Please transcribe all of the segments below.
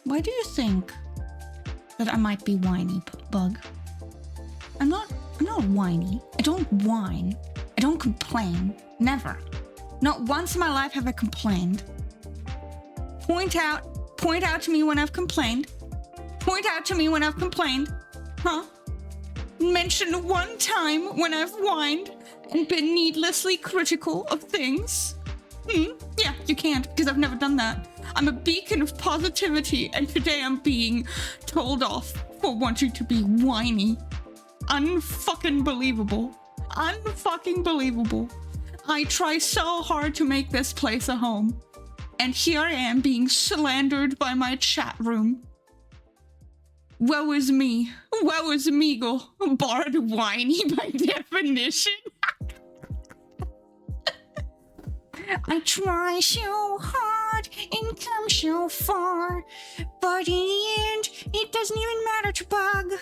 Why do you think that I might be whiny, Bug? I'm not whiny. I don't whine. I don't complain. Never. Not once in my life have I complained. Point out to me when I've complained. Point out to me when I've complained. Huh? Mention one time when I've whined and been needlessly critical of things. Yeah, you can't, because I've never done that. I'm a beacon of positivity, and today I'm being told off for wanting to be whiny. Unfucking believable. Unfucking believable. I try so hard to make this place a home, and here I am being slandered by my chat room. Woe is me. Woe is meagle. Barred whiny by definition. I try so hard and come so far, but in the end, it doesn't even matter to Bug.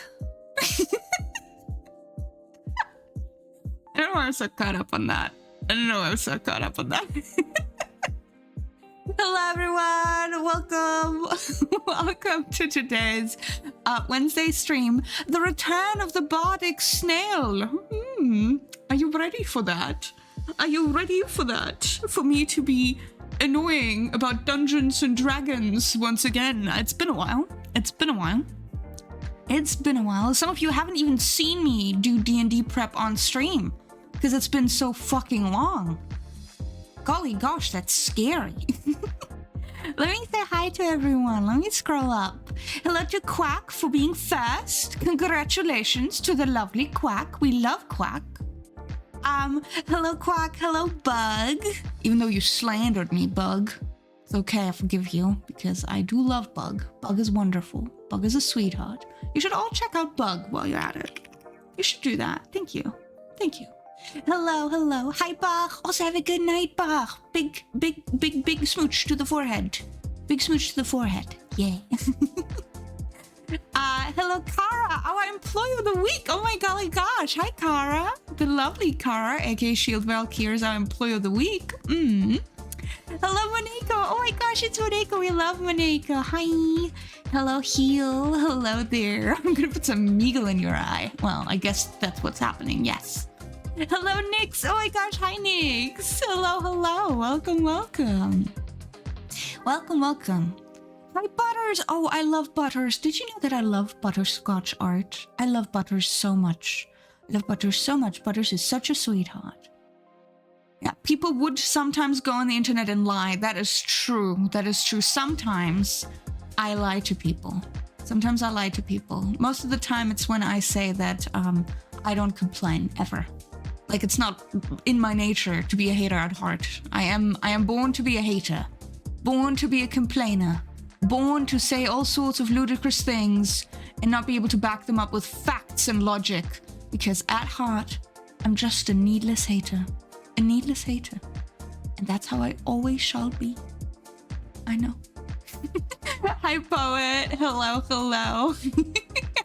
I don't know why I'm so caught up on that. I don't know why I'm so caught up on that. Hello, everyone. Welcome. Welcome to today's Wednesday stream. The return of the bardic snail. Are you ready for that? Are you ready for that? For me to be annoying about Dungeons and Dragons once again? It's been a while. It's been a while. It's been a while. Some of you haven't even seen me do D&D prep on stream because it's been so fucking long. Golly gosh, that's scary. Let me say hi to everyone. Let me scroll up. Hello to Quack for being first. Congratulations to the lovely Quack. We love Quack. Hello Quack, hello Bug. Even though you slandered me, Bug. It's okay, I forgive you, because I do love Bug. Bug is wonderful. Bug is a sweetheart. You should all check out Bug while you're at it. You should do that. Thank you. Thank you. Hello, hello. Hi, Bach. Also have a good night, Bach. Big smooch to the forehead. Big smooch to the forehead. Yeah. Hello, Kara, our employee of the week. Oh my golly gosh. Hi, Kara. The lovely Kara, aka Shield Valkyrie, is our employee of the week. Hello, Moneko. Oh my gosh, it's Moneko. We love Moneko. Hi. Hello, Heel. Hello there. I'm gonna put some meagle in your eye. Well, I guess that's what's happening. Yes. Hello, Nix. Oh my gosh. Hi, Nix. Hello, hello. Welcome, welcome. Welcome, welcome. Hi, Butters. Oh, I love Butters. Did you know that I love butterscotch art? I love Butters so much. I love Butters so much. Butters is such a sweetheart. Yeah, people would sometimes go on the internet and lie. That is true. That is true. Sometimes I lie to people. Sometimes I lie to people. Most of the time it's when I say that I don't complain ever. Like, it's not in my nature to be a hater at heart. I am born to be a hater. Born to be a complainer. Born to say all sorts of ludicrous things and not be able to back them up with facts and logic. Because at heart, I'm just a needless hater. A needless hater. And that's how I always shall be. I know. Hi, Poet. Hello, hello.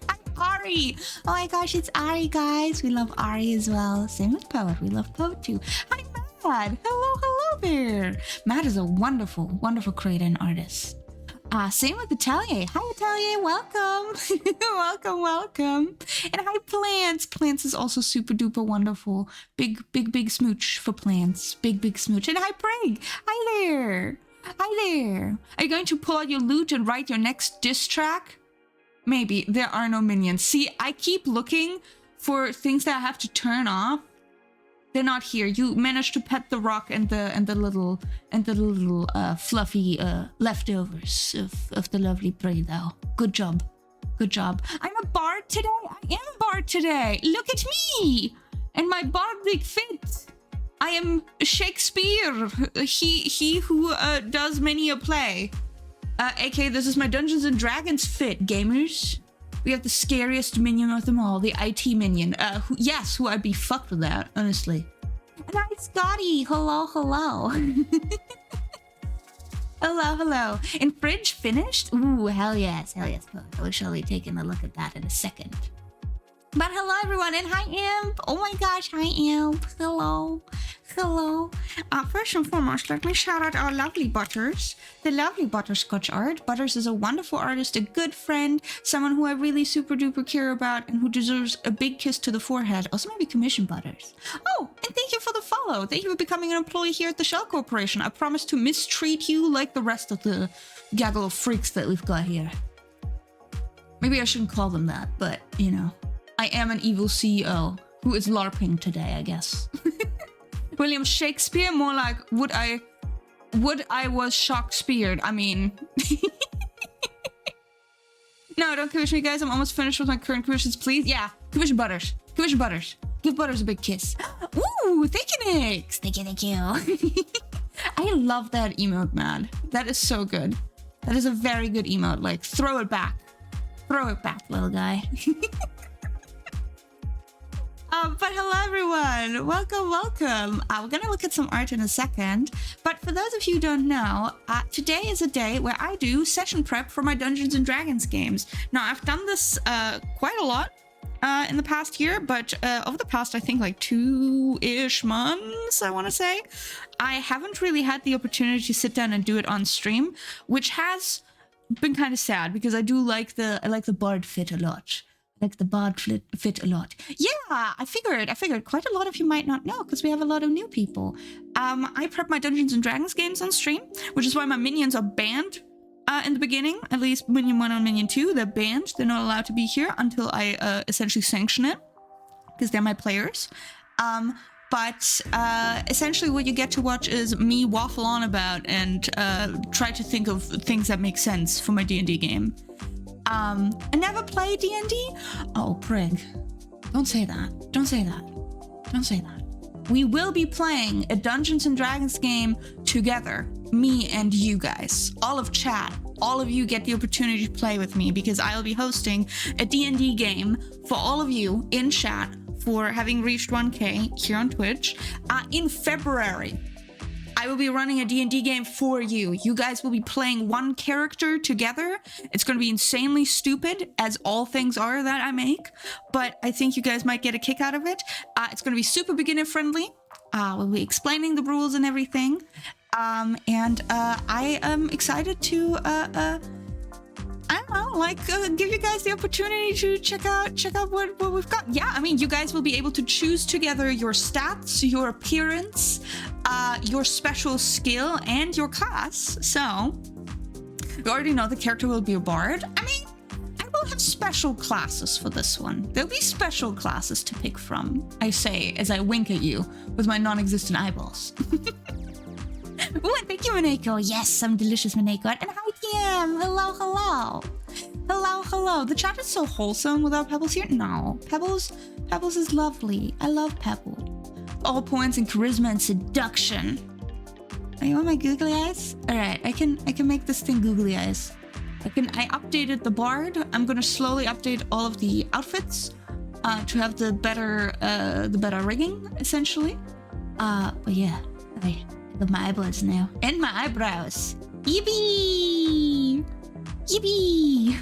Hi, Ari. Oh my gosh, it's Ari, guys. We love Ari as well. Same with Poet. We love Poet too. Hi, Matt. Hello, hello there. Matt is a wonderful, wonderful creator and artist. Same with Atelier. Hi, Atelier. Welcome. Welcome, welcome. And hi, Plants. Plants is also super duper wonderful. Big smooch for Plants. Big smooch. And hi, Prig. Hi there. Hi there. Are you going to pull out your loot and write your next diss track? Maybe. There are no minions. See, I keep looking for things that I have to turn off. They're not here. You managed to pet the rock and the little fluffy leftovers of the lovely prey though. Good job. Good job. I'm a bard today. I am a bard today. Look at me and my bardic fit. I am Shakespeare. He who does many a play. AKA this is my Dungeons and Dragons fit, gamers. We have the scariest minion of them all, the IT minion. Who I'd be fucked with that, honestly. And hi, Scotty. Hello, hello. Hello, hello. And Fridge finished? Ooh, hell yes, hell yes. I will surely taking a look at that in a second. But hello everyone, and hi Imp. Oh my gosh, hi Imp. Hello. Hello. First and foremost, let me shout out our lovely Butters, the lovely Butterscotch art. Butters is a wonderful artist, a good friend, someone who I really super duper care about and who deserves a big kiss to the forehead. Also maybe commission Butters. Oh, and thank you for the follow. Thank you for becoming an employee here at the Shell Corporation. I promise to mistreat you like the rest of the gaggle of freaks that we've got here. Maybe I shouldn't call them that, but you know, I am an evil CEO who is LARPing today, I guess. William Shakespeare, more like would I was Shakespeared. I mean, no, don't commission me, guys. I'm almost finished with my current commissions, please. Yeah, commission Butters. Commission Butters. Give Butters a big kiss. Ooh, thank you, Nix. Thank you, thank you. I love that emote, man. That is so good. That is a very good emote. Like, throw it back. Throw it back, little guy. But hello everyone, welcome. We're gonna look at some art in a second, but for those of you who don't know, today is a day where I do session prep for my Dungeons and Dragons games. Now I've done this quite a lot in the past year, but over the past I think like 2-ish months, I want to say, I haven't really had the opportunity to sit down and do it on stream, which has been kind of sad because I do like the bard fit a lot. Like the bard fit a lot. Yeah, I figured quite a lot of you might not know because we have a lot of new people. I prep my Dungeons and Dragons games on stream, which is why my minions are banned in the beginning. At least Minion 1 and Minion 2, they're banned. They're not allowed to be here until I essentially sanction it because they're my players. But essentially what you get to watch is me waffle on about and try to think of things that make sense for my D&D game. I never play D&D? Oh, prig. Don't say that. Don't say that. Don't say that. We will be playing a Dungeons and Dragons game together. Me and you guys. All of chat. All of you get the opportunity to play with me because I'll be hosting a D&D game for all of you in chat for having reached 1K here on Twitch in February. I will be running a D&D game for you. You guys will be playing one character together. It's going to be insanely stupid, as all things are that I make, but I think you guys might get a kick out of it. It's going to be super beginner friendly. We'll be explaining the rules and everything. And I am excited to, I don't know, like give you guys the opportunity to check out what we've got. Yeah, I mean, you guys will be able to choose together your stats, your appearance, your special skill, and your class. So you already know the character will be a bard. I mean, I will have special classes for this one. There'll be special classes to pick from, I say as I wink at you with my non-existent eyeballs. Ooh, and thank you, Mineko. Yes, some delicious Mineko. And hi, TM. Hello, hello. Hello, hello. The chat is so wholesome without Pebbles here. No, Pebbles is lovely. I love Pebble. All points in charisma and seduction. Are you on my googly eyes? All right, I can make this thing googly eyes. I updated the bard. I'm gonna slowly update all of the outfits to have the better rigging, essentially. But yeah, I love my eyeballs now and my eyebrows. Yippee! Yippee!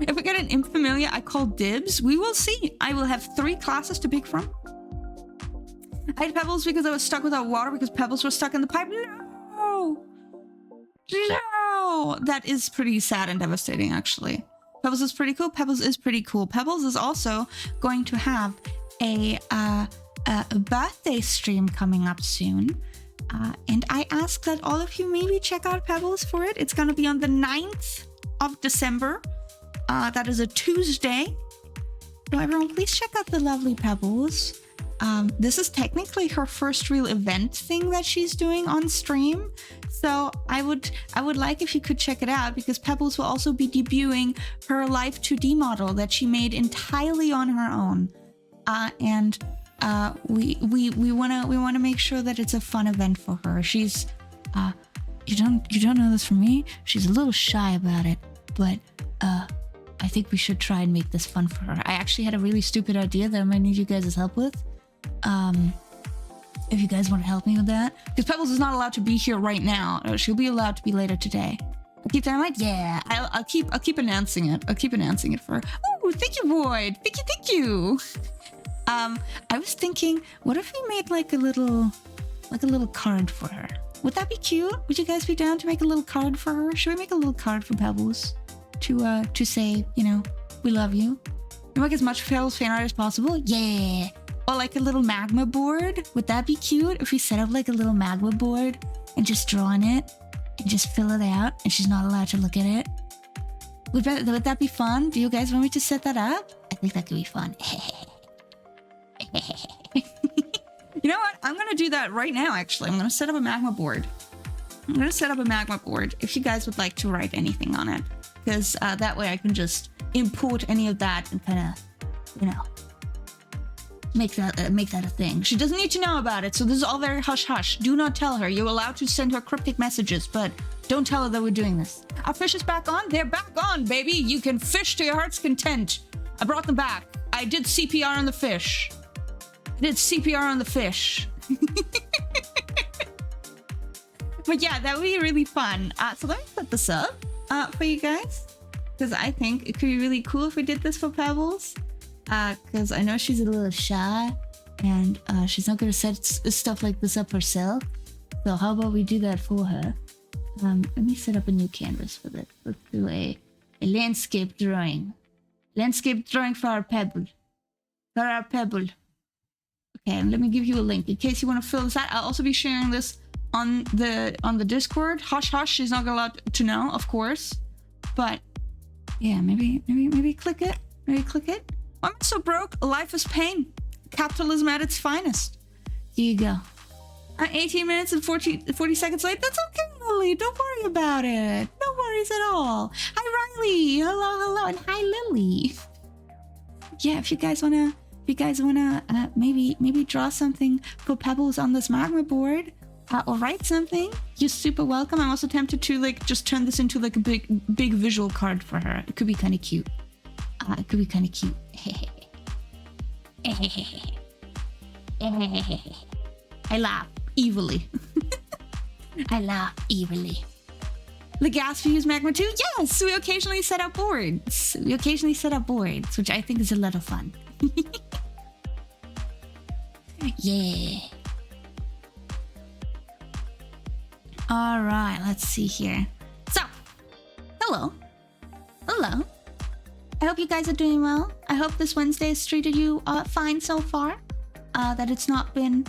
If we get an imp familiar, I call dibs. We will see. I will have 3 classes to pick from. I had Pebbles because I was stuck without water because Pebbles were stuck in the pipe. No! No! That is pretty sad and devastating, actually. Pebbles is pretty cool. Pebbles is pretty cool. Pebbles is also going to have a birthday stream coming up soon. And I ask that all of you maybe check out Pebbles for it. It's going to be on the 9th of December. That is a Tuesday. So everyone, please check out the lovely Pebbles. This is technically her first real event thing that she's doing on stream. So I would like if you could check it out because Pebbles will also be debuting her live 2D model that she made entirely on her own. And we want to make sure that it's a fun event for her. She's you don't know this from me. She's a little shy about it, but I think we should try and make this fun for her. I actually had a really stupid idea that I might need you guys' help with. If you guys want to help me with that, because Pebbles is not allowed to be here right now. She'll be allowed to be later today. Keep Dynamite? Yeah, I'll keep announcing it. I'll keep announcing it for her. Oh, thank you, Void. Thank you. I was thinking, what if we made like a little card for her? Would that be cute? Would you guys be down to make a little card for her? Should we make a little card for Pebbles to say, you know, we love you? We make as much Pebbles fan art as possible. Yeah. Or like a little magma board. Would that be cute if we set up like a little magma board and just draw on it and just fill it out and she's not allowed to look at it? Would that be fun? Do you guys want me to set that up? I think that could be fun. You know what? I'm going to do that right now, actually. I'm going to set up a magma board. If you guys would like to write anything on it. Because that way I can just import any of that and kind of, you know, make that a thing. She doesn't need to know about it, so this is all very hush-hush. Do not tell her. You're allowed to send her cryptic messages, but don't tell her that we're doing this. Our fish is back on? They're back on, baby! You can fish to your heart's content. I brought them back. I did CPR on the fish. But yeah, that would be really fun. So let me set this up for you guys. Because I think it could be really cool if we did this for Pebbles. Because I know she's a little shy. And she's not going to set stuff like this up herself. So how about we do that for her? Let me set up a new canvas for this. Let's do a landscape drawing. Landscape drawing for our Pebble. Okay, let me give you a link in case you want to fill this out. I'll also be sharing this on the Discord. Hush hush, she's not allowed to know, of course. But yeah, maybe click it. Why am I so broke? Life is pain. Capitalism at its finest. Here you go. 18 minutes and 40 seconds late. That's okay, Lily. Don't worry about it. No worries at all. Hi, Riley. Hello, and hi, Lily. Yeah, if you guys wanna maybe draw something for Pebbles on this magma board, or write something, you're super welcome. I'm also tempted to like just turn this into like a big visual card for her. It could be kind of cute. I laugh evilly. Legaspi use Magma 2? Yes, we occasionally set up boards. Which I think is a lot of fun. Yeah. All right, let's see here. So, hello. I hope you guys are doing well. I hope this Wednesday has treated you fine so far. That it's not been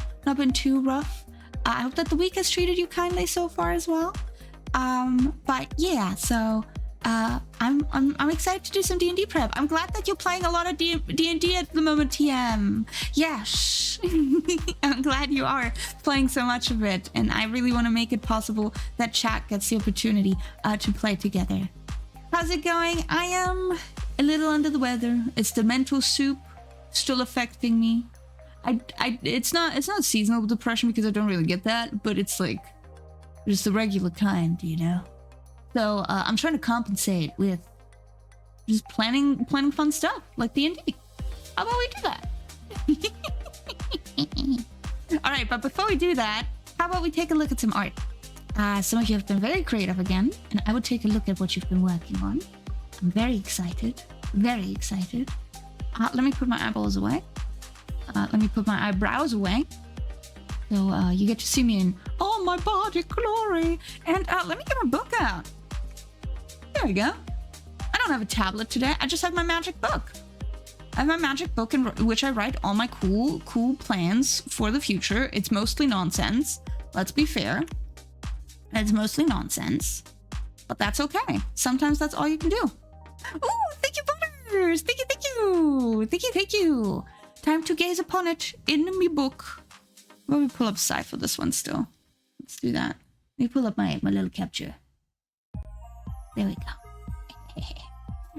too rough. I hope that the week has treated you kindly so far as well. But yeah, so I'm excited to do some D&D prep. I'm glad that you're playing a lot of D&D at the moment, TM. Yes, I'm glad you are playing so much of it, and I really want to make it possible that chat gets the opportunity to play together. How's it going? I am a little under the weather. It's the mental soup still affecting me. It's not seasonal depression because I don't really get that, but it's like just the regular kind, you know. So I'm trying to compensate with just planning fun stuff like D&D. How about we do that? All right, but before we do that, how about we take a look at some art? Some of you have been very creative again, and I would take a look at what you've been working on. I'm very excited. Let me put my eyeballs away. Let me put my eyebrows away. So you get to see me in all my body glory. And let me get my book out. There we go. I don't have a tablet today. I just have my magic book. I have my magic book in which I write all my cool plans for the future. It's mostly nonsense. Let's be fair. It's mostly nonsense. But that's okay. Sometimes that's all you can do. Ooh, thank you, Butters. Thank you. Time to gaze upon it in me book. Let me pull up Sci for this one still. Let's do that. Let me pull up my little capture. There we go.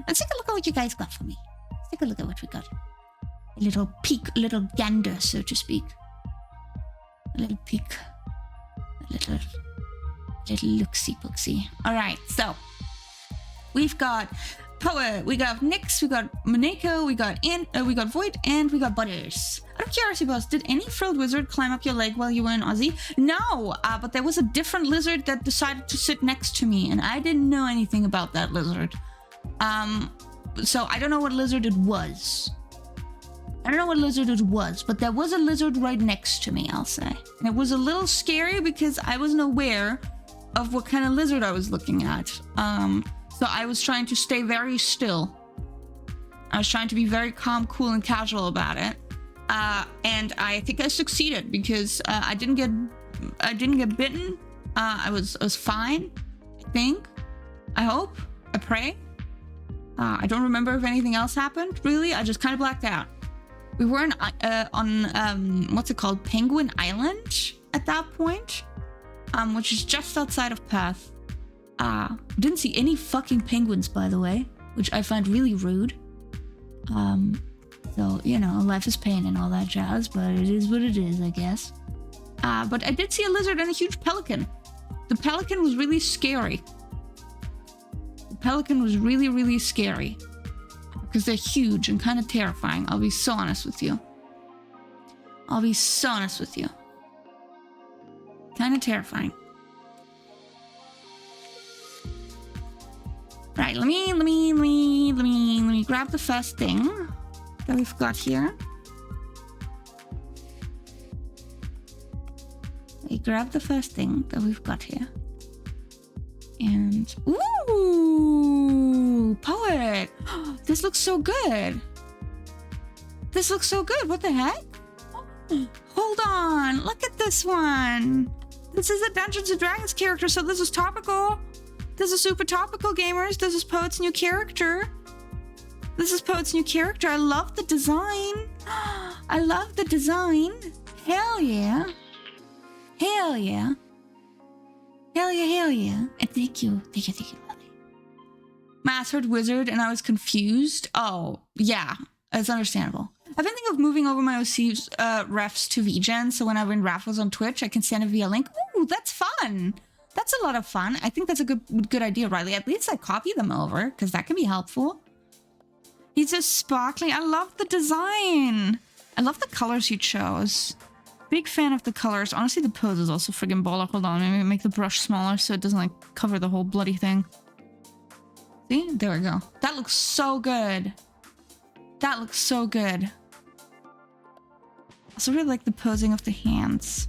Let's take a look at what you guys got for me. Let's take a look at what we got. A little peek, a little gander, so to speak. A little peek. A little looksy-pooksy. Alright, so we've got Poet. We got Nyx, we got Moneko, we got Void, and we got Butters. Out of curiosity, boss, did any frilled wizard climb up your leg while you were in Aussie? No, but there was a different lizard that decided to sit next to me, and I didn't know anything about that lizard. So I don't know what lizard it was. I don't know what lizard it was, but there was a lizard right next to me, I'll say. And it was a little scary because I wasn't aware of what kind of lizard I was looking at. So I was trying to stay very still. I was trying to be very calm, cool, and casual about it. And I think I succeeded because I didn't get bitten. I was fine, I think. I hope. I pray. I don't remember if anything else happened, really. I just kind of blacked out. We were on what's it called? Penguin Island at that point, which is just outside of Perth. Didn't see any fucking penguins, by the way, which I find really rude. So, you know, life is pain and all that jazz, but it is what it is, I guess. But I did see a lizard and a huge pelican. The pelican was really scary. The pelican was really, really scary. Because they're huge and kind of terrifying. I'll be so honest with you. I'll be so honest with you. Kind of terrifying. Right, let me grab the first thing that we've got here. Grab the first thing that we've got here. And ooh, poet. This looks so good. This looks so good. What the heck? Hold on. Look at this one. This is a Dungeons and Dragons character, so this is topical. This is super topical, gamers. This is Poet's new character. This is Poet's new character. I love the design. I love the design. Hell yeah. Hell yeah. Hell yeah, hell yeah. And thank you, Lily. My ass heard wizard and I was confused. Oh, yeah. It's understandable. I've been thinking of moving over my OC refs to VGen, so when I win raffles on Twitch, I can send it via link. Ooh, that's fun. That's a lot of fun. I think that's a good idea, Riley. At least I copy them over, because that can be helpful. He's just sparkling. I love the design. I love the colors he chose. Big fan of the colors. Honestly, the pose is also friggin' baller. Hold on, maybe make the brush smaller so it doesn't, like, cover the whole bloody thing. See? There we go. That looks so good. That looks so good. I also really like the posing of the hands.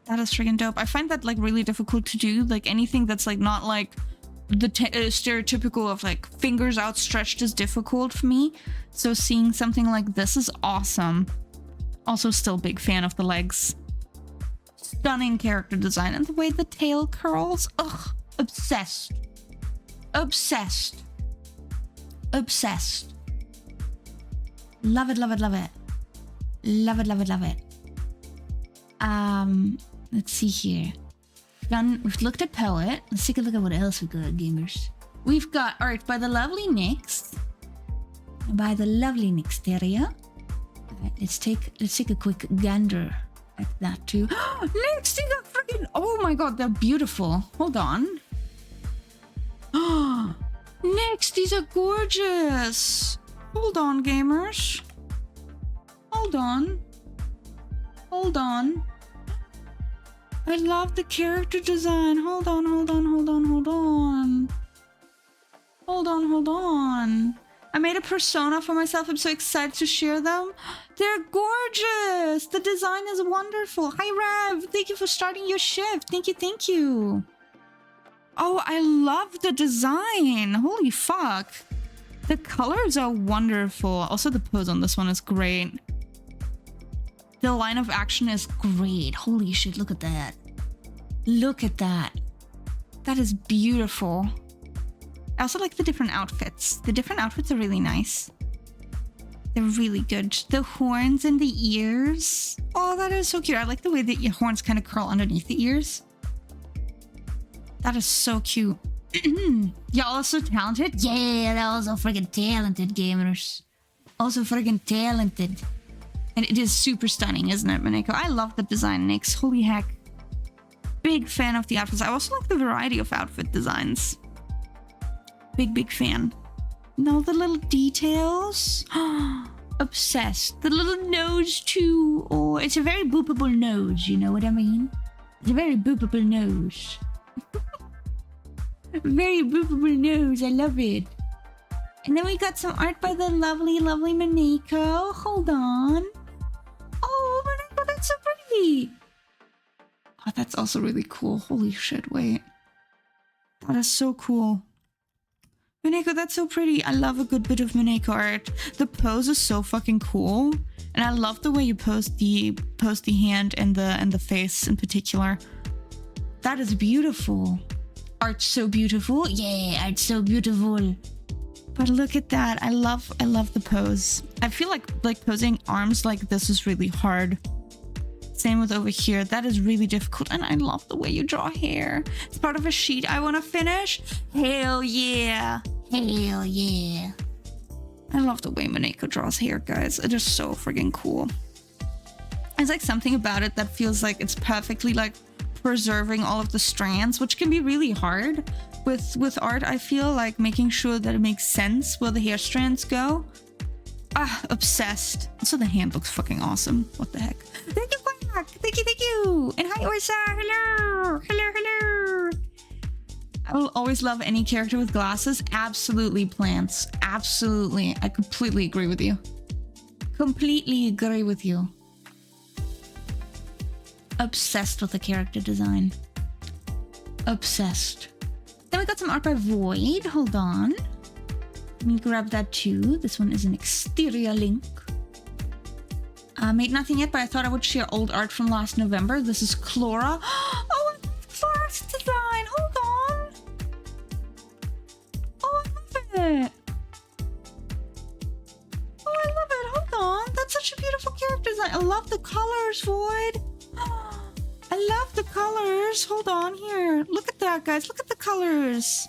That is friggin' dope. I find that, like, really difficult to do. Like, anything that's, like, not, like, the stereotypical of, like, fingers outstretched is difficult for me. So seeing something like this is awesome. Also still big fan of the legs. Stunning character design. And the way the tail curls. Ugh. Obsessed. Obsessed. Obsessed. Love it, love it, love it. Love it, love it, love it. Let's see here. We've looked at Poet. Let's take a look at what else we've got, gamers. We've got art by the lovely Nyx. By the lovely Nyxteria. Alright, let's take a quick gander at that too. Nyx, they got freaking, oh my god, they're beautiful. Hold on. Nyx, these are gorgeous. Hold on, gamers. Hold on. Hold on. I love the character design. Hold on, hold on, hold on, hold on. Hold on, hold on. I made a persona for myself. I'm so excited to share them. They're gorgeous. The design is wonderful. Hi, Rev. Thank you for starting your shift. Thank you, thank you. Oh, I love the design. Holy fuck. The colors are wonderful. Also, the pose on this one is great. The line of action is great. Holy shit, look at that. Look at that. That is beautiful. I also like the different outfits. The different outfits are really nice. They're really good. The horns and the ears. Oh, that is so cute. I like the way that your horns kind of curl underneath the ears. That is so cute. Y'all also talented? Yeah, they're also freaking talented, gamers. Also freaking talented. And it is super stunning, isn't it, Moneko? I love the design, Nyx. Holy heck. Big fan of the outfits. I also like the variety of outfit designs. Big fan. And all the little details. Obsessed. The little nose too. Oh, it's a very boopable nose, you know what I mean? It's a very boopable nose. Very boopable nose, I love it. And then we got some art by the lovely, lovely Maneko. Hold on. Oh, Maneko, that's so pretty. Oh, that's also really cool. Holy shit, wait. That is so cool. Maneko, that's so pretty. I love a good bit of Maneko art. The pose is so fucking cool. And I love the way you pose the hand and the face in particular. That is beautiful. Art's so beautiful. Yeah, art's so beautiful. But look at that. I love the pose. I feel like posing arms like this is really hard. Same with over here. That is really difficult. And I love the way you draw hair. It's part of a sheet I want to finish. Hell yeah. Hell yeah. I love the way Maneko draws hair, guys. It is so friggin' cool. There's like something about it that feels like it's perfectly like preserving all of the strands, which can be really hard with art. I feel like making sure that it makes sense where the hair strands go. Ah, obsessed. So the hand looks fucking awesome. What the heck? Thank you, Quack. Thank you. And hi, Orsa. Hello. I will always love any character with glasses. Absolutely, plants. Absolutely. I completely agree with you. Completely agree with you. Obsessed with the character design. Obsessed. Then we got some art by Void. Hold on. Let me grab that too. This one is an exterior link. Made nothing yet, but I thought I would share old art from last November. This is Clora. Oh, I love Flora's design. Hold on. Oh, I love it. Oh, I love it. Hold on. That's such a beautiful character design. I love the colors, Void. I love the colors. Hold on here. Look at that, guys. Look at the colors.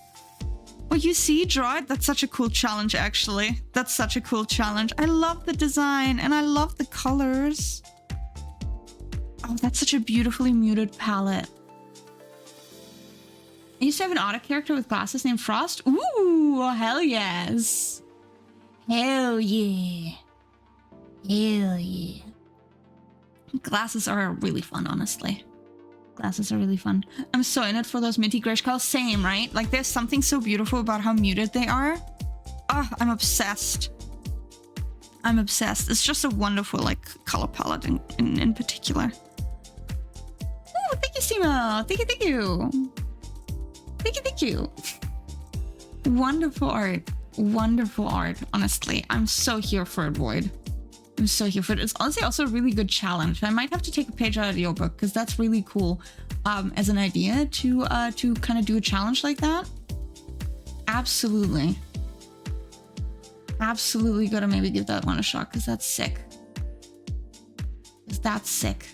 Oh, you see? Draw it? That's such a cool challenge, actually. That's such a cool challenge. I love the design and I love the colors. Oh, that's such a beautifully muted palette. I used to have an auto character with glasses named Frost. Ooh, hell yes. Hell yeah. Hell yeah. Glasses are really fun, honestly. Glasses are really fun. I'm so in it for those minty grayish colors. Same, right? Like there's something so beautiful about how muted they are. Oh, I'm obsessed. I'm obsessed. It's just a wonderful like color palette in particular. Oh, thank you, Simo. Thank you. Thank you. Wonderful art. Wonderful art, honestly. I'm so here for it, Void. I'm so here for it. It's honestly also a really good challenge. I might have to take a page out of your book because that's really cool as an idea to kind of do a challenge like that. Absolutely. Absolutely gotta maybe give that one a shot because that's sick. That's sick.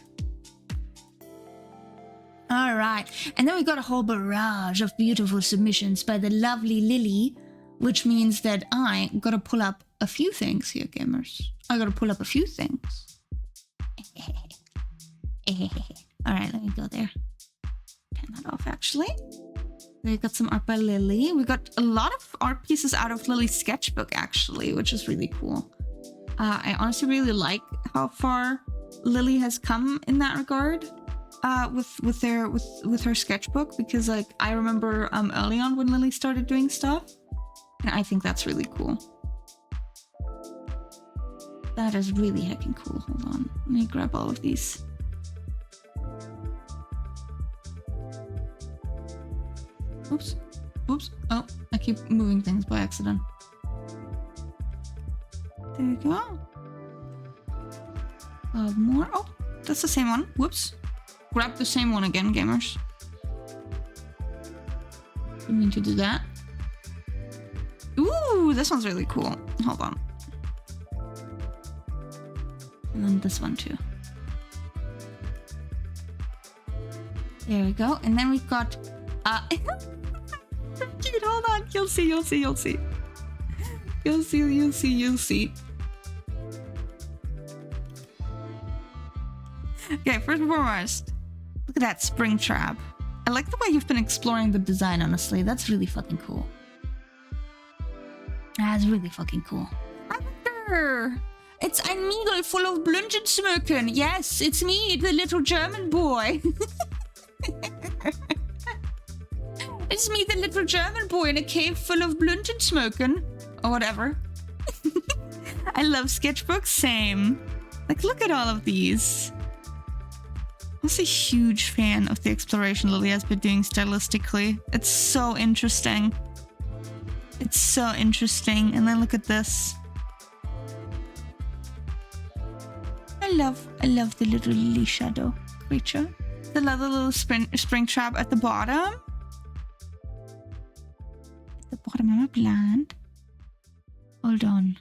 All right. And then we got a whole barrage of beautiful submissions by the lovely Lily, which means that I gotta pull up a few things here, gamers. I gotta pull up a few things. All right, let me go there. Turn that off, actually. We got some art by Lily. We got a lot of art pieces out of Lily's sketchbook, actually, which is really cool. I honestly really like how far Lily has come in that regard with her sketchbook, because like I remember early on when Lily started doing stuff, and I think that's really cool. That is really heckin' cool. Hold on. Let me grab all of these. Oops. Oops. Oh, I keep moving things by accident. There we go. More. Oh, that's the same one. Whoops. Grab the same one again, gamers. Didn't mean to do that. Ooh, this one's really cool. Hold on. And then this one too. There we go. And then we've got cute, hold on. You'll see. Okay, first and foremost, look at that spring trap. I like the way you've been exploring the design, honestly. That's really fucking cool. That's really fucking cool. Hi, Victor! It's einmeegle full of Blunjensmöken. Yes, it's me, the little German boy. It's me, the little German boy in a cave full of Blunjensmöken. Or whatever. I love sketchbooks, same. Like, look at all of these. I'm a huge fan of the exploration Lily has been doing stylistically. It's so interesting. It's so interesting. And then look at this. I love the little lily shadow creature. The little spring trap at the bottom. At the bottom of my plant. Hold on.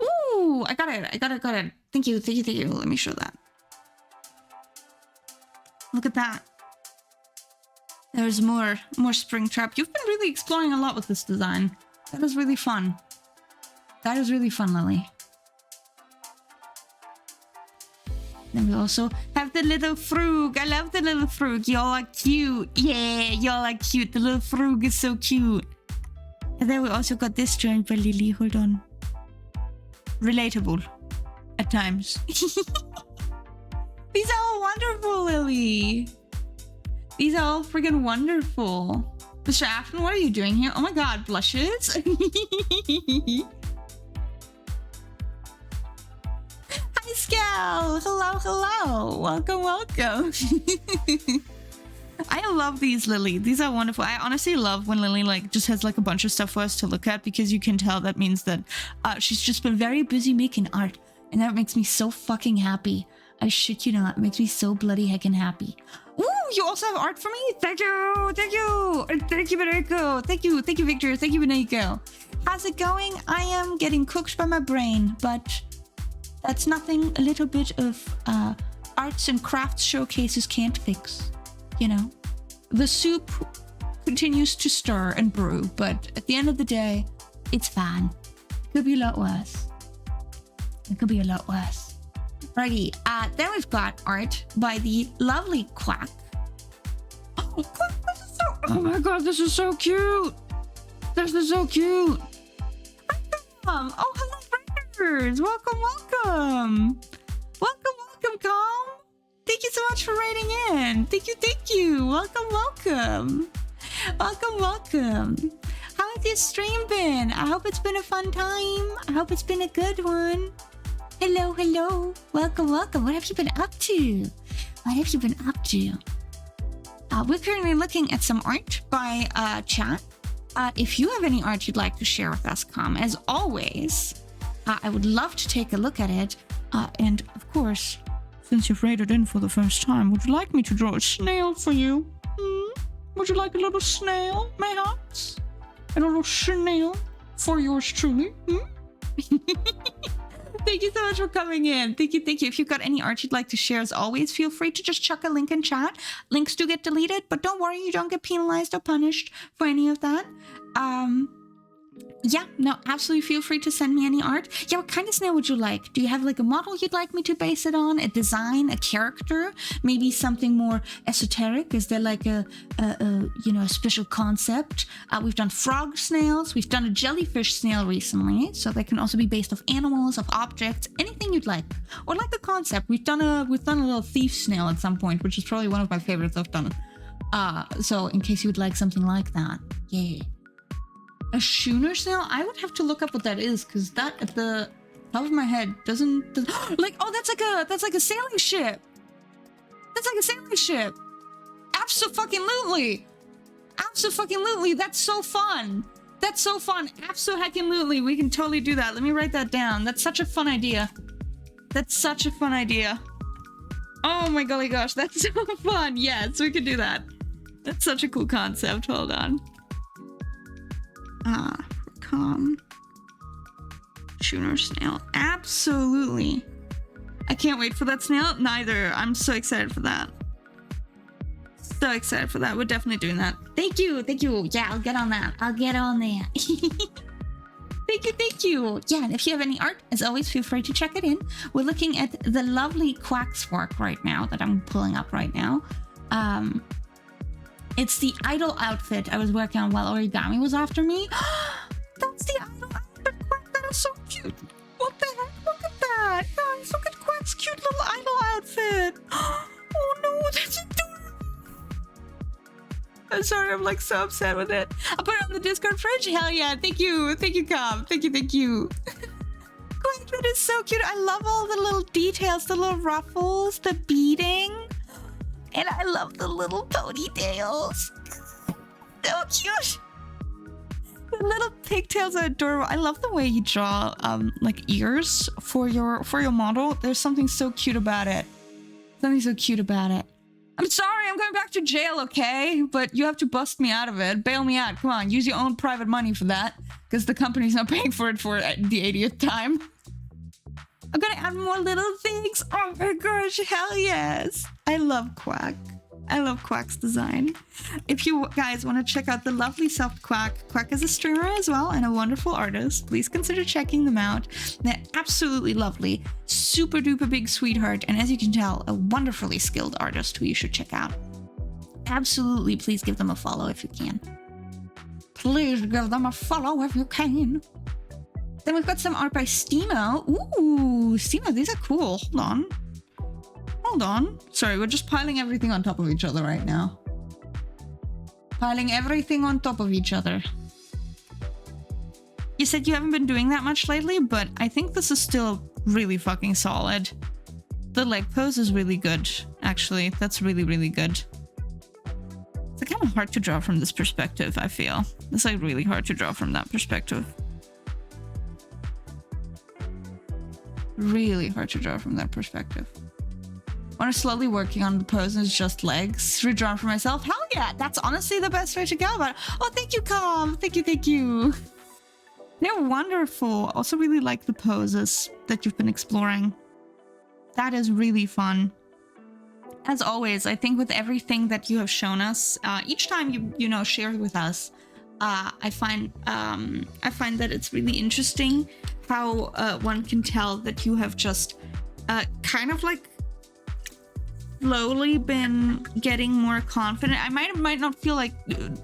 Ooh, I got it. Thank you. Let me show that. Look at that. There's more spring trap. You've been really exploring a lot with this design. That is really fun. That is really fun, Lily. Then we also have the little frog. I love the little frog. Y'all are cute. Yeah, y'all are cute. The little frog is so cute. And then we also got this joint by Lily. Hold on. Relatable. At times. These are all wonderful, Lily. These are all friggin' wonderful. Mr. Afton, what are you doing here? Oh my god, blushes. Hi, Scal. Hello. Welcome. I love these, Lily. These are wonderful. I honestly love when Lily like just has like a bunch of stuff for us to look at, because you can tell that means that she's just been very busy making art, and that makes me so fucking happy. I shit you not. It makes me so bloody heckin' happy. Ooh, you also have art for me? Thank you, Beneko. Thank you, Victor. Thank you, Beneko. How's it going? I am getting cooked by my brain, but that's nothing a little bit of arts and crafts showcases can't fix. You know, the soup continues to stir and brew, but at the end of the day, it's fine. It could be a lot worse. Righty, then we've got art by the lovely Quack. Oh, Quack, oh my god, this is so cute. This is so cute. Oh, hello, friends. Welcome, Calm. Thank you so much for writing in. Thank you. Welcome. How has your stream been? I hope it's been a fun time. I hope it's been a good one. Hello. Welcome. What have you been up to? We're currently looking at some art by chat. If you have any art you'd like to share with us, Calm, as always, I would love to take a look at it. And of course, since you've raided in for the first time, would you like me to draw a snail for you? Would you like a little snail, mayhaps? A little snail for yours truly? Thank you so much for coming in. Thank you. If you've got any art you'd like to share, as always, feel free to just chuck a link in chat. Links do get deleted, but don't worry, you don't get penalized or punished for any of that. Yeah, no, absolutely feel free to send me any art. Yeah, what kind of snail would you like? Do you have like a model you'd like me to base it on? A design, a character? Maybe something more esoteric? Is there like a special concept? We've done frog snails. We've done a jellyfish snail recently. So they can also be based off animals, of objects, anything you'd like. Or like the concept. We've done a little thief snail at some point, which is probably one of my favorites I've done. So in case you would like something like that. Yeah. A schooner snail? I would have to look up what that is, because that at the top of my head doesn't like, oh, that's like a sailing ship. Abso-fucking-lutely. That's so fun. Abso-heckin-lutely. We can totally do that. Let me write that down. That's such a fun idea. Oh my golly gosh, that's so fun. Yes, we can do that. That's such a cool concept. Hold on. Calm. Schooner snail. Absolutely. I can't wait for that snail. Neither. I'm so excited for that. We're definitely doing that. Thank you. Yeah, I'll get on that. Thank you. Yeah, and if you have any art, as always, feel free to check it in. We're looking at the lovely Quack's work right now that I'm pulling up right now. It's the idol outfit I was working on while Origami was after me. That's the idol outfit, Quack. That is so cute. What the heck? Look at that. Guys, look at Quack's cute little idol outfit. Oh no, that's adorable. I'm sorry, I'm like so upset with it. I'll put it on the Discord fridge. Hell yeah. Thank you. Thank you, Cobb. Thank you. Thank you. Quack, that is so cute. I love all the little details, the little ruffles, the beading. And I love the little ponytails. So cute. The little pigtails are adorable. I love the way you draw like ears for your model. There's something so cute about it. Something so cute about it. I'm sorry, I'm going back to jail, okay? But you have to bust me out of it. Bail me out. Come on, use your own private money for that. Because the company's not paying for it for the 80th time. I'm gonna add more little things. Oh my gosh, hell yes. I love Quack. I love Quack's design. If you guys want to check out the lovely self Quack, Quack is a streamer as well and a wonderful artist. Please consider checking them out. They're absolutely lovely, super duper big sweetheart, and as you can tell, a wonderfully skilled artist who you should check out. Absolutely, please give them a follow if you can. Please give them a follow if you can. Then we've got some art by Steamo. Ooh, Steamo, these are cool. Hold on. Hold on. Sorry, we're just piling everything on top of each other right now. Piling everything on top of each other. You said you haven't been doing that much lately, but I think this is still really fucking solid. The leg pose is really good, actually. That's really, really good. It's kind of hard to draw from this perspective, I feel. It's like really hard to draw from that perspective. Really hard to draw from that perspective. When I'm slowly working on the pose and it's just legs, redrawn for myself. Hell yeah, that's honestly the best way to go about it. Oh, thank you, Com. Thank you, thank you. They're wonderful. Also really like the poses that you've been exploring. That is really fun. As always, I think with everything that you have shown us, each time you know share with us, I find that it's really interesting how one can tell that you have just kind of like slowly been getting more confident. I might not feel like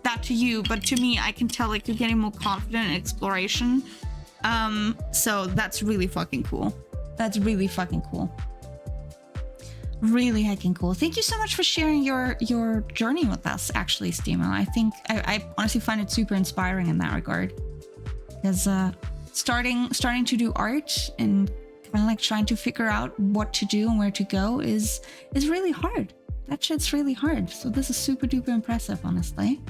that to you, but to me, I can tell like you're getting more confident in exploration. So that's really fucking cool. That's really fucking cool. Really heckin' cool. Thank you so much for sharing your journey with us, actually, Steamo. I think I honestly find it super inspiring in that regard. Because starting to do art and kind of like trying to figure out what to do and where to go is really hard. That shit's really hard. So this is super duper impressive, honestly.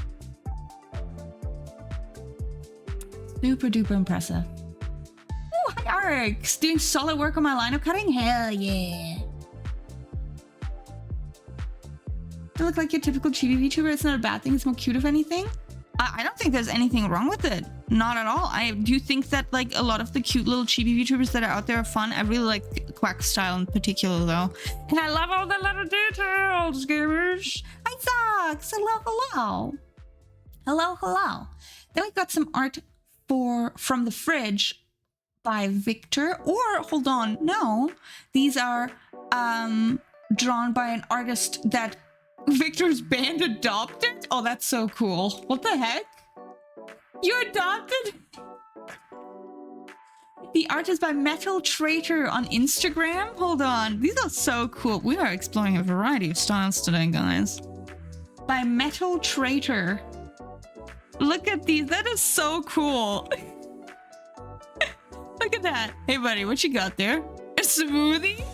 Super duper impressive. Oh, hi Arx! Doing solid work on my lineup cutting? Hell yeah. You look like your typical chibi VTuber. It's not a bad thing. It's more cute if anything. I don't think there's anything wrong with it. Not at all. I do think that like a lot of the cute little chibi VTubers that are out there are fun. I really like Quack's style in particular though. And I love all the little details, gamers. Hi Zox! Hello, hello. Hello, hello. Then we got some art from the fridge by Victor. Or, hold on, no. These are drawn by an artist that Victor's band adopted? Oh, that's so cool. What the heck? You adopted? The art is by Metal Traitor on Instagram? Hold on. These are so cool. We are exploring a variety of styles today, guys. By Metal Traitor. Look at these. That is so cool. Look at that. Hey, buddy, what you got there? A smoothie?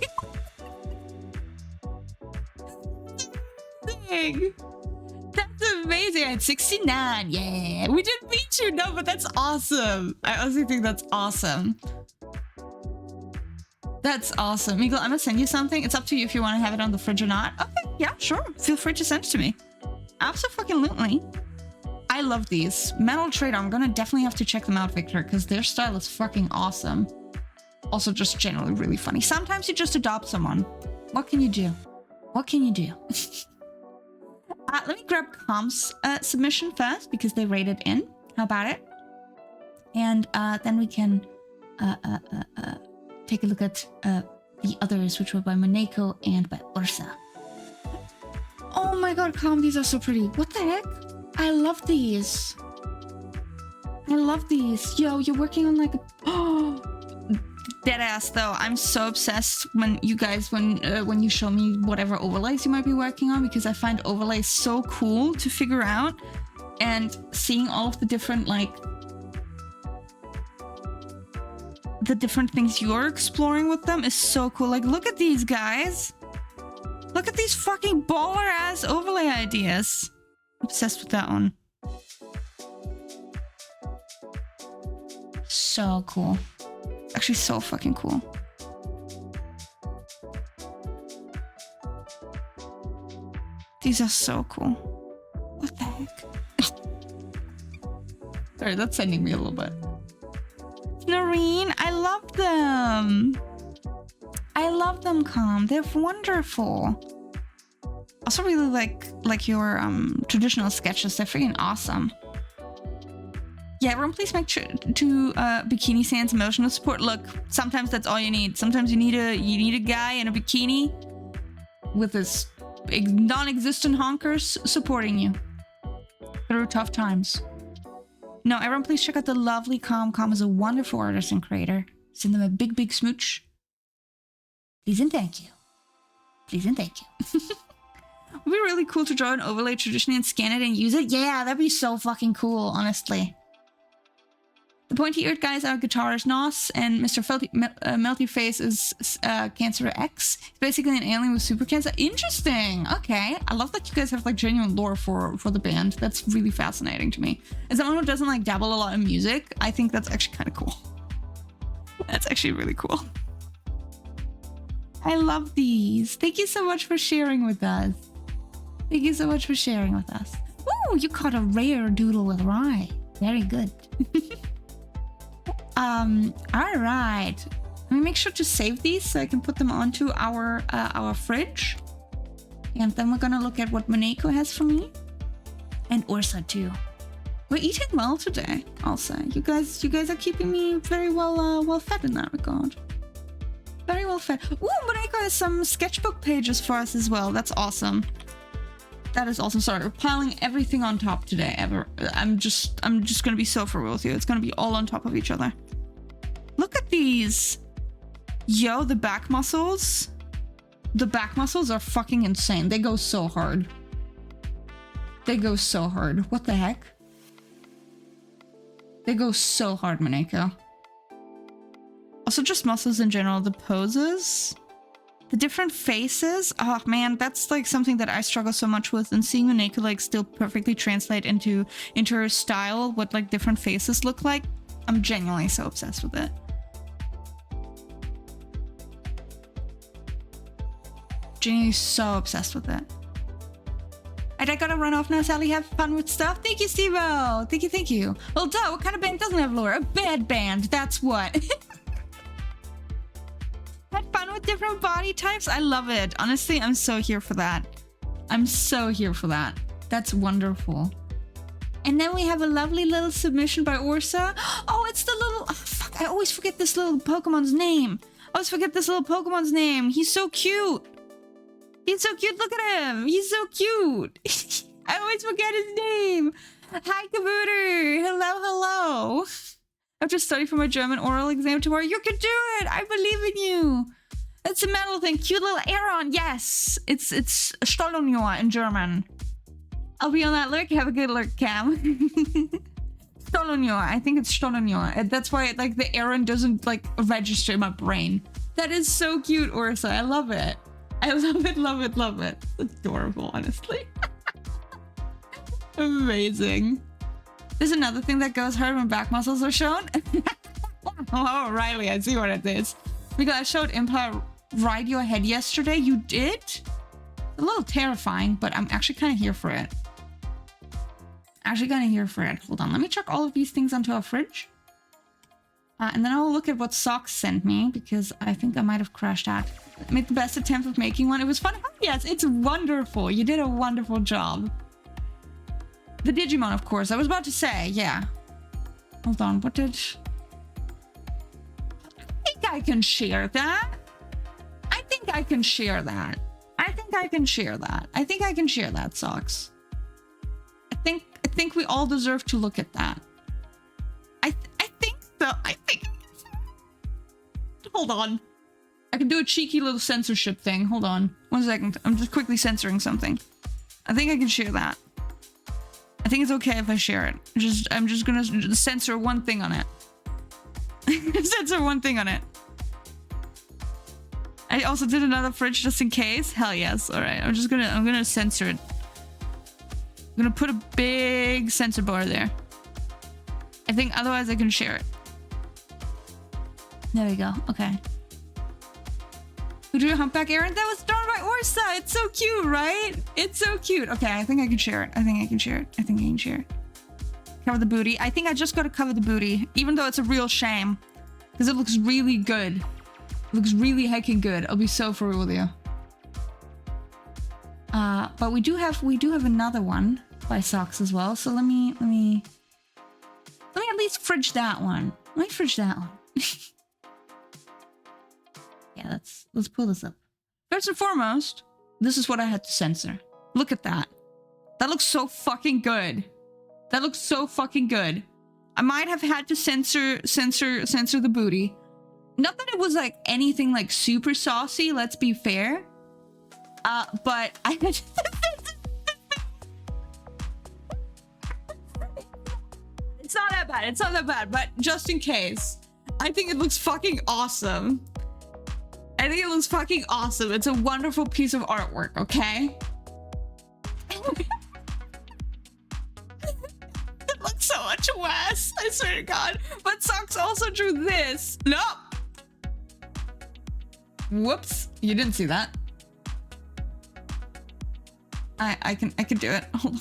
That's amazing. At 69, yeah. We didn't meet you, no, but that's awesome. I honestly think that's awesome. That's awesome. Meagle, I'm gonna send you something. It's up to you if you want to have it on the fridge or not. Okay, yeah, sure. Feel free to send it to me. Absolutely. I love these. Metal Trader, I'm gonna definitely have to check them out, Victor, because their style is fucking awesome. Also just generally really funny. Sometimes you just adopt someone. What can you do? What can you do? Let me grab Com's submission first because they rated in. How about it? And then we can take a look at the others, which were by Moneko and by Ursa. Oh my my god, Calm, these are so pretty. What the heck? I love these. I love these. Yo, you're working on like a... Oh, deadass though. I'm so obsessed when you guys, when you show me whatever overlays you might be working on, because I find overlays so cool to figure out, and seeing all of the different like the different things you're exploring with them is so cool. Like, look at these guys. Look at these fucking baller ass overlay ideas. Obsessed with that one. So cool. Actually, so fucking cool. These are so cool. What the heck? Sorry, that's sending me a little bit. Noreen, I love them. I love them, Calm. They're wonderful. Also really like your traditional sketches. They're freaking awesome. Yeah, everyone please make sure to Bikini Sans emotional support. Look, sometimes that's all you need. Sometimes you need a guy in a bikini with his non-existent honkers supporting you through tough times. No, everyone please check out the lovely Calm. Calm is a wonderful artist and creator. Send them a big, big smooch. Please and thank you. Please and thank you. Would be really cool to draw an overlay traditionally and scan it and use it. Yeah, that'd be so fucking cool, honestly. The pointy-eared guys are guitarist Nos, and Mr. Melty Face is Cancer X. He's basically an alien with super cancer. Interesting. Okay. I love that you guys have like genuine lore for the band. That's really fascinating to me. As someone who doesn't like dabble a lot in music, I think that's actually kind of cool. That's actually really cool. I love these. Thank you so much for sharing with us. Thank you so much for sharing with us. Ooh, you caught a rare doodle with rye. Very good. All right. Let me make sure to save these so I can put them onto our fridge. And then we're gonna look at what Moneko has for me. And Ursa too. We're eating well today, I'll say. You guys are keeping me very well fed in that regard. Very well fed. Ooh, Moneko has some sketchbook pages for us as well. That's awesome. That is awesome. Sorry, we're piling everything on top today. I'm just gonna be so for real with you. It's gonna be all on top of each other. Look at these. Yo, the back muscles. The back muscles are fucking insane. They go so hard. They go so hard. What the heck? They go so hard, Moneko. Also, just muscles in general. The poses. The different faces. Oh man, that's like something that I struggle so much with. And seeing Moneko like still perfectly translate into her style, what like different faces look like. I'm genuinely so obsessed with it. Genuinely so obsessed with it. And I gotta run off now, Sally. Have fun with stuff. Thank you, Steve-O. Thank you, thank you. Well, duh, what kind of band doesn't have lore? A bad band, that's what. Had fun with different body types. I love it. Honestly, I'm so here for that. I'm so here for that. That's wonderful. And then we have a lovely little submission by Ursa. Oh, it's the little... Oh, fuck, I always forget this little Pokemon's name. He's so cute. He's so cute. Look at him. He's so cute. I always forget his name. Hi, Kabooter. Hello, hello. I have to study for my German oral exam tomorrow. You can do it. I believe in you. It's a metal thing. Cute little Aeron. Yes. It's Stolonjor in German. I'll be on that lurk. Have a good lurk, Cam. Stolonjor. I think it's Stolonjor. That's why like the Aeron doesn't like register in my brain. That is so cute, Ursa. I love it. I love it, love it, love it. It's adorable, honestly. Amazing. There's another thing that goes hard when back muscles are shown. Oh, Riley, I see what it is. Because I showed Impa ride your head yesterday. You did? A little terrifying, but I'm actually kind of here for it. Hold on, let me check all of these things onto our fridge. And then I'll look at what Socks sent me, because I think I might have crashed out. I made the best attempt of making one. It was fun. Oh, yes, it's wonderful. You did a wonderful job. The Digimon, of course. I was about to say, yeah. Hold on, what did... I think I can share that. I think think I can share that. I think I can share that, Socks. I think we all deserve to look at that. I think so. I think. Hold on. I can do a cheeky little censorship thing. Hold on. 1 second. I'm just quickly censoring something. I think I can share that. I think it's okay if I share it. I'm just gonna censor one thing on it. Censor one thing on it. I also did another fridge just in case. Hell yes. All right. I'm gonna censor it. I'm gonna put a big censor bar there. I think otherwise I can share it. There we go. Okay. Who drew Humpback Aaron? That was drawn by Orsa. It's so cute, right? It's so cute. Okay, I think I can share it. I think I can share it. I think I can share it. Cover the booty. I think I just gotta cover the booty, even though it's a real shame. Because it looks really good. It looks really heckin' good. I'll be so for real with you. But we do have another one by Socks as well. So let me at least fridge that one. Let me fridge that one. Yeah, let's pull this up. First and foremost, this is what I had to censor. Look at that. That looks so fucking good. That looks so fucking good. I might have had to censor the booty. Not that it was like anything like super saucy, let's be fair. But I It's not that bad. It's not that bad, but just in case. I think it looks fucking awesome. I think it looks fucking awesome. It's a wonderful piece of artwork, okay? It looks so much worse, I swear to God. But Socks also drew this. No! Whoops. You didn't see that. I can do it. Hold on.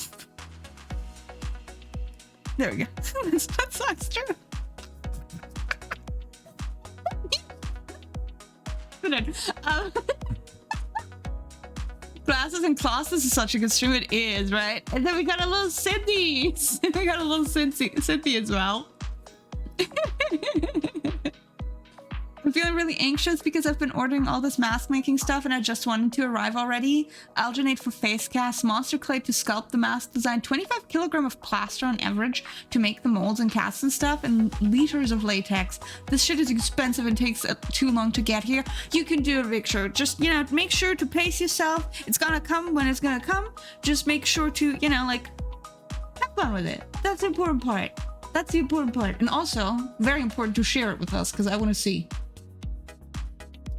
There we go. That Socks drew. Glasses and classes is such a good stream. It is, right? And then we got a little Cindy. We got a little Cindy as well. I'm feeling really anxious because I've been ordering all this mask making stuff and I just wanted to arrive already. Alginate for face cast, monster clay to sculpt the mask design, 25 kilogram of plaster on average to make the molds and casts and stuff, and liters of latex. This shit is expensive and takes too long to get here. You can do it, Victor. Just, you know, make sure to pace yourself. It's gonna come when it's gonna come. Just make sure to, you know, like, have fun with it. That's the important part. That's the important part. And also, very important to share it with us because I want to see.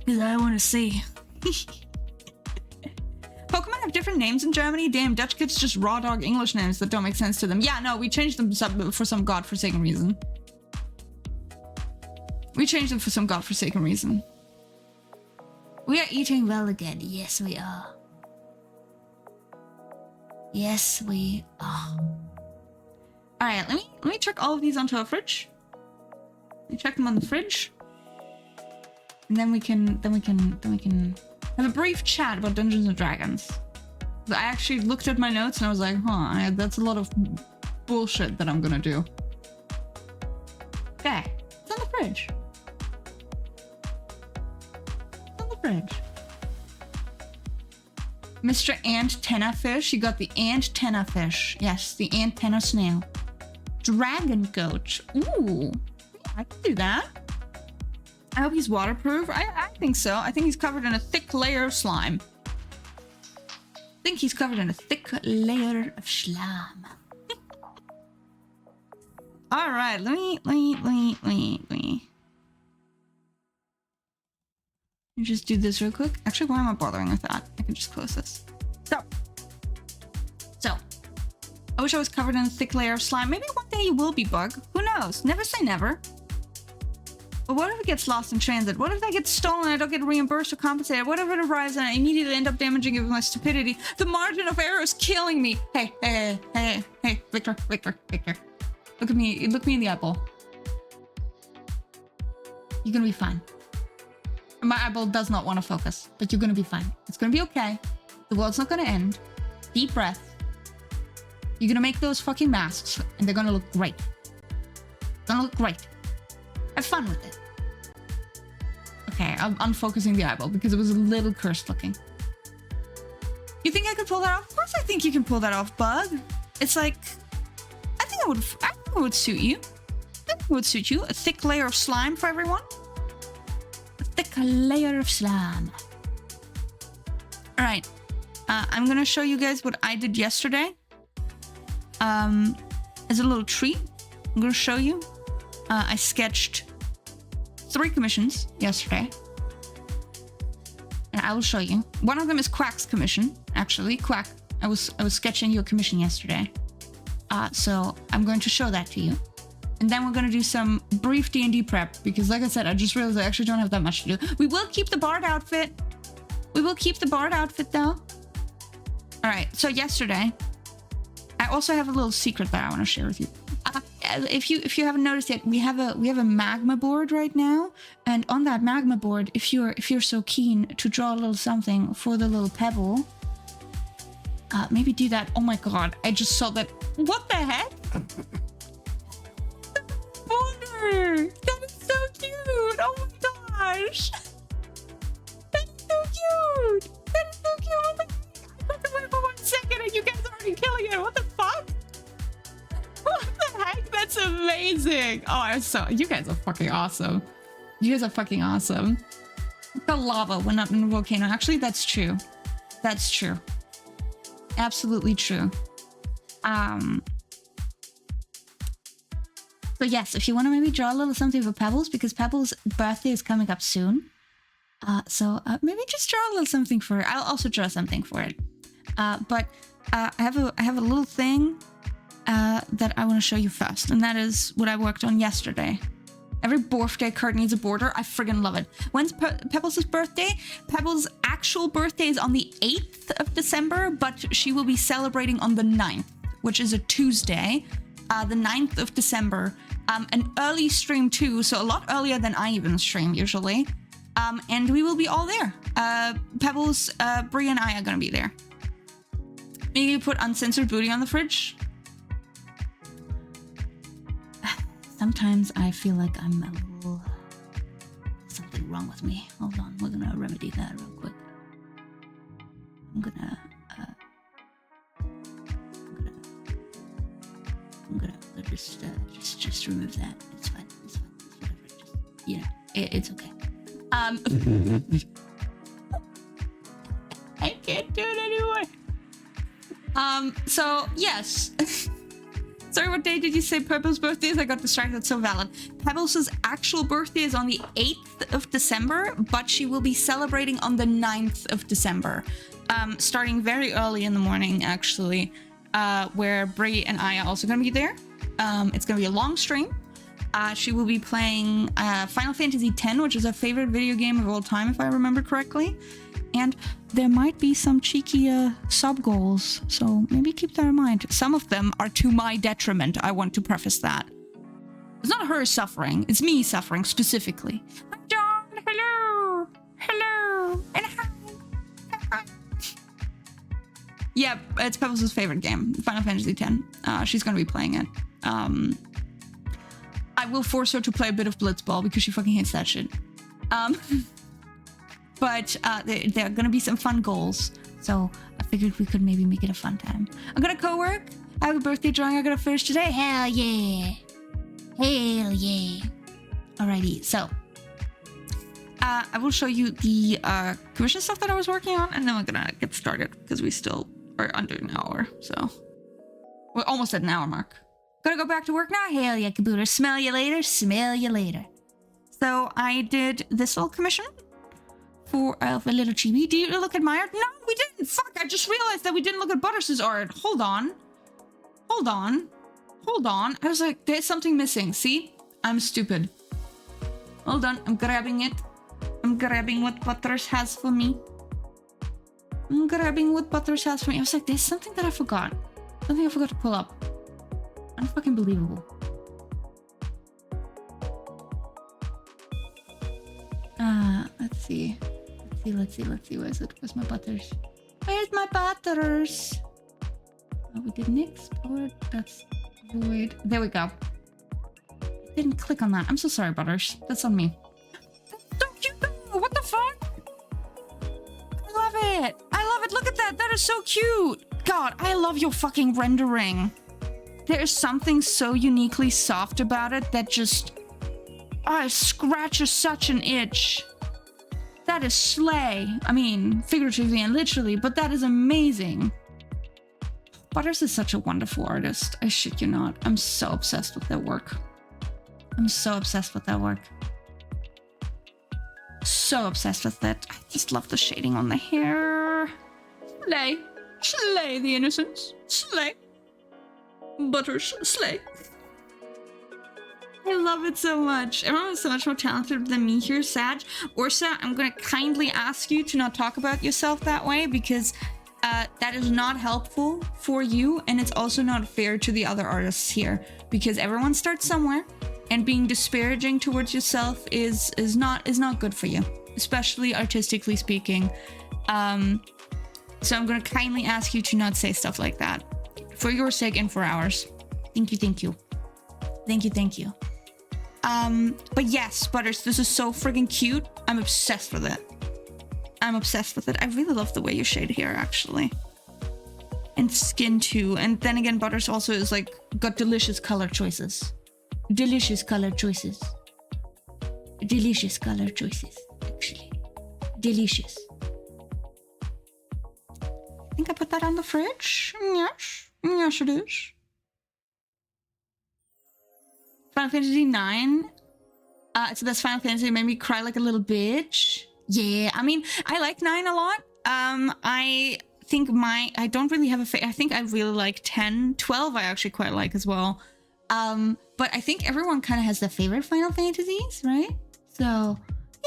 Because I want to see. Pokemon have different names in Germany. Damn, Dutch kids just raw dog English names that don't make sense to them. Yeah, no, we changed them for some godforsaken reason. We changed them for some godforsaken reason. We are eating well again. Yes, we are. Yes, we are. All right, let me check all of these onto a fridge. Let me check them on the fridge. And then we can have a brief chat about Dungeons and Dragons. I actually looked at my notes and I was like, huh, that's a lot of bullshit that I'm gonna do. Okay, it's on the fridge. It's on the fridge. Mr. Antenna Fish, you got the antenna fish. Yes, the antenna snail. Dragon goat. Ooh, yeah, I can do that. I hope he's waterproof. I think so. I think he's covered in a thick layer of slime. I think he's covered in a thick layer of slime. All right, let me just do this real quick. Actually, why am I bothering with that? I can just close this. So, I wish I was covered in a thick layer of slime. Maybe one day you will be, Bug. Who knows? Never say never. But what if it gets lost in transit? What if that gets stolen and I don't get reimbursed or compensated? What if it arrives and I immediately end up damaging it with my stupidity? The margin of error is killing me. Hey, Victor. Look at me in the eyeball. You're gonna be fine. My eyeball does not want to focus, but you're gonna be fine. It's gonna be okay. The world's not gonna end. Deep breath. You're gonna make those fucking masks and they're gonna look great. It's gonna look great. Have fun with it. Okay, I'm unfocusing the eyeball because it was a little cursed looking. You think I could pull that off? Of course I think you can pull that off, Bug. It's like, I think it would suit you. I think it would suit you. A thick layer of slime for everyone. A thick layer of slime. All right. I'm gonna show you guys what I did yesterday. As a little treat, I'm gonna show you. I sketched 3 commissions yesterday. And I will show you. One of them is Quack's commission, actually. Quack, I was sketching your commission yesterday. So I'm going to show that to you. And then we're going to do some brief D&D prep, because like I said, I just realized I actually don't have that much to do. We will keep the bard outfit. We will keep the bard outfit, though. All right, so yesterday, I also have a little secret that I want to share with you. If you haven't noticed yet, we have a magma board right now, and on that magma board, if you're so keen to draw a little something for the little pebble, maybe do that. Oh my god, I just saw that. What the heck? Wonder, that is so cute. Oh my gosh, that is so cute. That is so cute. Oh my god. I took it away for 1 second, and you guys are already killing it. What the fuck? What the heck? That's amazing. Oh, you guys are fucking awesome. You guys are fucking awesome. The lava went up in the volcano. Actually, that's true. That's true. Absolutely true. So yes, if you want to maybe draw a little something for Pebbles, because Pebbles' birthday is coming up soon. So maybe just draw a little something for her. I'll also draw something for it. But I have a little thing that I want to show you first, and that is what I worked on yesterday. Every birthday card needs a border. I friggin' love it. When's Pebbles' birthday? Pebbles' actual birthday is on the 8th of December, but she will be celebrating on the 9th, which is a Tuesday, the 9th of December. An early stream too, so a lot earlier than I even stream usually. And we will be all there. Pebbles, Brie, and I are gonna be there. Maybe put uncensored booty on the fridge. Sometimes I feel like I'm a little... something wrong with me. Hold on, we're gonna remedy that real quick. I'm gonna just remove that. It's fine. It's whatever. Just, you know, it's okay. I can't do it anymore. So yes. Sorry, what day did you say Pebbles' birthday is? I got distracted, so valid. Pebbles' actual birthday is on the 8th of December, but she will be celebrating on the 9th of December. Starting very early in the morning, actually, where Brie and I are also going to be there. It's going to be a long stream. She will be playing Final Fantasy X, which is her favorite video game of all time, if I remember correctly. And there might be some cheeky sub-goals, so maybe keep that in mind. Some of them are to my detriment, I want to preface that. It's not her suffering, it's me suffering specifically. Hi, John! Hello! Hello! And hi! Yeah, it's Pebbles' favorite game, Final Fantasy X. She's gonna be playing it. I will force her to play a bit of Blitzball because she fucking hates that shit. But there are gonna be some fun goals, so I figured we could maybe make it a fun time. I'm gonna co-work. I have a birthday drawing I gotta finish today. Hell yeah! Hell yeah! Alrighty, so I will show you the commission stuff that I was working on, and then we're gonna get started because we still are under an hour. So we're almost at an hour mark. Gotta go back to work now. Hell yeah, Kabooter! Smell you later. Smell you later. So I did this little commission. For a little chibi. Do you look at my art? No, we didn't. Fuck, I just realized that we didn't look at Butters' art. Hold on. Hold on. Hold on. I was like, there's something missing. See? I'm stupid. Hold on. I'm grabbing it. I'm grabbing what Butters has for me. I'm grabbing what Butters has for me. I was like, there's something that I forgot. Something I forgot to pull up. Unfucking believable. Let's see. Let's see. Where's it? Where's my Butters? Where's my Butters? Oh, we didn't export. That's void. There we go. I didn't click on that. I'm so sorry, Butters. That's on me. Don't you know? What the fuck? I love it. I love it. Look at that. that is so cute. God, I love your fucking rendering. There is something so uniquely soft about it that just... it scratches such an itch. That is slay. I mean, figuratively and literally, but that is amazing. Butters is such a wonderful artist. I shit you not. I'm so obsessed with their work. I'm so obsessed with their work. So obsessed with it. I just love the shading on the hair. Slay. Slay the innocence. Slay. Butters. Slay. I love it so much. Everyone is so much more talented than me here, Sag. Ursa, I'm going to kindly ask you to not talk about yourself that way because that is not helpful for you, and it's also not fair to the other artists here because everyone starts somewhere, and being disparaging towards yourself is not good for you, especially artistically speaking. So I'm going to kindly ask you to not say stuff like that for your sake and for ours. Thank you, thank you. Thank you, thank you. But yes, Butters, this is so friggin' cute. I'm obsessed with it. I'm obsessed with it. I really love the way you shade here, actually. And skin too. And then again, Butters also is like, got delicious color choices. Delicious color choices. Delicious color choices, actually. Delicious. I think I put that on the fridge. Yes. Yes, it is. Final Fantasy 9. It's the best Final Fantasy. It made me cry like a little bitch. Yeah, I mean, I like 9 a lot. I think I don't really have a I think I really like 10. 12 I actually quite like as well. But I think everyone kind of has their favorite Final Fantasies, right? So,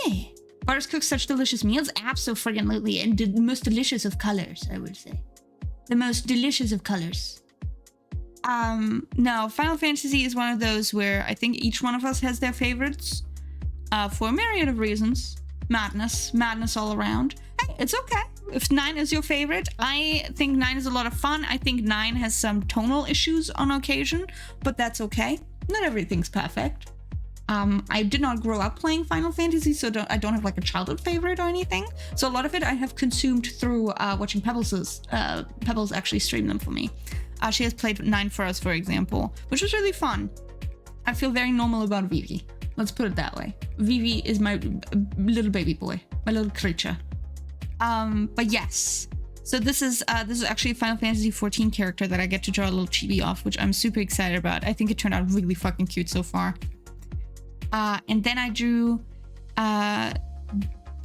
yeah. Butters cooks such delicious meals. Abso-friggin-lutely. And the most delicious of colors, I would say. The most delicious of colors. No, Final Fantasy is one of those where I think each one of us has their favorites. For a myriad of reasons. Madness all around. Hey, it's okay. If 9 is your favorite, I think 9 is a lot of fun. I think 9 has some tonal issues on occasion, but that's okay. Not everything's perfect. I did not grow up playing Final Fantasy, so I don't have like a childhood favorite or anything. So a lot of it I have consumed through watching Pebbles. Pebbles actually streamed them for me. She has played 9 for us, for example, which was really fun. I feel very normal about Vivi. Let's put it that way. Vivi is my little baby boy, my little creature. But yes. So this is actually a Final Fantasy 14 character that I get to draw a little chibi off, which I'm super excited about. I think it turned out really fucking cute so far. And then I drew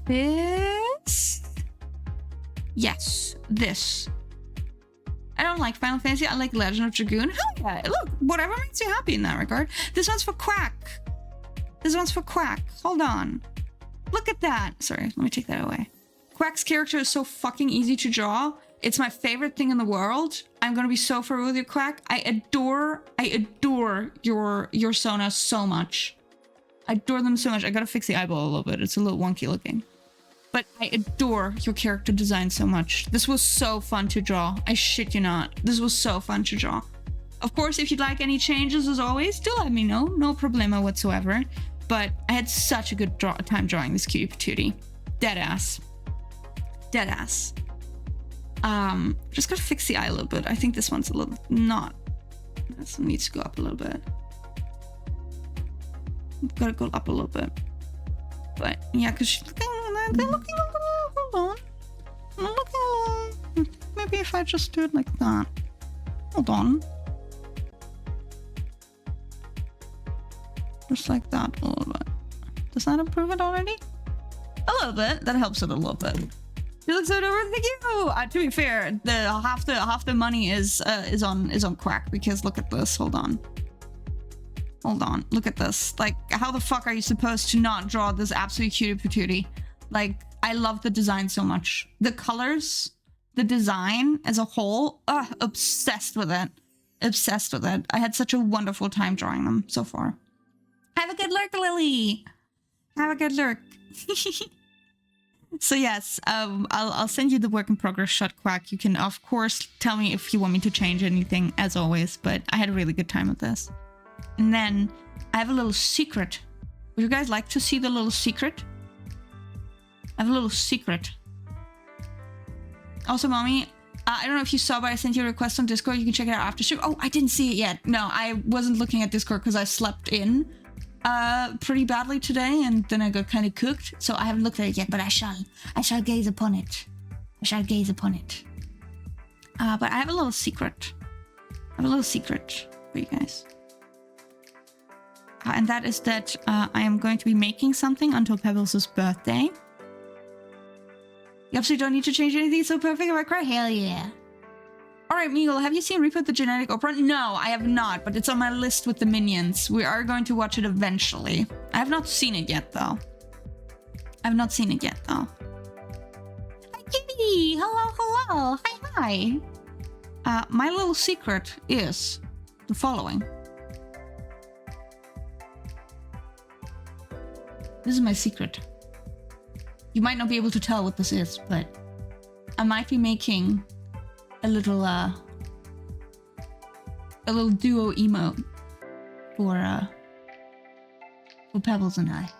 this. Yes, this. I don't like Final Fantasy. I like Legend of Dragoon. Hell yeah. Look, whatever makes you happy in that regard. This one's for Quack. This one's for Quack. Hold on. Look at that. Sorry, let me take that away. Quack's character is so fucking easy to draw. It's my favorite thing in the world. I'm gonna be so for real with you, Quack. I adore your Sona so much. I adore them so much. I gotta fix the eyeball a little bit. It's a little wonky looking. But I adore your character design so much. This was so fun to draw. I shit you not. This was so fun to draw. Of course, if you'd like any changes, as always, do let me know. No problema whatsoever. But I had such a good time drawing this cutie patootie. Deadass. Deadass. Just gotta fix the eye a little bit. I think this one's a little not. This one needs to go up a little bit. Gotta go up a little bit. But yeah, because she's looking a little, hold on. Maybe if I just do it like that. Hold on. Just like that a little bit. Does that improve it already? A little bit. That helps it a little bit. You look so adorable. Thank you. To be fair, half the money is on Quack because look at this. Hold on. Hold on. Look at this. Like, how the fuck are you supposed to not draw this absolutely cutie patootie? Like, I love the design so much. The colors, the design as a whole, obsessed with it. Obsessed with it. I had such a wonderful time drawing them so far. Have a good lurk, Lily. Have a good lurk. So yes, I'll send you the work in progress shot, Quack. You can, of course, tell me if you want me to change anything, as always, but I had a really good time with this. And then I have a little secret. Would you guys like to see the little secret? I have a little secret. Also, mommy, I don't know if you saw, but I sent you a request on Discord. You can check it out after stream. Oh, I didn't see it yet. No, I wasn't looking at Discord because I slept in pretty badly today, and then I got kind of cooked. So I haven't looked at it yet, but I shall gaze upon it. I shall gaze upon it. But I have a little secret. I have a little secret for you guys. And that is that I am going to be making something until Pebbles' birthday. You absolutely don't need to change anything. It's so perfect. Am I cry? Hell yeah. Alright, Meagle, have you seen Reaper the Genetic Opera? No, I have not, but it's on my list with the minions. We are going to watch it eventually. I have not seen it yet, though. I have not seen it yet, though. Hi, Kitty! Hello, hello! Hi, hi! My little secret is the following. This is my secret. You might not be able to tell what this is, but I might be making a little duo emote for Pebbles and I.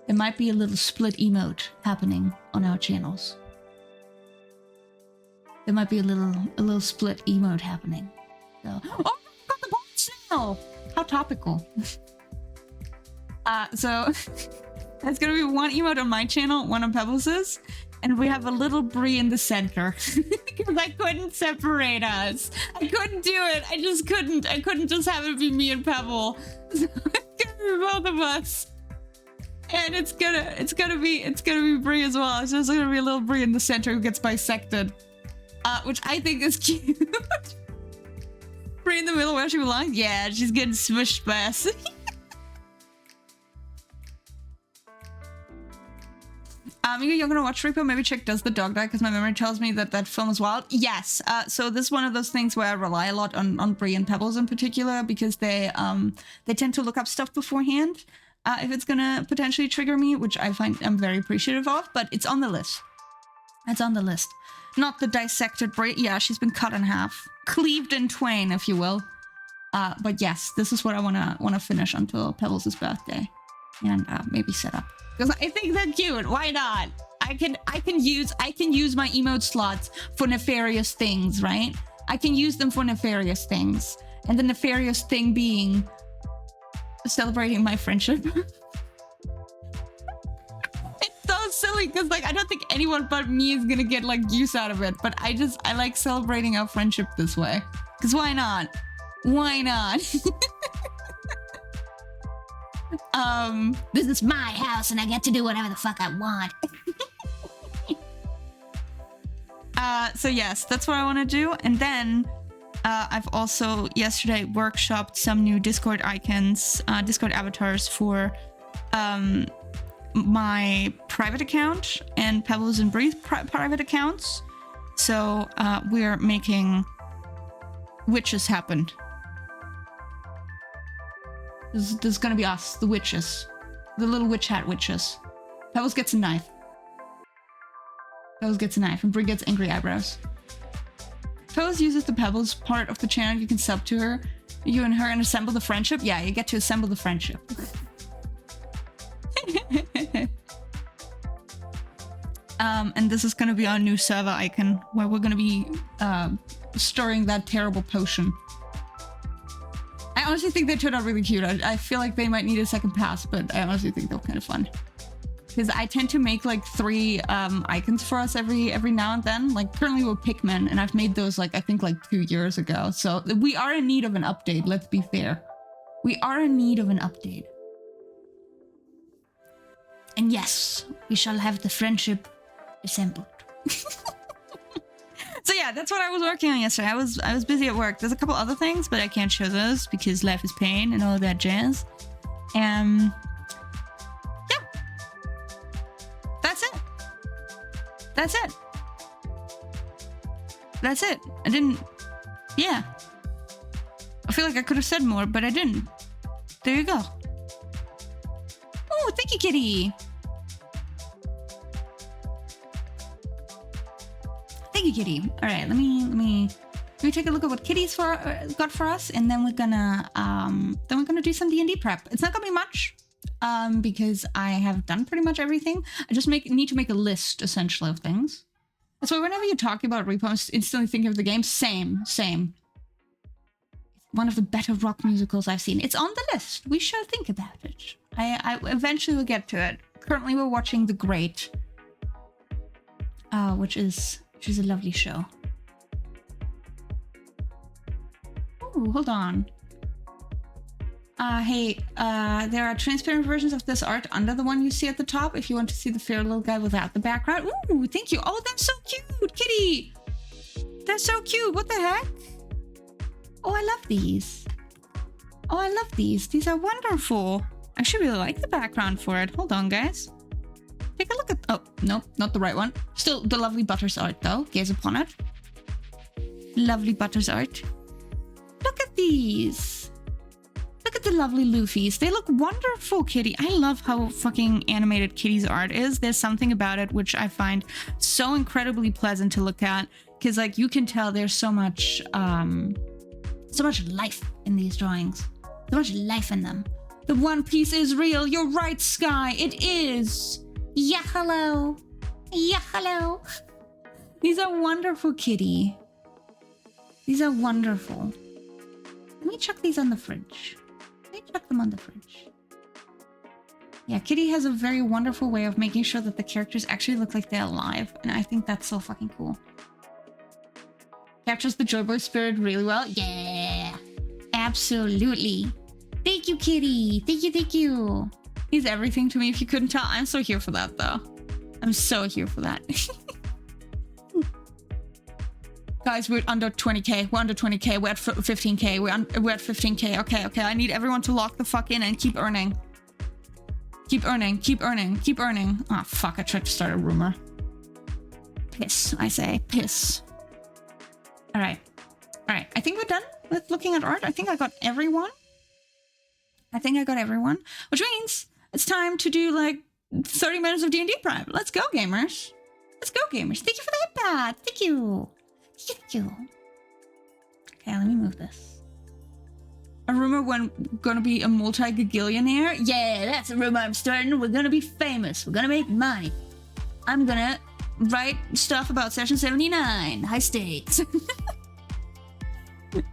There might be a little split emote happening on our channels. There might be a little split emote happening. So, oh, I've got the bots now! How topical. So there's gonna be one emote on my channel, one on Pebbles's, and we have a little Brie in the center because I couldn't separate us. I couldn't do it. I just couldn't. I couldn't just have it be me and Pebble. So it's gonna be both of us, and it's gonna be Brie as well. So there's gonna be a little Brie in the center who gets bisected, which I think is cute. Brie in the middle where she belongs. Yeah, she's getting smushed by us. You're gonna watch Reaper? Maybe check Does the Dog Die? Because my memory tells me that that film is wild. Yes. So this is one of those things where I rely a lot on Brie and Pebbles in particular because they tend to look up stuff beforehand if it's gonna potentially trigger me, which I'm very appreciative of. But it's on the list. It's on the list. Not the dissected Brie. Yeah, she's been cut in half, cleaved in twain, if you will. But yes, this is what I wanna finish until Pebbles' birthday, and maybe set up. Because I think they're cute. Why not? I can use my emote slots for nefarious things, right? I can use them for nefarious things. And the nefarious thing being celebrating my friendship. It's so silly because like I don't think anyone but me is gonna get like use out of it. But I like celebrating our friendship this way. Because why not? Why not? This is my house and I get to do whatever the fuck I want. So yes, that's what I want to do. And then I've also yesterday workshopped some new Discord icons, Discord avatars for my private account and Pebbles and Breathe private accounts. So we're making witches happen. This is gonna be us, the witches. The little witch hat witches. Pebbles gets a knife. Pebbles gets a knife, and Brie gets angry eyebrows. Pebbles uses the Pebbles part of the channel. You can sub to her, you and her, and assemble the friendship. Yeah, you get to assemble the friendship. And this is gonna be our new server icon, where we're gonna be stirring that terrible potion. I honestly think they turned out really cute. I feel like they might need a second pass, but I honestly think they're kind of fun. Because I tend to make like 3 icons for us every now and then. Like currently we're Pikmin, and I've made those like I think like 2 years ago. So we are in need of an update, let's be fair. We are in need of an update. And yes, we shall have the friendship assembled. So yeah, that's what I was working on yesterday. I was busy at work. There's a couple other things, but I can't show those because life is pain and all that jazz. Yeah. That's it. That's it. That's it. I didn't... Yeah. I feel like I could have said more, but I didn't. There you go. Oh, thank you, kitty. Thank you, kitty. All right, let me take a look at what Kitty's got for us, and then we're gonna do some D&D prep. It's not gonna be much, because I have done pretty much everything. I just need to make a list essentially of things. So whenever you talk about Repo, I'm instantly thinking of the game. Same. One of the better rock musicals I've seen. It's on the list. We should think about it. I eventually will get to it. Currently, we're watching The Great, which is a lovely show. Ooh, hold on. Hey, there are transparent versions of this art under the one you see at the top if you want to see the fair little guy without the background. Ooh, thank you. Oh, that's so cute, kitty. They're so cute. What the heck? Oh, I love these. Oh, I love these. These are wonderful. I should really like the background for it. Hold on, guys. Take a look at... Oh, no, not the right one. Still the lovely Butters art, though. Gaze upon it. Lovely Butters art. Look at these. Look at the lovely Luffys. They look wonderful, kitty. I love how fucking animated Kitty's art is. There's something about it which I find so incredibly pleasant to look at. Because, like, you can tell there's so much life in these drawings. So much life in them. The One Piece is real. You're right, Sky. It is. Yeah, hello. Yeah, hello. These are wonderful, kitty. These are wonderful. Let me chuck these on the fridge. Let me chuck them on the fridge. Yeah, Kitty has a very wonderful way of making sure that the characters actually look like they're alive. And I think that's so fucking cool. Captures the Joy Boy spirit really well. Yeah. Absolutely. Thank you, Kitty. Thank you. He's everything to me if you couldn't tell. I'm so here for that, though. I'm so here for that. Guys, we're under 20k. We're under 20k. We're at 15k. We're at 15k. Okay. I need everyone to lock the fuck in and keep earning. Keep earning. Ah, oh, fuck. I tried to start a rumor. Piss, I say. Piss. All right. I think we're done with looking at art. I think I got everyone. Which means it's time to do like 30 minutes of D&D Prime. Let's go, gamers. Thank you for that, Pat. Thank you. Okay, let me move this. A rumor when gonna be a multi-gagillionaire? Yeah, that's a rumor I'm starting. We're gonna be famous. We're gonna make money. I'm gonna write stuff about Session 79. High stakes.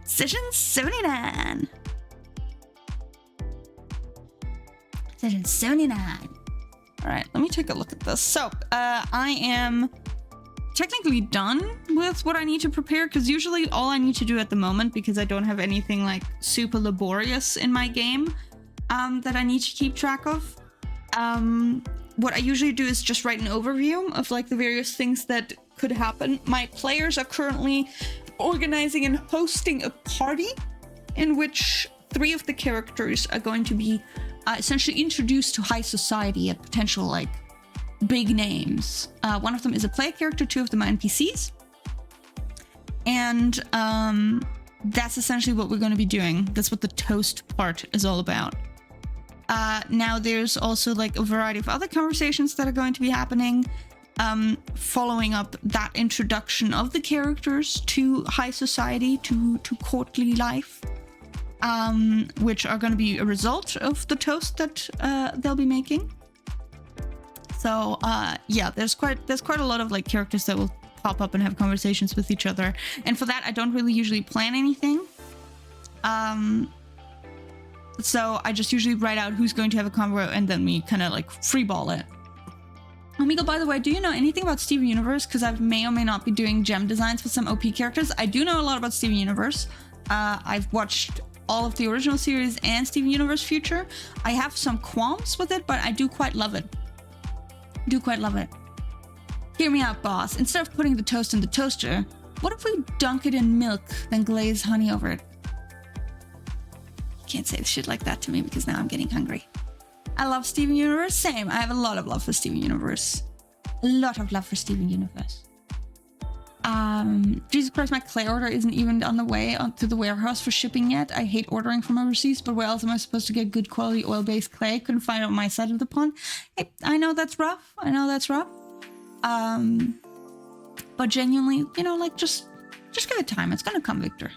Session 79. Session 79. All right, let me take a look at this. So, I am technically done with what I need to prepare, because usually all I need to do at the moment, because I don't have anything like super laborious in my game that I need to keep track of. What I usually do is just write an overview of like the various things that could happen. My players are currently organizing and hosting a party in which 3 of the characters are going to be essentially introduced to high society at potential like big names. One of them is a player character, 2 of them are NPCs. And that's essentially what we're going to be doing. That's what the toast part is all about. Now there's also like a variety of other conversations that are going to be happening, following up that introduction of the characters to high society, to courtly life, which are going to be a result of the toast that they'll be making. So yeah, there's quite a lot of like characters that will pop up and have conversations with each other, and for that I don't really usually plan anything. So I just usually write out who's going to have a convo, and then we kind of like freeball it. Omegle, by the way, do you know anything about Steven Universe? Because I may or may not be doing gem designs for some OP characters. I do know a lot about Steven Universe. I've watched all of the original series and Steven Universe Future. I have some qualms with it, but I do quite love it. Hear me out, boss. Instead of putting the toast in the toaster, what if we dunk it in milk, then glaze honey over it? You can't say shit like that to me because now I'm getting hungry. I love Steven Universe. Same. I have a lot of love for Steven Universe. Jesus Christ, my clay order isn't even on the way to the warehouse for shipping yet. I hate ordering from overseas, but where else am I supposed to get good quality oil-based clay? Couldn't find it on my side of the pond. Hey, I know that's rough. But genuinely, you know, like just give it time. It's gonna come, Victor.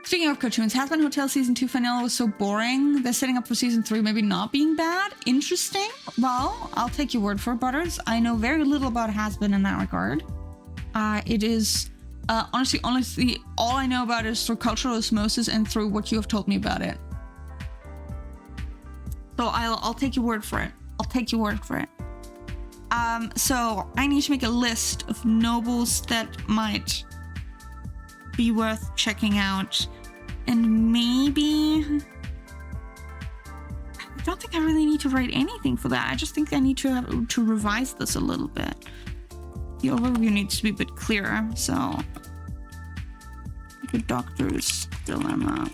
Speaking of cartoons, Hazbin Hotel Season 2 finale was so boring. They're setting up for Season 3 maybe not being bad. Interesting. Well, I'll take your word for it, Butters. I know very little about Hazbin in that regard. It is, honestly, all I know about it is through cultural osmosis and through what you have told me about it. So I'll take your word for it. I'll take your word for it. So I need to make a list of nobles that might be worth checking out. And maybe... I don't think I really need to write anything for that. I just think I need to revise this a little bit. The overview needs to be a bit clearer, so... The Doctor's Dilemma.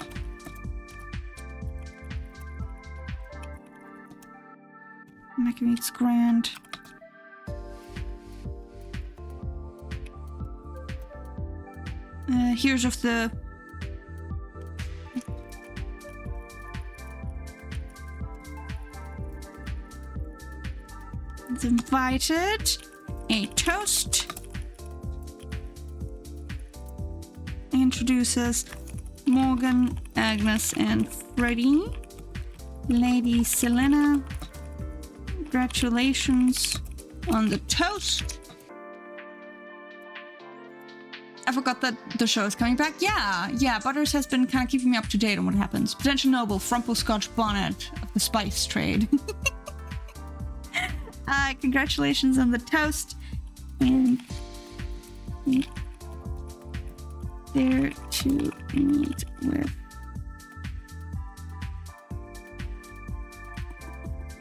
Mechame's Grand. Here's of the... It's invited. A toast. Introduces Morgan, Agnes, and Freddie. Lady Selena. Congratulations on the toast. I forgot that the show is coming back. Yeah, Butters has been kind of keeping me up to date on what happens. Potential noble, Frumple Scotch Bonnet of the spice trade. Congratulations on the toast. And there to meet with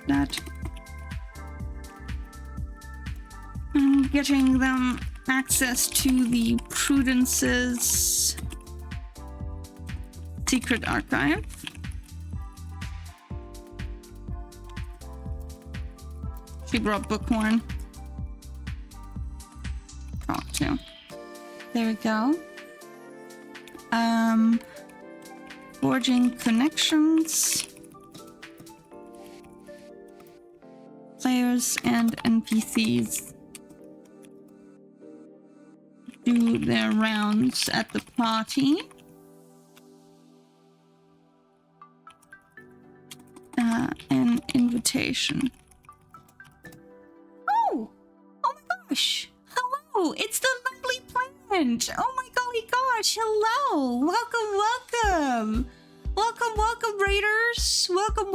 that. I'm getting them access to the Prudence's secret archive. She brought Bookhorn. Talk to. There we go. Forging connections. Players and NPCs do their rounds at the party. An invitation. Oh my gosh! Hello, it's the lovely plant. Oh my golly gosh! Hello, welcome. Welcome, raiders. Welcome.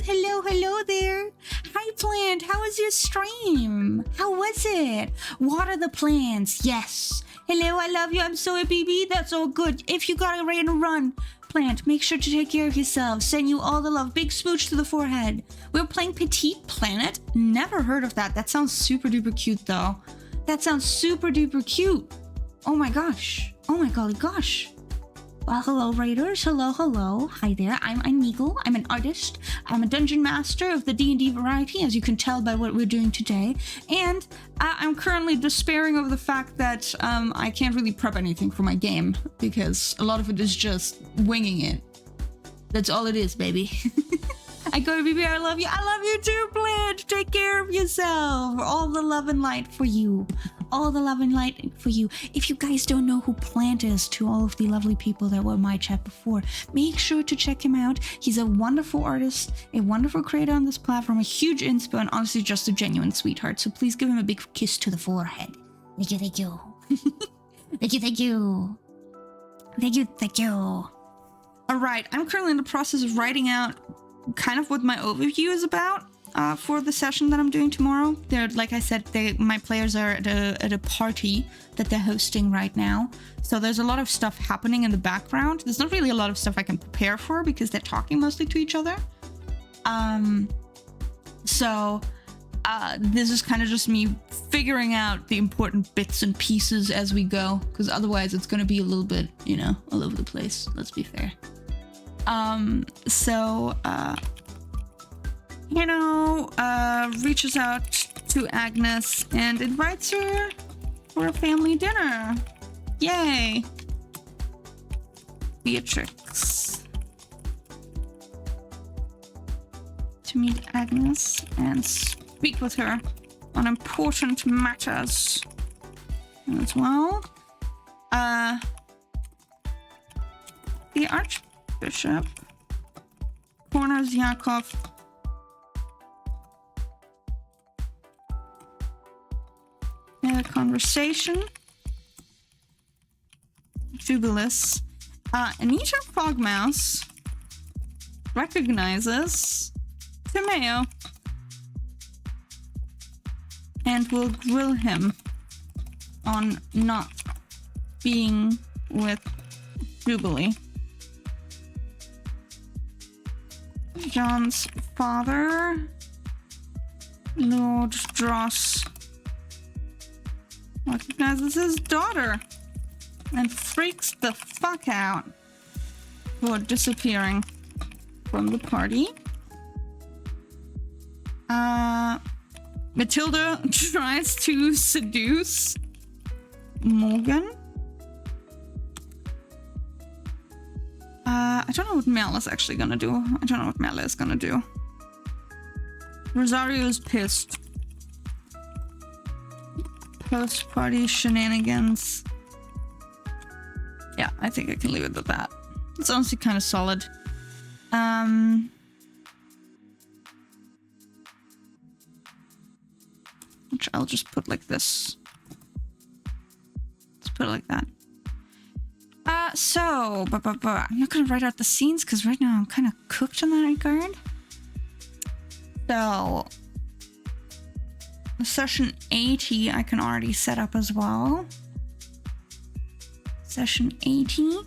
Hello there. Hi, plant. How was your stream? How was it? Water the plants. Yes. Hello, I love you. I'm so a BB. That's all good. If you got a raid and run, plant, make sure to take care of yourself. Send you all the love. Big smooch to the forehead. We're playing Petite Planet. Never heard of that. That sounds super duper cute, though. That sounds super duper cute. Oh my gosh. Oh my golly gosh. Well, hello, raiders. Hello. Hi there. I'm einmeegle. I'm an artist. I'm a dungeon master of the D&D variety, as you can tell by what we're doing today. And I'm currently despairing over the fact that I can't really prep anything for my game, because a lot of it is just winging it. That's all it is, baby. I go to BB, I love you. I love you too, Plant. Take care of yourself. All the love and light for you. All the love and light for you. If you guys don't know who Plant is, to all of the lovely people that were in my chat before, make sure to check him out. He's a wonderful artist, a wonderful creator on this platform, a huge inspo, and honestly just a genuine sweetheart. So please give him a big kiss to the forehead. Thank you. Thank you. All right, I'm currently in the process of writing out kind of what my overview is about for the session that I'm doing tomorrow. They're, like I said, my players are at a party that they're hosting right now. So there's a lot of stuff happening in the background. There's not really a lot of stuff I can prepare for because they're talking mostly to each other. This is kind of just me figuring out the important bits and pieces as we go, because otherwise it's going to be a little bit, all over the place. Let's be fair. Reaches out to Agnes and invites her for a family dinner. Yay! Beatrix. To meet Agnes and speak with her on important matters as well. the Archbishop. Corners Yakov. And a conversation. Jubilis. Anita Fogmouse recognizes Timeo and will grill him on not being with Jubilee. John's father, Lord Dross, recognizes his daughter and freaks the fuck out for disappearing from the party. Matilda tries to seduce Morgan. I don't know what Mel is actually gonna do. I don't know what Mel is gonna do. Rosario's pissed. Post-party shenanigans. Yeah, I think I can leave it at that. It's honestly kind of solid. Which I'll just put like this. Let's put it like that. So, I'm not gonna write out the scenes because right now I'm kind of cooked in that regard. So, session 80 I can already set up as well. Session 80.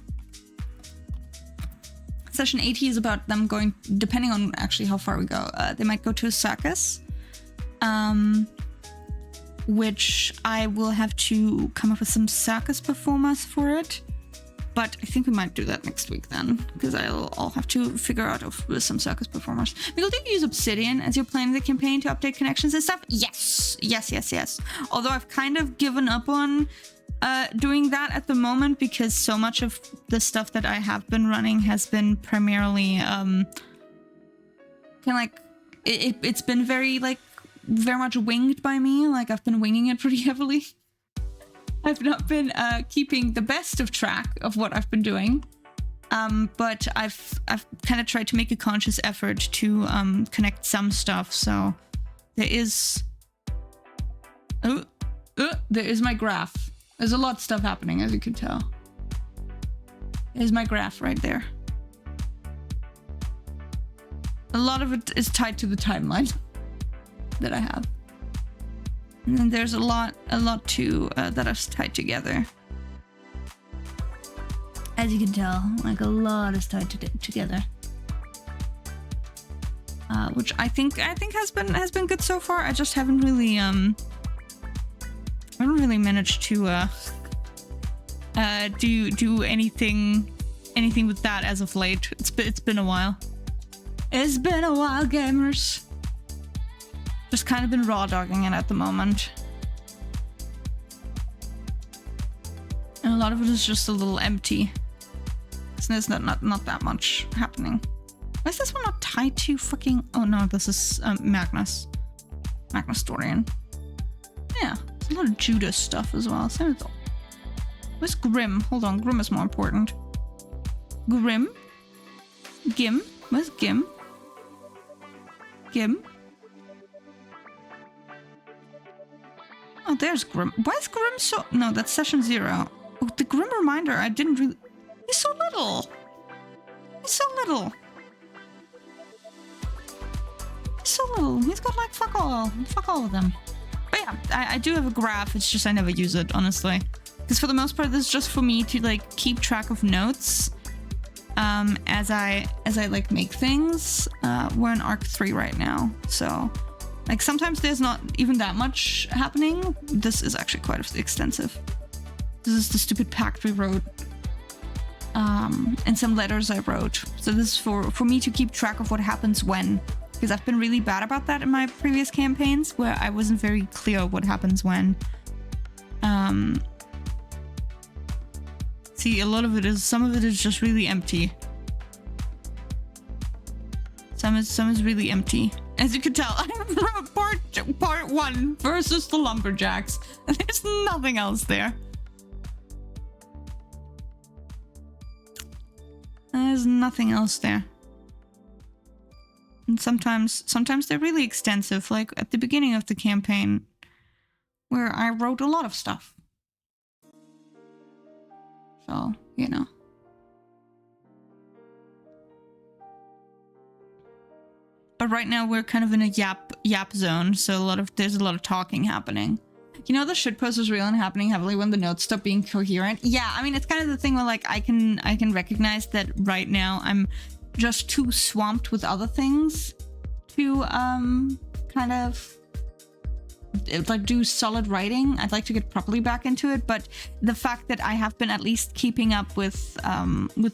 Session 80 is about them going, depending on actually how far we go, they might go to a circus. Which I will have to come up with some circus performers for it. But I think we might do that next week then, because I'll have to figure out some circus performers. Miguel, do you use Obsidian as you're playing the campaign to update connections and stuff? Yes. Although I've kind of given up on doing that at the moment because so much of the stuff that I have been running has been primarily kind of like it's been very much winged by me. Like I've been winging it pretty heavily. I've not been keeping the best of track of what I've been doing, but I've kind of tried to make a conscious effort to connect some stuff. So there is my graph. There's a lot of stuff happening, as you can tell. There's my graph right there. A lot of it is tied to the timeline that I have. And then there's a lot too that is tied together. As you can tell, like a lot is tied together. Which I think has been good so far. I just haven't really managed to do anything with that as of late. It's been a while. It's been a while, gamers. Just kind of been raw dogging it at the moment. And a lot of it is just a little empty. So there's not that much happening. Why is this one not tied to fucking... Oh no, this is Magnus. Magnus Dorian. Yeah, there's a lot of Judas stuff as well. Same as... Where's Grim? Hold on, Grim is more important. Grim? Gim? Where's Gim? Gim? Oh, there's Grim. Why is Grim so... No, that's session 0. Oh, the Grim Reminder, I didn't really... He's so little. He's so little. He's so little. He's got like fuck all of them. But yeah, I do have a graph. It's just I never use it, honestly. Because for the most part, this is just for me to like keep track of notes as I like make things. We're in Arc 3 right now, so... Like, sometimes there's not even that much happening. This is actually quite extensive. This is the stupid pact we wrote. And some letters I wrote. So this is for me to keep track of what happens when. Because I've been really bad about that in my previous campaigns, where I wasn't very clear what happens when. See, some of it is just really empty. Some is really empty. As you can tell, I'm part 1 versus the Lumberjacks. There's nothing else there. There's nothing else there. And sometimes they're really extensive, like at the beginning of the campaign, where I wrote a lot of stuff. So, you know. But right now we're kind of in a yap zone, so there's a lot of talking happening. You know, the shitpost is real and happening heavily when the notes stop being coherent. Yeah, I mean, it's kind of the thing where, like, I can recognize that right now I'm just too swamped with other things to kind of like do solid writing. I'd like to get properly back into it, but the fact that I have been at least keeping up with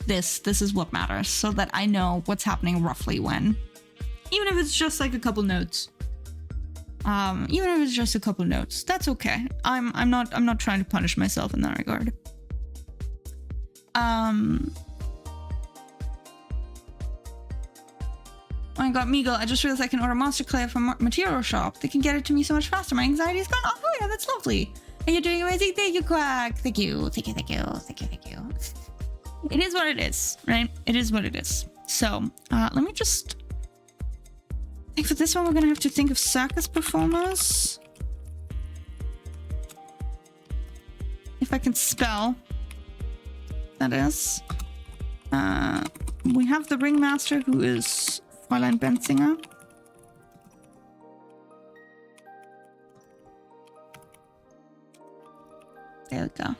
this is what matters, so that I know what's happening roughly when, even if it's just like a couple notes. Even if it's just a couple notes, that's okay. I'm not trying to punish myself in that regard. Oh my god, Meagle, I just realized I can order monster clay from Material Shop. They can get it to me so much faster. My anxiety is gone. Oh yeah, that's lovely. And you're doing amazing. Thank you, Quack. Thank you. Thank you, thank you, thank you, thank you. It is what it is, right? It is what it is. So, let me just... I think for this one we're gonna have to think of circus performers. If I can spell. That is. We have the ringmaster, who is Fräulein Benzinger. There we go.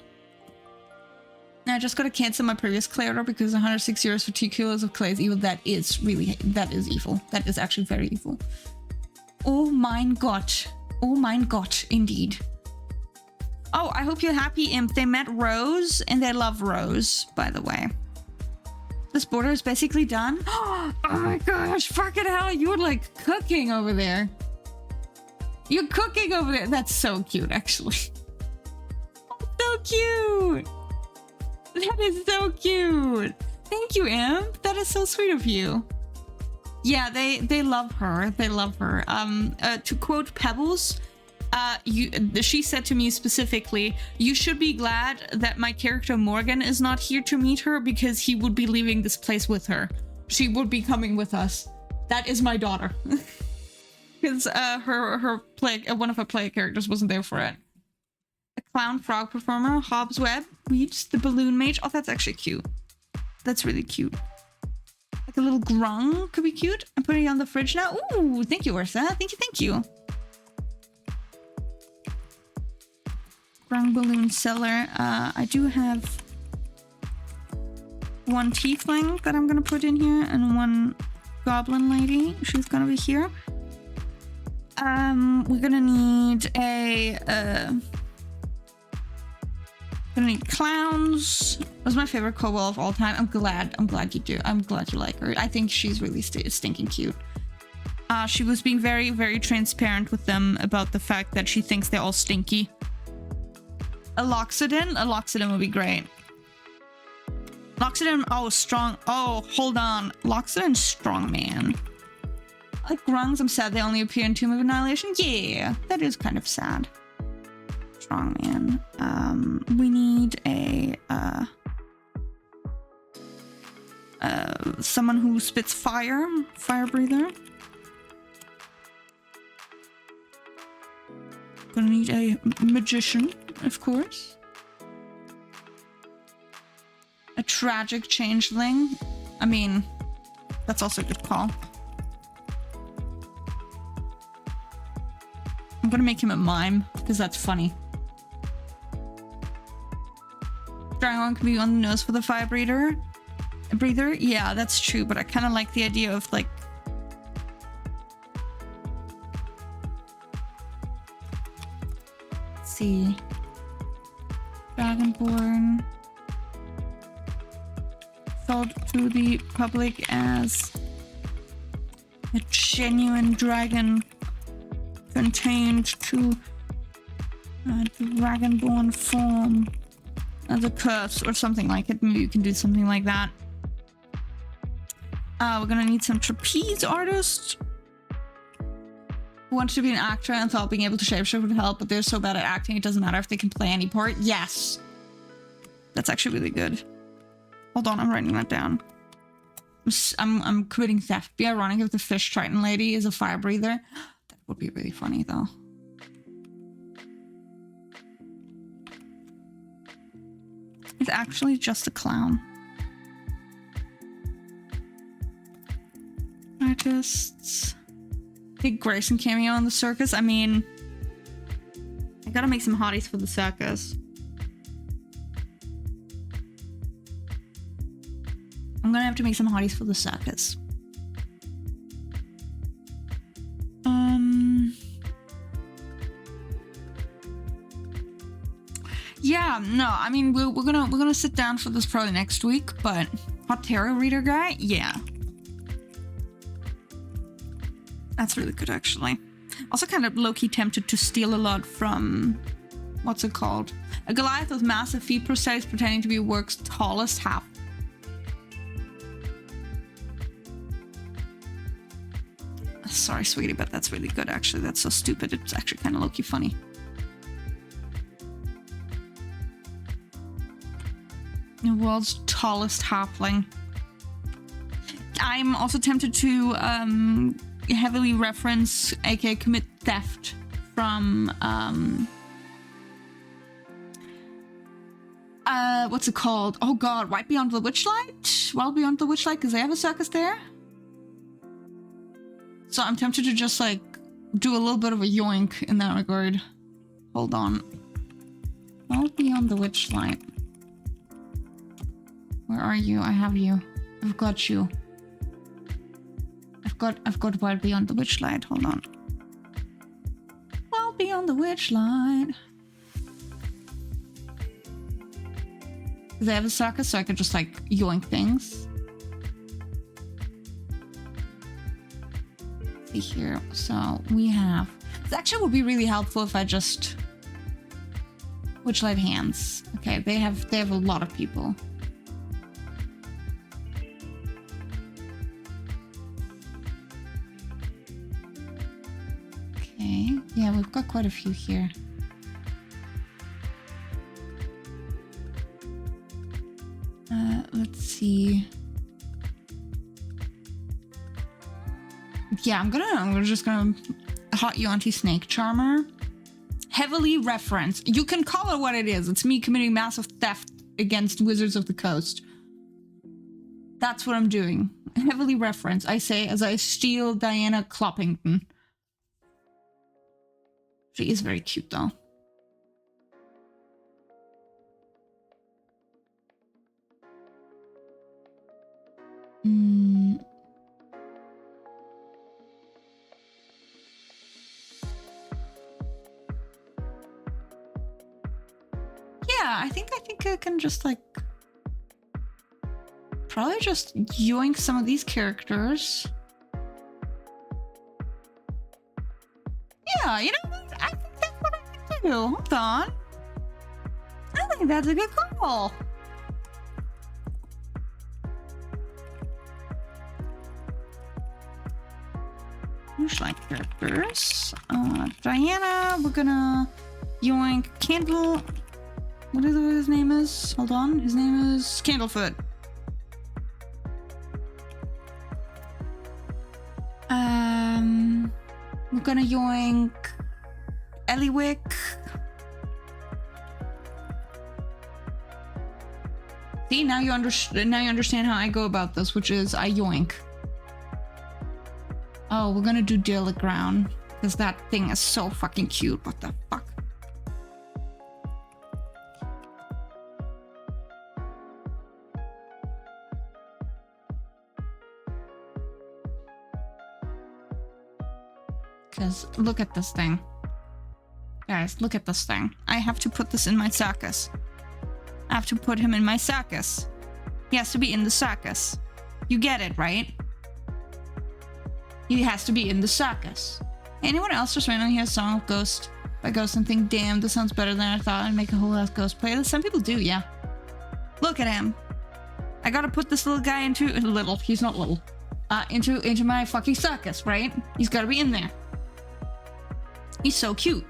Now I just gotta cancel my previous clay order because 106 euros for 2 kilos of clay is evil. That is evil. That is actually very evil. Oh mein Gott. Oh mein Gott, indeed. Oh, I hope you're happy, Imp. They met Rose, and they love Rose, by the way. This border is basically done. Oh my gosh, fucking hell, you're like cooking over there. You're cooking over there. That's so cute, actually. Oh, so cute. That is so cute. Thank you, Imp. That is so sweet of you. Yeah, they love her. They love her. To quote Pebbles, she said to me specifically, "You should be glad that my character Morgan is not here to meet her, because he would be leaving this place with her. She would be coming with us. That is my daughter." Because one of her player characters wasn't there for it. A clown frog performer, Hobbs Webb, Weeps, the balloon mage. Oh, that's actually cute. That's really cute. Like a little grung could be cute. I'm putting it on the fridge now. Ooh, thank you, Ursa. Thank you. Grung balloon seller. I do have one tiefling that I'm gonna put in here, and one goblin lady. She's gonna be here. We're gonna need gonna need clowns. That's my favorite kobold of all time. I'm glad you do. I'm glad you like her. I think she's really stinking cute. She was being very, very transparent with them about the fact that she thinks they're all stinky. A Loxodon would be great. Loxodon, oh, strong. Oh, hold on. Loxodon's strong, man. Like grungs, I'm sad they only appear in Tomb of Annihilation. Yeah, that is kind of sad. Strong man. We need someone who spits fire breather. Gonna need a magician, of course. A tragic changeling. I mean, that's also a good call. I'm gonna make him a mime, because that's funny. Dragon can be on the nose for the fire breather. Yeah, that's true, but I kind of like the idea of, like... Let's see. Dragonborn. Sold to the public as a genuine dragon contained to a dragonborn form as a curse or something like it. Maybe you can do something like that. We're gonna need some trapeze artists who want to be an actor and thought being able to shapeshift would help, but they're so bad at acting it doesn't matter if they can play any part. Yes, that's actually really good. Hold on, I'm writing that down. I'm committing theft. Be ironic if the fish triton lady is a fire breather. That would be really funny though. It's actually just a clown. Artists. Big Grayson cameo on the circus. I mean, I gotta make some hotties for the circus. I'm gonna have to make some hotties for the circus. Yeah, no, I mean we're gonna sit down for this probably next week, but hot tarot reader guy, yeah. That's really good actually. Also kind of low-key tempted to steal a lot from what's it called? A Goliath with massive feet prosthetics pretending to be work's tallest half. Sorry, sweetie, but that's really good, actually. That's so stupid. It's actually kind of low-key funny. The world's tallest halfling. I'm also tempted to heavily reference, aka commit theft, from what's it called? Oh god, Right Beyond the Witchlight? Wild Beyond the Witchlight, because they have a circus there. So I'm tempted to just like do a little bit of a yoink in that regard. Hold on. Wild Beyond the Witchlight. Where are you? I have you. I've got you. I've got Wild Beyond the Witchlight. Hold on. Wild Beyond the Witchlight. They have a circus, so I could just like yoink things. Let's see here. So we have. This actually would be really helpful if I just Witchlight hands. Okay, they have a lot of people. Okay, yeah, we've got quite a few here. Let's see. Yeah, I'm just gonna hot you anti-snake charmer. Heavily reference. You can call it what it is. It's me committing massive theft against Wizards of the Coast. That's what I'm doing. Heavily reference. I say as I steal Diana Cloppington. She is very cute though. Yeah, I think I can just like probably just yoink some of these characters. Yeah, you know what? I think that's what I can do. Hold on. I think that's a good call. Like characters. Diana, we're gonna yoink Candle. What is his name is? Hold on. His name is Candlefoot. We're gonna yoink Eliwick. See, now you understand how I go about this, which is I yoink. Oh, we're gonna do Deal Ground because that thing is so fucking cute. What the fuck? Because look at this thing. Guys, look at this thing. I have to put this in my circus. I have to put him in my circus. He has to be in the circus. You get it, right? He has to be in the circus. Anyone else just randomly hear a song of Ghost by Ghost and think, damn, this sounds better than I thought, and make a whole ass Ghost playlist? Some people do, yeah. Look at him. I gotta put this little guy into little. He's not little. Into my fucking circus, right? He's gotta be in there. He's so cute.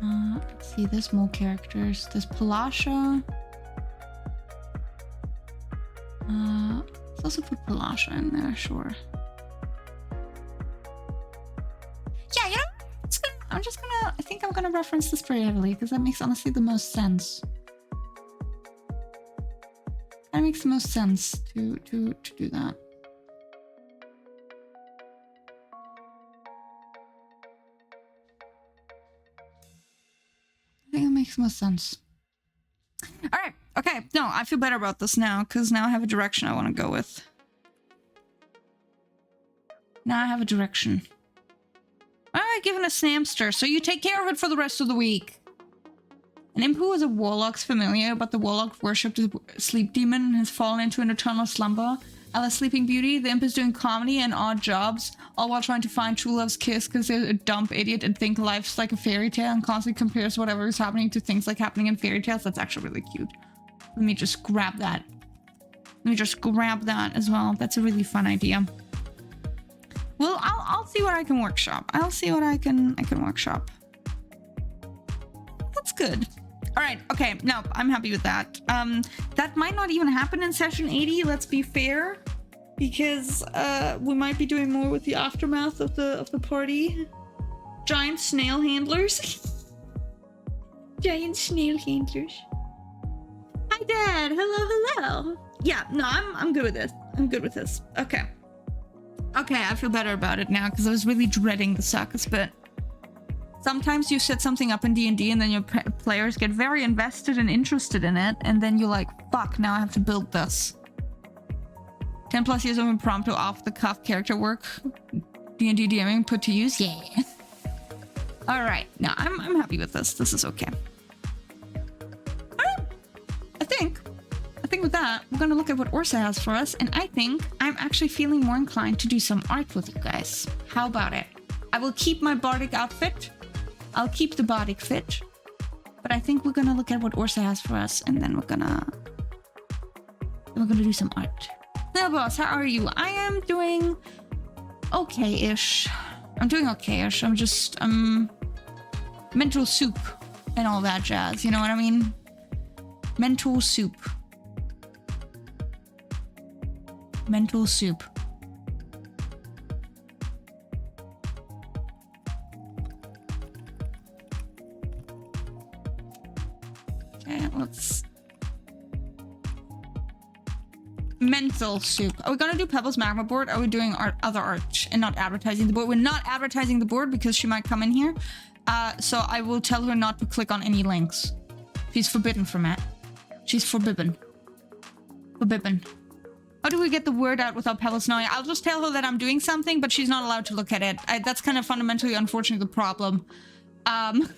Let's see. There's more characters. There's Palasha. Let's also put Palasha in there, sure. Yeah, you know, I think I'm gonna reference this pretty heavily because that makes honestly the most sense. That makes the most sense to do that. I think it makes the most sense. All right. Okay. No, I feel better about this now because now I have a direction I want to go with. Now I have a direction. All right, given a Snamster, so you take care of it for the rest of the week. An imp who was a warlock's familiar, but the warlock worshipped the sleep demon and has fallen into an eternal slumber. A la Sleeping Beauty, the imp is doing comedy and odd jobs, all while trying to find true love's kiss because they're a dumb idiot and think life's like a fairy tale and constantly compares whatever is happening to things like happening in fairy tales. That's actually really cute. Let me just grab that. Let me just grab that as well. That's a really fun idea. Well, I'll see what I can workshop. I'll see what I can workshop. That's good. All right. Okay. No, I'm happy with that. That might not even happen in session 80. Let's be fair, because we might be doing more with the aftermath of the party. Giant snail handlers. Giant snail handlers. Hi, Dad. Hello, hello. Yeah. No, I'm good with this. I'm good with this. Okay. Okay, I feel better about it now because I was really dreading the suckers, but sometimes you set something up in D&D and then your players get very invested and interested in it, and then you're like, fuck, now I have to build this. 10 plus years of impromptu off-the-cuff character work, D&D DMing put to use, yeah. Alright, no, I'm happy with this. This is okay. Alright, I think with that, we're gonna look at what Orsa has for us, and I think I'm actually feeling more inclined to do some art with you guys. How about it? I will keep my bardic outfit. I'll keep the bardic fit. But I think we're gonna look at what Orsa has for us, and then we're gonna do some art. Now, boss, how are you? I am doing okay-ish. I'm doing okay-ish. I'm mental soup and all that jazz. You know what I mean? Mental soup. Mental soup. Okay, let's... Mental soup. Are we gonna do Pebble's magma board? Are we doing other art and not advertising the board? We're not advertising the board because she might come in here. So I will tell her not to click on any links. She's forbidden from it. She's forbidden. Forbidden. How do we get the word out without Pebbles knowing? I'll just tell her that I'm doing something, but she's not allowed to look at it. That's kind of fundamentally, unfortunately, the problem. Well,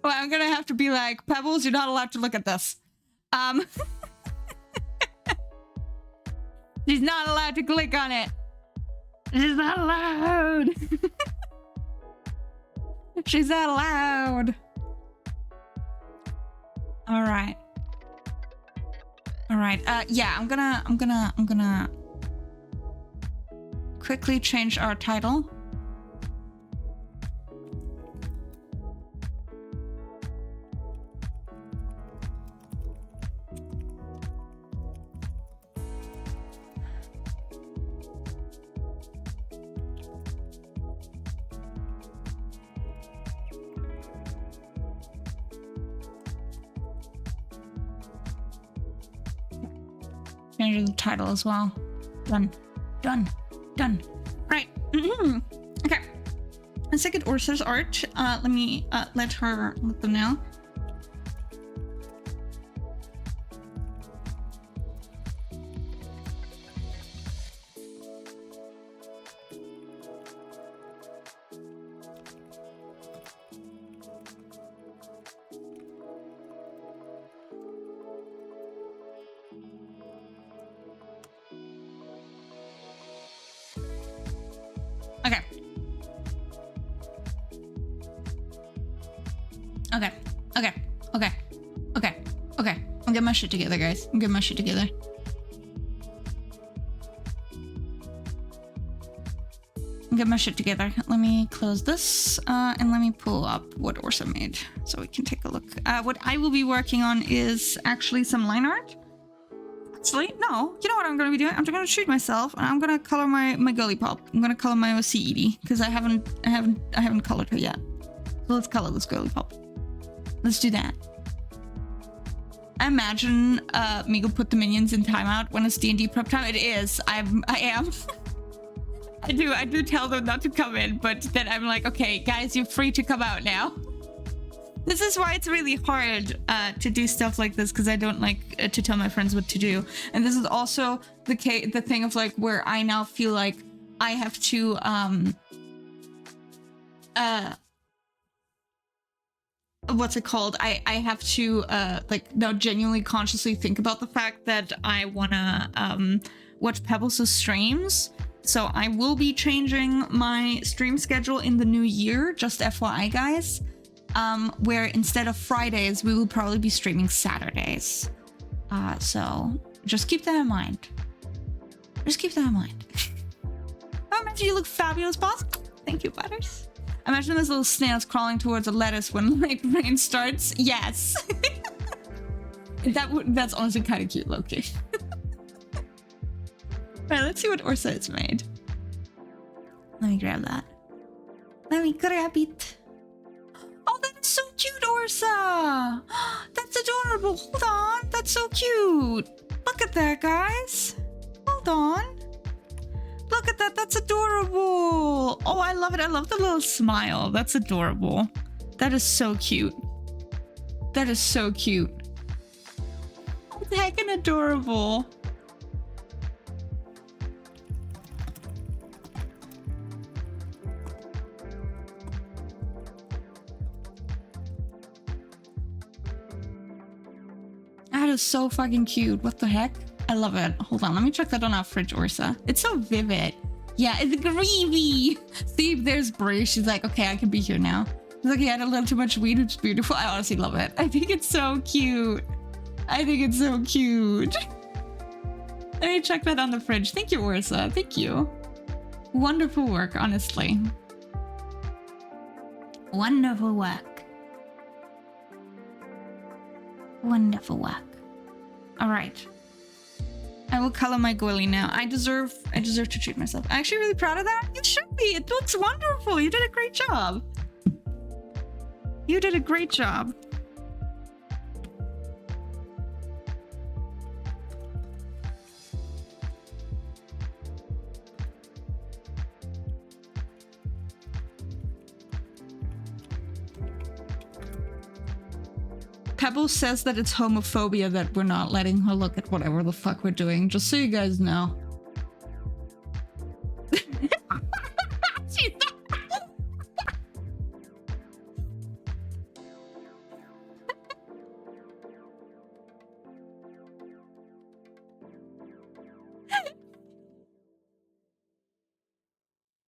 I'm gonna have to be like, Pebbles, you're not allowed to look at this. She's not allowed to click on it. She's not allowed. She's not allowed. All right. All right. Yeah, I'm gonna quickly change our title. Change the title as well. Done. Done. Done. Right. Okay. Let's look at Orsa's art. Let me let them know. Okay. I'm getting my shit together, guys. I'm getting my shit together. Let me close this, and let me pull up what Orsa made so we can take a look. What I will be working on is actually some line art. Actually, no. You know what I'm gonna be doing? I'm gonna treat myself, and I'm gonna color my girly pop. I'm gonna color my OC Edie because I haven't colored her yet. So let's color this girly pop. Let's do that. I imagine Meagle put the minions in timeout when it's D&D prep time. It is. I am. I do tell them not to come in, but then I'm like, okay, guys, you're free to come out now. This is why it's really hard to do stuff like this, because I don't like to tell my friends what to do. And this is also the thing of like where I now feel like I have to what's it called? I have to like now genuinely consciously think about the fact that I wanna watch Pebbles' streams. So I will be changing my stream schedule in the new year, just FYI guys. Where instead of Fridays, we will probably be streaming Saturdays. So just keep that in mind. Just keep that in mind. Oh, imagine you look fabulous, boss. Thank you, Butters. Imagine those little snails crawling towards a lettuce when like rain starts. Yes. That's honestly kind of cute, Loki. Right, let's see what Ursa has made. Let me grab that. Let me grab it. Oh, that's so cute, Ursa! That's adorable. Hold on. That's so cute. Look at that, guys. Hold on. Look at that. That's adorable. Oh, I love it. I love the little smile. That's adorable. That is so cute. That is so cute. It's heckin' adorable. That is so fucking cute. What the heck? I love it. Hold on, let me check that on our fridge, Ursa. It's so vivid. Yeah, it's gravy. See, there's Brie. She's like, okay, I can be here now. She's like, he had a little too much weed. It's beautiful. I honestly love it. I think it's so cute. I think it's so cute. Let me check that on the fridge. Thank you, Ursa. Thank you. Wonderful work, honestly. Wonderful work. Wonderful work. All right. I will color my girly now. I deserve to treat myself. I'm actually really proud of that. You should be. It looks wonderful. You did a great job. You did a great job. Pebble says that it's homophobia that we're not letting her look at whatever the fuck we're doing, just so you guys know.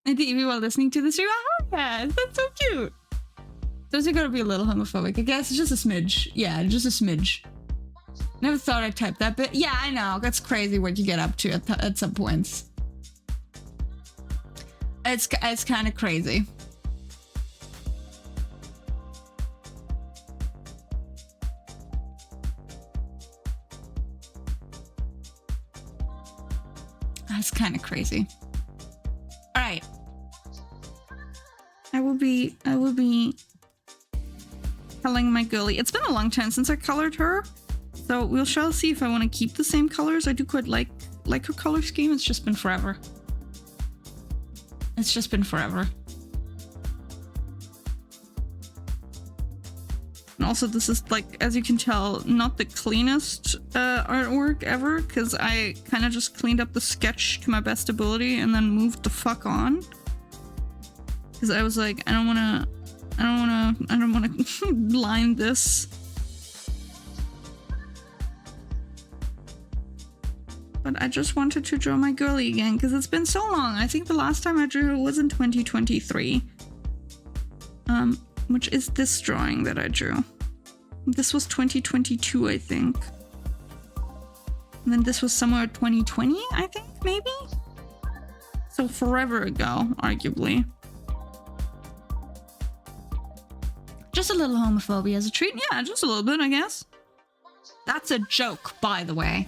And TV while listening to the stream. Oh, yes, that's so cute. Those are gonna be a little homophobic, I guess. It's just a smidge. Yeah, just a smidge. Never thought I'd type that, but yeah, I know. That's crazy what you get up to at some points. It's kind of crazy. That's kind of crazy. All right. I will be coloring my girly. It's been a long time since I colored her, so we shall see if I want to keep the same colors. I do quite like her color scheme. It's just been forever. It's just been forever. And also, this is, like, as you can tell, not the cleanest artwork ever, because I kind of just cleaned up the sketch to my best ability and then moved the fuck on. Because I was like, I don't want to line this. But I just wanted to draw my girly again because it's been so long. I think the last time I drew her was in 2023. Which is this drawing that I drew. This was 2022, I think. And then this was somewhere 2020, I think, maybe? So forever ago, arguably. Just a little homophobia as a treat. Yeah, just a little bit, I guess. That's a joke, by the way.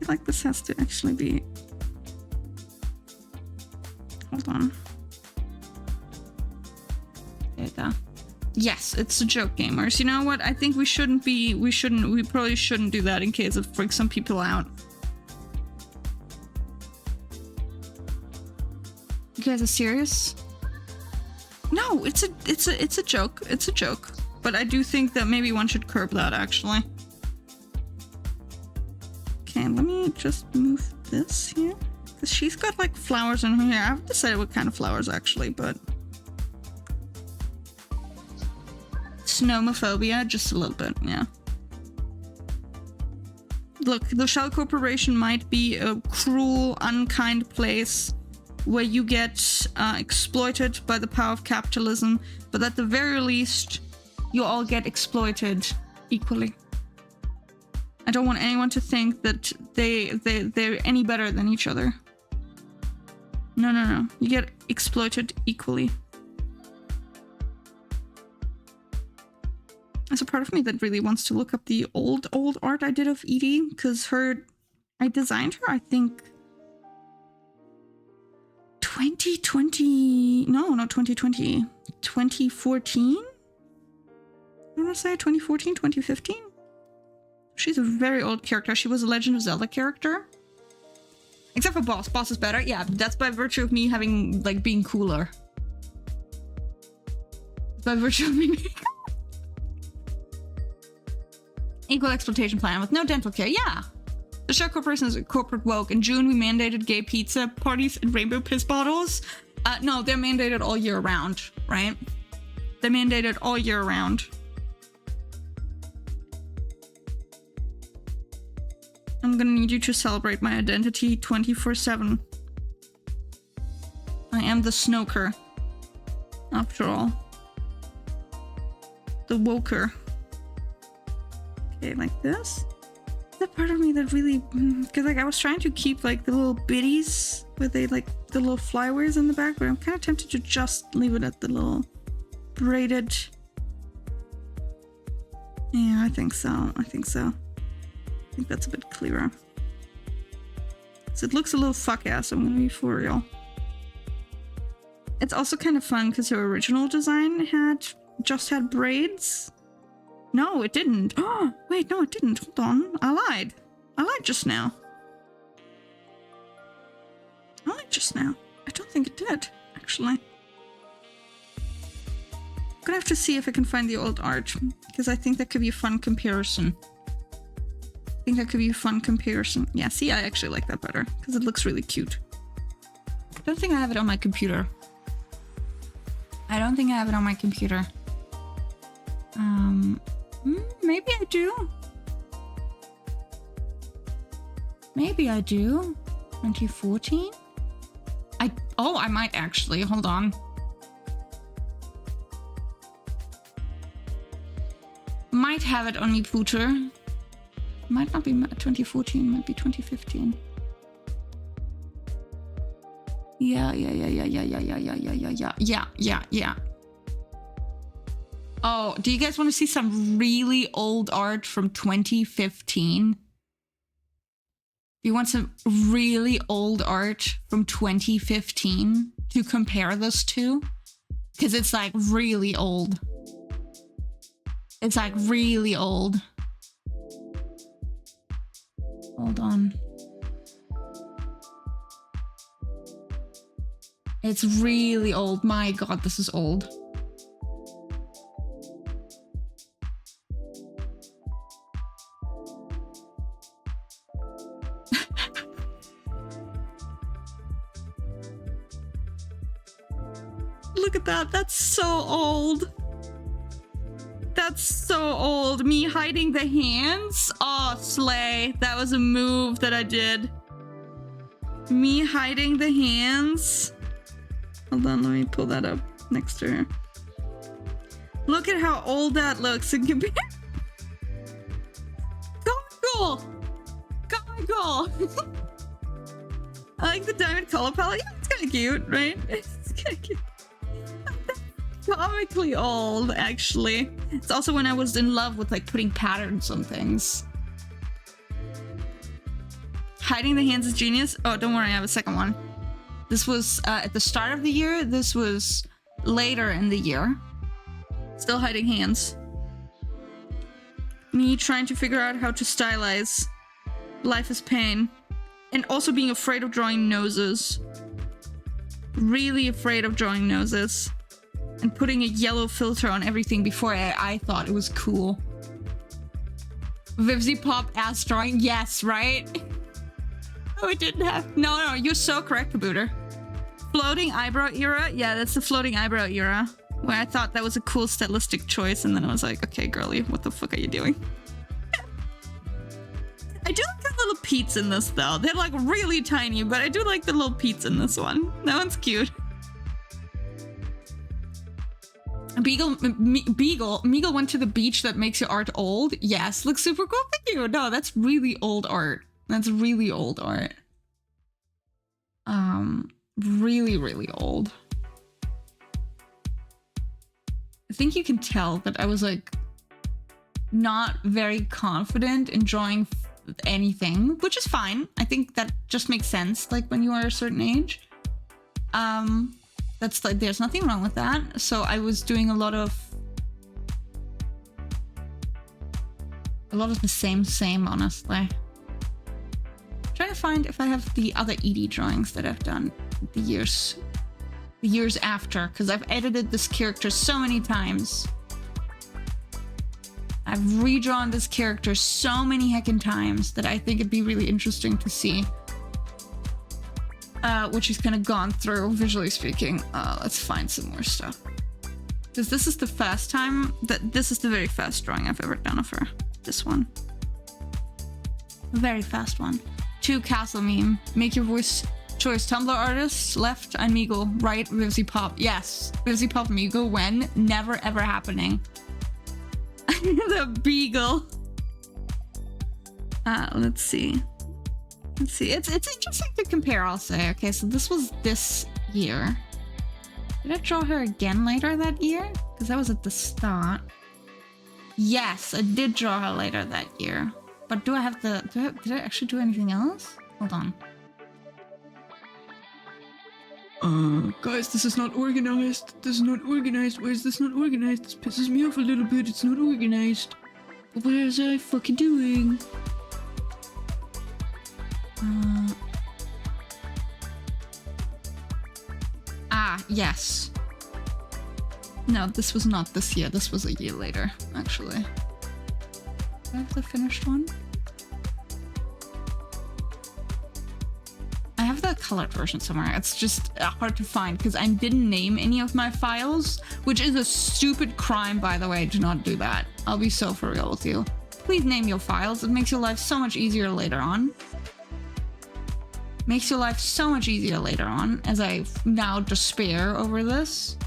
feel like this has to actually be... Hold on. There you go. Yes, it's a joke, gamers. You know what? I think we probably shouldn't do that in case it freaks some people out. You guys are serious? No, it's a joke. It's a joke. But I do think that maybe one should curb that, actually. Okay, let me just move this here. Because she's got, like, flowers in her hair. I haven't decided what kind of flowers, actually, but... Snomophobia, just a little bit, yeah. Look, the Shell Corporation might be a cruel, unkind place where you get exploited by the power of capitalism, but at the very least, you all get exploited equally. I don't want anyone to think that they're any better than each other. No, no, no. You get exploited equally. There's a part of me that really wants to look up the old art I did of Edie, because I designed her, I think, 2020, no, not 2020, 2014? I want to say 2014, 2015? She's a very old character. She was a Legend of Zelda character. Except for Boss. Boss is better. Yeah, that's by virtue of me having, like, being cooler. By virtue of me being equal exploitation plan with no dental care. Yeah. The Shell Corporation is a corporate woke. In June, we mandated gay pizza parties and rainbow piss bottles. No, they're mandated all year round, right? They're mandated all year round. I'm gonna need you to celebrate my identity 24/7. I am the Snoker. After all. The woker. Okay, like this. That part of me that really... Because, like, I was trying to keep, like, the little bitties where they, like, the little flyweights in the back, but I'm kind of tempted to just leave it at the little braided... Yeah, I think so. I think so. I think that's a bit clearer. So it looks a little fuck-ass, I'm gonna be for real. It's also kind of fun because her original design just had braids. No, it didn't. Oh, wait, no, it didn't. Hold on. I lied. I lied just now. I lied just now. I don't think it did, actually. I'm gonna have to see if I can find the old art, because I think that could be a fun comparison. I think that could be a fun comparison. Yeah, see, I actually like that better, because it looks really cute. I don't think I have it on my computer. I don't think I have it on my computer. Maybe I do. Maybe I do. 2014? I might actually. Hold on. Might have it on my computer. Might not be 2014, might be 2015. Yeah. Oh, do you guys want to see some really old art from 2015? Do you want some really old art from 2015 to compare this to? Because it's like really old. It's like really old. Hold on. It's really old. My God, this is old. Look at that. That's so old. That's so old. Me hiding the hands? Oh, slay. That was a move that I did. Me hiding the hands. Hold on, let me pull that up next to her. Look at how old that looks in comparison. Cool. Cool. I like the diamond color palette. Yeah, it's kind of cute, right? It's kind of cute. Comically old, actually. It's also when I was in love with like putting patterns on things. Hiding the hands is genius. Oh, don't worry, I have a second one. This was at the start of the year. This was later in the year. Still hiding hands. Me trying to figure out how to stylize. Life is pain. And also being afraid of drawing noses. Really afraid of drawing noses. And putting a yellow filter on everything before I thought it was cool. Vivzy Pop ass drawing. Yes, right? Oh, it didn't have... No, you're so correct, Kabooter. Floating eyebrow era? Yeah, that's the floating eyebrow era. Where I thought that was a cool stylistic choice, and then I was like, okay, girly, what the fuck are you doing? I do like the little peats in this, though. They're, like, really tiny, but I do like the little peats in this one. That one's cute. Meagle went to the beach that makes your art old. Yes, looks super cool. Thank you. No, that's really old art. That's really old art. Really, really old. I think you can tell that I was like not very confident in drawing anything, which is fine. I think that just makes sense, like when you are a certain age. That's like, there's nothing wrong with that. So I was doing a lot of the same, honestly. Trying to find if I have the other ED drawings that I've done the years after, because I've edited this character so many times. I've redrawn this character so many heckin' times that I think it'd be really interesting to see what she's kind of gone through, visually speaking. Let's find some more stuff. Because this is the first time this is the very first drawing I've ever done of her. This one. The very first one. 2 castle meme. Make your voice choice. Tumblr artist, left, einmeegle, right, Vivzy Pop. Yes, Vivzy Pop Meagle, when? Never ever happening. The beagle. Let's see. It's interesting to compare, I'll say. Okay, so this was this year. Did I draw her again later that year? Because that was at the start. Yes, I did draw her later that year. But do I have the... Did I actually do anything else? Hold on. Guys, this is not organized. This is not organized. Why is this not organized? This pisses me off a little bit. It's not organized. What was I fucking doing? Yes. No, this was not this year. This was a year later, actually. Do I have the finished one? I have the colored version somewhere. It's just hard to find because I didn't name any of my files, which is a stupid crime, by the way. Do not do that. I'll be so for real with you. Please name your files. It makes your life so much easier later on. Makes your life so much easier later on, as I now despair over this.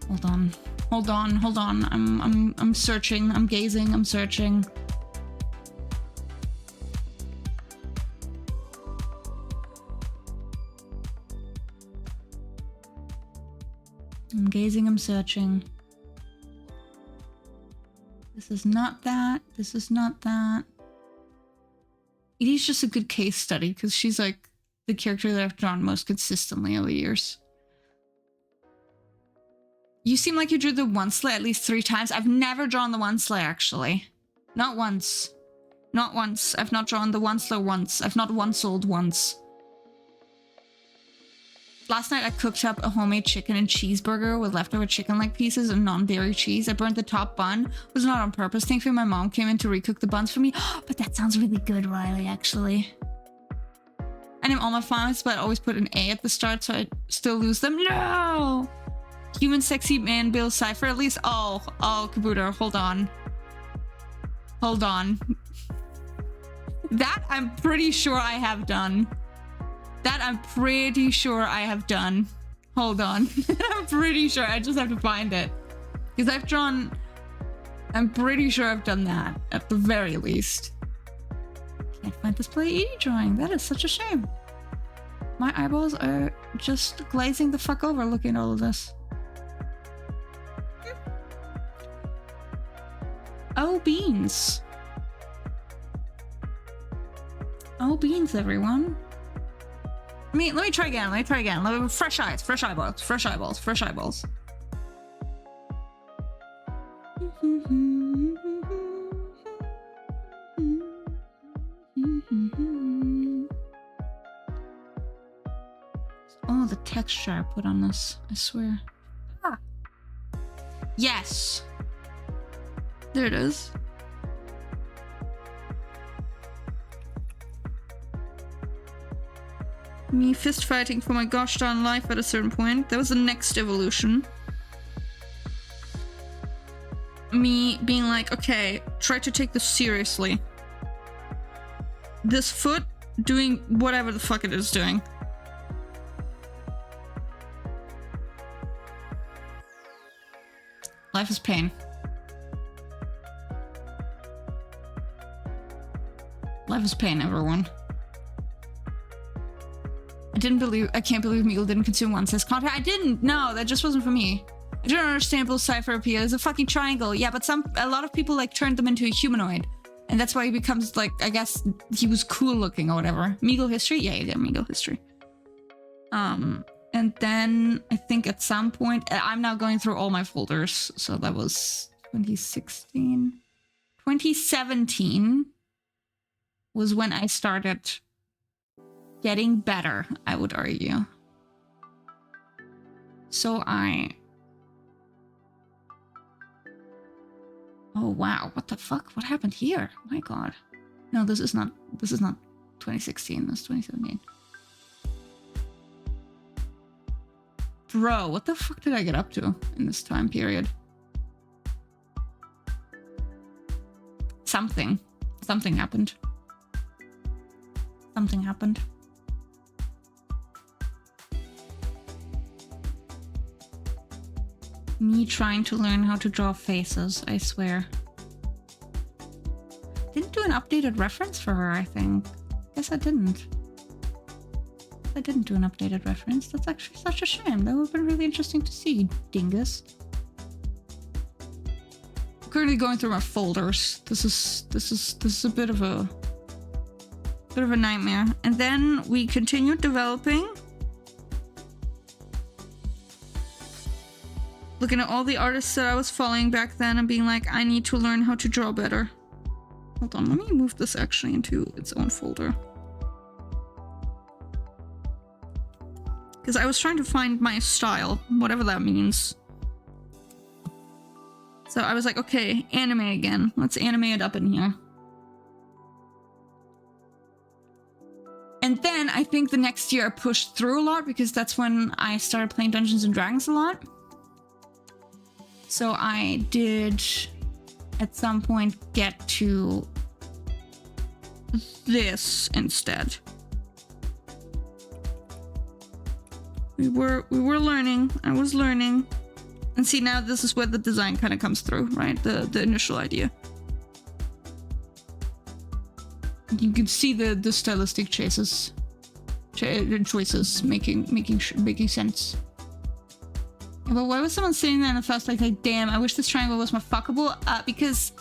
Hold on. Hold on, hold on. I'm searching. I'm gazing. I'm searching. I'm gazing. I'm searching. This is not that. This is not that. Edie's just a good case study because she's like the character that I've drawn most consistently over the years. You seem like you drew the one slay at least 3 times. I've never drawn the one slay, actually. Not once. Not once. I've not drawn the one slay once. I've not one-sold once. Last night I cooked up a homemade chicken and cheeseburger with leftover chicken leg pieces and non-dairy cheese. I burnt the top bun. It was not on purpose. Thankfully my mom came in to recook the buns for me. But that sounds really good, Riley, actually. I name all my files, but I always put an A at the start so I still lose them. No! Human sexy man Bill Cipher at least. Oh, Kabooter, hold on. Hold on. That I'm pretty sure I have done. That I'm pretty sure I have done. Hold on. I'm pretty sure. I just have to find it. Because I've drawn... I'm pretty sure I've done that. At the very least. Can't find this Play Edie drawing. That is such a shame. My eyeballs are just glazing the fuck over looking at all of this. Oh, beans. Oh, beans, everyone. Let me try again. Let me try again. Fresh eyes, fresh eyeballs, fresh eyeballs, fresh eyeballs. Oh, the texture I put on this, I swear. Ah. Yes. There it is. Me fist fighting for my gosh darn life at a certain point. That was the next evolution. Me being like, okay, try to take this seriously. This foot doing whatever the fuck it is doing. Life is pain. Life is pain, everyone. I can't believe Meagle didn't consume one says content. I didn't, no, that just wasn't for me. I don't understand both cipher appeal. It's a fucking triangle. Yeah, but a lot of people like turned them into a humanoid. And that's why he becomes like, I guess he was cool looking or whatever. Meagle history? Yeah, Meagle history. And then I think at some point, I'm now going through all my folders. So that was 2016. 2017 was when I started getting better, I would argue. So oh wow, what the fuck? What happened here? My god. No, this is not 2016, that's 2017. Bro, what the fuck did I get up to in this time period? Something happened. Something happened. Me trying to learn how to draw faces, I swear. Didn't do an updated reference for her, I think. Guess I didn't. I didn't do an updated reference. That's actually such a shame. That would have been really interesting to see, dingus. I'm currently going through my folders. This is a bit of a nightmare. And then we continued developing. Looking at all the artists that I was following back then and being like, I need to learn how to draw better. Hold on, let me move this actually into its own folder. Because I was trying to find my style, whatever that means. So I was like, okay, anime again. Let's anime it up in here. And then I think the next year I pushed through a lot because that's when I started playing Dungeons and Dragons a lot. So I did, at some point, get to this instead. We were learning. I was learning. And see, now this is where the design kind of comes through, right? The initial idea. You can see the stylistic choices making sense. But why was someone sitting there in the first place like, damn, I wish this triangle was more fuckable? Because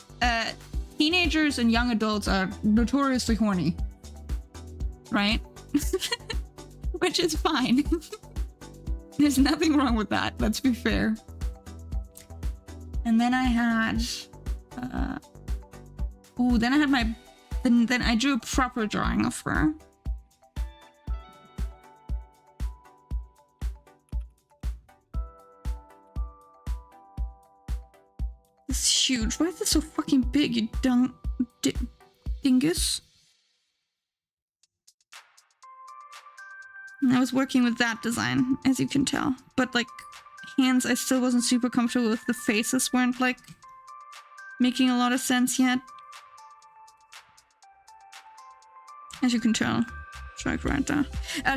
teenagers and young adults are notoriously horny. Right? Which is fine. There's nothing wrong with that, let's be fair. And then I had... then I had my... Then I drew a proper drawing of her. This is huge. Why is this so fucking big, you dingus? And I was working with that design, as you can tell. But, like, hands, I still wasn't super comfortable with. The faces weren't, like, making a lot of sense yet. As you can tell. Strike right there.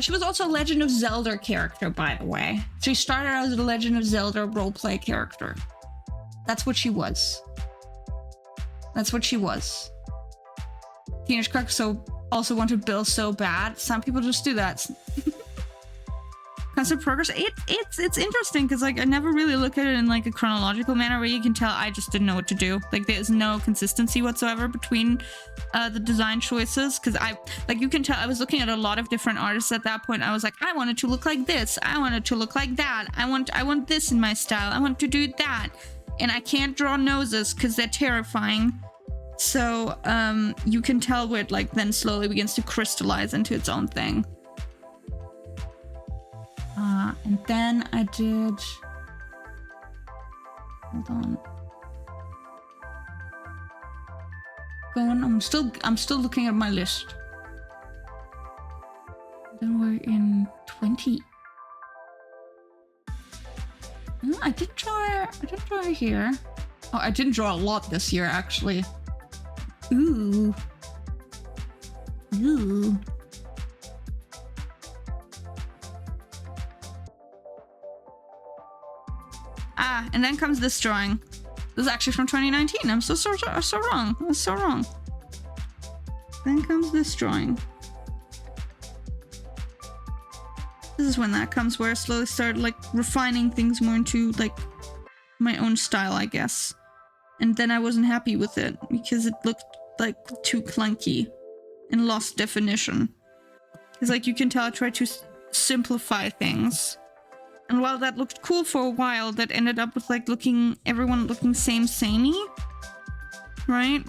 She was also a Legend of Zelda character, by the way. She started out as a Legend of Zelda roleplay character. That's what she was. That's what she was. Teenage Kirk also wanted Bill so bad. Some people just do that. constant progress. It's interesting because like I never really look at it in like a chronological manner where you can tell I just didn't know what to do. Like there's no consistency whatsoever between the design choices, because you can tell I was looking at a lot of different artists at that point. I was like, I want it to look like this, I want it to look like that, I want this in my style, I want to do that, and I can't draw noses because they're terrifying. So you can tell where it like then slowly begins to crystallize into its own thing. And then I did, hold on. I'm still looking at my list. Then we're in 20. No, I didn't draw here. Oh, I didn't draw a lot this year actually. Ooh. And then comes this drawing. This is actually from 2019. I'm so wrong. I was so wrong. Then comes this drawing. This is when that comes, where I slowly started like refining things more into like my own style, I guess. And then I wasn't happy with it because it looked like too clunky and lost definition. It's like you can tell I tried to simplify things. And while that looked cool for a while, that ended up with like everyone looking samey, right?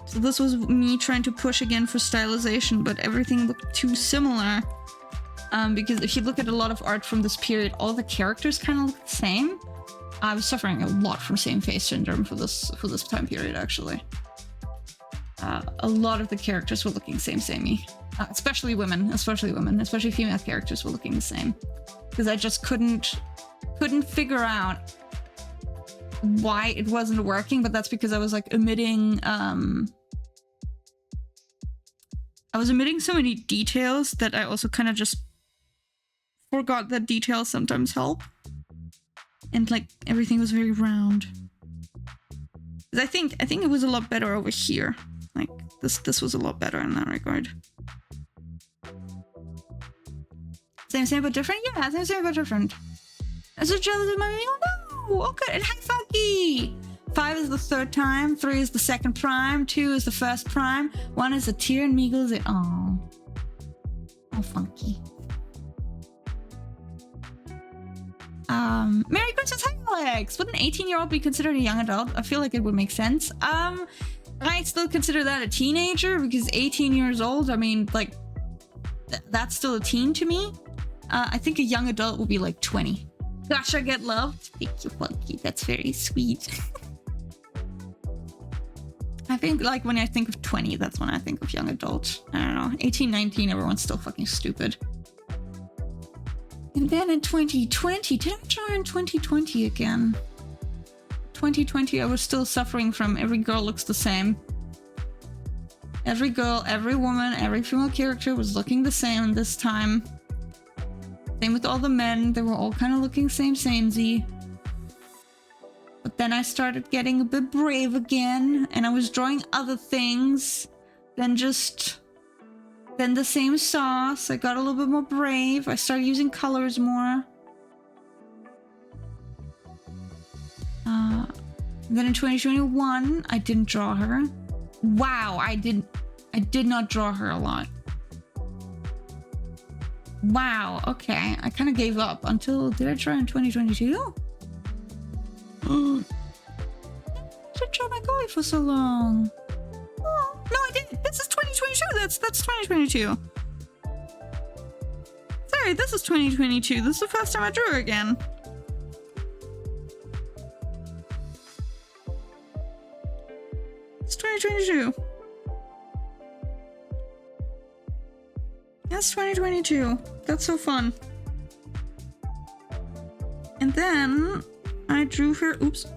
So this was me trying to push again for stylization, but everything looked too similar. Because if you look at a lot of art from this period, all the characters kind of look the same. I was suffering a lot from same face syndrome for this time period, actually. A lot of the characters were looking samey. Especially female characters were looking the same. Because I just couldn't figure out why it wasn't working, but that's because I was like omitting so many details that I also kind of just forgot that details sometimes help. And like everything was very round. I think it was a lot better over here. Like this was a lot better in that regard. Same but different? Yeah, same but different. I'm so jealous of my baby. Oh no! Oh good. And hi Funky! 5 is the third time, 3 is the second prime, 2 is the first prime, 1 is a tear, and Meagle's it. Oh, Funky. Merry Christmas, hi Alex! Would an 18-year-old be considered a young adult? I feel like it would make sense. I still consider that a teenager because 18 years old, I mean, like, that's still a teen to me. I think a young adult will be like 20. Gosh, I get loved. Thank you, Funky. That's very sweet. I think, like, when I think of 20, that's when I think of young adult. I don't know. 18, 19, everyone's still fucking stupid. And then in 2020, did I draw in 2020 again? 2020, I was still suffering from every girl looks the same. Every girl, every woman, every female character was looking the same this time. Same with all the men, they were all kind of looking samey. But then I started getting a bit brave again, and I was drawing other things than the same sauce. I got a little bit more brave. I started using colors more. Then in 2021, I didn't draw her. Wow, I did not draw her a lot. Wow, okay. I kind of gave up until, did I draw in 2022? I didn't draw my goalie for so long. Oh, no, I didn't. This is 2022. That's 2022. Sorry, this is 2022. This is the first time I drew her again. It's 2022. That's 2022. That's so fun. And then I drew her. Oops.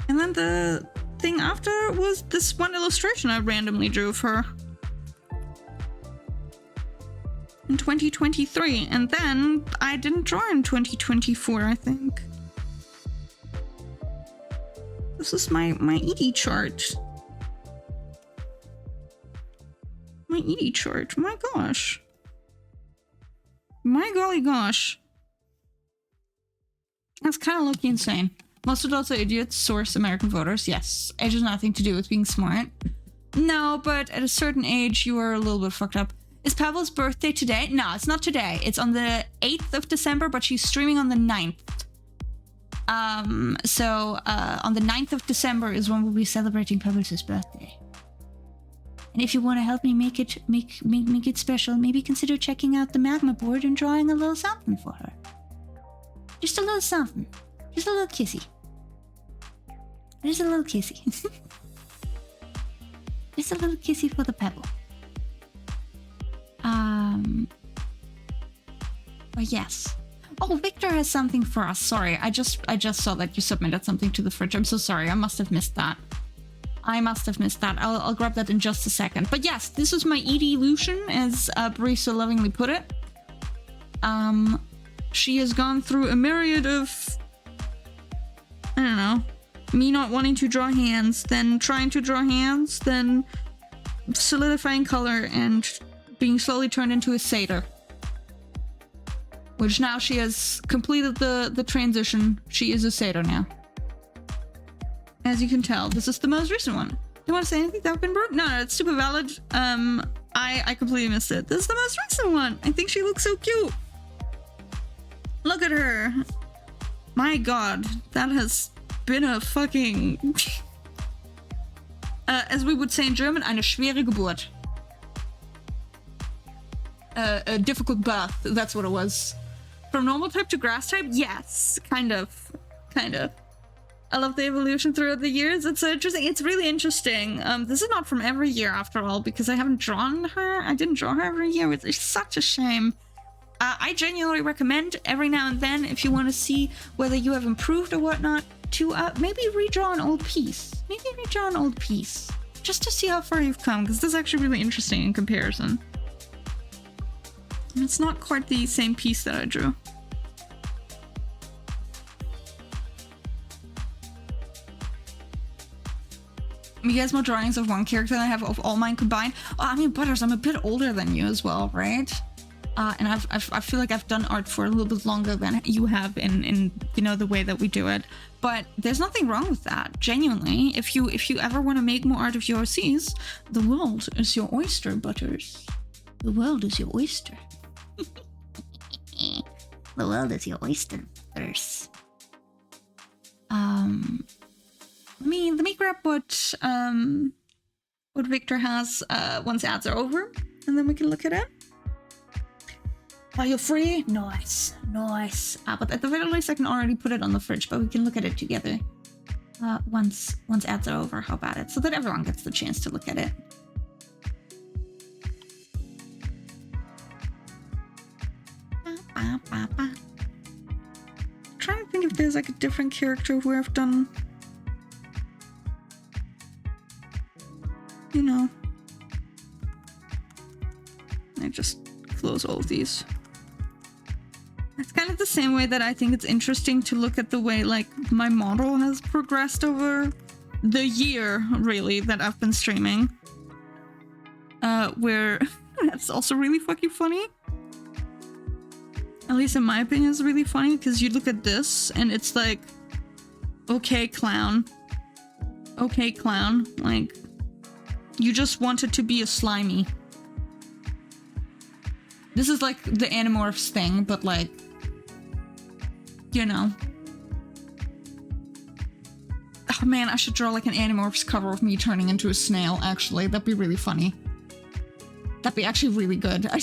And then the thing after was this one illustration I randomly drew of her. In 2023. And then I didn't draw in 2024, I think. This is my ED chart. My Edie chart. My gosh. My golly gosh. That's kind of low-key insane. Most adults are idiots. Source American voters. Yes. Age has nothing to do with being smart. No, but at a certain age, you are a little bit fucked up. Is Pavel's birthday today? No, it's not today. It's on the 8th of December, but she's streaming on the 9th. So on the 9th of December is when we'll be celebrating Pavel's birthday. And if you want to help me make it special, maybe consider checking out the magma board and drawing a little something for her. Just a little something. Just a little kissy. Just a little kissy. Just a little kissy for the pebble. But yes. Oh, Victor has something for us. Sorry, I just saw that you submitted something to the fridge. I'm so sorry. I must have missed that. I'll grab that in just a second. But yes, this is my Edie-lution, as Brie so lovingly put it. She has gone through a myriad of, I don't know, me not wanting to draw hands, then trying to draw hands, then solidifying color, and being slowly turned into a satyr. Which now she has completed the transition. She is a satyr now. As you can tell, this is the most recent one. Do you want to say anything that been broke? No, it's super valid. I completely missed it. This is the most recent one. I think she looks so cute. Look at her. My god, that has been a fucking... as we would say in German, eine schwere Geburt. A difficult birth, that's what it was. From normal type to grass type? Yes, kind of. I love the evolution throughout the years. It's interesting. It's really interesting. This is not from every year after all, because I haven't drawn her. I didn't draw her every year. It's such a shame. I genuinely recommend every now and then, if you want to see whether you have improved or whatnot, to maybe redraw an old piece. Just to see how far you've come, because this is actually really interesting in comparison. It's not quite the same piece that I drew. You guys more drawings of one character than I have of all mine combined? Oh, I mean, Butters, I'm a bit older than you as well, right? And I feel like I've done art for a little bit longer than you have in you know, the way that we do it. But there's nothing wrong with that, genuinely. If you ever want to make more art of your OCs, the world is your oyster, Butters. The world is your oyster. The world is your oyster, Butters. Let me grab what Victor has once ads are over, and then we can look at it. Are you free? Nice. But at the very least, I can already put it on the fridge, but we can look at it together once ads are over. How about it? So that everyone gets the chance to look at it. I'm trying to think if there's like a different character where I've done, you know. I just close all of these. It's kind of the same way that I think it's interesting to look at the way like my model has progressed over the year, really, that I've been streaming. Where that's also really fucking funny. At least in my opinion, it's really funny because you look at this and it's like, okay, clown. Like, you just wanted to be a slimy. This is like the Animorphs thing, but like, you know. Oh man, I should draw like an Animorphs cover of me turning into a snail, actually. That'd be really funny. That'd be actually really good. I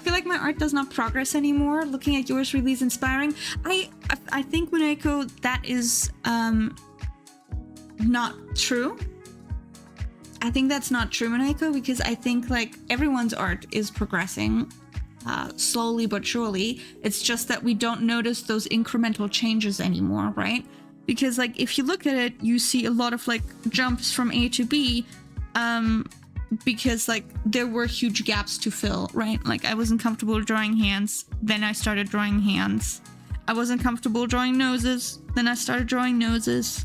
feel like my art does not progress anymore. Looking at yours really is inspiring. I think, Muneko, that is not true. I think that's not true, Muneko, because I think like everyone's art is progressing slowly but surely. It's just that we don't notice those incremental changes anymore, right? Because like if you look at it, you see a lot of like jumps from A to B, because like there were huge gaps to fill, right? Like I wasn't comfortable drawing hands, then I started drawing hands. I wasn't comfortable drawing noses, then I started drawing noses.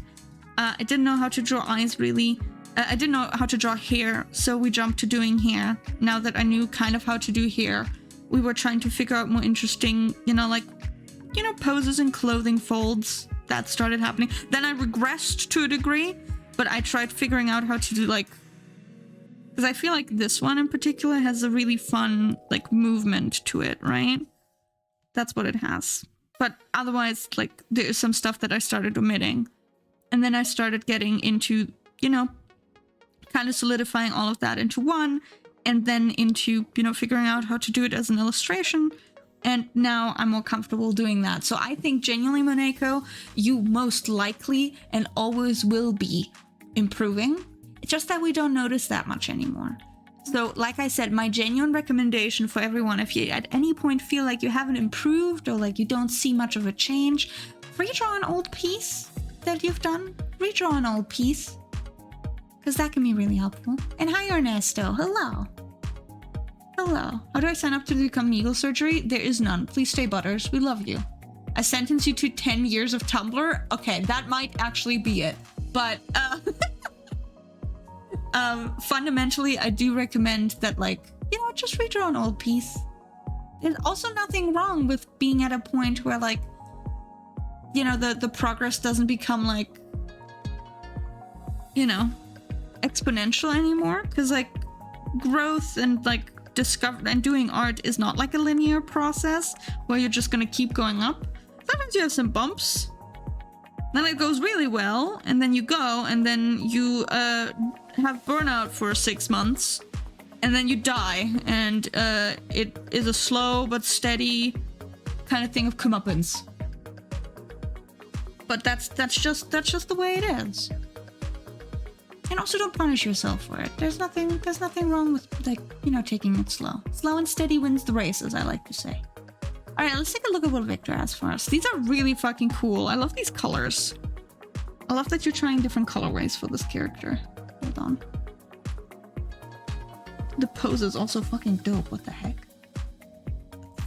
I didn't know how to draw eyes really, I didn't know how to draw hair, so we jumped to doing hair. Now that I knew kind of how to do hair, we were trying to figure out more interesting, poses and clothing folds. That started happening. Then I regressed to a degree, but I tried figuring out how to do because I feel like this one in particular has a really fun movement to it, right? That's what it has. But otherwise, there's some stuff that I started omitting. And then I started getting into, kind of solidifying all of that into one, and then into, figuring out how to do it as an illustration. And now I'm more comfortable doing that. So I think genuinely, Moneko, you most likely and always will be improving. It's just that we don't notice that much anymore. So like I said, my genuine recommendation for everyone, if you at any point feel like you haven't improved or you don't see much of a change, redraw an old piece that you've done. Redraw an old piece. Because that can be really helpful. And hi, Ernesto. Hello. Hello. How do I sign up to become Meagle surgery? There is none. Please stay butters. We love you. I sentence you to 10 years of Tumblr. Okay, that might actually be it. But fundamentally, I do recommend that, just redraw an old piece. There's also nothing wrong with being at a point where, the progress doesn't become, exponential anymore. Because, growth and, discover and doing art is not like a linear process where you're just gonna keep going up. Sometimes you have some bumps, then it goes really well, and then you go, and then you have burnout for 6 months, and then you die, and it is a slow but steady kind of thing of comeuppance. But that's just the way it is. And also don't punish yourself for it. There's nothing wrong with taking it slow. Slow and steady wins the race, as I like to say. Alright, let's take a look at what Victor has for us. These are really fucking cool. I love these colors. I love that you're trying different colorways for this character. Hold on. The pose is also fucking dope. What the heck?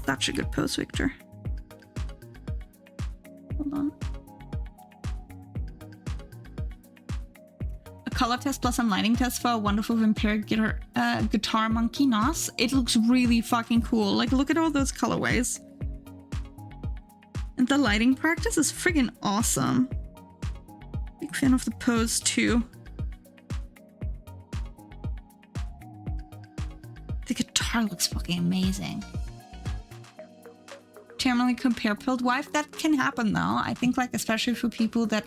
Such a good pose, Victor. Hold on. Color test plus some lighting test for a wonderful vampire guitar monkey Nos. It looks really fucking cool. Look at all those colorways. And the lighting practice is friggin' awesome. Big fan of the pose too. The guitar looks fucking amazing. Terminally compare pilled wife. That can happen though. I think especially for people that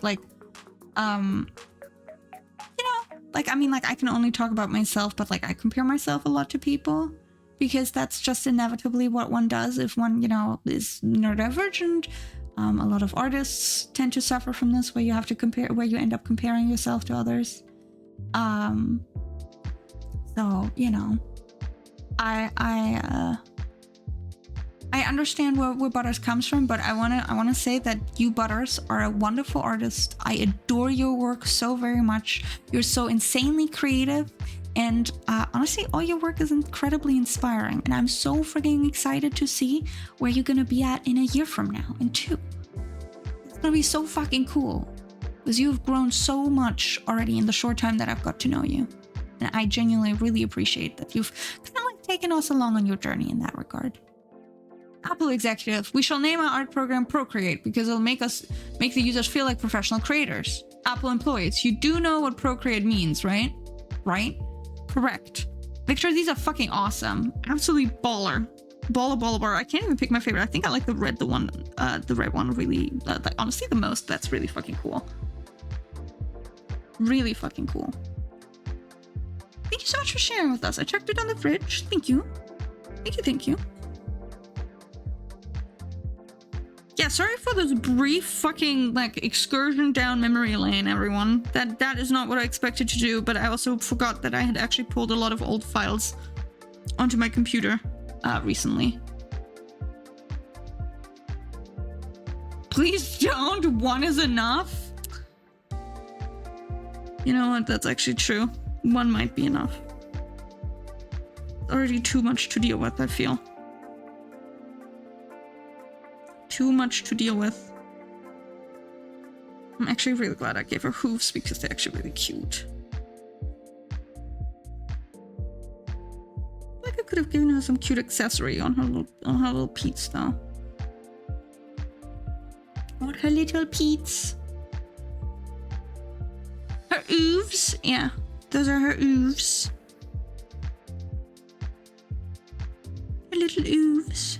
I can only talk about myself, but I compare myself a lot to people because that's just inevitably what one does if one, is neurodivergent. A lot of artists tend to suffer from this, where you have to compare, where you end up comparing yourself to others. So, I understand where Butters comes from, but I wanna say that you, Butters, are a wonderful artist. I adore your work so very much. You're so insanely creative, and honestly, all your work is incredibly inspiring. And I'm so freaking excited to see where you're gonna be at in a year from now, in 2. It's gonna be so fucking cool, because you've grown so much already in the short time that I've got to know you. And I genuinely really appreciate that you've kind of taken us along on your journey in that regard. Apple executive, we shall name our art program Procreate because it'll make the users feel like professional creators. Apple employees, you do know what Procreate means, right? Right? Correct. Victor, these are fucking awesome. Absolutely baller. Baller. I can't even pick my favorite. I think I like the red one really, honestly the most. That's really fucking cool. Really fucking cool. Thank you so much for sharing with us. I checked it on the fridge. Thank you. Thank you. Yeah, sorry for this brief fucking excursion down memory lane, everyone. That is not what I expected to do, but I also forgot that I had actually pulled a lot of old files onto my computer recently. Please don't. 1 is enough. You know what? That's actually true. 1 might be enough. Already too much to deal with, I feel. Too much to deal with. I'm actually really glad I gave her hooves because they're actually really cute. could have given her some cute accessory on her little Pete's though. On her little Pete's. Her oofs, yeah, those are her oofs. Her little oofs.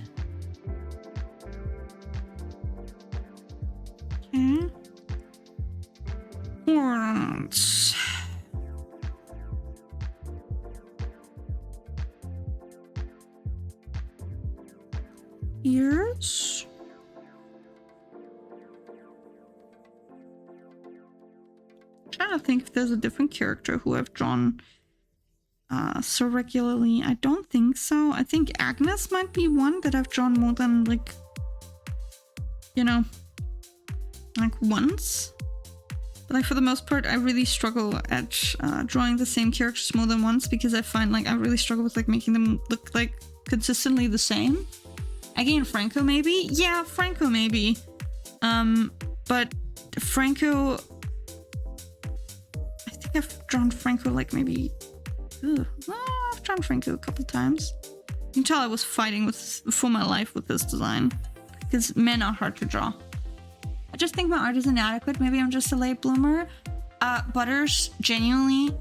Okay. Horns. Ears. Trying to think if there's a different character who I've drawn so regularly. I don't think so. I think Agnes might be one that I've drawn more than, like, you know, like once. But like for the most part, I really struggle at drawing the same characters more than once, because I find like I really struggle with like making them look like consistently the same. Again, Franco maybe? Yeah, Franco maybe. But Franco, I think I've drawn Franco like maybe, I've drawn Franco a couple times. You can tell I was fighting for my life with this design, because men are hard to draw. I just think my art is inadequate. Maybe I'm just a late bloomer. Butters, genuinely,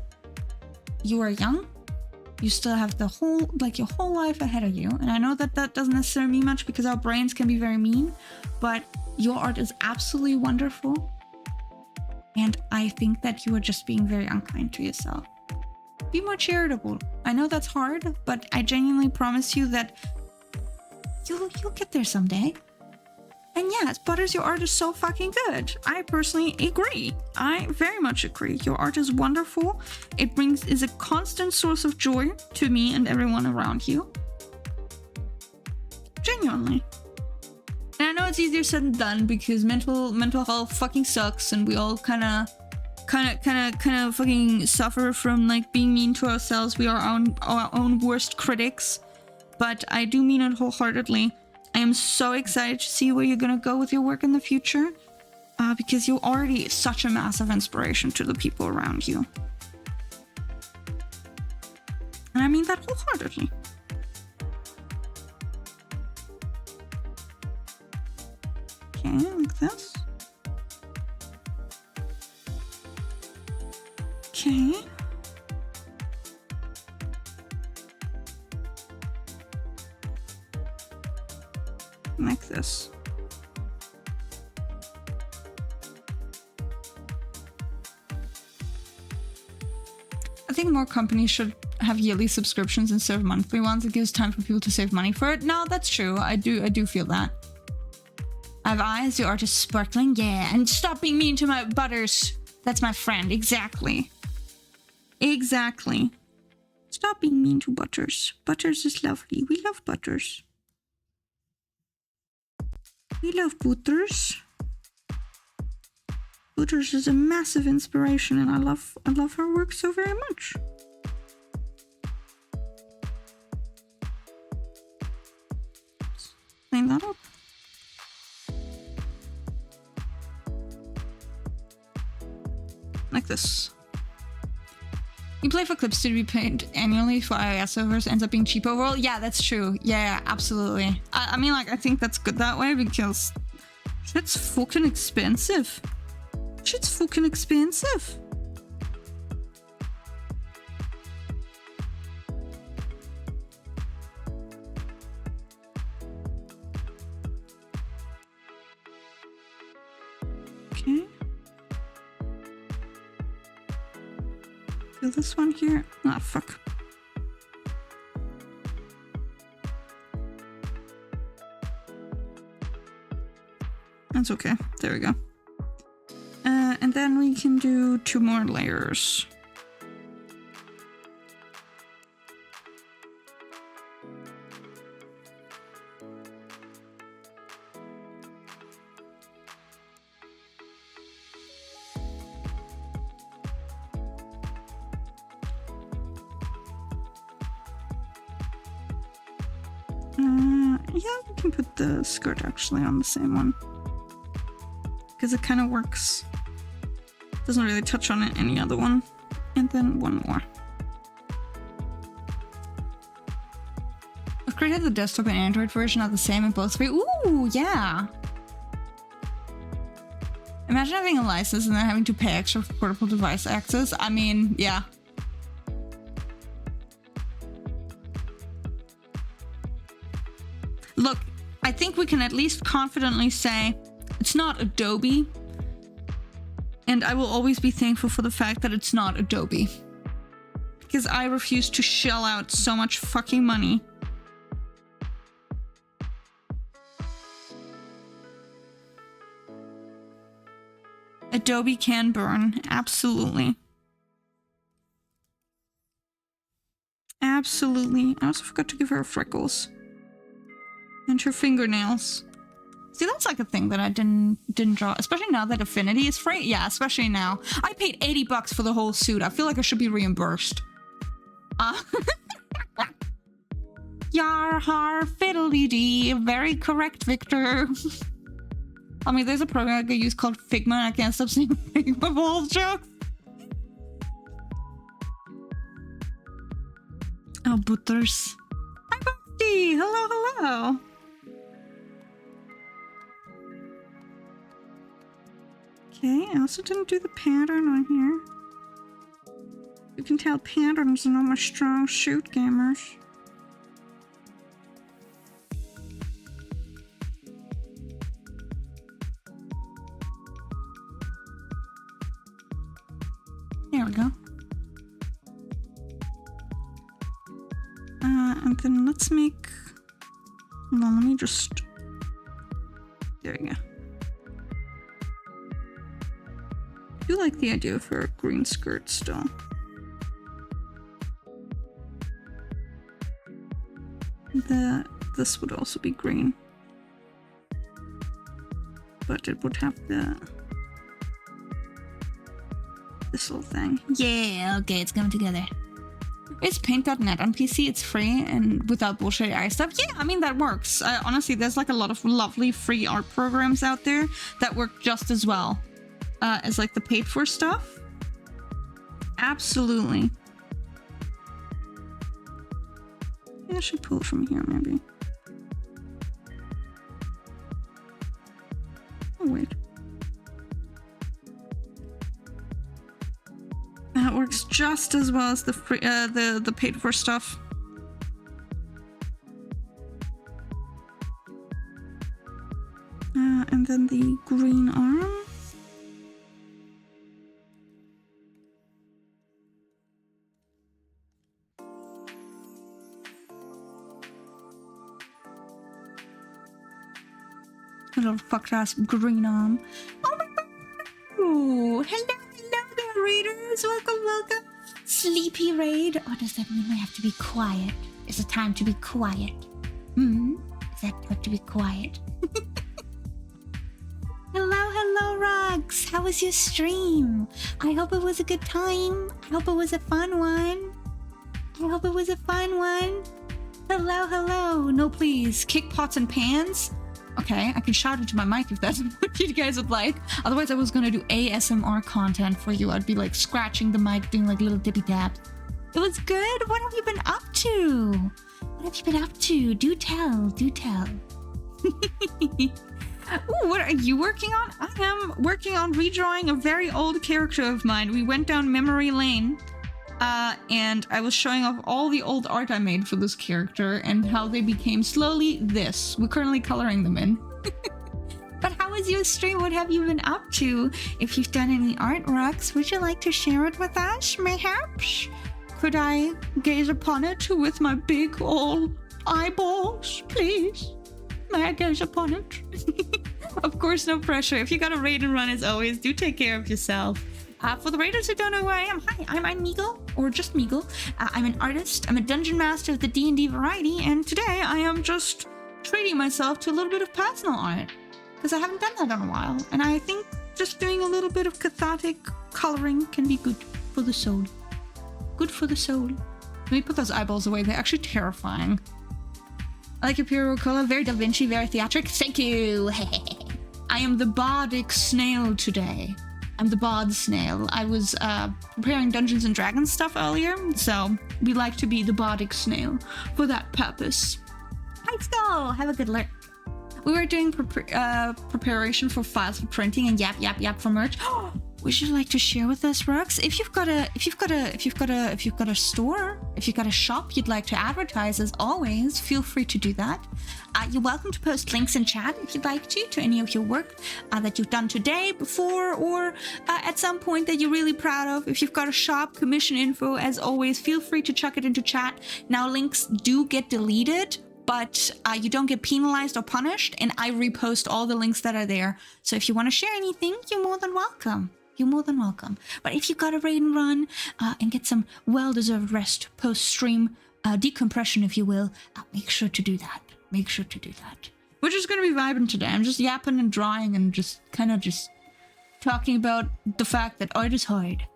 you are young. You still have the whole, like your whole life ahead of you. And I know that that doesn't necessarily mean much because our brains can be very mean, but your art is absolutely wonderful. And I think that you are just being very unkind to yourself. Be more charitable. I know that's hard, but I genuinely promise you that you'll get there someday. And yes, Butters, your art is so fucking good. I personally agree. I very much agree. Your art is wonderful. It is a constant source of joy to me and everyone around you. Genuinely. And I know it's easier said than done because mental health fucking sucks, and we all kind of fucking suffer from like being mean to ourselves. We are our own worst critics. But I do mean it wholeheartedly. I am so excited to see where you're gonna go with your work in the future, because you're already such a massive inspiration to the people around you. And I mean that wholeheartedly. Okay, like this. Okay. Like this. I think more companies should have yearly subscriptions instead of monthly ones. It gives time for people to save money for it. No, that's true. I do feel that. I have eyes, your art is sparkling. Yeah, and stop being mean to my Butters. That's my friend. Exactly. Exactly. Stop being mean to Butters. Butters is lovely. We love Butters. We love Butters. Butters is a massive inspiration, and I love her work so very much. Clean that up. Like this. You play for clips to be paid annually for iOS servers, ends up being cheap overall. Yeah, that's true. Yeah, absolutely. I mean, like, I think that's good that way because shit's fucking expensive. Shit's fucking expensive. Okay. This one here. Ah, fuck. That's okay. There we go. And then we can do 2 more layers. Yeah, we can put the skirt actually on the same one. Because it kind of works. Doesn't really touch on it, any other one. And then one more. It's great that the desktop and Android version are the same in both three. Ooh, yeah. Imagine having a license and then having to pay extra for portable device access. I mean, yeah. Look, I think we can at least confidently say it's not Adobe. And I will always be thankful for the fact that it's not Adobe. Because I refuse to shell out so much fucking money. Adobe can burn, absolutely. Absolutely. I also forgot to give her freckles. And her fingernails. See, that's like a thing that I didn't draw, especially now that Affinity is free. Yeah, especially now. I paid $80 for the whole suit. I feel like I should be reimbursed. Yar har fiddly dee. Very correct, Victor. I mean, there's a program I could use called Figma, and I can't stop saying Figma balls jokes. Oh, butters. Hi, Basti. Hello, hello. Okay, I also didn't do the pattern on here. You can tell patterns are not my strong suit, gamers. There we go. And then let's make... Hold on, let me just... There we go. I do like the idea of her green skirt still. This would also be green. But it would have this little thing. Yeah, okay, it's coming together. It's paint.net on PC, it's free and without bullshit AI stuff. Yeah, I mean, that works. Honestly, there's like a lot of lovely free art programs out there that work just as well as like the paid for stuff. Absolutely. I should pull it from here, maybe. Oh, wait. That works just as well as the free, the paid for stuff. And then the green arm. Little fucked ass green arm. Oh my god! Ooh, hello, hello there, raiders! Welcome, welcome! Sleepy raid? Oh, does that mean I have to be quiet? Is it time to be quiet? Is that got to be quiet? Hello, hello, Rugs! How was your stream? I hope it was a good time. I hope it was a fun one. I hope it was a fun one. Hello, hello. No, please. Kick pots and pans? Okay, I can shout into my mic if that's what you guys would like. Otherwise, I was gonna do ASMR content for you. I'd be like scratching the mic, doing like little dippy taps. It was good. What have you been up to? What have you been up to? Do tell, do tell. Ooh, what are you working on? I am working on redrawing a very old character of mine. We went down memory lane. And I was showing off all the old art I made for this character and how they became slowly this. We're currently coloring them in. But how was your stream? What have you been up to? If you've done any artworks, would you like to share it with us, mayhaps? Could I gaze upon it with my big old eyeballs, please? May I gaze upon it? Of course, no pressure. If you got a raid and run as always, do take care of yourself. For the raiders who don't know who I am, hi, I'm einmeegle, or just Meagle. I'm an artist, I'm a dungeon master of the D&D variety, and today I am just treating myself to a little bit of personal art, because I haven't done that in a while, and I think just doing a little bit of cathartic coloring can be good for the soul. Good for the soul. Let me put those eyeballs away, they're actually terrifying. I like your pure color, very Da Vinci, very theatric. Thank you! I am the bardic snail today. I'm the bard snail. I was preparing Dungeons and Dragons stuff earlier, so we like to be the bardic snail for that purpose. Let's go. Have a good look. We were doing preparation for files for printing and yap for merch. Would you like to share with us, Rux? If you've got a store, if you've got a shop you'd like to advertise, as always, feel free to do that. You're welcome to post links in chat if you'd like to any of your work that you've done today, before, or at some point that you're really proud of. If you've got a shop, commission info, as always, feel free to chuck it into chat. Now, links do get deleted, but you don't get penalized or punished, and I repost all the links that are there. So if you want to share anything, you're more than welcome. You're more than welcome. But if you got to raid and run and get some well-deserved rest post-stream decompression, if you will, make sure to do that. Make sure to do that. We're just going to be vibing today. I'm just yapping and drawing and just kind of just talking about the fact that art is hard.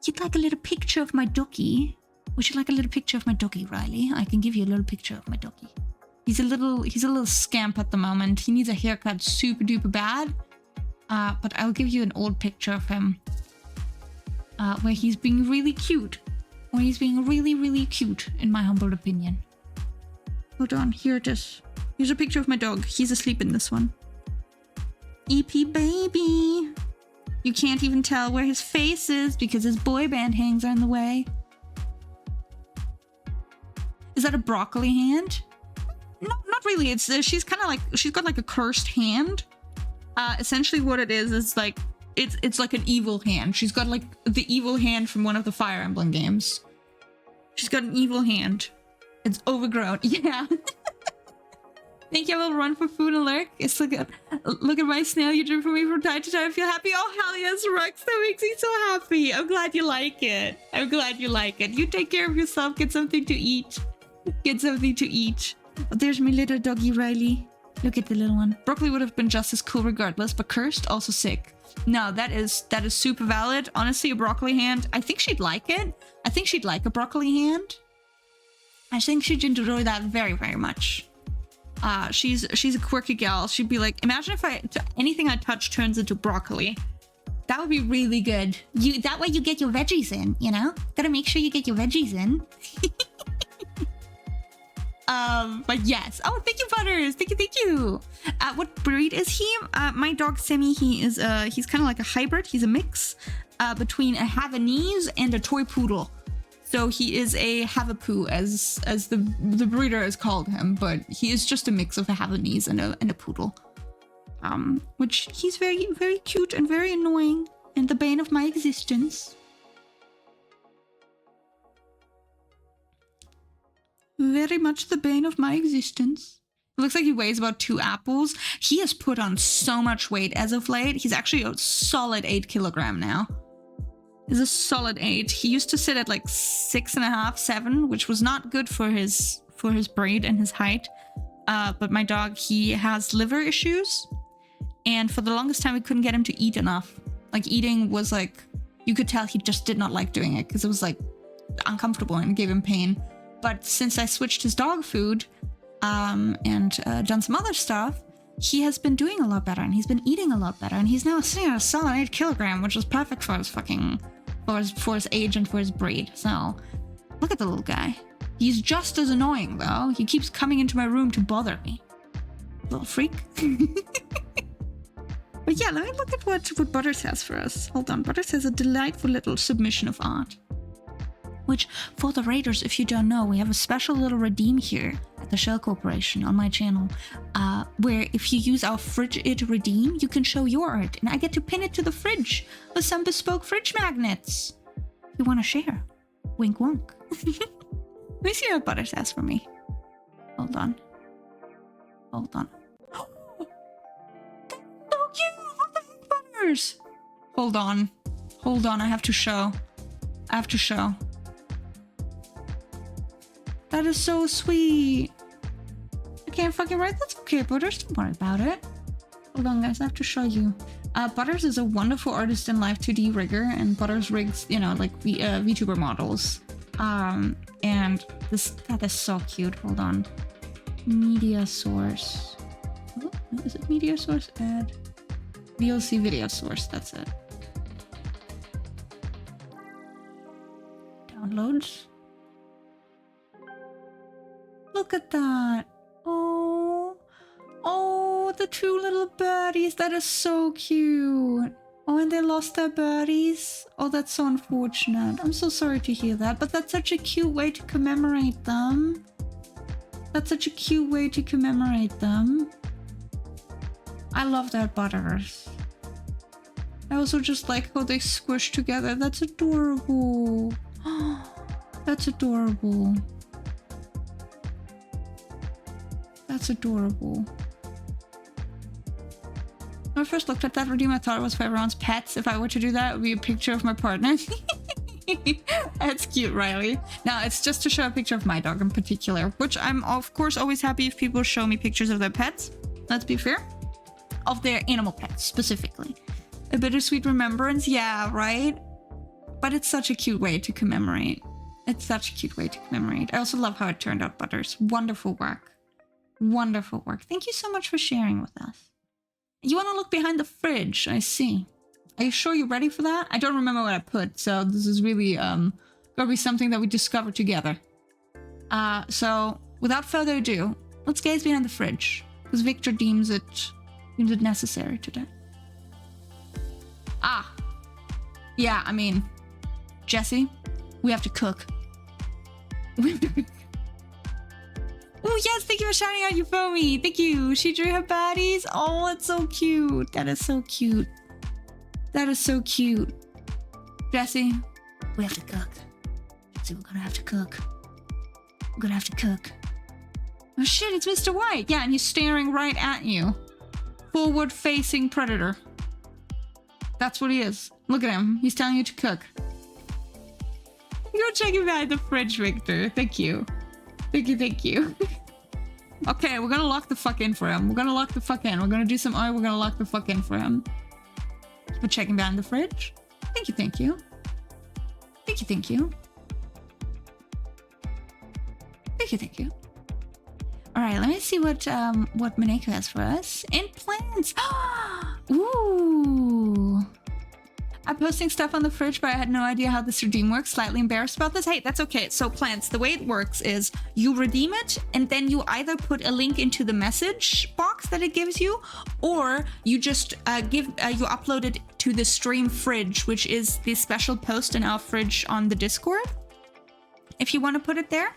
You'd like a little picture of my doggy? Would you like a little picture of my doggy, Riley? I can give you a little picture of my doggy. He's a little scamp at the moment. He needs a haircut super duper bad. But I'll give you an old picture of him where he's being really cute. Where he's being really, really cute, in my humble opinion. Hold on, here it is. Here's a picture of my dog. He's asleep in this one. EP baby. You can't even tell where his face is because his boy band hangs are in the way. Is that a broccoli hand? No, not really. It's she's kind of like, she's got like a cursed hand. Essentially what it is like, it's like an evil hand. She's got like the evil hand from one of the Fire Emblem games. She's got an evil hand. It's overgrown. Yeah. Think you will run for food and lurk? It's look at my snail you drew for me from time to time. I feel happy. Oh hell yes, Rex. That makes me so happy. I'm glad you like it. I'm glad you like it. You take care of yourself. Get something to eat. Get something to eat. Oh, there's my little doggy Riley. Look at the little one. Broccoli would have been just as cool regardless, but cursed, also sick. No, that is super valid. Honestly, a broccoli hand, I think she'd like it. I think she'd like a broccoli hand. I think she'd enjoy that very, very much. She's a quirky gal. She'd be like, imagine if anything I touch turns into broccoli. That would be really good. That way you get your veggies in, you know? Gotta make sure you get your veggies in. But yes. Oh, thank you, Butters. Thank you. What breed is he? My dog Semi, he's kind of like a hybrid. He's a mix between a Havanese and a toy poodle. So he is a Havapoo, as the breeder has called him, but he is just a mix of a Havanese and a poodle. Which he's very, very cute and very annoying and the bane of my existence. Very much the bane of my existence. It looks like he weighs about 2 apples. He has put on so much weight as of late. He's actually a solid 8 kilogram now. He's a solid 8. He used to sit at like 6.5, 7, which was not good for his breed and his height. But my dog, he has liver issues. And for the longest time, we couldn't get him to eat enough. Like eating was like, you could tell he just did not like doing it because it was like uncomfortable and gave him pain. But since I switched his dog food and done some other stuff, he has been doing a lot better and he's been eating a lot better. And he's now sitting at a solid 8 kilogram, which is perfect for his for his age and for his breed. So look at the little guy. He's just as annoying though. He keeps coming into my room to bother me. Little freak. But yeah, let me look at what Butters has for us. Hold on, Butters has a delightful little submission of art. Which, for the raiders, if you don't know, we have a special little redeem here at the Shell Corporation on my channel, where if you use our Fridge It redeem, you can show your art, and I get to pin it to the fridge with some bespoke fridge magnets. You want to share? Wink wonk. Let me see what Butters has for me. Hold on. Hold on. That's so cute! What the heck, Butters? Hold on. Hold on, I have to show. That is so sweet. I can't fucking write. That's okay, Butters. Don't worry about it. Hold on, guys. I have to show you. Butters is a wonderful artist in live 2D rigger, and Butters rigs, you know, like VTuber models. And that is so cute. Hold on. Media source. Oh, is it media source? Add. VLC video source. That's it. Downloads. Look at that. Oh, oh, the two little birdies. That is so cute. Oh, and they lost their birdies. Oh, that's so unfortunate. I'm so sorry to hear that, but that's such a cute way to commemorate them. That's such a cute way to commemorate them. I love their butters. I also just like how they squish together. That's adorable. That's adorable. That's adorable. When I first looked at that redeem, I thought it was for everyone's pets. If I were to do that, it would be a picture of my partner. That's cute, Riley. Now, it's just to show a picture of my dog in particular, which I'm, of course, always happy if people show me pictures of their pets. Let's be fair. Of their animal pets, specifically. A bittersweet remembrance, yeah, right? But it's such a cute way to commemorate. It's such a cute way to commemorate. I also love how it turned out, Butters. Wonderful work. Wonderful work. Thank you so much for sharing with us. You want to look behind the fridge, I see. Are you sure you're ready for that? I don't remember what I put, so this is really gonna be something that we discover together. So without further ado, let's gaze behind the fridge, because Victor deems it necessary today. Ah, yeah, I mean, Jesse, we have to cook. Oh yes, thank you for shouting out Euphomie. Thank you. She drew her baddies. Oh, it's so cute. That is so cute. That is so cute. Jesse, we have to cook. Jesse, we're gonna have to cook. We're gonna have to cook. Oh shit, it's Mr. White. Yeah, and he's staring right at you. Forward-facing predator. That's what he is. Look at him. He's telling you to cook. Go check him behind the fridge, Victor. Thank you. Thank you, thank you. Okay, we're gonna lock the fuck in for him. We're gonna lock the fuck in. We're gonna do some oil. We're gonna lock the fuck in for him. We're checking behind the fridge. Thank you, thank you. Thank you, thank you. Thank you, thank you. All right, let me see what Mineko has for us. And plants. Ooh. I'm posting stuff on the fridge, but I had no idea how this redeem works. Slightly embarrassed about this. Hey, that's okay. So plants, the way it works is you redeem it, and then you either put a link into the message box that it gives you, or you just you upload it to the stream fridge, which is the special post in our fridge on the Discord. If you want to put it there.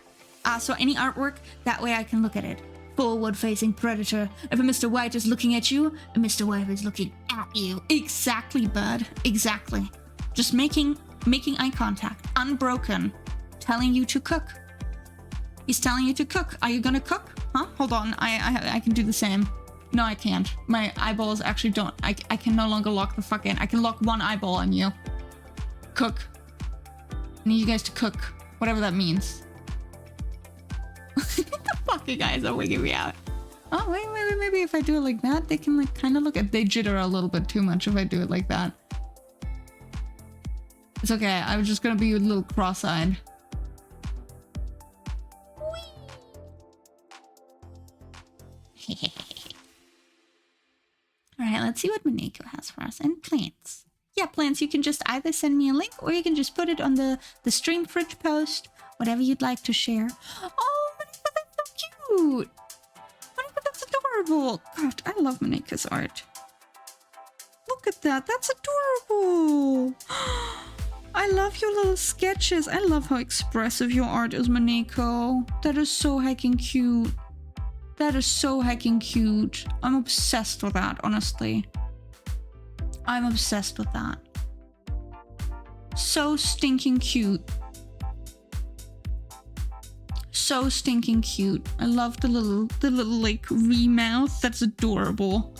So any artwork, that way I can look at it. Forward-facing predator. If a Mr. White is looking at you, a Mr. White is looking at you. Exactly, bud. Exactly. Just making eye contact. Unbroken. Telling you to cook. He's telling you to cook. Are you gonna cook? Huh? Hold on. I can do the same. No, I can't. My eyeballs actually don't. I can no longer lock the fuck in. I can lock one eyeball on you. Cook. I need you guys to cook. Whatever that means. The fucking guys are wigging me out. Oh, wait, maybe if I do it like that, they can like kind of look at. They jitter a little bit too much if I do it like that. It's okay. I was just gonna be a little cross-eyed. All right, let's see what Mineko has for us. And plants. Yeah, plants. You can just either send me a link, or you can just put it on the stream fridge post. Whatever you'd like to share. Oh, Mineko, that's so cute. Mineko, that's adorable. God, I love Mineko's art. Look at that. That's adorable. I love your little sketches. I love how expressive your art is, Mineko. That is so heckin' cute. That is so heckin' cute. I'm obsessed with that, honestly. I'm obsessed with that. So stinking cute. So stinking cute. I love the little like V mouth. That's adorable.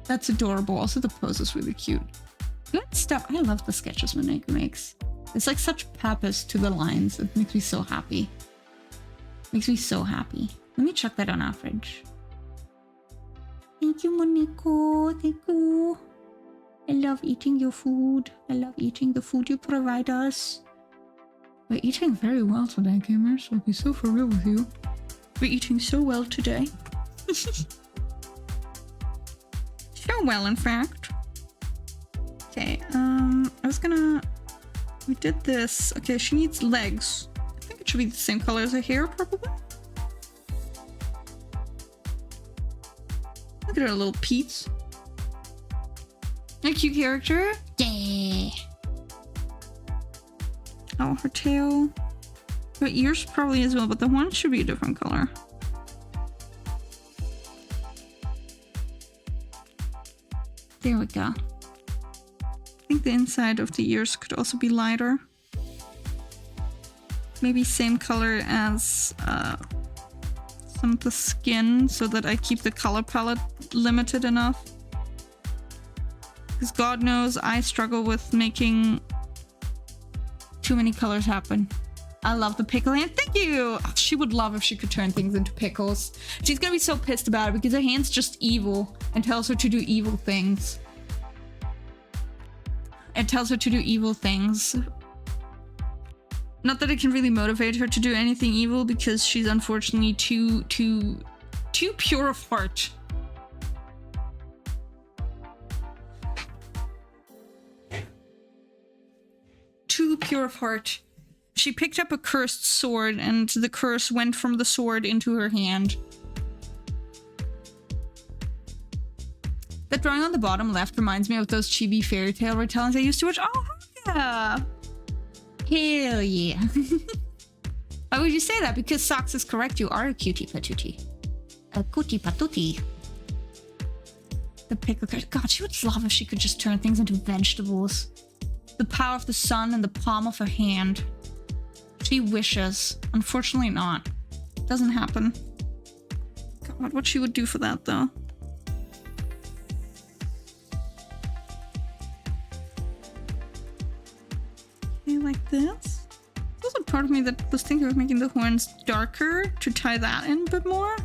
That's adorable. Also the pose is really cute. Good stuff. I love the sketches Mineko makes. It's like such purpose to the lines. It makes me so happy. Makes me so happy. Let me check that on our fridge. Thank you, Mineko. Thank you. I love eating your food. I love eating the food you provide us. We're eating very well today, gamers. I'll be so for real with you. We're eating so well today. So well, in fact. Okay, we did this. Okay, she needs legs. I think it should be the same color as her hair, probably. Look at her little peats. A cute character. Yeah. Oh, her tail. Her ears probably as well, but the horns should be a different color. There we go. I think the inside of the ears could also be lighter. Maybe same color as some of the skin so that I keep the color palette limited enough. Because God knows I struggle with making too many colors happen. I love the pickle hand. Thank you! Oh, she would love if she could turn things into pickles. She's gonna be so pissed about it because her hand's just evil and tells her to do evil things. It tells her to do evil things. Not that it can really motivate her to do anything evil because she's unfortunately too pure of heart. Too pure of heart. She picked up a cursed sword and the curse went from the sword into her hand. That drawing on the bottom left reminds me of those chibi fairy tale retellings I used to watch. Oh, yeah! Hell yeah. Why would you say that? Because Socks is correct, you are a cutie patootie. A cutie patootie. The pickle curse. God, she would love if she could just turn things into vegetables. The power of the sun in the palm of her hand. She wishes. Unfortunately not. Doesn't happen. God, what she would do for that though. Okay, like this. There's a part of me that was thinking of making the horns darker to tie that in a bit more.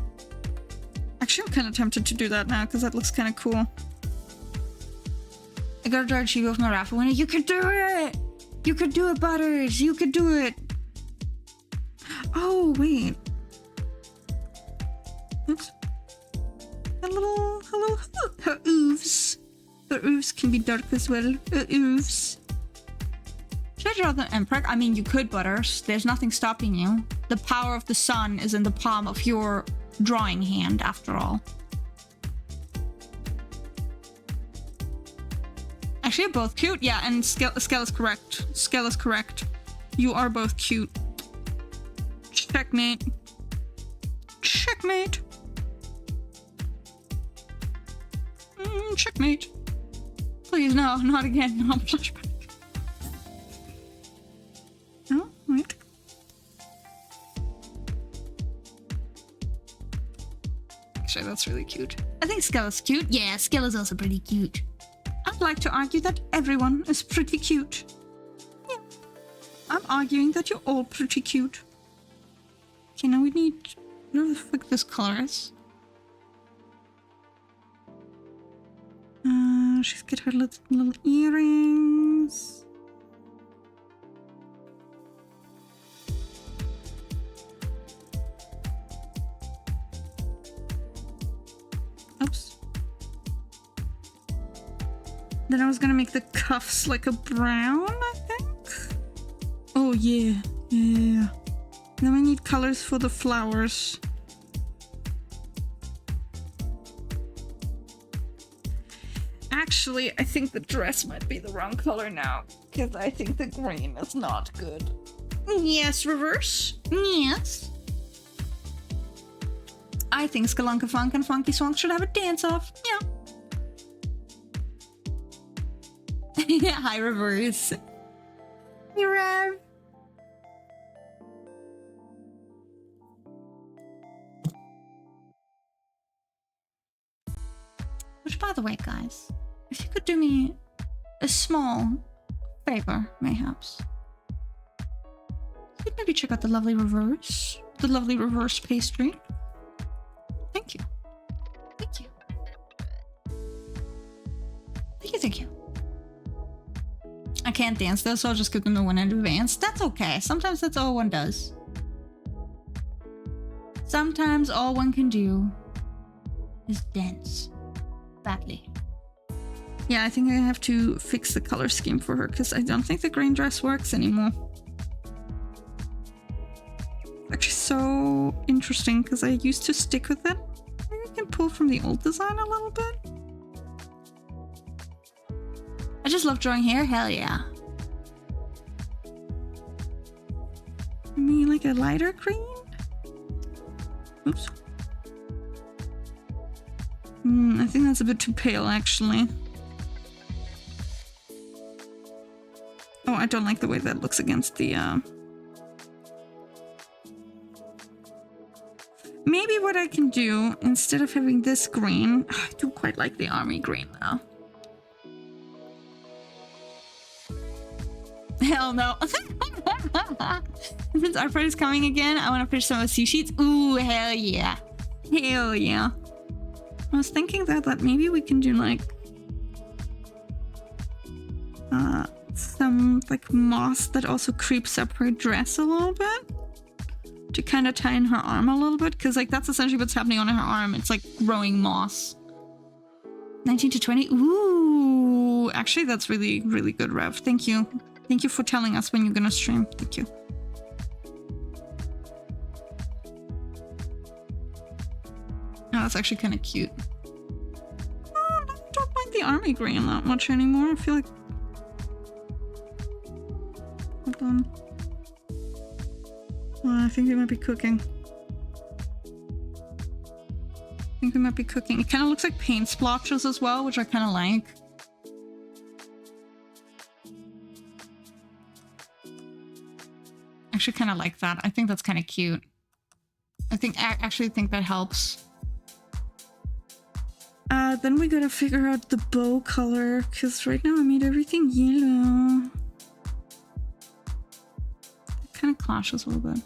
Actually, I'm kind of tempted to do that now because that looks kind of cool. I gotta draw a chibi with my raffle winner. You could do it! You could do it, Butters! You could do it! Oh, wait. Oops. A little her oofs. Her oofs can be dark as well. Her oofs. Should I draw them Emperor? I mean, you could, Butters. There's nothing stopping you. The power of the sun is in the palm of your drawing hand, after all. Actually, you're both cute. Yeah, and Skell is correct. Skell is correct. You are both cute. Checkmate. Checkmate. Checkmate. Please, no, not again. No flashback. Oh, wait. Actually, that's really cute. I think Skell is cute. Yeah, Skell is also pretty cute. I'd like to argue that everyone is pretty cute. Yeah. I'm arguing that you're all pretty cute. Okay, now we need... whatever the fuck this color is. She's got her little earrings. Oops. Then I was gonna make the cuffs like a brown, I think? Oh, yeah. Yeah. Then we need colors for the flowers. Actually, I think the dress might be the wrong color now, because I think the green is not good. Yes, reverse. Yes. I think Skalunka Funk and Funky Swank should have a dance-off. Yeah. Hi, reverse. Hey, Rev. Which, by the way, guys, if you could do me a small favor, mayhaps, you could maybe check out the lovely reverse pastry. Thank you. Thank you. Thank you, thank you. I can't dance though, so I'll just give them the one in advance. That's okay. Sometimes that's all one does. Sometimes all one can do is dance. Badly. Yeah, I think I have to fix the color scheme for her because I don't think the green dress works anymore. Actually, so interesting because I used to stick with it. I can pull pull from the old design a little bit. I just love drawing hair. Hell yeah. Maybe like a lighter green? Oops. I think that's a bit too pale, actually. Oh, I don't like the way that looks against the, Maybe what I can do, instead of having this green... I do quite like the army green, though. Hell no. Since our friend is coming again, I want to finish some of the sea sheets. Ooh, hell yeah. Hell yeah. I was thinking that maybe we can do like some like moss that also creeps up her dress a little bit to kind of tie in her arm a little bit, because like that's essentially what's happening on her arm. It's like growing moss. 19 to 20. Ooh, actually that's really, really good, Rev. Thank you. Thank you for telling us when you're gonna stream. Thank you. Oh, that's actually kind of cute. Oh, I don't like the army green that much anymore. I feel like... Hold on. Oh, I think we might be cooking. It kind of looks like paint splotches as well, which I kind of like. Actually kind of like that. I think that's kind of cute. I actually think that helps. Then we gotta figure out the bow color, because right now I made everything yellow. It kind of clashes a little bit.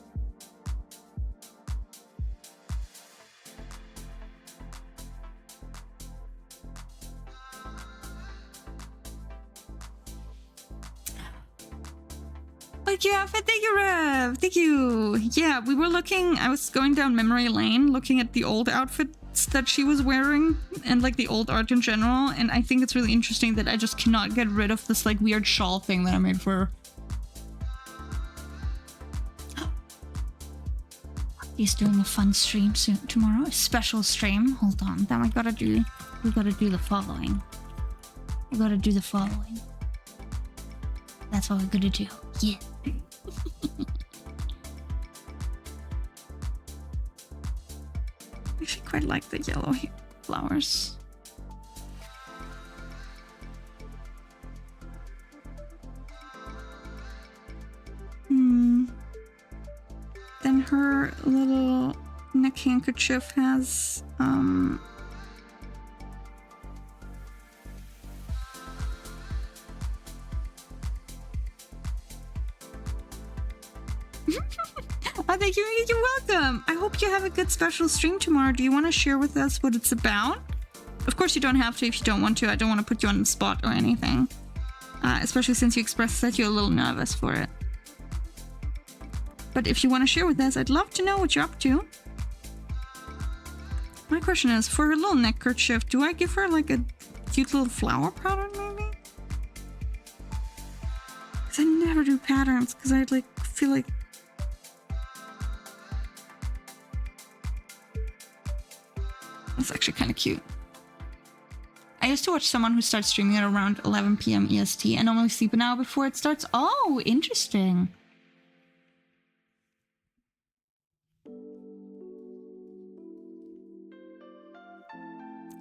Thank you, outfit. Thank you, Rev. Thank you. Yeah, we were looking. I was going down memory lane, looking at the old outfits that she was wearing and like the old art in general. And I think it's really interesting that I just cannot get rid of this like weird shawl thing that I made for her. He's doing a fun stream soon tomorrow. A special stream. Hold on. Then we gotta do the following. We gotta do the following. That's what we're gonna do. Yeah. I actually quite like the yellow flowers. Then her little neck handkerchief has Oh, thank you. You're welcome. I hope you have a good special stream tomorrow. Do you want to share with us what it's about? Of course, you don't have to if you don't want to. I don't want to put you on the spot or anything. Especially since you expressed that you're a little nervous for it. But if you want to share with us, I'd love to know what you're up to. My question is, for her little neckerchief, do I give her like a cute little flower pattern maybe? Because I never do patterns, because I like feel like... That's actually kind of cute. I used to watch someone who starts streaming at around 11 PM EST and normally sleep an hour before it starts. Oh, interesting.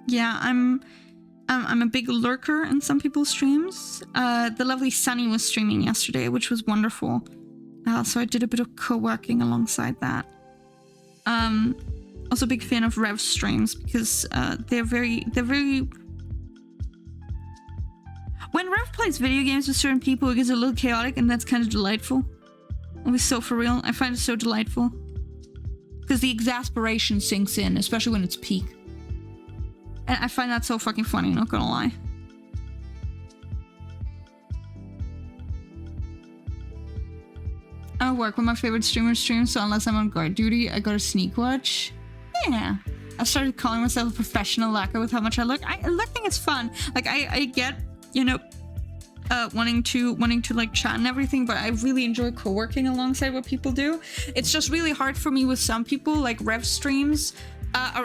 Yeah, I'm a big lurker in some people's streams. The lovely Sunny was streaming yesterday, which was wonderful. So I did a bit of co-working alongside that. Also a big fan of Rev's streams because they're very... When Rev plays video games with certain people, it gets a little chaotic, and that's kind of delightful. Always so for real. I find it so delightful. Because the exasperation sinks in, especially when it's peak. And I find that so fucking funny, not gonna lie. I work with my favorite streamer's stream, so unless I'm on guard duty, I go to sneak watch. Yeah. I started calling myself a professional lacquer with how much I look. Looking is fun. Like, I get, you know, wanting to like chat and everything, but I really enjoy co-working alongside what people do. It's just really hard for me with some people, like Rev streams,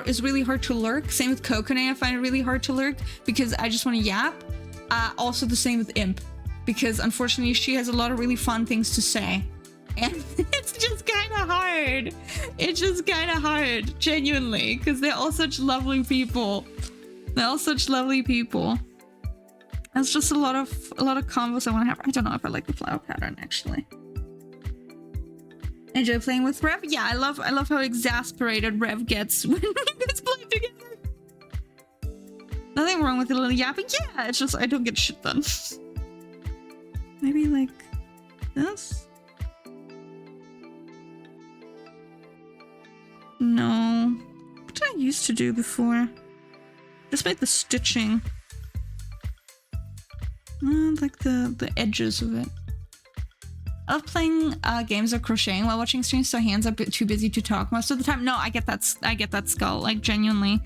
is really hard to lurk. Same with Kokone, I find it really hard to lurk because I just want to yap. Also the same with Imp, because unfortunately she has a lot of really fun things to say. And it's just kind of hard. It's just kind of hard, genuinely, because they're all such lovely people. They're all such lovely people. It's just a lot of combos I want to have. I don't know if I like the flower pattern, actually. Enjoy playing with Rev? Yeah, I love how exasperated Rev gets when we guys play together. Nothing wrong with a little yapping. Yeah, it's just I don't get shit done. Maybe like this? No. What did I used to do before? Just make the stitching. Like the edges of it. I love playing games or crocheting while watching streams, so hands are a bit too busy to talk most of the time. No, I get that Skull, like genuinely.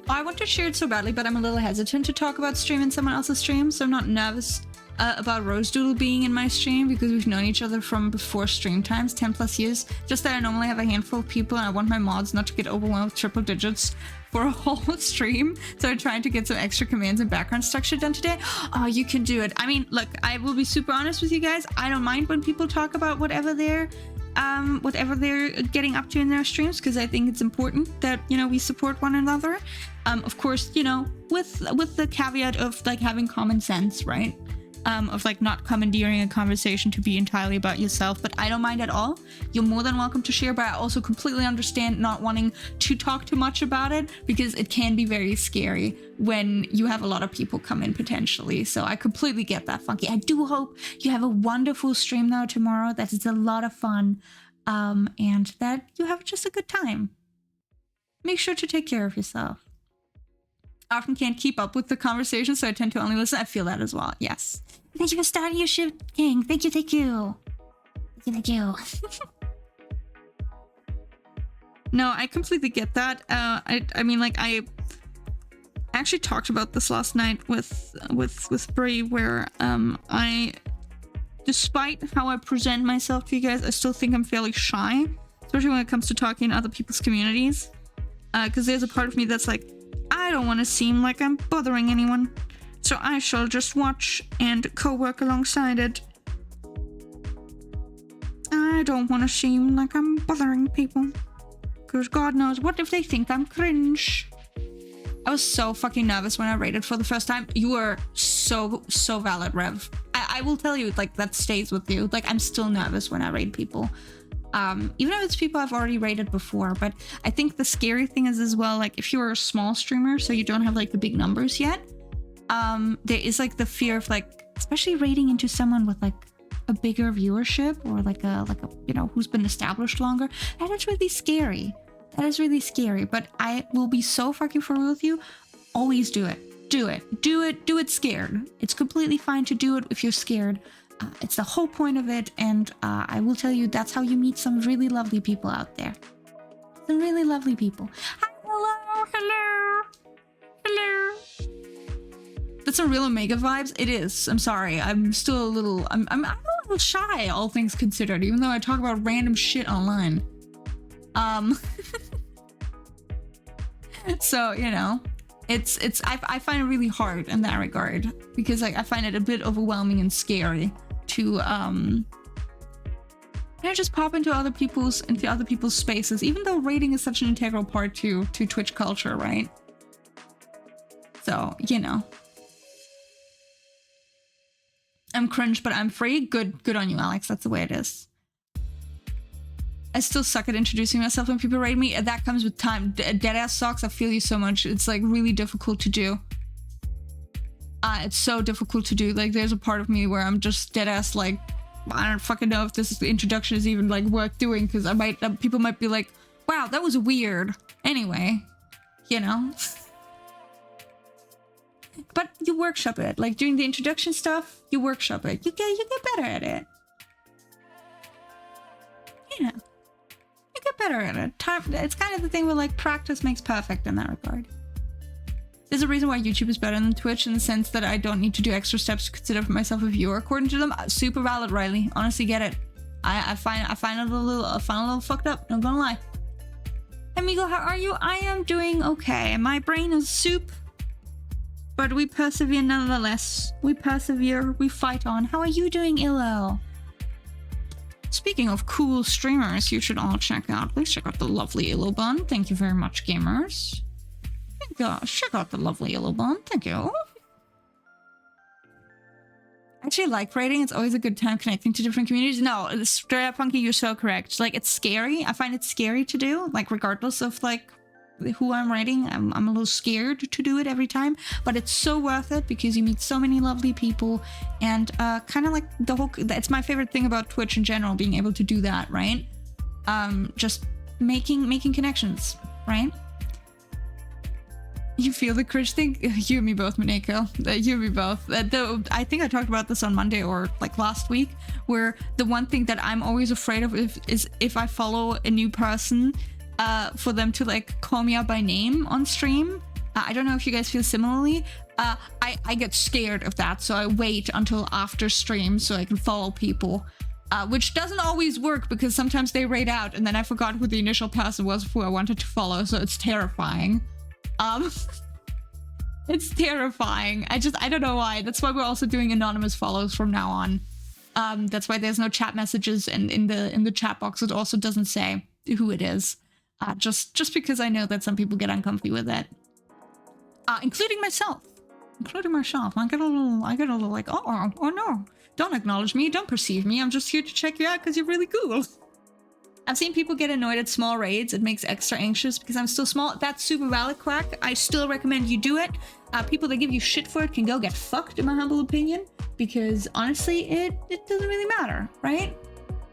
Oh, I want to share it so badly, but I'm a little hesitant to talk about stream in someone else's stream, so I'm not nervous about Rose Doodle being in my stream because we've known each other from before stream times, 10 plus years. Just that I normally have a handful of people and I want my mods not to get overwhelmed with triple digits for a whole stream. So I'm trying to get some extra commands and background structure done today. Oh, you can do it. I mean, look, I will be super honest with you guys. I don't mind when people talk about whatever they're getting up to in their streams, because I think it's important that, you know, we support one another. Of course, you know, with the caveat of like having common sense, right? Of like not commandeering a conversation to be entirely about yourself, but I don't mind at all. You're more than welcome to share, but I also completely understand not wanting to talk too much about it because it can be very scary when you have a lot of people come in potentially. So I completely get that, Funky. I do hope you have a wonderful stream though tomorrow, that it's a lot of fun, and that you have just a good time. Make sure to take care of yourself. I often can't keep up with the conversation, so I tend to only listen. I feel that as well, yes. Thank you for starting your shift, King. Thank you, thank you. Thank you. No, I completely get that. I mean, like, I actually talked about this last night with Brie, where I, despite how I present myself to you guys, I still think I'm fairly shy, especially when it comes to talking in other people's communities. Because there's a part of me that's like, I don't want to seem like I'm bothering anyone, so I shall just watch and co-work alongside it. I don't want to seem like I'm bothering people, because God knows, what if they think I'm cringe? I was so fucking nervous when I raided for the first time. You were so valid, Rev. I will tell you, like, that stays with you. Like, I'm still nervous when I raid people. Even if it's people I've already rated before, but I think the scary thing is as well, like, if you're a small streamer, so you don't have like the big numbers yet, there is like the fear of like, especially raiding into someone with like a bigger viewership or like a you know, who's been established longer. That is really scary. That is really scary. But I will be so fucking for real with you. Always do it. Do it scared. It's completely fine to do it if you're scared. It's the whole point of it, and I will tell you, that's how you meet some really lovely people out there. Some really lovely people. Hi, hello. That's some real Omega vibes. It is. I'm sorry. I'm still a little. I'm a little shy, all things considered, even though I talk about random shit online. So, you know, I find it really hard in that regard, because like I find it a bit overwhelming and scary to you know, just pop into other people's spaces, even though raiding is such an integral part to Twitch culture, right? So, you know, I'm cringe, but I'm free. Good on you, Alex. That's the way it is. I still suck at introducing myself when people raid me. That comes with time. Deadass socks, I feel you so much. It's like really difficult to do. It's so difficult to do. Like, there's a part of me where I'm just deadass, like, I don't fucking know if this introduction is even like worth doing, because people might be like, wow, that was weird. Anyway, you know. But you workshop it. Like, doing the introduction stuff, you workshop it. You get better at it. Yeah. You get better at it. It's kind of the thing where, like, practice makes perfect in that regard. There's a reason why YouTube is better than Twitch, in the sense that I don't need to do extra steps to consider myself a viewer according to them. Super valid, Riley. Honestly, get it. I find it a little fucked up, not gonna lie. Amigo, how are you? I am doing okay. My brain is soup, but we persevere nonetheless. We persevere, we fight on. How are you doing, Illo? Speaking of cool streamers, you should all check out. Please check out the lovely Illobun. Thank you very much, gamers. Check out the lovely Illobun. Thank you. Actually, like rating, it's always a good time connecting to different communities. No, straight up, Punky, you're so correct. Like, it's scary. I find it scary to do, like, regardless of, like, who I'm rating. I'm a little scared to do it every time, but it's so worth it because you meet so many lovely people, and kind of like the whole, it's my favorite thing about Twitch in general, being able to do that, right? Just making connections, right? You feel the cringe thing? You and me both, Mineko. You and me both. I think I talked about this on Monday or like last week, where the one thing that I'm always afraid of is if I follow a new person, for them to like call me out by name on stream. I don't know if you guys feel similarly. I get scared of that, so I wait until after stream so I can follow people. Which doesn't always work because sometimes they raid out and then I forgot who the initial person was who I wanted to follow, so it's terrifying. It's terrifying. I don't know why. That's why we're also doing anonymous follows from now on. That's why there's no chat messages, and in the chat box it also doesn't say who it is. Just because I know that some people get uncomfy with it. Including myself. I get a little like, oh no. Don't acknowledge me, don't perceive me. I'm just here to check you out because you're really cool. I've seen people get annoyed at small raids. It makes extra anxious because I'm still small. That's super valid, Quack. I still recommend you do it. People that give you shit for it can go get fucked, in my humble opinion. Because honestly, it doesn't really matter, right?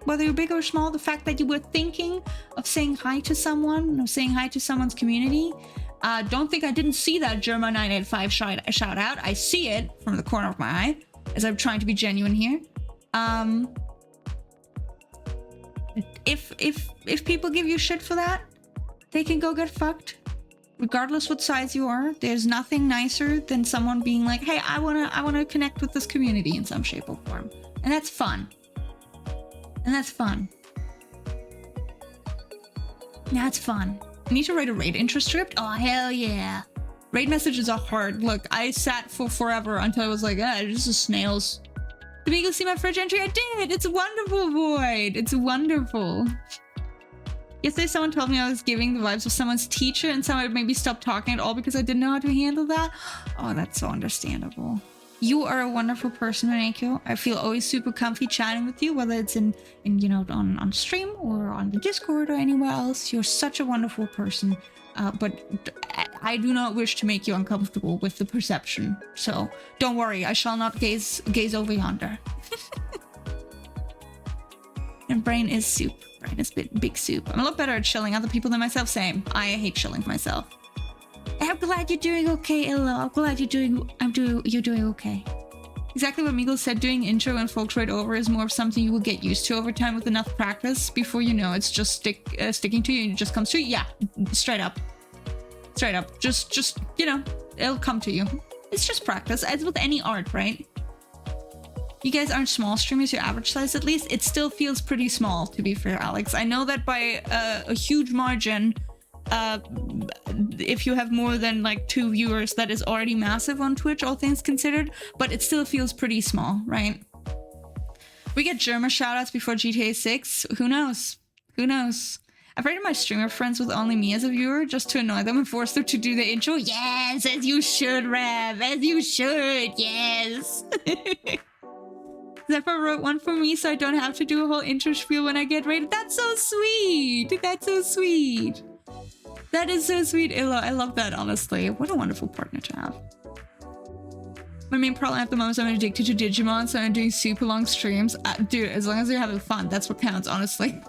Whether you're big or small, the fact that you were thinking of saying hi to someone or saying hi to someone's community. Don't think I didn't see that Germa985 shout out. I see it from the corner of my eye, as I'm trying to be genuine here. If people give you shit for that, they can go get fucked. Regardless what size you are, there's nothing nicer than someone being like, hey, I wanna connect with this community in some shape or form. And that's fun. That's fun. I need to write a raid intro script. Oh, hell yeah. Raid messages are hard. Look, I sat for forever until I was like, this is snails. Did you go see my fridge entry? I did. It's wonderful, Void. It's wonderful. Yesterday, someone told me I was giving the vibes of someone's teacher and someone maybe stopped talking at all because I didn't know how to handle that. Oh, that's so understandable. You are a wonderful person, Mineko. I feel always super comfy chatting with you, whether it's in you know, on stream or on the Discord or anywhere else. You're such a wonderful person. But I do not wish to make you uncomfortable with the perception. So don't worry, I shall not gaze over yonder. And brain is soup. Brain is big soup. I'm a lot better at chilling other people than myself. Same. I hate chilling myself. I'm glad you're doing okay, Illo. I'm glad you're doing okay. Exactly what Meagle said, doing intro and folks right over is more of something you will get used to over time with enough practice. Before you know, it's just sticking to you and it just comes to you. Yeah, straight up. Just, you know, it'll come to you. It's just practice, as with any art, right? You guys aren't small streamers, you're average size at least. It still feels pretty small, to be fair, Alex. I know that by a huge margin, if you have more than like 2 viewers, that is already massive on Twitch, all things considered, but it still feels pretty small, right? We get German shoutouts before GTA 6. Who knows? I've rated my streamer friends with only me as a viewer just to annoy them and force them to do the intro. Yes, as you should, Rev. As you should, yes. Zephyr wrote one for me so I don't have to do a whole intro spiel when I get rated. That's so sweet. That is so sweet, Illo. I love that, honestly. What a wonderful partner to have. My main problem at the moment is I'm addicted to Digimon, so I'm doing super long streams. Dude, as long as you're having fun, that's what counts, honestly.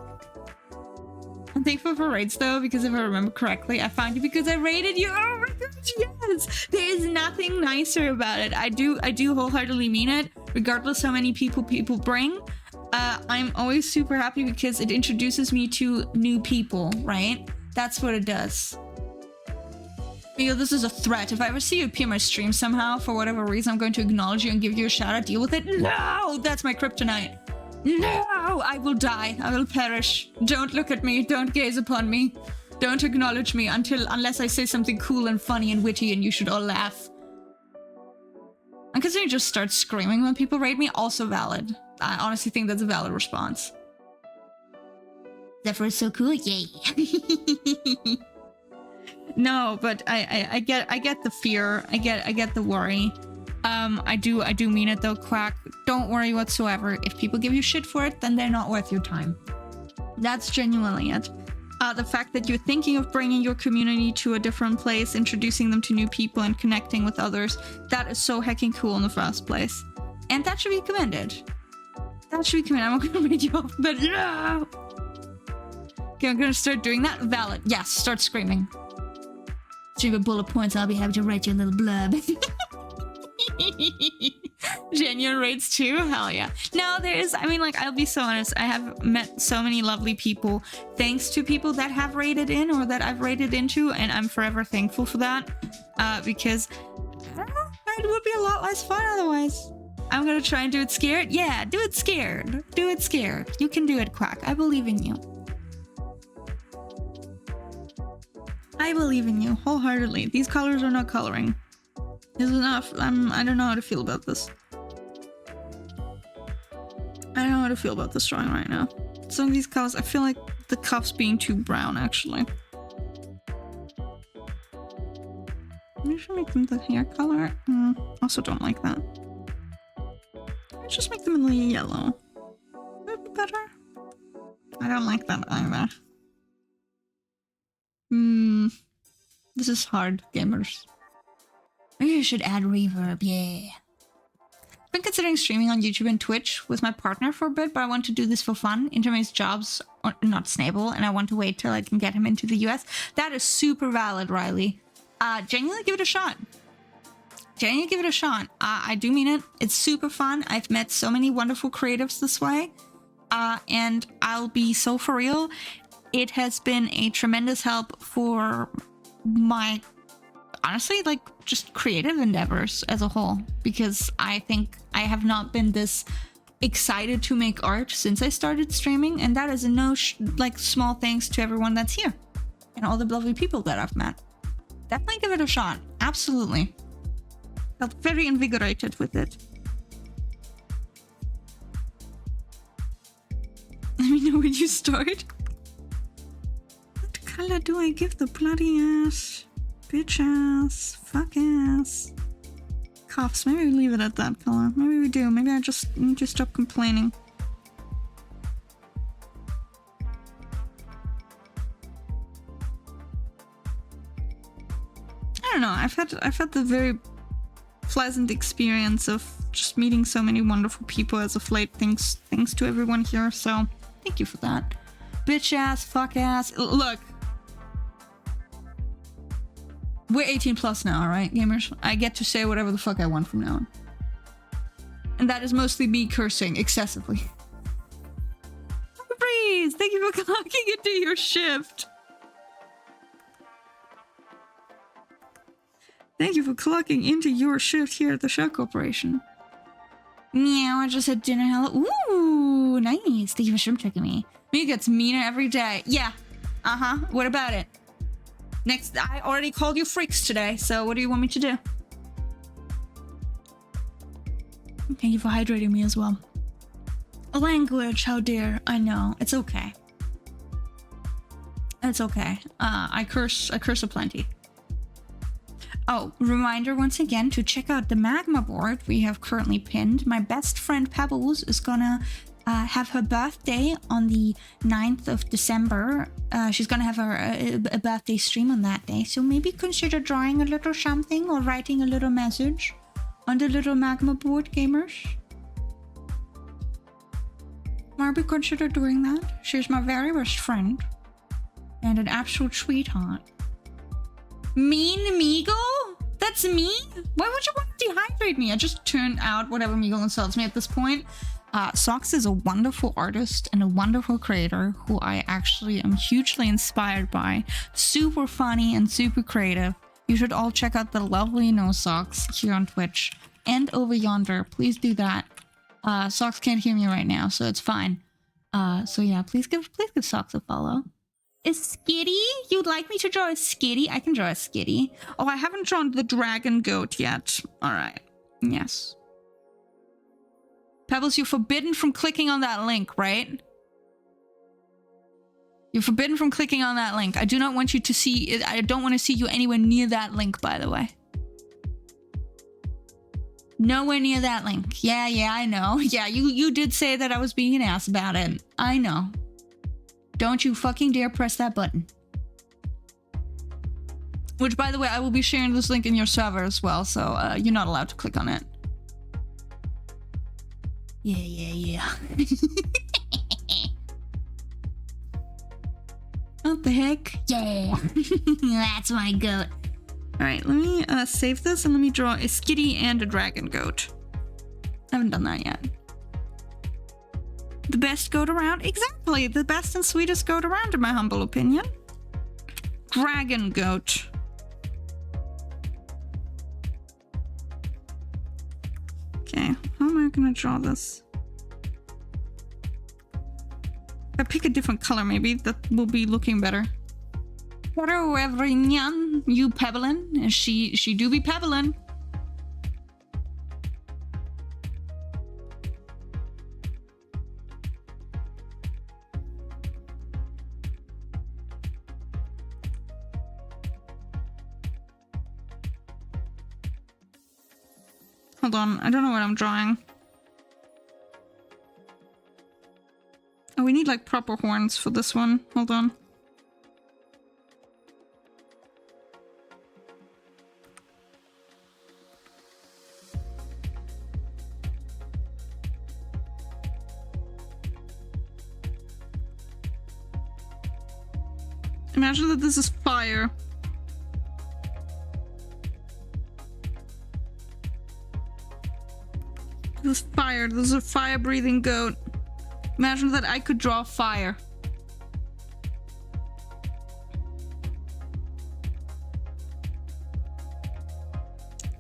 I'm thankful for raids, though, because if I remember correctly, I found you because I raided you. Oh my gosh, yes! There is nothing nicer about it. I do wholeheartedly mean it, regardless how many people bring. I'm always super happy because it introduces me to new people, right? That's what it does. Miguel, this is a threat. If I ever see you appear on my stream somehow, for whatever reason, I'm going to acknowledge you and give you a shout out. Deal with it? No! That's my kryptonite. No, I will die. I will perish. Don't look at me. Don't gaze upon me. Don't acknowledge me unless I say something cool and funny and witty and you should all laugh. And considering you just start screaming when people rate me, also valid. I honestly think that's a valid response. Zephyr is so cool, yay. No, but I get the fear. I get the worry. I do mean it though, Quack. Don't worry whatsoever. If people give you shit for it, then they're not worth your time. That's genuinely it. The fact that you're thinking of bringing your community to a different place, introducing them to new people and connecting with others, that is so hecking cool in the first place. And that should be commended. That should be commended. I'm not gonna read you off, but no! Okay, I'm gonna start doing that. Valid. Yes, start screaming. Stream with bullet points, I'll be happy to write you a little blurb. Genuine rates too? Hell yeah. No, there is, I mean, like, I'll be so honest, I have met so many lovely people thanks to people that have rated in or that I've rated into, and I'm forever thankful for that, because I don't know, it would be a lot less fun otherwise. I'm gonna try and do it scared. Yeah, do it scared. Do it scared. You can do it, Quack. I believe in you. I believe in you wholeheartedly. These colors are not coloring. Is enough. I don't know how to feel about this. I don't know how to feel about this drawing right now. Some of these colors, I feel like the cuff's being too brown, actually. Maybe I should make them the hair color. Also don't like that. Let's just make them a little yellow. Would that be better? I don't like that either. This is hard, gamers. Maybe I should add reverb, yeah. I've been considering streaming on YouTube and Twitch with my partner for a bit, but I want to do this for fun. Intermy's jobs are not stable, and I want to wait till I can get him into the US. That is super valid, Riley. Genuinely give it a shot. Genuinely give it a shot. I do mean it. It's super fun. I've met so many wonderful creatives this way. And I'll be so for real. It has been a tremendous help for my, honestly, like, just creative endeavors as a whole, because I think I have not been this excited to make art since I started streaming, and that is a small thanks to everyone that's here and all the lovely people that I've met. Definitely give it a shot. Absolutely. Felt very invigorated with it. Let me know when you start. What color do I give the bloody ass, bitch ass, fuck ass, cuffs? Maybe we leave it at that color. Maybe we do. Maybe I just need to stop complaining. I don't know. I've had the very pleasant experience of just meeting so many wonderful people as of late. Thanks to everyone here. So thank you for that. Bitch ass, fuck ass. Look, we're 18 plus now, alright, gamers? I get to say whatever the fuck I want from now on. And that is mostly me cursing excessively. Breeze, thank you for clocking into your shift. Thank you for clocking into your shift here at the Shell Corporation. Meow, I just had dinner. Hello. Ooh, nice. Thank you for shrimp checking me. Me gets meaner every day. Yeah. Uh-huh. What about it? Next, I already called you freaks today, so what do you want me to do? Thank you for hydrating me as well. Language, how dare. I know. It's okay. It's okay. I curse aplenty. Oh, reminder once again to check out the magma board we have currently pinned. My best friend Pebbles is gonna have her birthday on the 9th of December. She's gonna have a birthday stream on that day, so maybe consider drawing a little something or writing a little message on the little magma board, gamers. Maybe consider doing that. She's my very best friend and an absolute sweetheart. Mean Meagle? That's me? Why would you want to dehydrate me? I just turned out whatever Meagle insults me at this point. Socks is a wonderful artist and a wonderful creator who I actually am hugely inspired by. Super funny and super creative. You should all check out the lovely No Socks here on Twitch and over yonder. Please do that. Socks can't hear me right now, so it's fine. So yeah, please give Socks a follow. Is Skitty? You'd like me to draw a Skitty? I can draw a Skitty. Oh, I haven't drawn the dragon goat yet. All right. Yes. Pebbles, you're forbidden from clicking on that link, right? You're forbidden from clicking on that link. I do not want you to see... I don't want to see you anywhere near that link, by the way. Nowhere near that link. Yeah, I know. Yeah, you did say that I was being an ass about it. I know. Don't you fucking dare press that button. Which, by the way, I will be sharing this link in your server as well, so you're not allowed to click on it. Yeah. What the heck? Yeah. That's my goat. Alright, let me save this and let me draw a Skitty and a dragon goat. I haven't done that yet. The best goat around? Exactly! The best and sweetest goat around, in my humble opinion. Dragon goat. Okay, how am I gonna draw this? If I pick a different color, maybe that will be looking better. Hello, everyone. You pebbling? She do be pebbling. Hold on, I don't know what I'm drawing. Oh, we need like proper horns for this one. Hold on. Imagine that this is fire. This is fire. This is a fire-breathing goat. Imagine that I could draw fire.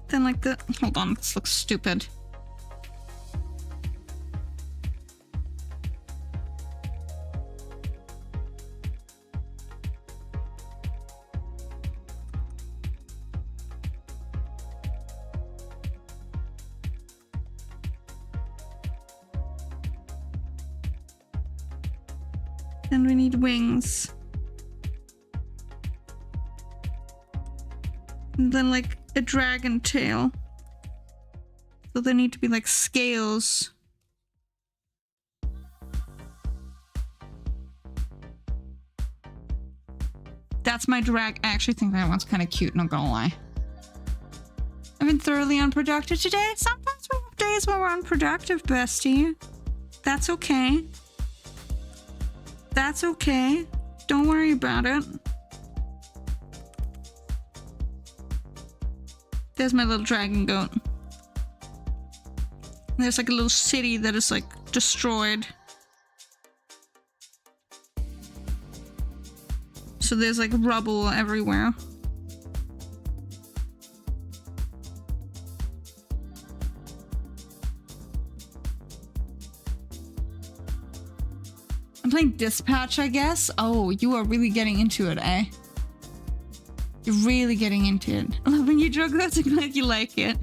Then like the... Hold on, this looks stupid. Then we need wings. And then like a dragon tail. So there need to be like scales. That's my drag. I actually think that one's kind of cute, not gonna lie. I've been thoroughly unproductive today. Sometimes we have days where we're unproductive, bestie. That's okay. That's okay. Don't worry about it. There's my little dragon goat. There's like a little city that is like destroyed. So there's like rubble everywhere. I'm playing Dispatch, I guess. Oh, you are really getting into it, eh? You're really getting into it. I love when you draw goats. I'm glad you like it.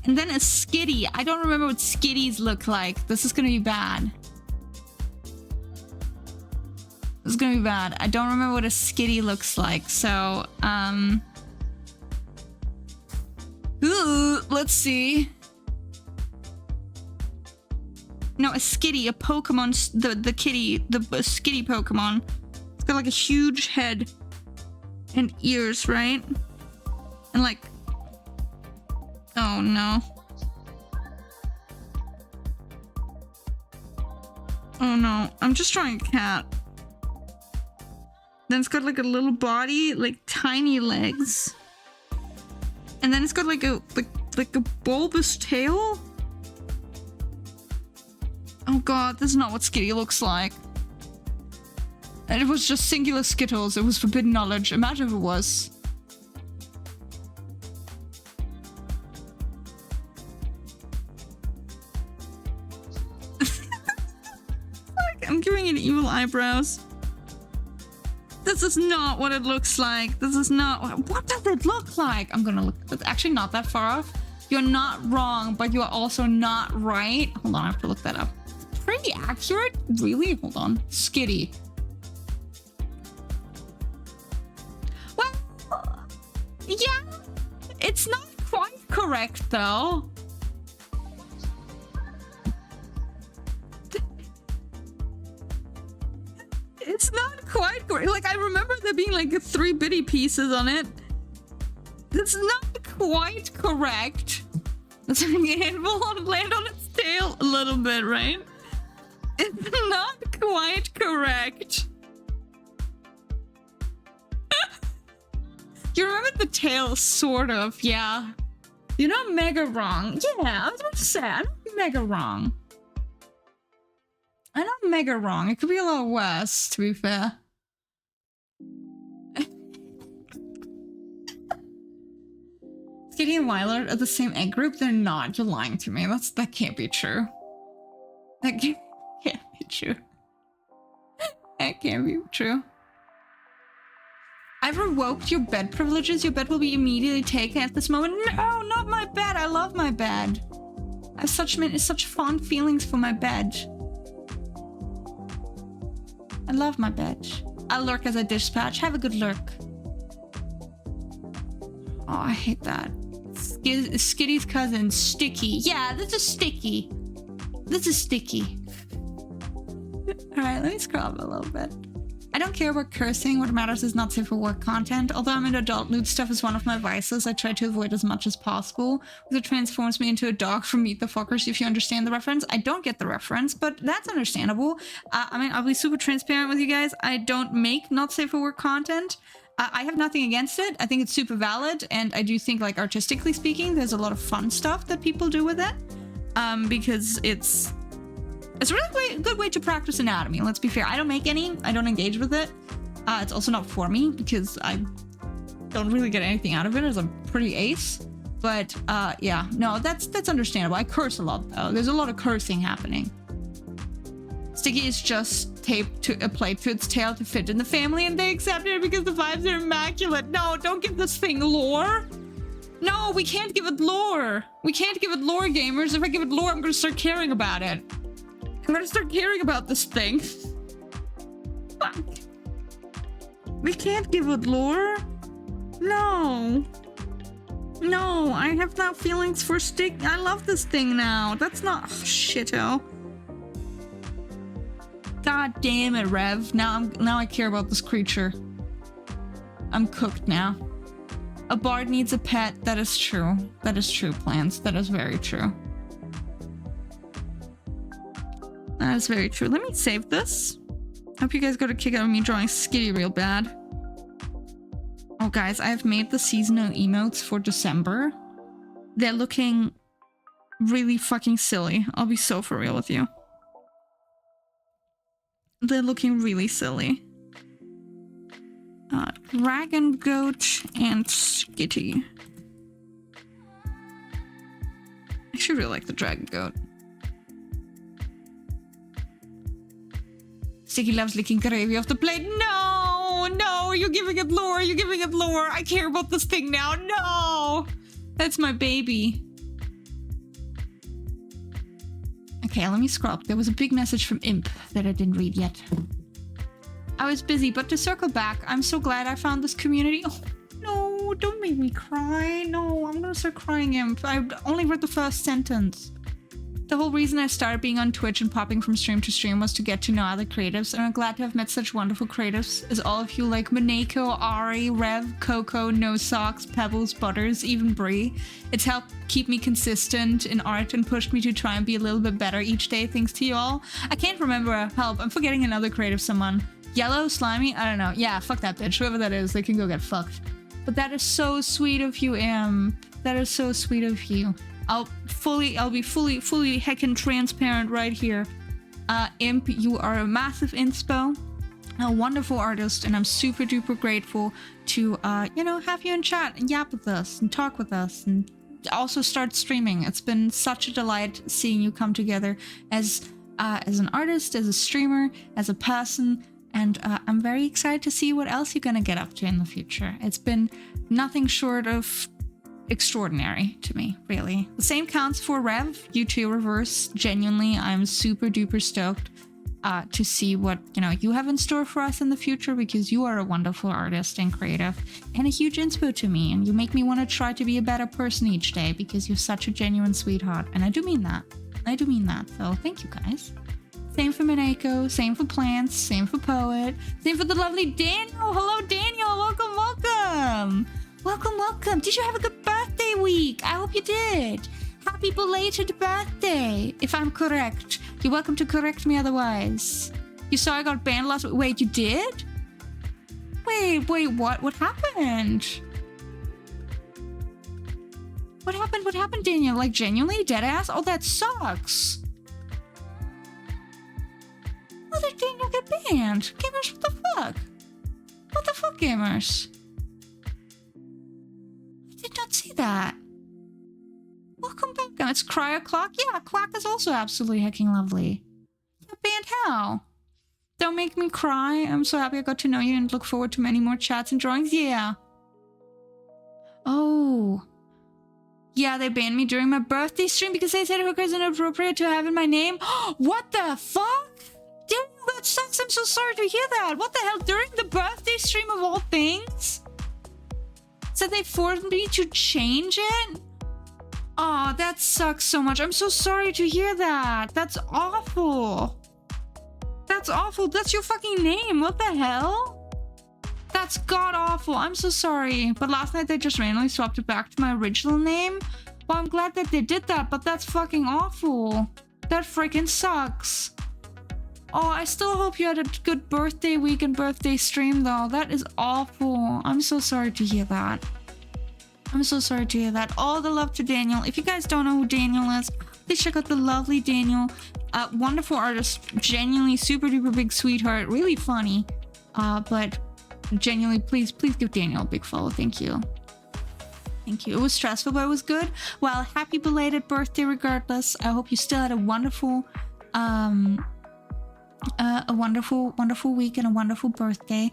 And then a Skitty. I don't remember what Skitties look like. This is gonna be bad. This is gonna be bad. I don't remember what a Skitty looks like. So, ooh, let's see. No, a Skitty, a Pokemon, the kitty, the Skitty Pokemon. It's got like a huge head and ears, right? And like, oh no. Oh no, I'm just drawing a cat. Then it's got like a little body, like tiny legs. And then it's got like a bulbous tail. Oh god, this is not what Skitty looks like. And it was just singular Skittles. It was forbidden knowledge. Imagine if it was. I'm giving it evil eyebrows. This is not what it looks like. This is not... What does it look like? I'm gonna look... It's actually not that far off. You're not wrong, but you are also not right. Hold on, I have to look that up. Pretty accurate? Really? Hold on. Skitty. Well, yeah. It's not quite correct, though. It's not quite correct. Like, I remember there being like 3 bitty pieces on it. That's not quite correct. It's it will land on its tail a little bit, right? It's not quite correct. You remember the tail, sort of, yeah. You're not mega wrong. Yeah, I was about to say, I'm not mega wrong. I'm not mega wrong. It could be a lot worse, to be fair. Skitty and Wyler are the same egg group? They're not. You're lying to me. That can't be true. That can't be true. That can't be true. I've revoked your bed privileges. Your bed will be immediately taken at this moment. No, not my bed. I love my bed. I have such fond feelings for my bed. I love my bed. I'll lurk as I dispatch. Have a good lurk. Oh, I hate that. Skitty's cousin, Sticky. Yeah, this is Sticky. This is Sticky. Alright, let me scroll up a little bit. I don't care about cursing. What matters is not safe for work content. Although I'm into adult nude stuff is one of my vices, I try to avoid as much as possible. Because it transforms me into a dog from Meet the Fuckers, if you understand the reference. I don't get the reference, but that's understandable. I mean, I'll be super transparent with you guys. I don't make not safe for work content. I have nothing against it. I think it's super valid, and I do think, like, artistically speaking, there's a lot of fun stuff that people do with it. Because it's a really good way to practice anatomy. Let's be fair. I don't make any. I don't engage with it. It's also not for me because I don't really get anything out of it as I'm pretty ace. But yeah, no, that's understandable. I curse a lot though. There's a lot of cursing happening. Sticky is just taped to a plate to its tail to fit in the family, and they accept it because the vibes are immaculate. No, don't give this thing lore. No, we can't give it lore. We can't give it lore, gamers. If I give it lore, I'm gonna start caring about it. I'm gonna start caring about this thing. Fuck. We can't give it lore. No. No, I have now feelings for Stick. I love this thing now. That's not... Oh, shit-o. God damn it, Rev. Now I care about this creature. I'm cooked now. A bard needs a pet. That is true. That is true, Plants. That is very true. That is very true. Let me save this. Hope you guys got a kick out of me drawing Skitty real bad. Oh, guys, I have made the seasonal emotes for December. They're looking really fucking silly. I'll be so for real with you. They're looking really silly. Dragon Goat and Skitty. I should really like the Dragon Goat. Sticky loves licking gravy off the plate. No, no, you're giving it lore. You're giving it lore. I care about this thing now. No, that's my baby. Okay, let me scroll up. There was a big message from Imp that I didn't read yet. I was busy, but to circle back, I'm so glad I found this community. Oh, no, don't make me cry. No, I'm gonna start crying, Imp. I only read the first sentence. The whole reason I started being on Twitch and popping from stream to stream was to get to know other creatives, and I'm glad to have met such wonderful creatives as all of you, like Maneko, Ari, Rev, Coco, No Socks, Pebbles, Butters, even Brie. It's helped keep me consistent in art and pushed me to try and be a little bit better each day, thanks to you all. I can't remember. Help, I'm forgetting another creative someone. Yellow, Slimy? I don't know. Yeah, fuck that bitch. Whoever that is, they can go get fucked. But that is so sweet of you, Imp. That is so sweet of you. I'll be fully heckin' transparent right here. Imp, you are a massive inspo, a wonderful artist, and I'm super duper grateful to, you know, have you in chat and yap with us and talk with us and also start streaming. It's been such a delight seeing you come together as as an artist, as a streamer, as a person, and I'm very excited to see what else you're gonna get up to in the future. It's been nothing short of extraordinary to me, really. The same counts for Rev, U2 Reverse. Genuinely, I'm super duper stoked to see what you have in store for us in the future, because you are a wonderful artist and creative and a huge inspo to me, and you make me want to try to be a better person each day because you're such a genuine sweetheart, and I do mean that. So thank you guys. Same for Mineko, same for Plants, same for Poet, same for the lovely Daniel. Hello Daniel, welcome. Did you have a good birthday week? I hope you did. Happy belated birthday, if I'm correct. You're welcome to correct me otherwise. You saw I got banned last week. Wait, you did? Wait, what? What happened? What happened, Daniel? Like, genuinely? Deadass? Oh, that sucks. How did Daniel get banned? Gamers, what the fuck? What the fuck, gamers? I did not see that. Welcome back. It's Cry O'Clock. Yeah, Quack is also absolutely hecking lovely. Got banned how? Don't make me cry. I'm so happy I got to know you and look forward to many more chats and drawings. Yeah. Oh. Yeah, they banned me during my birthday stream because they said hookers inappropriate to have in my name. What the fuck? Damn, that sucks. I'm so sorry to hear that. What the hell? During the birthday stream of all things? So they forced me to change it? Oh, that sucks so much. I'm so sorry to hear that. That's awful. That's awful. That's your fucking name. What the hell? That's god awful. I'm so sorry. But last night they just randomly swapped it back to my original name. Well, I'm glad that they did that, but that's fucking awful. That freaking sucks. Oh, I still hope you had a good birthday week and birthday stream though. That is awful. I'm so sorry to hear that. All the love to Daniel. If you guys don't know who Daniel is, please check out the lovely Daniel. Wonderful artist, genuinely super duper big sweetheart, really funny. But genuinely, please give Daniel a big follow. Thank you. It was stressful, but it was good. Well, happy belated birthday regardless. I hope you still had a wonderful week and a wonderful birthday.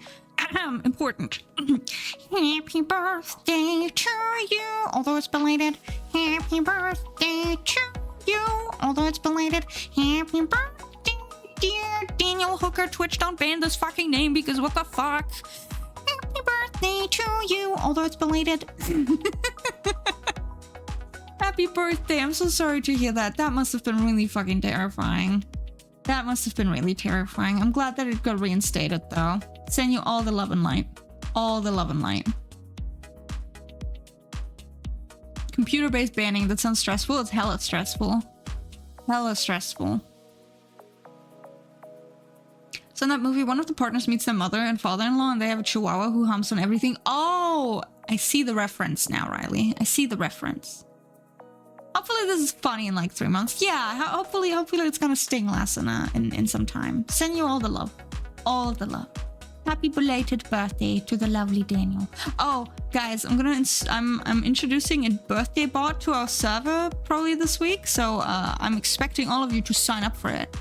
Important. Happy birthday to you, although it's belated. Happy birthday to you, although it's belated. Happy birthday, dear Daniel Hooker. Twitch, don't ban this fucking name because what the fuck? Happy birthday to you, although it's belated. Happy birthday. I'm so sorry to hear that. That must have been really fucking terrifying. I'm glad that it got reinstated though. Send you all the love and light. Computer-based banning, that sounds stressful. It's hella stressful. So in that movie, one of the partners meets their mother and father-in-law, and they have a chihuahua who humps on everything. Oh, I see the reference now, Riley. I see the reference. Hopefully this is funny in like 3 months. Yeah, hopefully it's gonna sting less in some time. Send you all the love. Happy belated birthday to the lovely Daniel. Oh, guys, I'm introducing a birthday bot to our server probably this week, so I'm expecting all of you to sign up for it.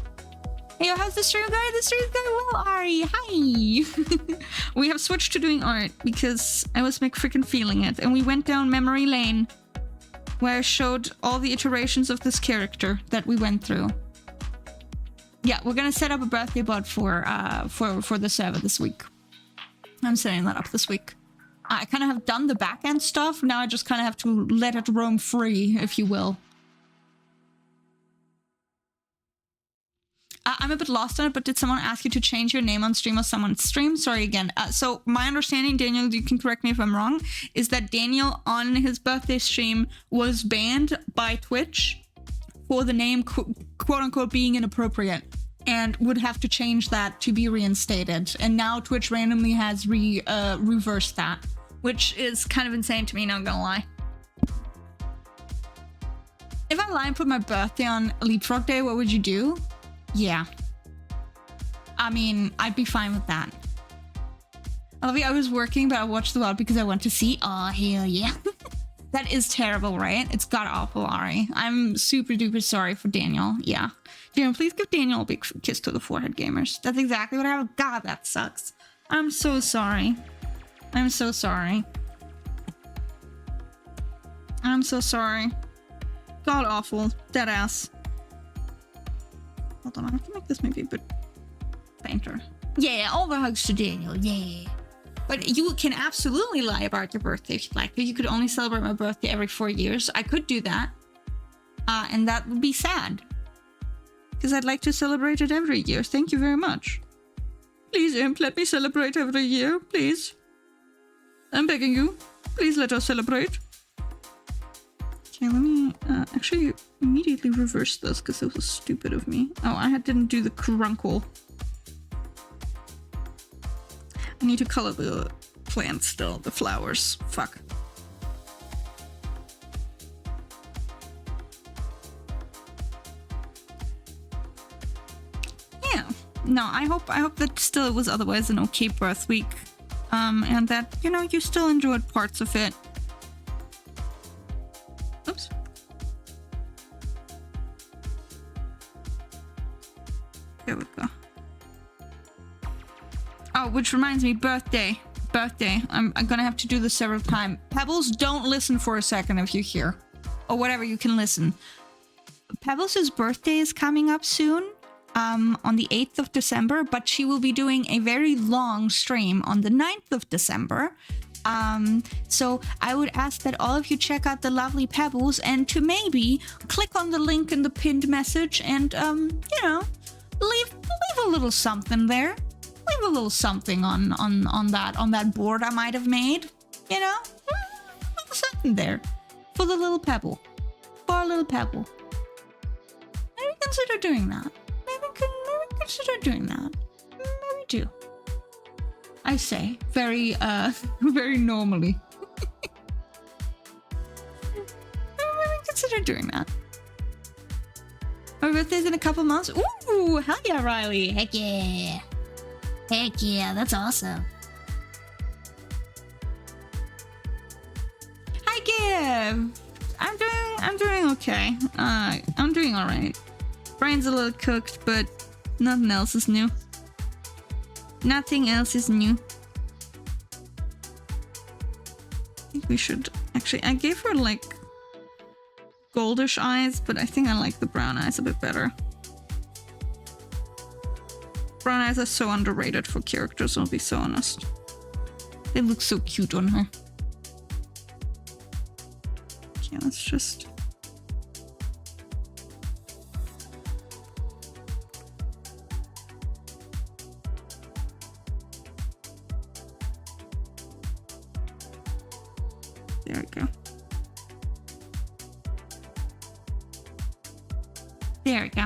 Hey, how's the stream going? The stream's going well, Ari. Hi. We have switched to doing art because I was freaking feeling it, and we went down memory lane, where I showed all the iterations of this character that we went through. Yeah, we're gonna set up a birthday bot for the server this week. I'm setting that up this week. I kind of have done the back-end stuff. Now I just kind of have to let it roam free, if you will. I'm a bit lost on it, but did someone ask you to change your name on stream or someone's stream? Sorry again. So my understanding, Daniel, you can correct me if I'm wrong, is that Daniel on his birthday stream was banned by Twitch for the name quote-unquote being inappropriate and would have to change that to be reinstated. And now Twitch randomly has reversed that, which is kind of insane to me, not gonna lie. If I lie and put my birthday on Leapfrog Day, what would you do? Yeah. I mean, I'd be fine with that. I was working, but I watched the VOD because I want to see. Oh, hell yeah. That is terrible, right? It's god awful, Ari. I'm super duper sorry for Daniel. Yeah. Damn, please give Daniel a big kiss to the forehead, gamers. That's exactly what I have. God, that sucks. I'm so sorry. I'm so sorry. I'm so sorry. God awful. Dead ass. Hold on, I have to make this maybe a bit fainter. Yeah, all the hugs to Daniel. Yeah. But you can absolutely lie about your birthday if you'd like. You could only celebrate my birthday every 4 years. I could do that. And that would be sad. Because I'd like to celebrate it every year. Thank you very much. Please, Imp, let me celebrate every year. Please. I'm begging you. Please let us celebrate. Okay, let me actually immediately reverse this because it was stupid of me. Oh, I didn't do the crunkle. I need to color the plants still, the flowers. Fuck. Yeah. No, I hope that still it was otherwise an okay birth week. And that, you know, you still enjoyed parts of it. Oops. There we go. Oh, which reminds me, birthday. I'm gonna have to do this several times. Pebbles, don't listen for a second if you hear. Or whatever, you can listen. Pebbles' birthday is coming up soon. On the 8th of December, but she will be doing a very long stream on the 9th of December. So I would ask that all of you check out the lovely Pebbles and to maybe click on the link in the pinned message and, you know, leave a little something there. Leave a little something on that board I might have made. You know? A little something there. For the little Pebble. For a little Pebble. Maybe consider doing that. Maybe consider doing that. Maybe do. I say, very normally. Maybe consider doing that. My birthday's in a couple months. Ooh, hell yeah, Riley. Heck yeah. Heck yeah, that's awesome. Hi, Gib. I'm doing okay. I'm doing all right. Brain's a little cooked, but nothing else is new. Nothing else is new. I think we should... Actually, I gave her, like, goldish eyes, but I think I like the brown eyes a bit better. Brown eyes are so underrated for characters, I'll be so honest. They look so cute on her. Okay, let's just... There we go. There we go.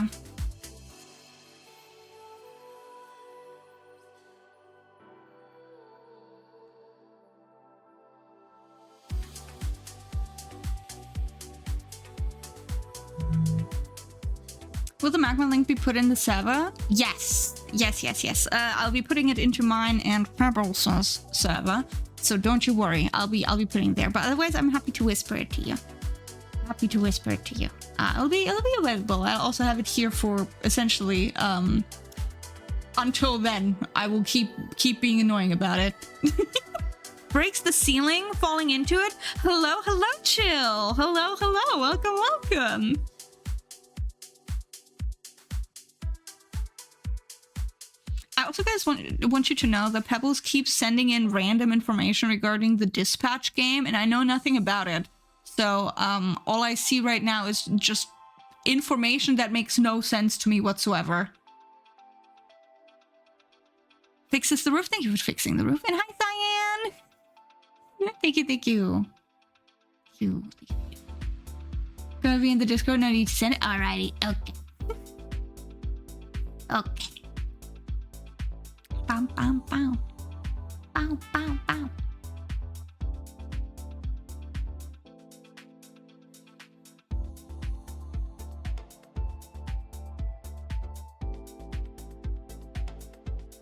Will the magma link be put in the server? Yes. Yes. I'll be putting it into mine and Pebbles' server. So don't you worry, I'll be putting it there. But otherwise, I'm happy to whisper it to you. It'll be available. I'll also have it here for essentially until then. I will keep being annoying about it. Breaks the ceiling, falling into it. Hello, chill. Hello, welcome. I also, guys, want you to know that Pebbles keeps sending in random information regarding the dispatch game, and I know nothing about it. So, all I see right now is just information that makes no sense to me whatsoever. Fixes the roof? Thank you for fixing the roof. And hi, Cyan! Thank you. Gonna be in the Discord, no need to send it? Alrighty, okay. Okay. Bam, bam, bam. Bam, bam, bam.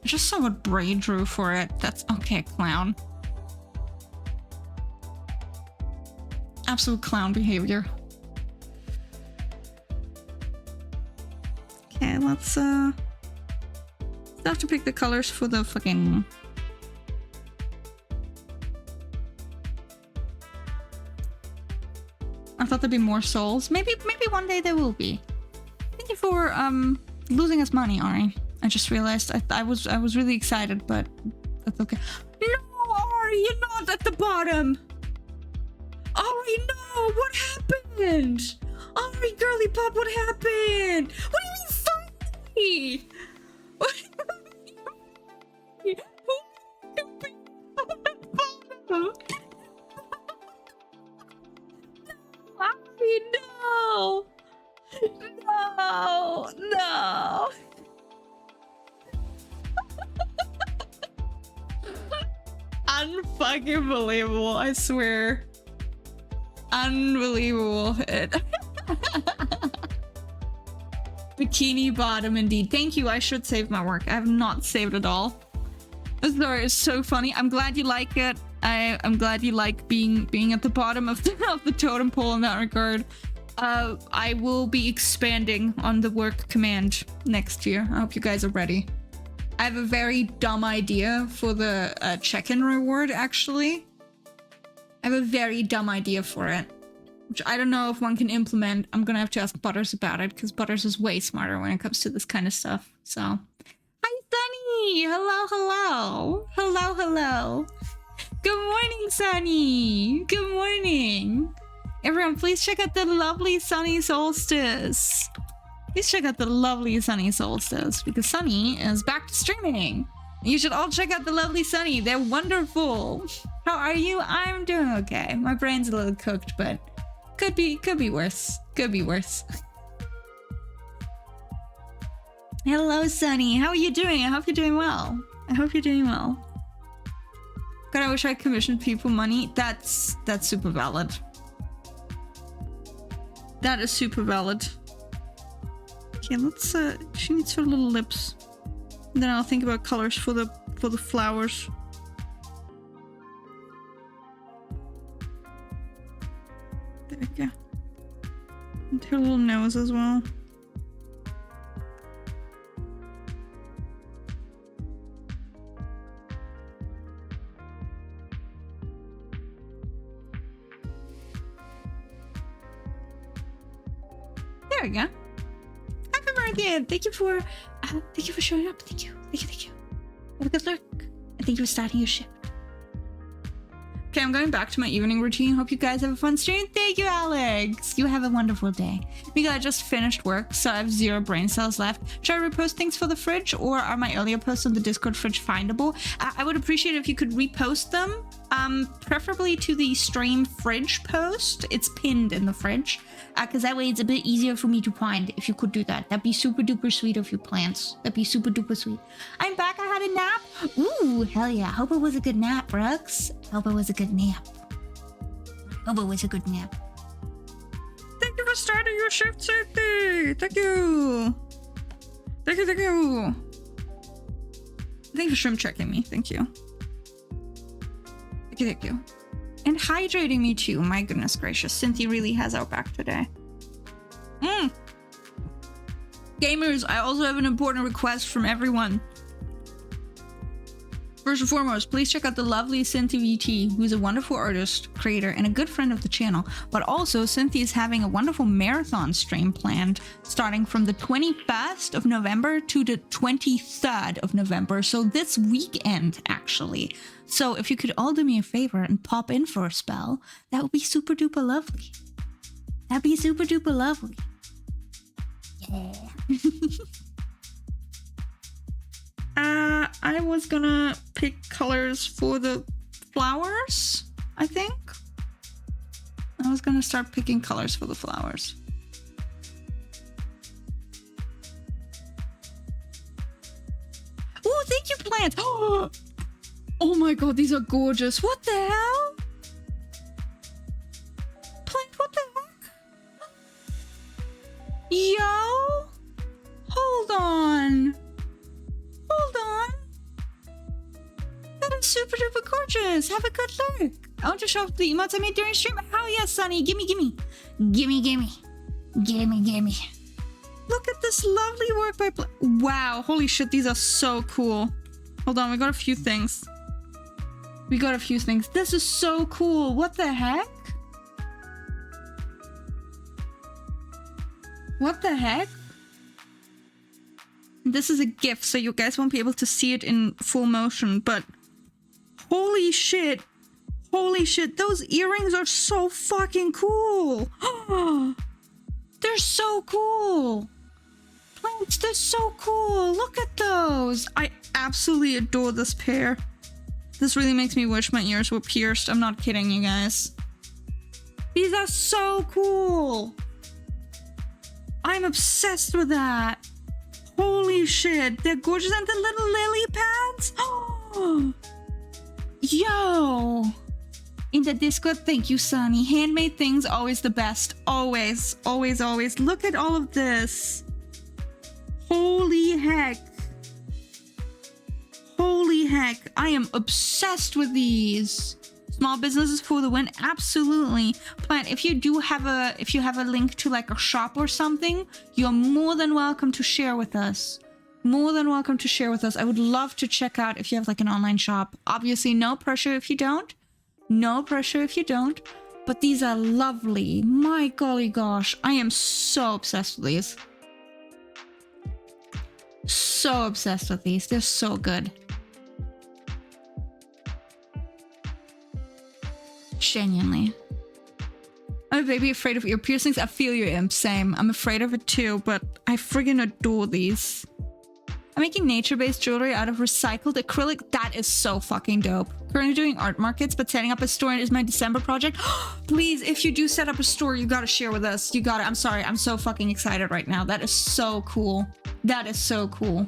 I just saw what Bray drew for it. That's okay, clown. Absolute clown behavior. let's have to pick the colors for the fucking... I thought there'd be more souls. Maybe one day there will be. Thank you for losing us money, Ari. I just realized I was really excited, but that's okay. No, Ari, you're not at the bottom. Ari, no, what happened? Ari, girly pop, what happened? What do you mean finally? What do you mean? Ari, no! No! No! Unfucking believable, I swear. Unbelievable. Bikini bottom indeed. Thank you, I should save my work. I have not saved at all. This story is so funny. I'm glad you like it. I'm glad you like being at the bottom of the totem pole in that regard. I will be expanding on the work command next year. I hope you guys are ready. I have a very dumb idea for the check-in reward, actually. I have a very dumb idea for it, which I don't know if one can implement. I'm gonna have to ask Butters about it, because Butters is way smarter when it comes to this kind of stuff, so. Hi, Sunny! Hello, hello! Hello, hello! Good morning, Sunny! Good morning! Everyone, please check out the lovely Sunny Solstice! Please check out the lovely Sunny Solstice, because Sunny is back to streaming! You should all check out the lovely Sunny, they're wonderful! How are you? I'm doing okay. My brain's a little cooked, but could be worse. Could be worse. Hello, Sunny. How are you doing? I hope you're doing well. I hope you're doing well. God, I wish I commissioned people money. That's super valid. That is super valid. Okay, let's she needs her little lips. And then I'll think about colors for the flowers. There we go. And her little nose as well. There we go. Happy birthday! Thank you for showing up. Thank you. Have a good look. And thank you for starting your shift. Okay, I'm going back to my evening routine. Hope you guys have a fun stream. Thank you, Alex. You have a wonderful day. Because I just finished work, so I have 0 brain cells left. Should I repost things for the fridge, or are my earlier posts on the Discord fridge findable? I would appreciate it if you could repost them, preferably to the stream fridge post. It's pinned in the fridge, because that way it's a bit easier for me to find. If you could do that, that'd be super duper sweet of you, plants. That'd be super duper sweet. I'm back. I had a nap. Ooh, hell yeah. Hope it was a good nap, Brooks. Hope it was a good nap. Hope it was a good nap. Thank you for starting your shift safety. Thank you. Thank you. Thank you for shrimp checking me. Thank you. Thank you. And hydrating me too. My goodness gracious. Cynthia really has our back today. Gamers, I also have an important request from everyone. First and foremost, please check out the lovely Cynthia VT, who's a wonderful artist, creator, and a good friend of the channel. But also, Cynthia is having a wonderful marathon stream planned, starting from the 21st of November to the 23rd of November. So this weekend, actually. So if you could all do me a favor and pop in for a spell, that would be super duper lovely. That'd be super duper lovely. Yeah. I was gonna pick colors for the flowers, I think. I was gonna start picking colors for the flowers. Oh, thank you, plant! Oh my god, these are gorgeous. What the hell? Plant, what the heck? Yo! Hold on. Hold on. That is super duper gorgeous. Have a good look. I want to show off the emotes I made during stream. Hell yeah, Sunny. Gimme. Look at this lovely work by wow, holy shit, these are so cool. Hold on, we got a few things. This is so cool. What the heck? What the heck? This is a GIF, so you guys won't be able to see it in full motion, but holy shit. Holy shit, those earrings are so fucking cool. They're so cool. Plants, they're so cool. Look at those. I absolutely adore this pair. This really makes me wish my ears were pierced. I'm not kidding, you guys. These are so cool. I'm obsessed with that. Holy shit, they're gorgeous. And the little lily pads. Yo. In the Discord, thank you, Sunny. Handmade things, always the best. Always, always, always. Look at all of this. Holy heck. Holy heck. I am obsessed with these. Small businesses for the win. Absolutely. Plant, if you have a link to like a shop or something, you're more than welcome to share with us. More than welcome to share with us. I would love to check out if you have like an online shop. Obviously, no pressure if you don't. No pressure if you don't, but these are lovely. My golly gosh, I am so obsessed with these. So obsessed with these. They're so good. Genuinely. I'm a baby afraid of ear piercings. I feel you, Imp. Same. I'm afraid of it too, but I friggin' adore these. I'm making nature-based jewelry out of recycled acrylic. That is so fucking dope. Currently doing art markets, but setting up a store is my December project. Please, if you do set up a store, you gotta share with us. You gotta. I'm sorry. I'm so fucking excited right now. That is so cool. That is so cool.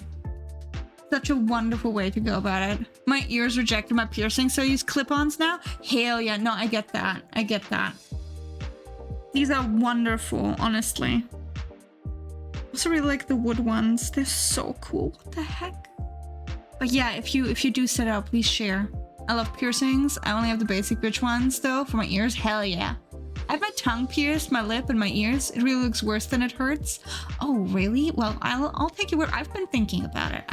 Such a wonderful way to go about it. My ears rejected my piercing, so I use clip-ons now. Hell yeah. No, I get that. I get that. These are wonderful, honestly. I also really like the wood ones. They're so cool. What the heck? But yeah, if you do set up, please share. I love piercings. I only have the basic bitch ones though for my ears. Hell yeah. I have my tongue pierced, my lip, and my ears. It really looks worse than it hurts. Oh really? Well, I'll take your word. I've been thinking about it.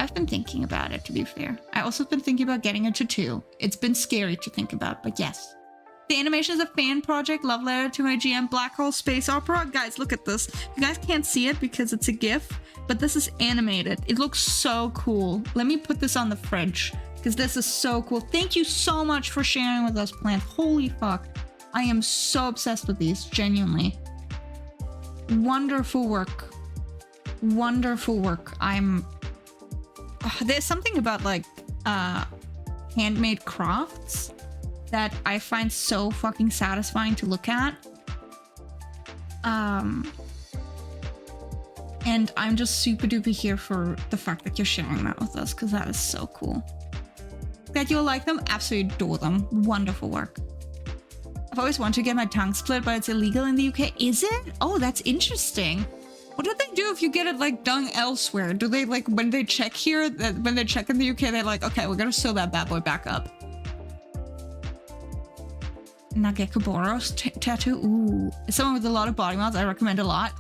To be fair. I also been thinking about getting a tattoo. It's been scary to think about, but yes. The animation is a fan project. Love letter to my GM. Black Hole Space Opera. Guys, look at this. You guys can't see it because it's a GIF, but this is animated. It looks so cool. Let me put this on the fridge because this is so cool. Thank you so much for sharing with us, Plant. Holy fuck. I am so obsessed with these, genuinely. Wonderful work. Wonderful work. There's something about like handmade crafts that I find so fucking satisfying to look at. And I'm just super duper here for the fact that you're sharing that with us, because that is so cool. That you'll like them? Absolutely adore them. Wonderful work. I've always wanted to get my tongue split, but it's illegal in the UK. Is it? Oh, that's interesting. What do they do if you get it like done elsewhere? Do they like, when they check here, when they check in the UK, they're like, okay, we're gonna sew that bad boy back up. Nagekaboro's tattoo. Ooh, someone with a lot of body mods. I recommend a lot.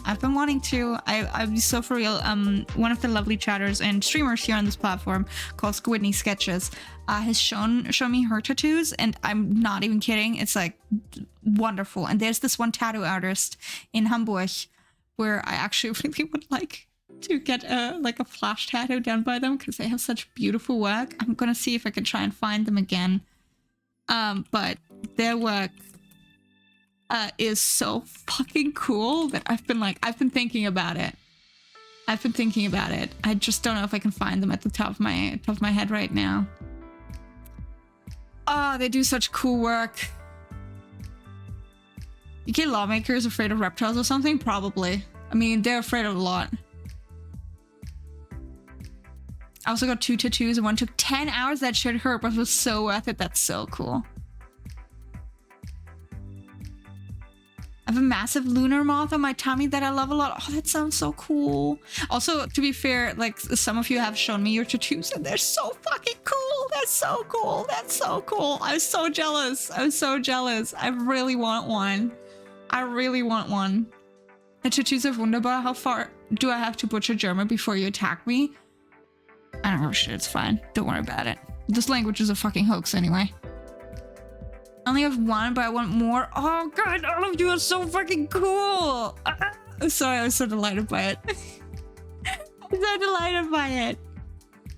I've been wanting to. I'm so for real. One of the lovely chatters and streamers here on this platform called Squidney Sketches has shown me her tattoos, and I'm not even kidding. It's like wonderful. And there's this one tattoo artist in Hamburg where I actually really would like to get like a flash tattoo done by them because they have such beautiful work. I'm gonna see if I can try and find them again. But their work is so fucking cool that I've been thinking about it. I just don't know if I can find them at the top of my head right now. Oh, they do such cool work. UK lawmakers afraid of reptiles or something? Probably. I mean, they're afraid of a lot. I also got 2 tattoos and one took 10 hours. That shit hurt, but it was so worth it. That's so cool. I have a massive lunar moth on my tummy that I love a lot. Oh, that sounds so cool. Also, to be fair, like some of you have shown me your tattoos and they're so fucking cool. That's so cool. That's so cool. I'm so jealous. I'm so jealous. I really want one. I really want one. The tattoos are wunderbar. How far do I have to butcher German before you attack me? I don't know shit, it's fine. Don't worry about it. This language is a fucking hoax anyway. I only have one, but I want more. Oh god, all of you are so fucking cool. Sorry, I was so delighted by it. I'm so delighted by it.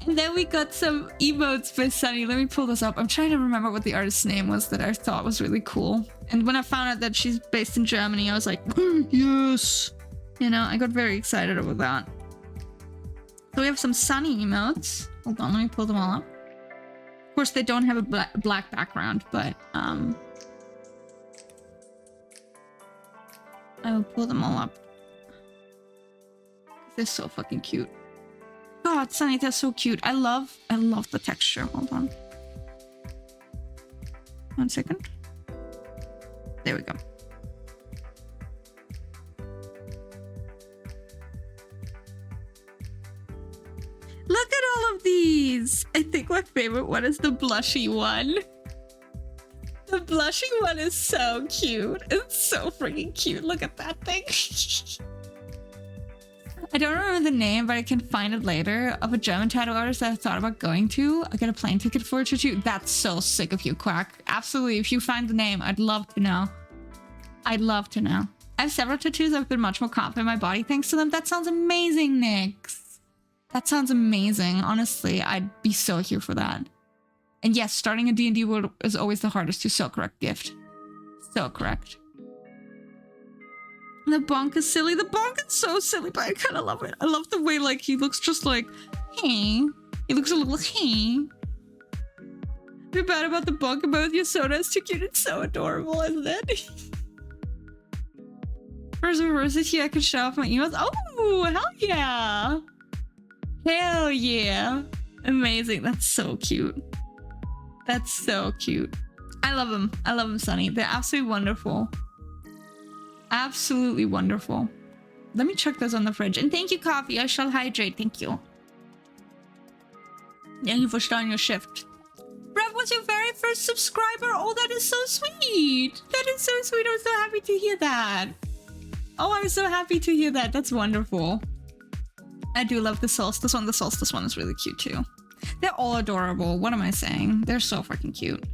And then we got some emotes by Sunny. Let me pull this up. I'm trying to remember what the artist's name was that I thought was really cool. And when I found out that she's based in Germany, I was like, yes. You know, I got very excited about that. So we have some Sunny emotes. Hold on, let me pull them all up. Of course, they don't have a black background, but I will pull them all up. They're so fucking cute. God, Sunny, they're so cute. I love the texture. Hold on. 1 second. There we go. Look at all of these. I think my favorite one is the blushy one. The blushy one is so cute. It's so freaking cute. Look at that thing. I don't remember the name, but I can find it later, of a German tattoo artist that I thought about going to. I got a plane ticket for it too. That's so sick of you, Quack. Absolutely. If you find the name, I'd love to know. I'd love to know. I have several tattoos. I've been much more confident in my body thanks to them. That sounds amazing, Nix. That sounds amazing. Honestly, I'd be so here for that. And yes, starting a D&D world is always the hardest. You're so correct, Gift. So correct. The bonk is silly. The bonk is so silly, but I kind of love it. I love the way, like, he looks just like, hey. He looks a little, hey. Be bad about the bonk about your soda. It's too cute. It's so adorable, isn't it? First university, I can show off my emails. Oh, hell yeah. Hell yeah. Amazing. That's so cute. That's so cute. I love them. I love them, Sunny. They're absolutely wonderful. Absolutely wonderful. Let me check those on the fridge. And thank you, Coffee. I shall hydrate. Thank you. Thank you for starting your shift. Rev was your very first subscriber. Oh, that is so sweet. That is so sweet. I'm so happy to hear that. Oh, I'm so happy to hear that. That's wonderful. I do love the Solstice one. The Solstice one is really cute too. They're all adorable. What am I saying? They're so freaking cute.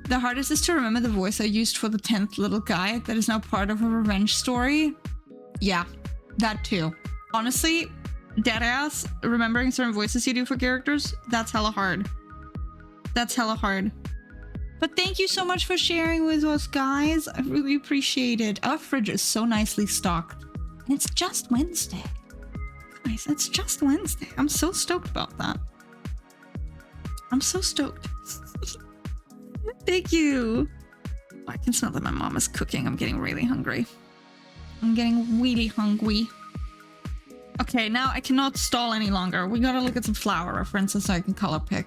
The hardest is to remember the voice I used for the 10th little guy that is now part of a revenge story. Yeah, that too. Honestly, deadass, remembering certain voices you do for characters, that's hella hard. That's hella hard. But thank you so much for sharing with us, guys. I really appreciate it. Our fridge is so nicely stocked. And it's just Wednesday. Guys, it's just Wednesday. I'm so stoked about that. I'm so stoked. Thank you. Oh, I can smell that my mom is cooking. I'm getting really hungry. I'm getting really hungry. Okay, now I cannot stall any longer. We gotta look at some flower references so I can color pick.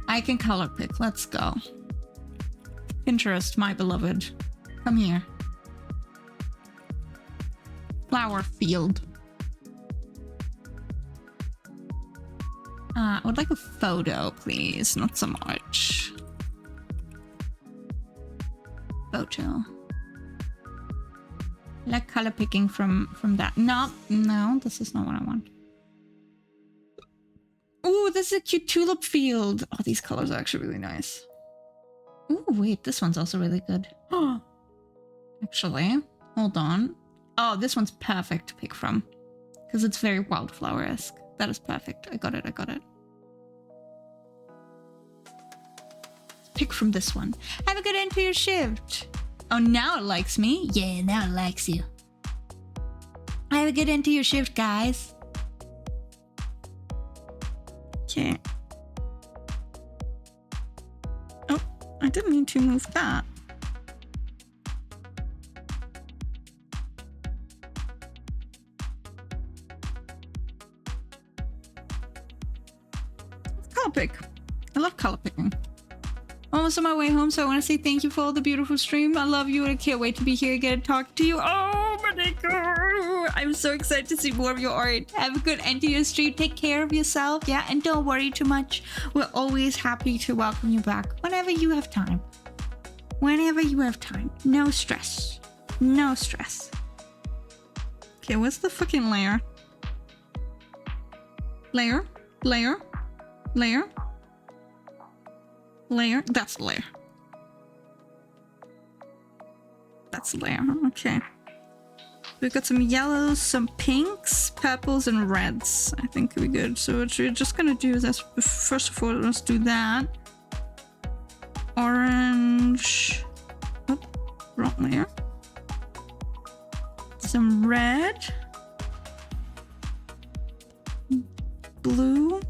I can color pick. Let's go. Pinterest, my beloved. Come here. Flower field. I would like a photo, please. Not so much. Photo. I like color picking from that. No, this is not what I want. Ooh, this is a cute tulip field. Oh, these colors are actually really nice. Ooh, wait, this one's also really good. Oh, actually, hold on. Oh, this one's perfect to pick from because it's very wildflower-esque. That is perfect. I got it. Pick from this one. Have a good end to your shift. Oh, now it likes me. Yeah, now it likes you. Have a good end to your shift, guys. Okay. Oh, I didn't mean to move that. Color pick. I love color picking. Almost on my way home, so I want to say thank you for all the beautiful stream. I love you and I can't wait to be here again and talk to you. Oh, Maniko! I'm so excited to see more of your art. Have a good end to your stream. Take care of yourself, yeah? And don't worry too much. We're always happy to welcome you back whenever you have time. Whenever you have time. No stress. No stress. Okay, what's the fucking layer? Layer, layer, layer, layer. That's the layer. That's the layer. Okay. We've got some yellows, some pinks, purples, and reds. I think we're good. So what we're just gonna do is, first of all, let's do that. Orange. Oh, wrong layer. Some red. Blue.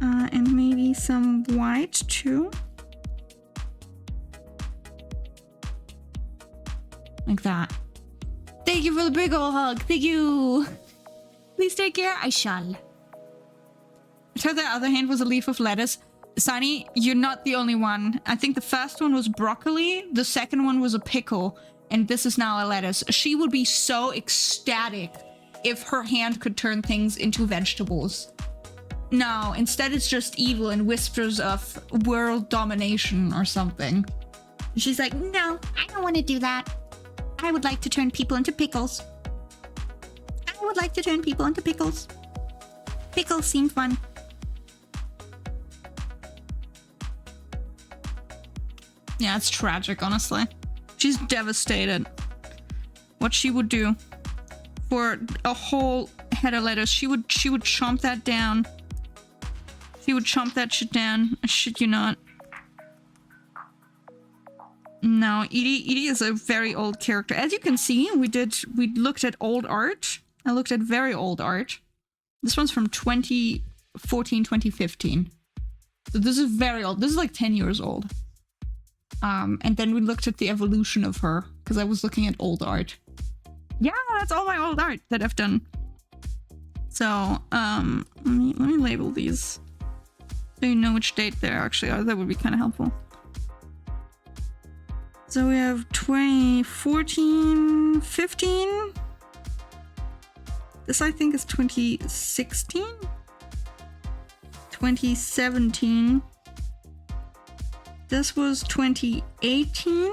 And maybe some white too. Like that. Thank you for the big ol' hug. Thank you. Please take care. I shall. So the other hand was a leaf of lettuce. Sunny, you're not the only one. I think the first one was broccoli. The second one was a pickle. And this is now a lettuce. She would be so ecstatic if her hand could turn things into vegetables. No, instead it's just evil and whispers of world domination or something. She's like, no, I don't want to do that. I would like to turn people into pickles. I would like to turn people into pickles. Pickles seem fun. Yeah, it's tragic, honestly. She's devastated. What she would do for a whole head of lettuce, she would chomp that down. She would chomp that shit down. I shit you not. No, Edie is a very old character. As you can see, we looked at old art. I looked at very old art. This one's from 2014, 2015. So this is very old. This is like 10 years old. And then we looked at the evolution of her, because I was looking at old art. Yeah, that's all my old art that I've done. So, let me label these. So you know which date they actually are. That would be kind of helpful. So we have 2014, 15. This I think is 2016. 2017. This was 2018.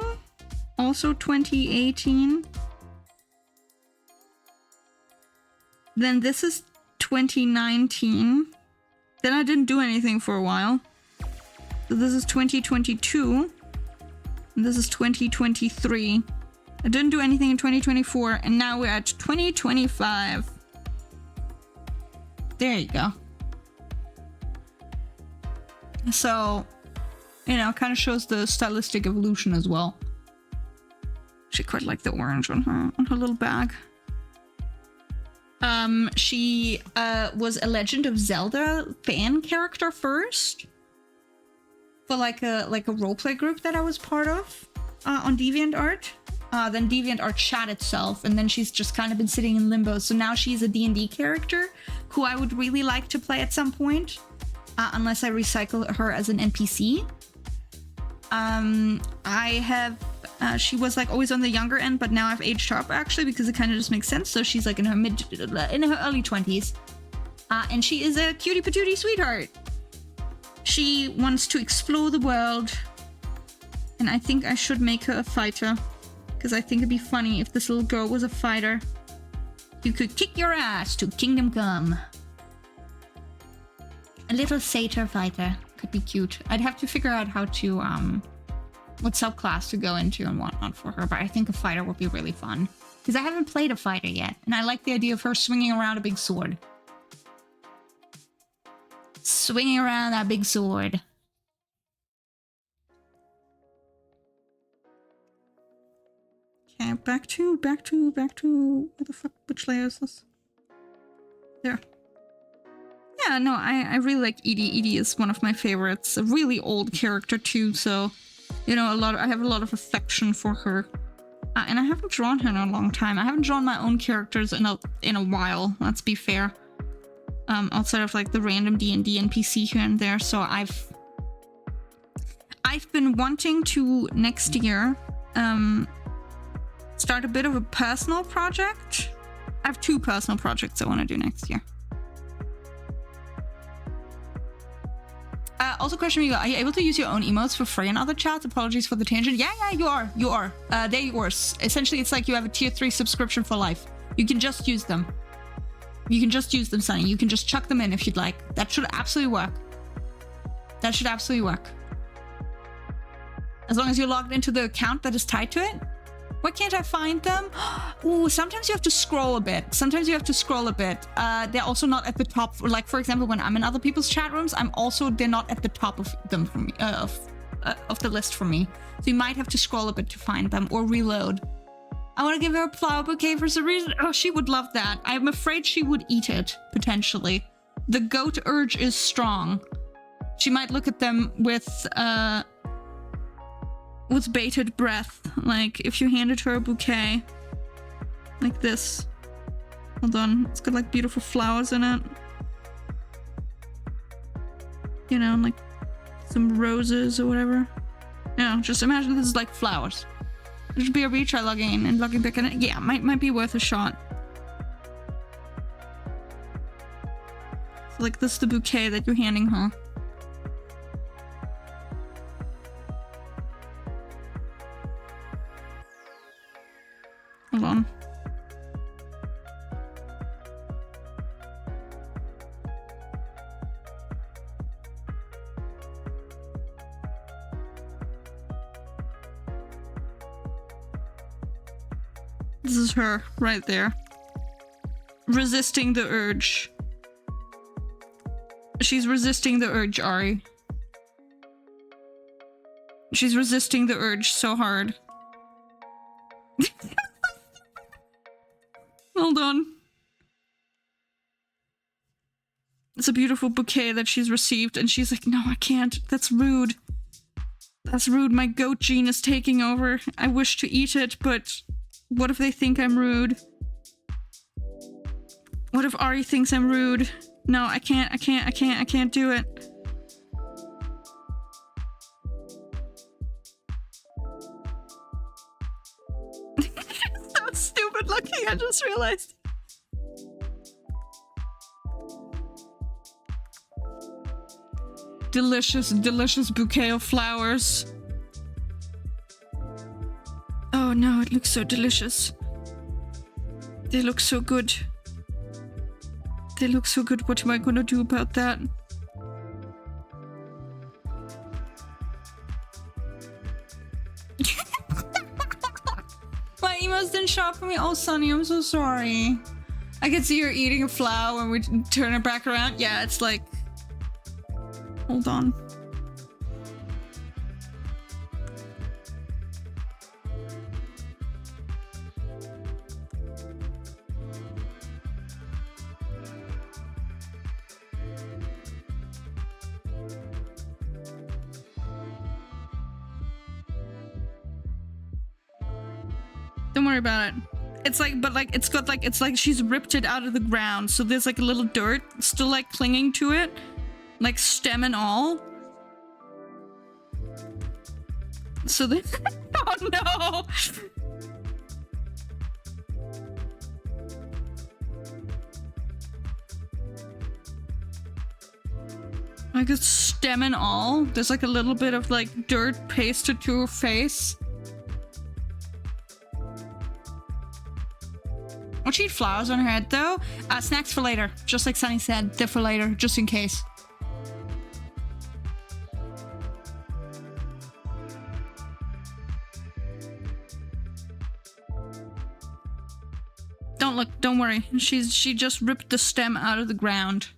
Also 2018. Then this is 2019. Then I didn't do anything for a while. So this is 2022. And this is 2023. I didn't do anything in 2024, and now we're at 2025. There you go. So, you know, kind of shows the stylistic evolution as well. She quite like the orange on her little bag. She was a Legend of Zelda fan character first. For like a roleplay group that I was part of on DeviantArt. Then DeviantArt shot itself, and then she's just kind of been sitting in limbo. So now she's a D&D character who I would really like to play at some point, unless I recycle her as an NPC. She was like always on the younger end, but now I've aged her up actually because it kind of just makes sense. So she's like in her early 20s, and she is a cutie patootie sweetheart. She wants to explore the world, and I think I should make her a fighter, because I think it'd be funny if this little girl was a fighter. You could kick your ass to Kingdom Come. A little satyr fighter could be cute. I'd have to figure out how to what subclass to go into and whatnot for her, but I think a fighter would be really fun, because I haven't played a fighter yet, and I like the idea of her swinging around a big sword. Swinging around that big sword. Okay, back to where the fuck, which layer is this? There. Yeah, no, I really like Edie. Edie is one of my favorites. A really old character too, so you know, I have a lot of affection for her. And I haven't drawn her in a long time. I haven't drawn my own characters in a while, let's be fair. Outside of like the random D&D NPC here and there. So I've been wanting to next year start a bit of a personal project. I have 2 personal projects I want to do next year. Also, question Migo, are you able to use your own emotes for free in other chats? Apologies for the tangent. Yeah, you are. You are. They're yours. Essentially, it's like you have a tier 3 subscription for life. You can just use them. You can just use them, Sunny. You can just chuck them in if you'd like. That should absolutely work. That should absolutely work. As long as you're logged into the account that is tied to it. Why can't I find them? Ooh, sometimes you have to scroll a bit. They're also not at the top. Like, for example, when I'm in other people's chat rooms, they're not at the top of them for me, of the list for me. So you might have to scroll a bit to find them or reload. I want to give her a flower bouquet for some reason. Oh, she would love that. I'm afraid she would eat it, potentially. The goat urge is strong. She might look at them with bated breath. Like, if you handed her a bouquet like this. Hold on, it's got like beautiful flowers in it. You know, like some roses or whatever. You know, just imagine this is like flowers. There should be a retry logging in and logging back in it. Yeah, might be worth a shot. So, like, this is the bouquet that you're handing her. Hold on. This is her right there. Resisting the urge. She's resisting the urge, Ari. She's resisting the urge so hard. Hold on. It's a beautiful bouquet that she's received, and she's like, no, I can't. That's rude. That's rude. My goat gene is taking over. I wish to eat it, but what if they think I'm rude? What if Ari thinks I'm rude? No, I can't do it. So stupid looking, I just realized. Delicious, delicious bouquet of flowers. Oh no, it looks so delicious. They look so good. They look so good. What am I gonna do about that? My emails didn't show up for me. Oh, Sunny, I'm so sorry. I can see you're eating a flower when we turn it back around. Yeah, it's like... Hold on. Don't worry about it. It's like, but like, it's got like, it's like she's ripped it out of the ground. So there's like a little dirt still like clinging to it. Like stem and all. So then, oh no! Like it's stem and all. There's like a little bit of like dirt pasted to her face. Won't she eat flowers on her head though? Snacks for later. Just like Sunny said, they're for later, just in case. Don't look, don't worry. She just ripped the stem out of the ground.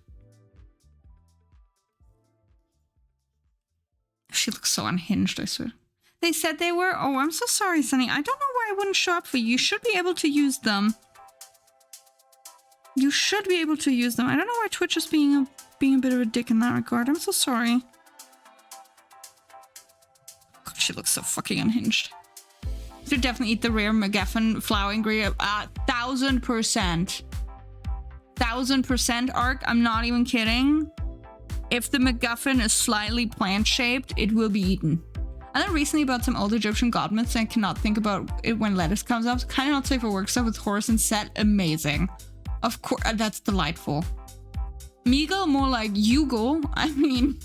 She looks so unhinged, I swear. They said they were? Oh, I'm so sorry, Sunny. I don't know why I wouldn't show up for you. You should be able to use them. You should be able to use them. I don't know why Twitch is being a bit of a dick in that regard. I'm so sorry. God, she looks so fucking unhinged. Should definitely eat the rare McGuffin flower ingredient. 1000%. 1000% Arc. I'm not even kidding. If the McGuffin is slightly plant-shaped, it will be eaten. I learned recently about some old Egyptian god myths and I cannot think about it when lettuce comes up. It's kind of not safe for work stuff with Horus and Set. Amazing. Of course, that's delightful. Meagle, more like Yugo. I mean,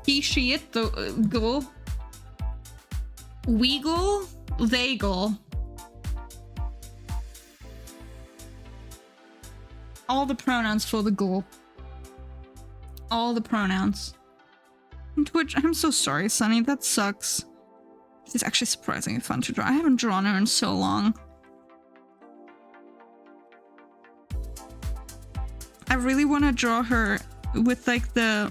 He, she, it, the go. Weagle, they go. All the pronouns for the goal. All the pronouns. Which, I'm so sorry, Sunny, that sucks. It's actually surprisingly fun to draw. I haven't drawn her in so long. I really want to draw her with like the...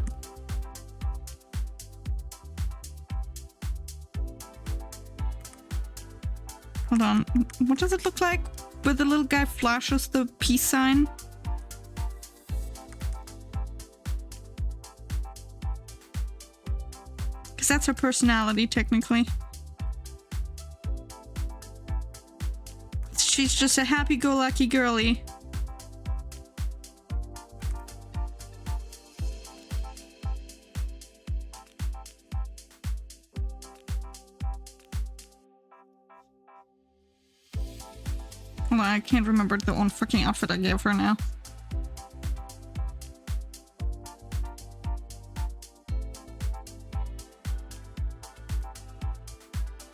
Hold on, what does it look like? Where the little guy flashes the peace sign? Because that's her personality, technically. She's just a happy-go-lucky girly. Hold on, I can't remember the one freaking outfit I gave her now.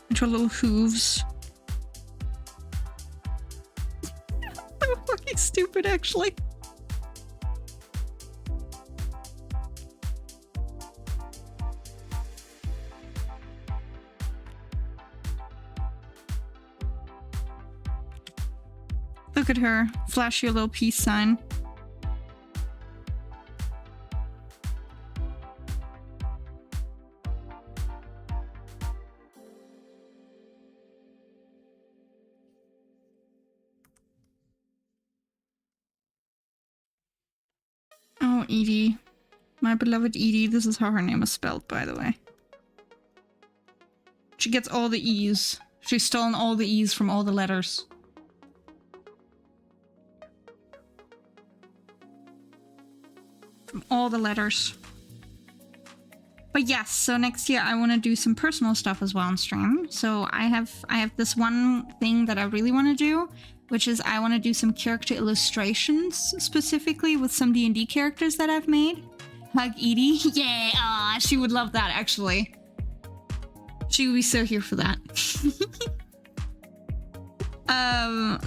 And her little hooves. They're fucking stupid, actually. Look at her, flash your little peace sign. Oh, Edie. My beloved Edie. This is how her name is spelled, by the way. She gets all the E's. She's stolen all the E's from all the letters. From all the letters. But yes, so next year I want to do some personal stuff as well on stream. So I have this one thing that I really want to do, which is I want to do some character illustrations specifically with some D&D characters that I've made. Hug Edie. Yeah, she would love that actually. She would be so here for that.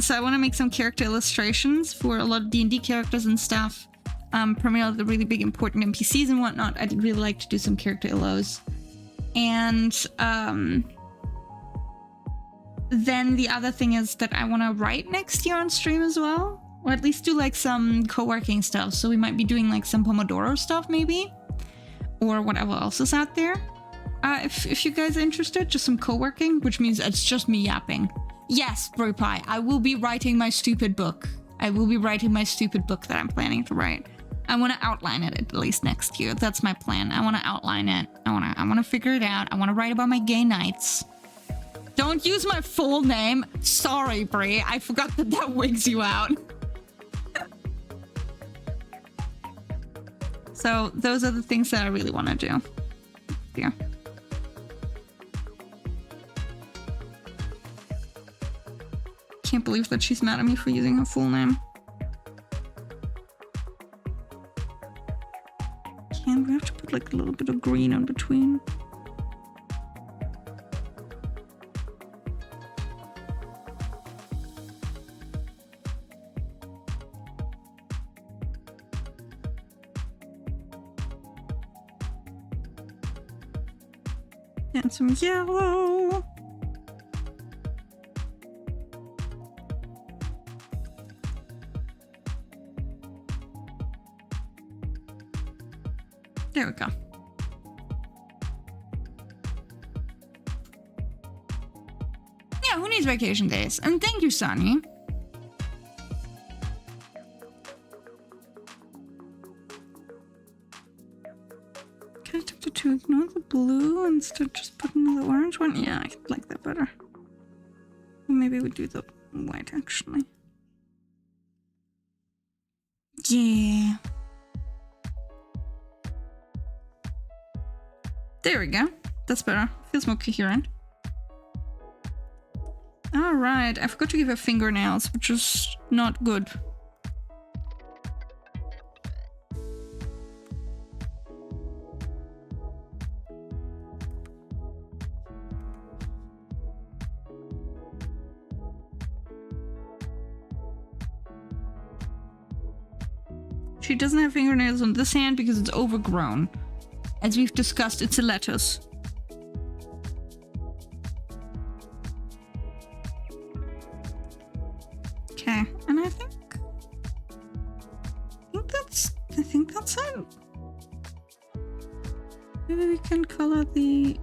So I want to make some character illustrations for a lot of D&D characters and stuff. Primarily the really big important NPCs and whatnot. I'd really like to do some character illos. And then the other thing is that I want to write next year on stream as well. Or at least do like some co-working stuff. So we might be doing like some Pomodoro stuff maybe. Or whatever else is out there. If you guys are interested, just some co-working, which means it's just me yapping. Yes, Bro Pie, I will be writing my stupid book. I will be writing my stupid book that I'm planning to write. I want to outline it at least next year. That's my plan. I want to outline it. I want to figure it out. I want to write about my gay nights. Don't use my full name. Sorry, Brie. I forgot that that wigs you out. So those are the things that I really want to do. Here. Can't believe that she's mad at me for using her full name. Can we have to put like a little bit of green in between? And some yellow. There we go. Yeah, who needs vacation days? And thank you, Sonny. Can I tip the to ignore the blue instead of just putting the orange one? Yeah, I like that better. Maybe we do the white actually. Yeah. There we go. That's better. Feels more coherent. Alright, I forgot to give her fingernails, which is not good. She doesn't have fingernails on this hand because it's overgrown. As we've discussed, it's a lettuce. Okay, and I think that's it. Maybe we can color the...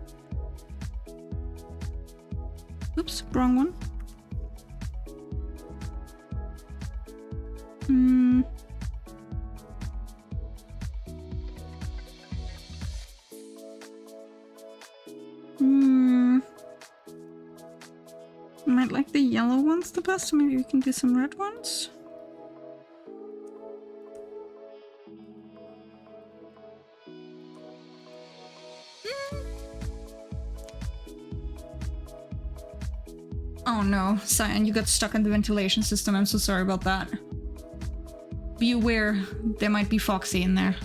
Oops, wrong one. I might like the yellow ones the best, so maybe we can do some red ones. Oh no, Cyan, you got stuck in the ventilation system. I'm so sorry about that. Be aware, there might be Foxy in there.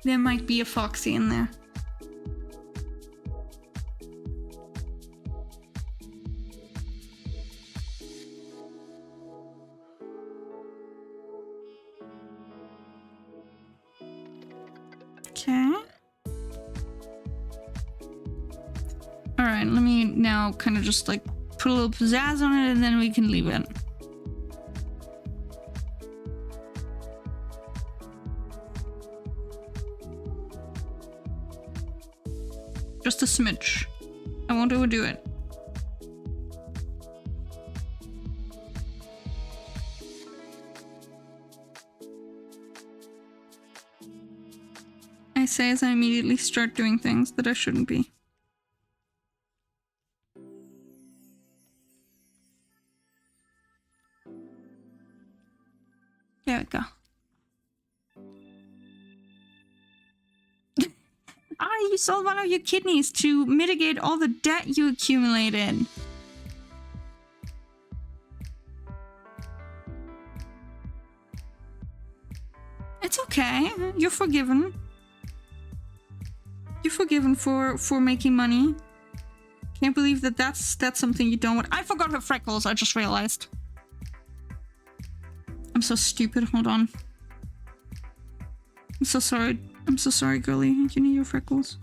There might be a Foxy in there. Okay. Alright, let me now kind of just like put a little pizzazz on it and then we can leave it. Just a smidge. I won't overdo it. I say as I immediately start doing things that I shouldn't be. There we go. You sold one of your kidneys to mitigate all the debt you accumulated. It's okay. You're forgiven. You're forgiven for making money. Can't believe that that's something you don't want. I forgot her freckles, I just realized. I'm so stupid, hold on. I'm so sorry. I'm so sorry, girlie. You need your freckles.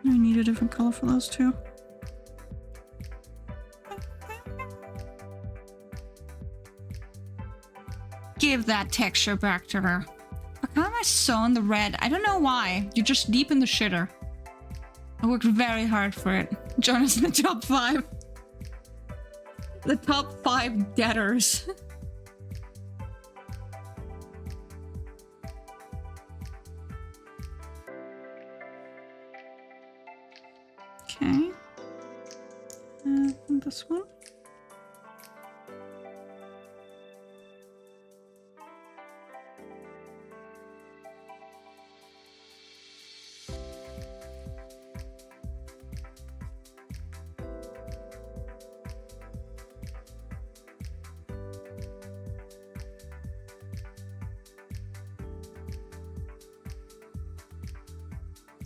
I need a different color for those two. Give that texture back to her. How am I so in the red? I don't know why. You're just deep in the shitter. I worked very hard for it. Join us in the top 5. The top 5 debtors. Okay. And this one.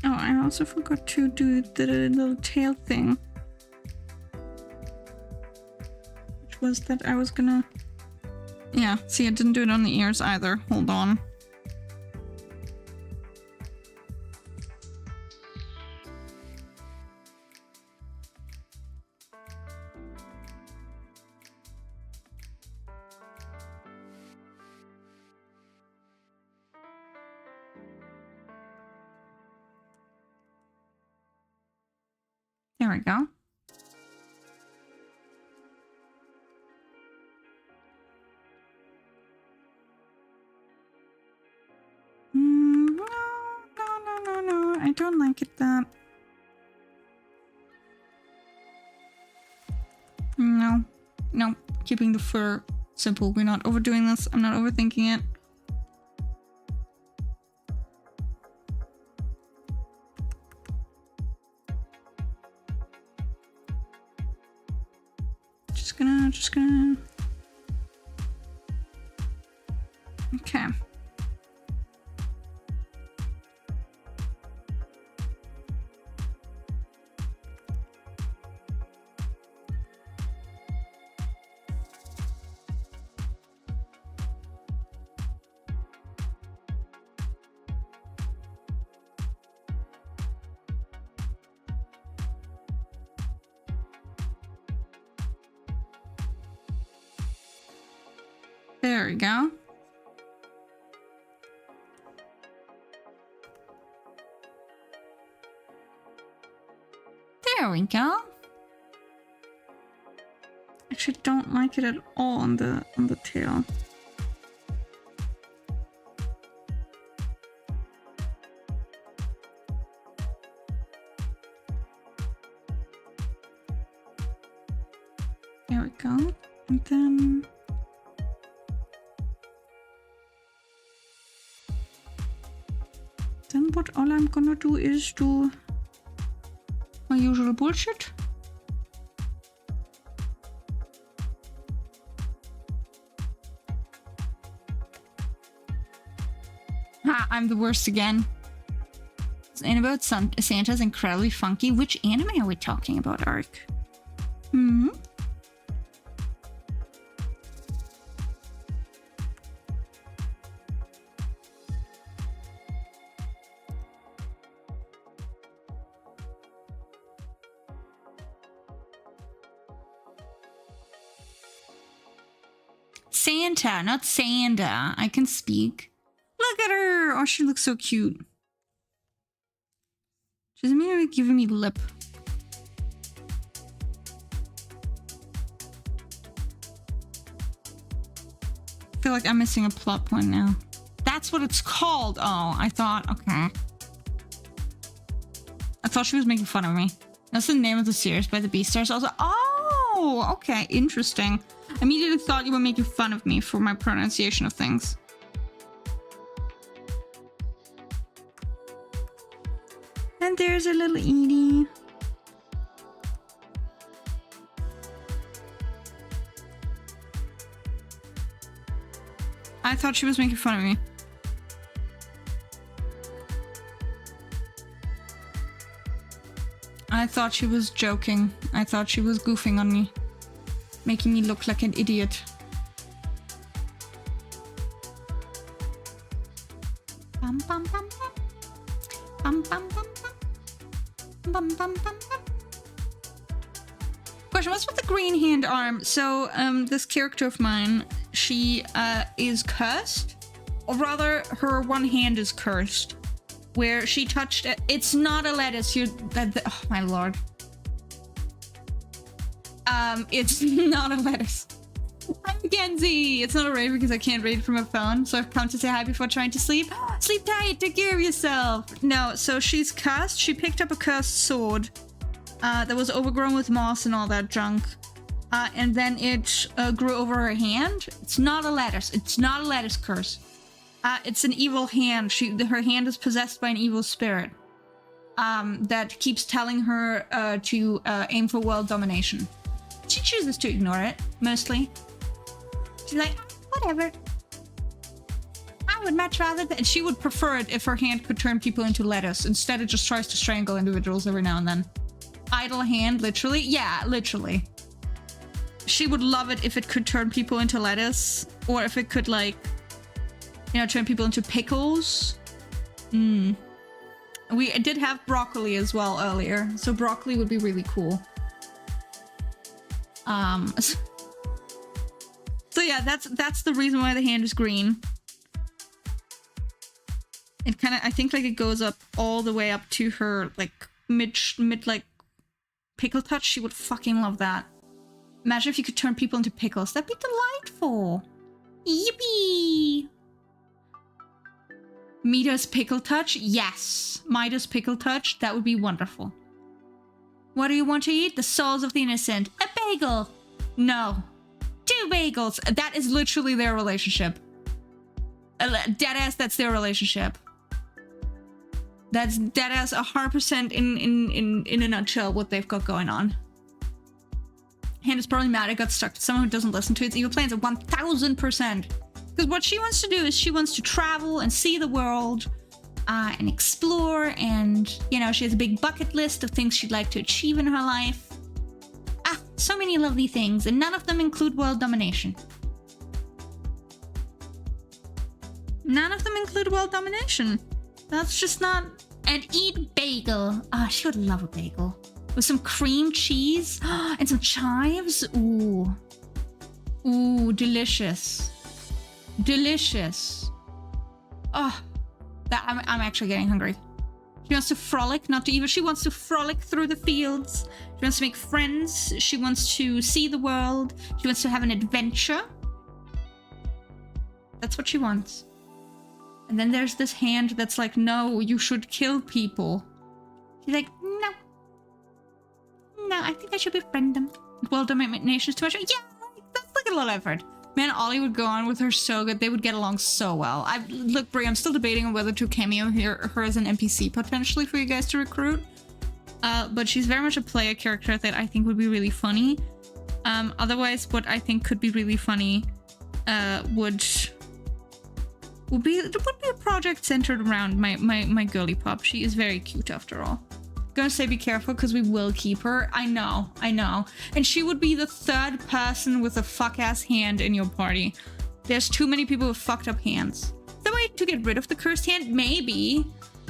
Oh, I also forgot to do the little tail thing. Which was that I was gonna... Yeah, see, I didn't do it on the ears either. Hold on. There we go. No, I don't like it that. No, keeping the fur simple. We're not overdoing this. I'm not overthinking it. Just gonna. Okay. There we go. There we go. Actually, don't like it at all on the tail. There we go. And then what all I'm gonna do is do my usual bullshit. Ha, I'm the worst again. And about Santa's incredibly funky. Which anime are we talking about, Ark? Hmm? Santa, not Sanda. I can speak. Look at her! Oh, she looks so cute. She's immediately giving me lip. I feel like I'm missing a plot point now. That's what it's called! Oh, I thought, okay. I thought she was making fun of me. That's the name of the series by the Beastars. I was like, oh, okay, interesting. I immediately thought you were making fun of me for my pronunciation of things. And there's a little Edie. I thought she was making fun of me. I thought she was joking. I thought she was goofing on me. Making me look like an idiot. Bum, bum, bum, bum. Bum, bum, bum, bum. Bum, bum, bum, bum. Question, what's with the green hand arm? So, this character of mine, she is cursed. Or rather, her one hand is cursed. Where she touched it. It's not a lettuce. Oh my lord. It's not a lettuce. I'm Genzi! It's not a raid because I can't raid from a phone, so I've come to say hi before trying to sleep. Sleep tight, take care of yourself! No, so she's cursed. She picked up a cursed sword that was overgrown with moss and all that junk. And then it grew over her hand. It's not a lettuce. It's not a lettuce curse. It's an evil hand. Her hand is possessed by an evil spirit that keeps telling her to aim for world domination. She chooses to ignore it, mostly. She's like, whatever. I would much rather that. She would prefer it if her hand could turn people into lettuce. Instead, it just tries to strangle individuals every now and then. Idle hand, literally? Yeah, literally. She would love it if it could turn people into lettuce. Or if it could, like, you know, turn people into pickles. We did have broccoli as well earlier. So broccoli would be really cool. So yeah, that's the reason why the hand is green. It kind of, I think, like, it goes up all the way up to her, like, mid like pickle touch. She would fucking love that. Imagine if you could turn people into pickles. That'd be delightful. Yippee! Mida's pickle touch? Yes. Mida's pickle touch? That would be wonderful. What do you want to eat? The souls of the innocent. A bagel. No. 2 bagels. That is literally their relationship. Deadass, that's their relationship. That's deadass 100% in a nutshell what they've got going on. Hand is probably mad it got stuck to someone who doesn't listen to its evil plans at 1000%. Because what she wants to do is she wants to travel and see the world and explore, and, you know, she has a big bucket list of things she'd like to achieve in her life. So many lovely things, and none of them include world domination. None of them include world domination. That's just not... And eat bagel. She would love a bagel. With some cream cheese and some chives. Ooh. Ooh, delicious. Delicious. I'm actually getting hungry. She wants to frolic, not to evil. She wants to frolic through the fields. She wants to make friends. She wants to see the world. She wants to have an adventure. That's what she wants. And then there's this hand that's like, no, you should kill people. She's like, no. No, I think I should befriend them. World domination is too much. Yeah, that's like a lot of effort. Man, Ollie would go on with her so good. They would get along so well. Look, Brie, I'm still debating on whether to cameo her as an NPC potentially for you guys to recruit. But she's very much a player character that I think would be really funny. Otherwise, what I think could be really funny would be a project centered around my girly pop. She is very cute after all. Gonna say be careful because we will keep her. I know. And she would be the third person with a fuck-ass hand in your party. There's too many people with fucked up hands. The way to get rid of the cursed hand? Maybe.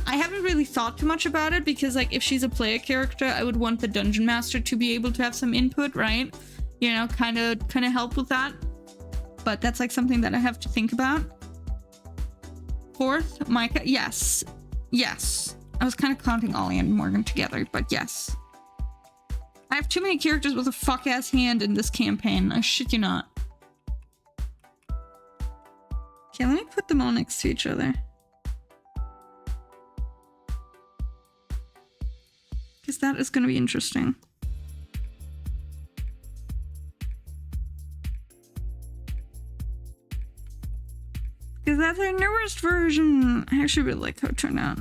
I haven't really thought too much about it because, like, if she's a player character, I would want the dungeon master to be able to have some input, right? You know, kind of help with that. But that's, like, something that I have to think about. Fourth, Micah. Yes. I was kind of counting Ollie and Morgan together, but yes. I have too many characters with a fuck-ass hand in this campaign. I shit you not. Okay, let me put them all next to each other. Because that is going to be interesting. Because that's our newest version. I actually really like how it turned out.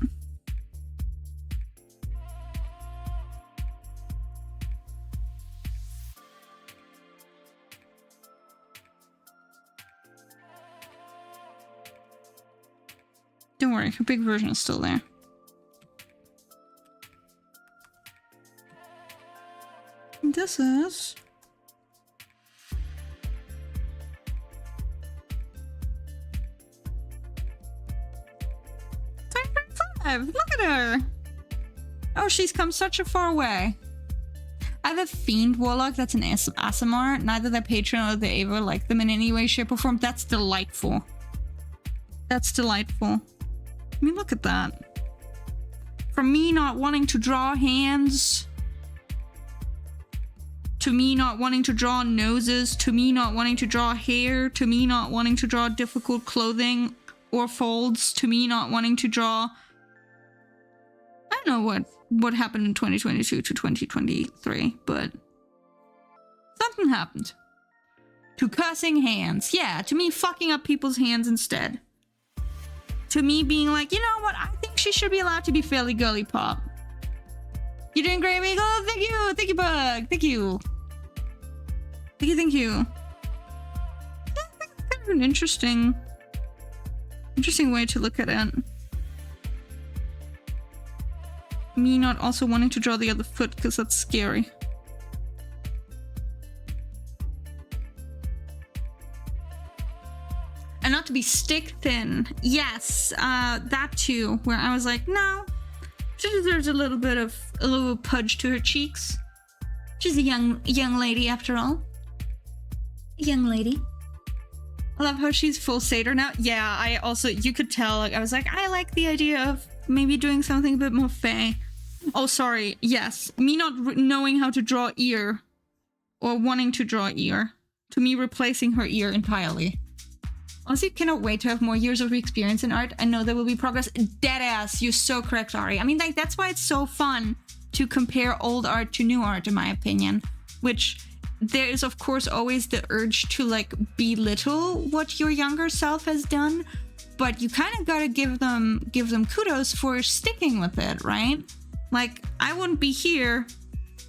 Don't worry, her big version is still there. And this is... Look at her! Oh, she's come such a far way. I have a Fiend Warlock that's an ASMR. Neither the Patreon or the Ava like them in any way, shape, or form. That's delightful. That's delightful. I mean, look at that. From me not wanting to draw hands, to me not wanting to draw noses, to me not wanting to draw hair, to me not wanting to draw difficult clothing or folds, to me not wanting to draw... I don't know what happened in 2022 to 2023, but something happened. To cursing hands. Yeah, to me fucking up people's hands instead. To me being like, you know what, I think she should be allowed to be fairly girly pop. You're doing great, Meagle. Thank you. Thank you, Bug. Thank you. Thank you. Yeah, that's kind of an interesting way to look at it. Me not also wanting to draw the other foot because that's scary. And not to be stick thin. Yes, that too, where I was like, no, she deserves a little pudge to her cheeks. She's a young lady after all. A young lady. I love how she's full satyr now. Yeah, I also, you could tell, like, I was like, I like the idea of maybe doing something a bit more fae. Oh, sorry. Yes. Me not knowing how to draw ear. Or wanting to draw ear. To me replacing her ear entirely. Honestly, cannot wait to have more years of experience in art. I know there will be progress. Deadass. You're so correct, Ari. I mean, like, that's why it's so fun to compare old art to new art, in my opinion. Which, there is, of course, always the urge to, like, belittle what your younger self has done. But you kind of gotta give them kudos for sticking with it, right? Like, I wouldn't be here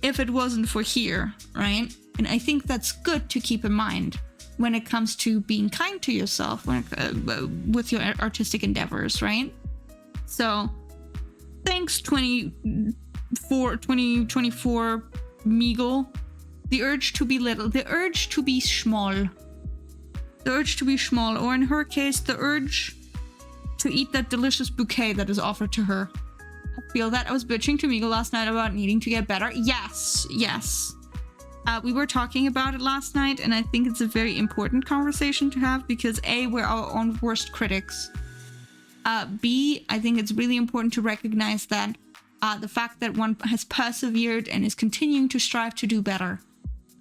if it wasn't for here, right? And I think that's good to keep in mind when it comes to being kind to yourself with your artistic endeavors, right? So thanks 2024 meagle. The urge to be little, the urge to be small. The urge to be small, or in her case, the urge to eat that delicious bouquet that is offered to her. I feel that. I was bitching to Meagle last night about needing to get better. Yes. We were talking about it last night, and I think it's a very important conversation to have because A, we're our own worst critics. B, I think it's really important to recognize that the fact that one has persevered and is continuing to strive to do better.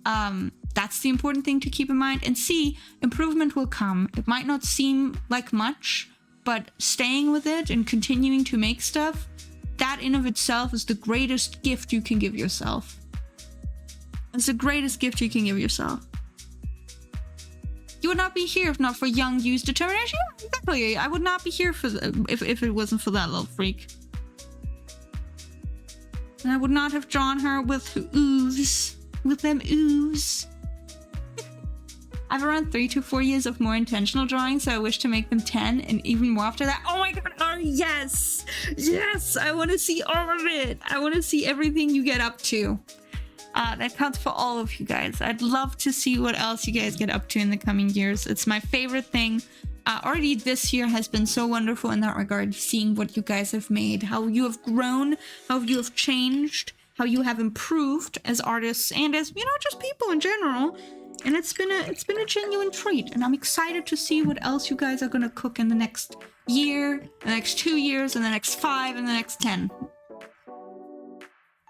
That's the important thing to keep in mind. And C, improvement will come. It might not seem like much, but staying with it and continuing to make stuff, that in of itself is the greatest gift you can give yourself. It's the greatest gift you can give yourself. You would not be here if not for young you's determination. Yeah, exactly. I would not be here for if it wasn't for that little freak. And I would not have drawn her with ooze. With them ooze. I have around 3 to 4 years of more intentional drawing, so I wish to make them 10 and even more after that. Oh my god, oh yes! Yes! I want to see all of it! I want to see everything you get up to. That counts for all of you guys. I'd love to see what else you guys get up to in the coming years. It's my favorite thing. Already this year has been so wonderful in that regard, seeing what you guys have made, how you have grown, how you have changed, how you have improved as artists and as, you know, just people in general. And it's been a genuine treat, and I'm excited to see what else you guys are gonna cook in the next year, the next 2 years, and the next 5, and the next 10.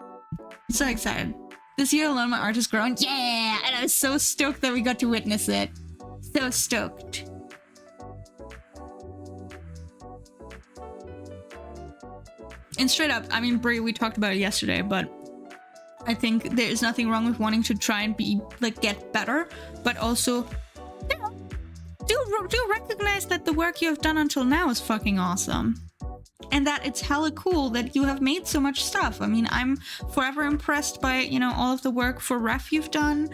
I'm so excited. This year alone, my art has grown. Yeah! And I was so stoked that we got to witness it. So stoked. And straight up, I mean, Brie, we talked about it yesterday, but I think there's nothing wrong with wanting to try and be, like, get better, but also, you know, do recognize that the work you have done until now is fucking awesome. And that it's hella cool that you have made so much stuff. I mean, I'm forever impressed by, you know, all of the work for Ref you've done,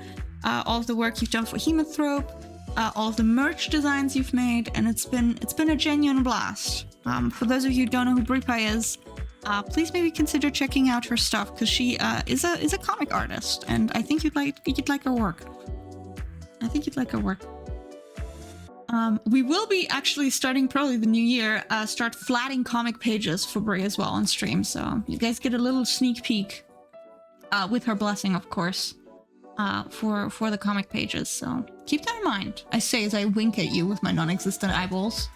all of the work you've done for Hemothrope, all of the merch designs you've made, and it's been a genuine blast. For those of you who don't know who Brie is, please maybe consider checking out her stuff because she is a comic artist, and I think you'd like her work. I think you'd like her work. We will be actually starting probably the new year, start flatting comic pages for Brie as well on stream, so you guys get a little sneak peek, with her blessing, of course, for the comic pages. So keep that in mind. I say as I wink at you with my non-existent eyeballs.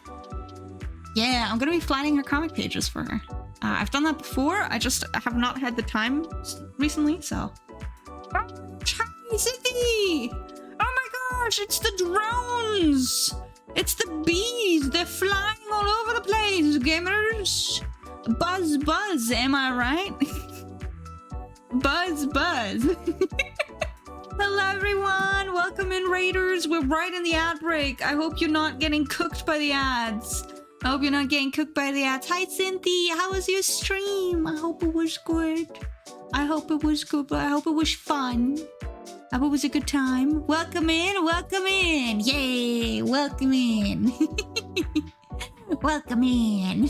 Yeah, I'm gonna be flatting her comic pages for her. I've done that before, I just have not had the time recently, so... Oh, hi, Cynthia! Oh my gosh, it's the drones! It's the bees! They're flying all over the place, gamers! Buzz, buzz, am I right? Buzz, buzz! Hello everyone! Welcome in, Raiders! We're right in the ad break. I hope you're not getting cooked by the ads. I hope you're not getting cooked by the ads. Hi, Cynthia. How was your stream? I hope it was good. I hope it was good, but I hope it was fun. I hope it was a good time. Welcome in. Welcome in. Yay. Welcome in. Welcome in.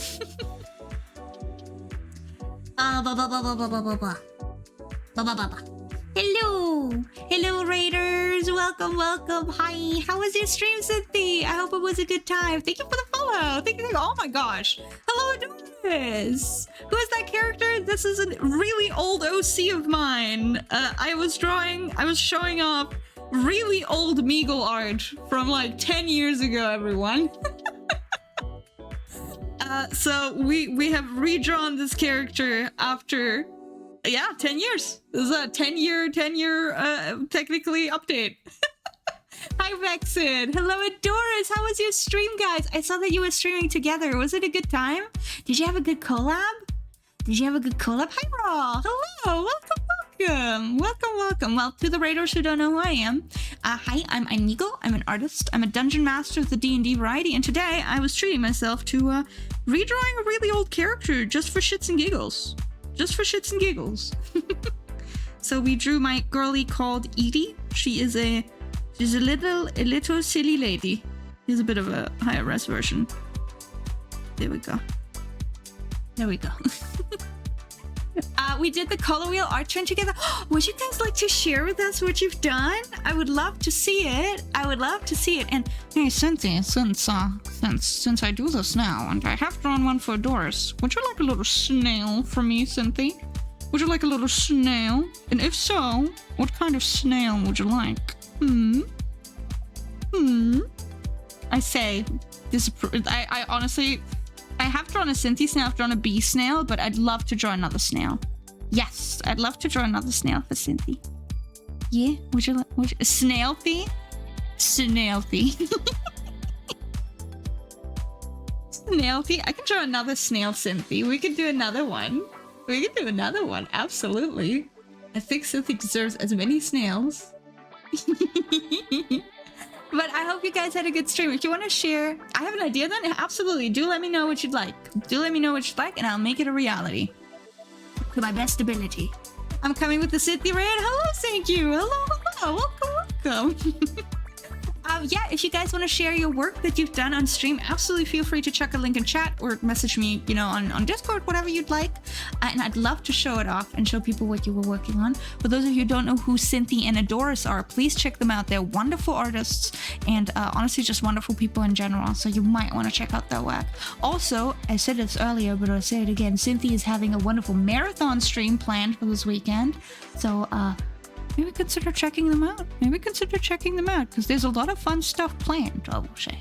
Hello. Hello, Raiders. Welcome, welcome. Hi. How was your stream, Cynthia? I hope it was a good time. Thank you for the follow. Thank you. Oh my gosh. Hello, Doris. Who is that character? This is a really old OC of mine. I was showing off really old Meagle art from like 10 years ago, everyone. So we have redrawn this character after... Yeah, 10 years. This is a 10-year, technically update. Hi, Vexen. Hello, Doris. How was your stream, guys? I saw that you were streaming together. Was it a good time? Did you have a good collab? Hi, Raw. Hello. Welcome. Well, to the Raiders who don't know who I am, hi, I'm einmeegle. I'm an artist. I'm a dungeon master of the D&D variety, and today I was treating myself to redrawing a really old character just for shits and giggles. So we drew my girlie called Edie. She's a little silly lady. Here's a bit of a higher res version. There we go. There we go. We did the color wheel art trend together. Would you guys like to share with us what you've done? I would love to see it. I would love to see it. And hey, Cynthia, since I do this now, and I have drawn one for Doris, would you like a little snail from me, Cynthia? Would you like a little snail? And if so, what kind of snail would you like? I say, I honestly, I have drawn a Cynthia snail, I've drawn a bee snail, but I'd love to draw another snail. Yes, I'd love to draw another snail for Cynthia. Yeah, would you like a snail fee? Snail fee. Snail fee? I can draw another snail, Cynthia. We could do another one. We could do another one, absolutely. I think Cynthia deserves as many snails. But I hope you guys had a good stream. If you want to share, I have an idea then, absolutely. Do let me know what you'd like. Do let me know what you'd like, and I'll make it a reality. To my best ability. I'm coming with the Cynthia Red. Hello, thank you. Hello. Welcome. Yeah, if you guys want to share your work that you've done on stream, absolutely feel free to check a link in chat or message me, you know, on Discord, whatever you'd like. And I'd love to show it off and show people what you were working on. For those of you who don't know who Cynthia and Adoris are, please check them out. They're wonderful artists and honestly just wonderful people in general. So you might want to check out their work. Also, I said this earlier, but I'll say it again. Cynthia is having a wonderful marathon stream planned for this weekend. So, maybe consider checking them out. Because there's a lot of fun stuff planned, I will say.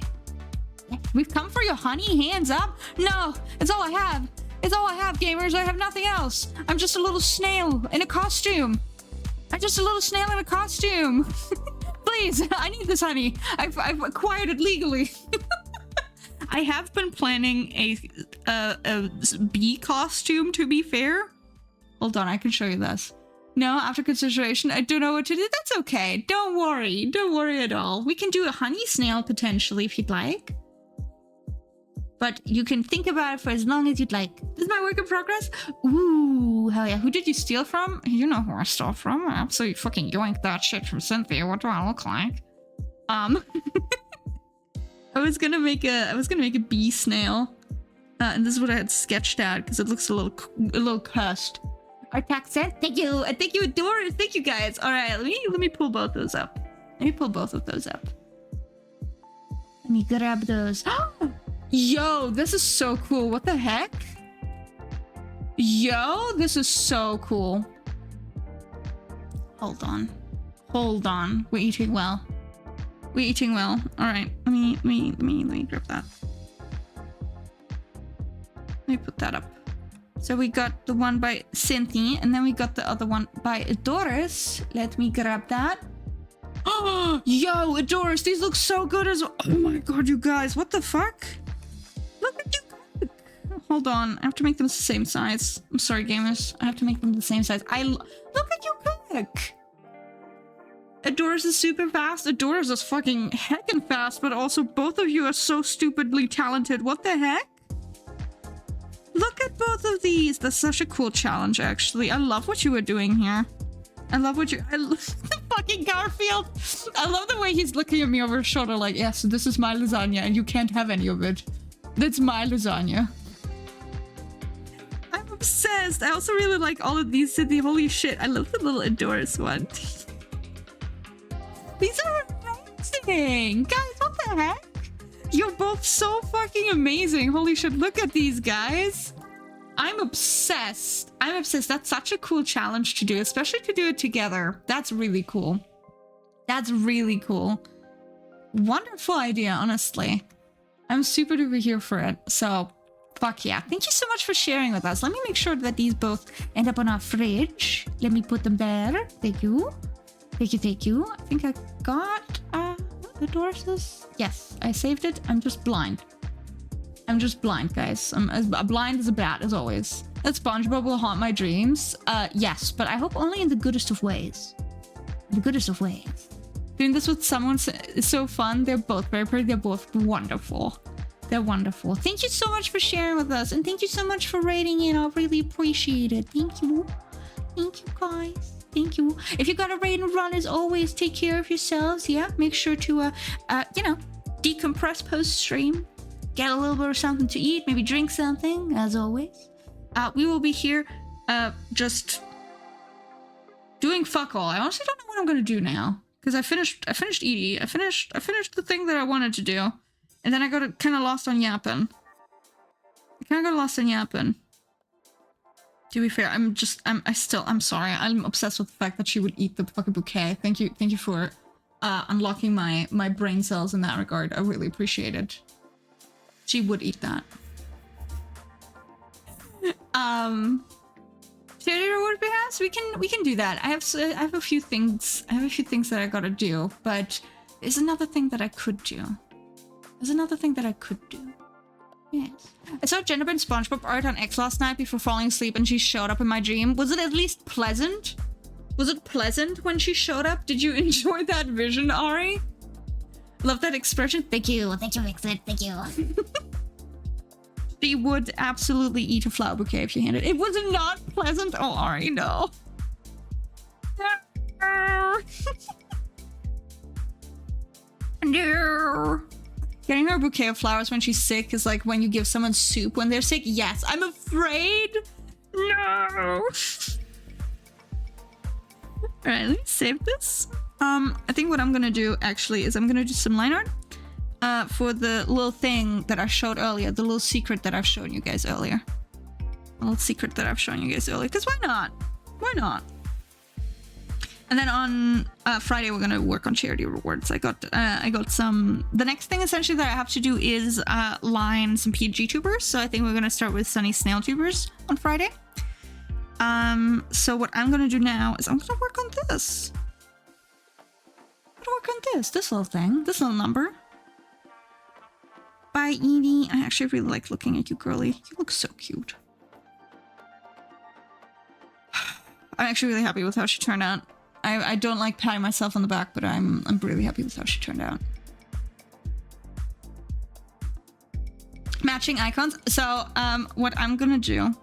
Yeah. We've come for your honey, hands up. No, it's all I have. It's all I have, gamers. I have nothing else. I'm just a little snail in a costume. Please, I need this honey. I've acquired it legally. I have been planning a bee costume, to be fair. Hold on, I can show you this. No, after consideration, I don't know what to do. That's okay. Don't worry. Don't worry at all. We can do a honey snail potentially if you'd like. But you can think about it for as long as you'd like. This is my work in progress. Ooh, hell yeah. Who did you steal from? You know who I stole from. I absolutely fucking yoinked that shit from Cynthia. What do I look like? I was gonna make a bee snail. And this is what I had sketched out because it looks a little cursed. Our tax set. Thank you. Thank you, Doris. Thank you, guys. All right, let me pull both those up. Let me pull both of those up. Let me grab those. Yo, this is so cool. What the heck? Yo, this is so cool. Hold on. We're eating well. All right. Let me grab that. Let me put that up. So we got the one by Cynthia, and then we got the other one by Doris. Let me grab that. Oh, yo, Doris, these look so good as well. Oh my god, you guys, what the fuck? Look at you. Hold on, I have to make them the same size. I'm sorry, gamers. I have to make them the same size. Look at you cook. Adoris is super fast. Adoris is fucking heckin' fast, but also both of you are so stupidly talented. What the heck? Look at both of these. That's such a cool challenge, actually. I love what you were doing here. I love the fucking Garfield. I love the way he's looking at me over his shoulder like, yes, this is my lasagna and you can't have any of it. That's my lasagna. I'm obsessed. I also really like all of these. Holy shit. I love the little Adoris one. These are amazing. Guys, what the heck? You're both so fucking amazing. Holy shit, look at these guys. I'm obsessed. That's such a cool challenge to do, especially to do it together. That's really cool. Wonderful idea, honestly. I'm super duper here for it. So, fuck yeah. Thank you so much for sharing with us. Let me make sure that these both end up on our fridge. Let me put them there. Thank you. I think I got... the Doris's? Yes, I saved it. I'm just blind, guys. I'm as blind as a bat, as always. That SpongeBob will haunt my dreams. Yes, but I hope only in the goodest of ways. Doing this with someone is so fun. They're both very pretty. They're both wonderful. Thank you so much for sharing with us. And thank you so much for rating it. I really appreciate it. Thank you. Thank you, guys. Thank you. If you got a raid and run, as always, take care of yourselves. Yeah, make sure to, you know, decompress post-stream. Get a little bit of something to eat. Maybe drink something, as always. We will be here, just doing fuck all. I honestly don't know what I'm gonna do now. Because I finished ED. I finished the thing that I wanted to do. And then I got kind of lost on yapping. To be fair, I'm sorry. I'm obsessed with the fact that she would eat the fucking bouquet. Thank you for unlocking my brain cells in that regard. I really appreciate it. She would eat that. Charity reward perhaps? We can do that. I have a few things that I gotta do, but there's another thing that I could do. Yes. I saw Jennifer and SpongeBob art on X last night before falling asleep and she showed up in my dream. Was it at least pleasant? Was it pleasant when she showed up? Did you enjoy that vision, Ari? Love that expression. Thank you, Vixen. Thank you. She would absolutely eat a flower bouquet if you handed it. It was not pleasant. Oh, Ari, no. No. Getting her a bouquet of flowers when she's sick is like when you give someone soup when they're sick. Yes, I'm afraid. No. Alright, let me save this. I think what I'm gonna do actually is I'm gonna do some line art for the little thing that I showed earlier, the little secret that I've shown you guys earlier. Because why not? Why not? And then on Friday, we're gonna work on charity rewards. I got some. The next thing essentially that I have to do is line some PG tubers. So I think we're gonna start with Sunny Snail tubers on Friday. So what I'm gonna do now is I'm gonna work on this. This little thing, this little number. Bye, Edie. I actually really like looking at you, girly. You look so cute. I'm actually really happy with how she turned out. I don't like patting myself on the back, but I'm really happy with how she turned out. Matching icons. So what I'm gonna do,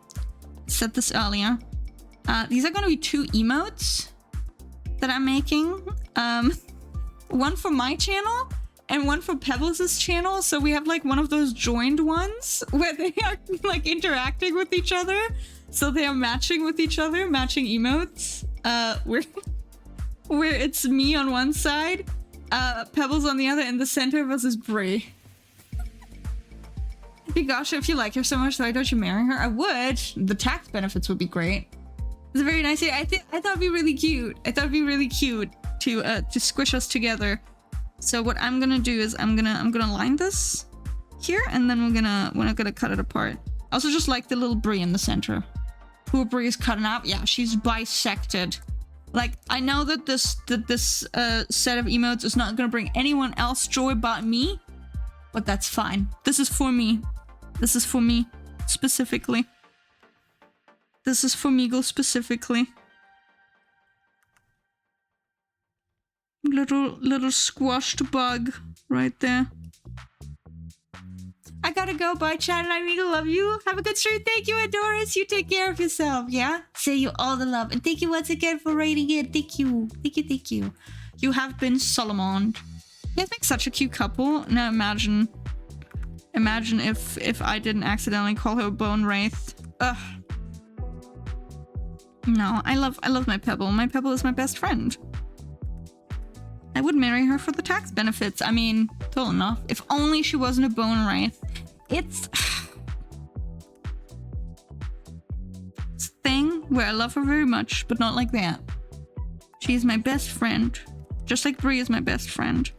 said this earlier. These are gonna be 2 emotes that I'm making. One for my channel and one for Pebbles' channel. So we have like one of those joined ones where they are like interacting with each other. So they are matching with each other, matching emotes. Where it's me on one side, Pebbles on the other, and the center of us is Brie. Hey gosh, if you like her so much, why don't you marry her? I would. The tax benefits would be great. It's a very nice idea. I thought it'd be really cute. To squish us together. So what I'm gonna do is I'm gonna line this here, and then we're gonna cut it apart. I also just like the little Brie in the center. Poor Brie is cutting up. Yeah, she's bisected. Like, I know that this set of emotes is not gonna bring anyone else joy but me, but that's fine. This is for me. This is for me specifically. This is for Meagle specifically. Little squashed bug right there. I gotta go. Bye, chat, and I really love you. Have a good stream. Thank you, Adoris. You take care of yourself, yeah? Send you all the love. And thank you once again for rating it. Thank you. You have been Solomon. You guys make such a cute couple. Now imagine if I didn't accidentally call her a bone wraith. Ugh. No, I love my Pebble. My Pebble is my best friend. I would marry her for the tax benefits. I mean, total enough. If only she wasn't a bone wraith. It's a thing where I love her very much, but not like that. She's my best friend. Just like Brie is my best friend.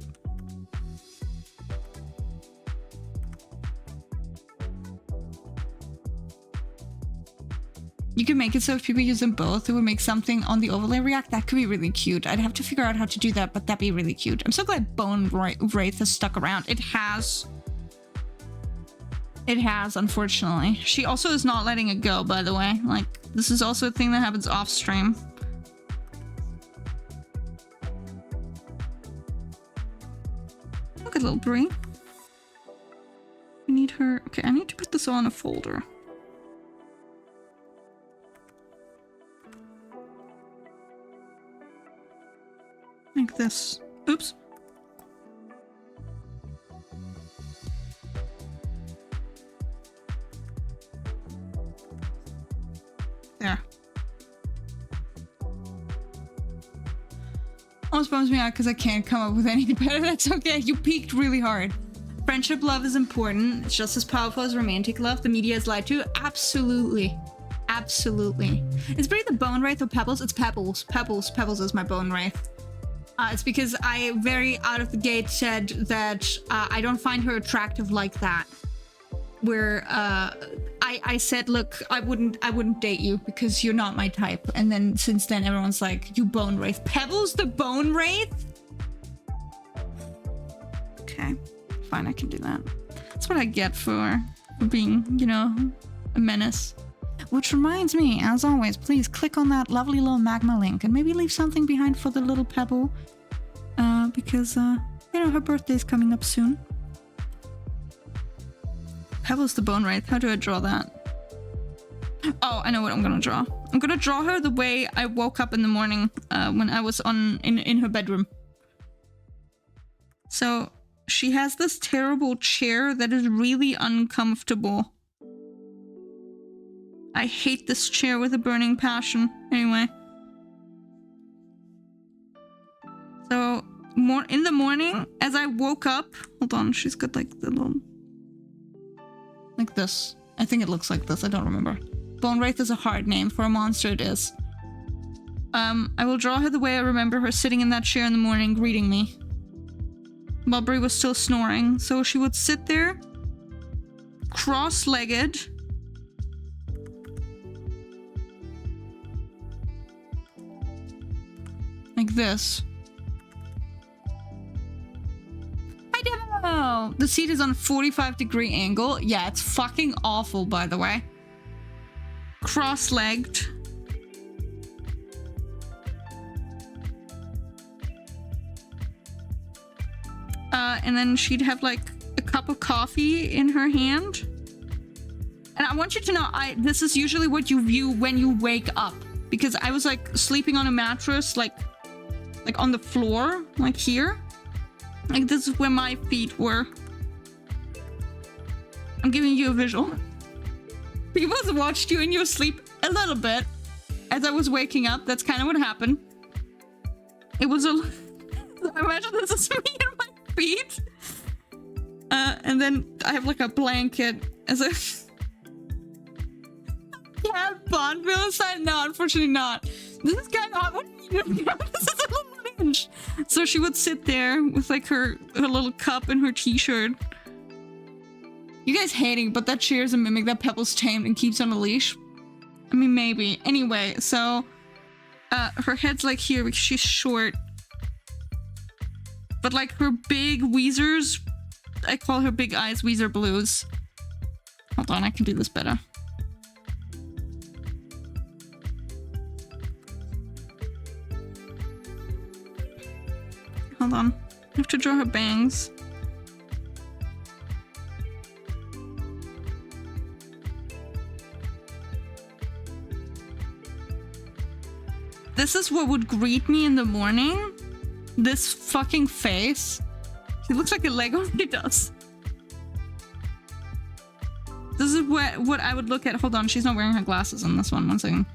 You can make it so if people use them both, it would make something on the overlay react. That could be really cute. I'd have to figure out how to do that, but that'd be really cute. I'm so glad Bone Wraith has stuck around. It has, unfortunately. She also is not letting it go, by the way. Like, this is also a thing that happens off stream. Look at little Brie. I need her. Okay, I need to put this all in a folder. Like this. Oops. There. Almost bums me out because I can't come up with anything better. That's okay. You peaked really hard. Friendship love is important. It's just as powerful as romantic love. The media is lied to. Absolutely. Absolutely. Is Brie the bone wraith or Pebbles? It's Pebbles. Pebbles. Pebbles is my bone wraith. It's because I very out of the gate said that I don't find her attractive like that. Where I said, look, I wouldn't date you because you're not my type. And then since then everyone's like, you bone wraith. Pebbles the bone wraith? Okay, fine, I can do that. That's what I get for being, you know, a menace. Which reminds me, as always, please click on that lovely little magma link and maybe leave something behind for the little Pebble. Because, you know, her birthday's coming up soon. Pebble's the bone wraith. How do I draw that? Oh, I know what I'm gonna draw. I'm gonna draw her the way I woke up in the morning when I was in her bedroom. So she has this terrible chair that is really uncomfortable. I hate this chair with a burning passion. Anyway. So in the morning, as I woke up, hold on, she's got like the little, like this. I think it looks like this. I don't remember. Bone wraith is a hard name for a monster. It is. I will draw her the way I remember her sitting in that chair in the morning, greeting me. While Brie was still snoring, so she would sit there, cross-legged. Like this. Oh, the seat is on a 45-degree angle. Yeah, it's fucking awful, by the way. Cross-legged. And then she'd have like a cup of coffee in her hand. And I want you to know, this is usually what you view when you wake up. Because I was like sleeping on a mattress, like on the floor, like here. Like, this is where my feet were. I'm giving you a visual. People watched you in your sleep a little bit. As I was waking up, that's kind of what happened. It was a... Imagine this is me and my feet. And then I have like a blanket as a... Yeah, Bondville inside? No, unfortunately not. This is kind of... What are you doing? This is a little... So she would sit there with like her little cup and her t-shirt. You guys hating, but that chair is a mimic that Pebble's tamed and keeps on a leash. I mean, maybe. Anyway, so her head's like here because she's short. But like her big Weezers, I call her big eyes Weezer Blues. Hold on, I can do this better. Hold on. I have to draw her bangs. This is what would greet me in the morning. This fucking face. She looks like a Lego. She does. This is what I would look at. Hold on, she's not wearing her glasses on this one. One second.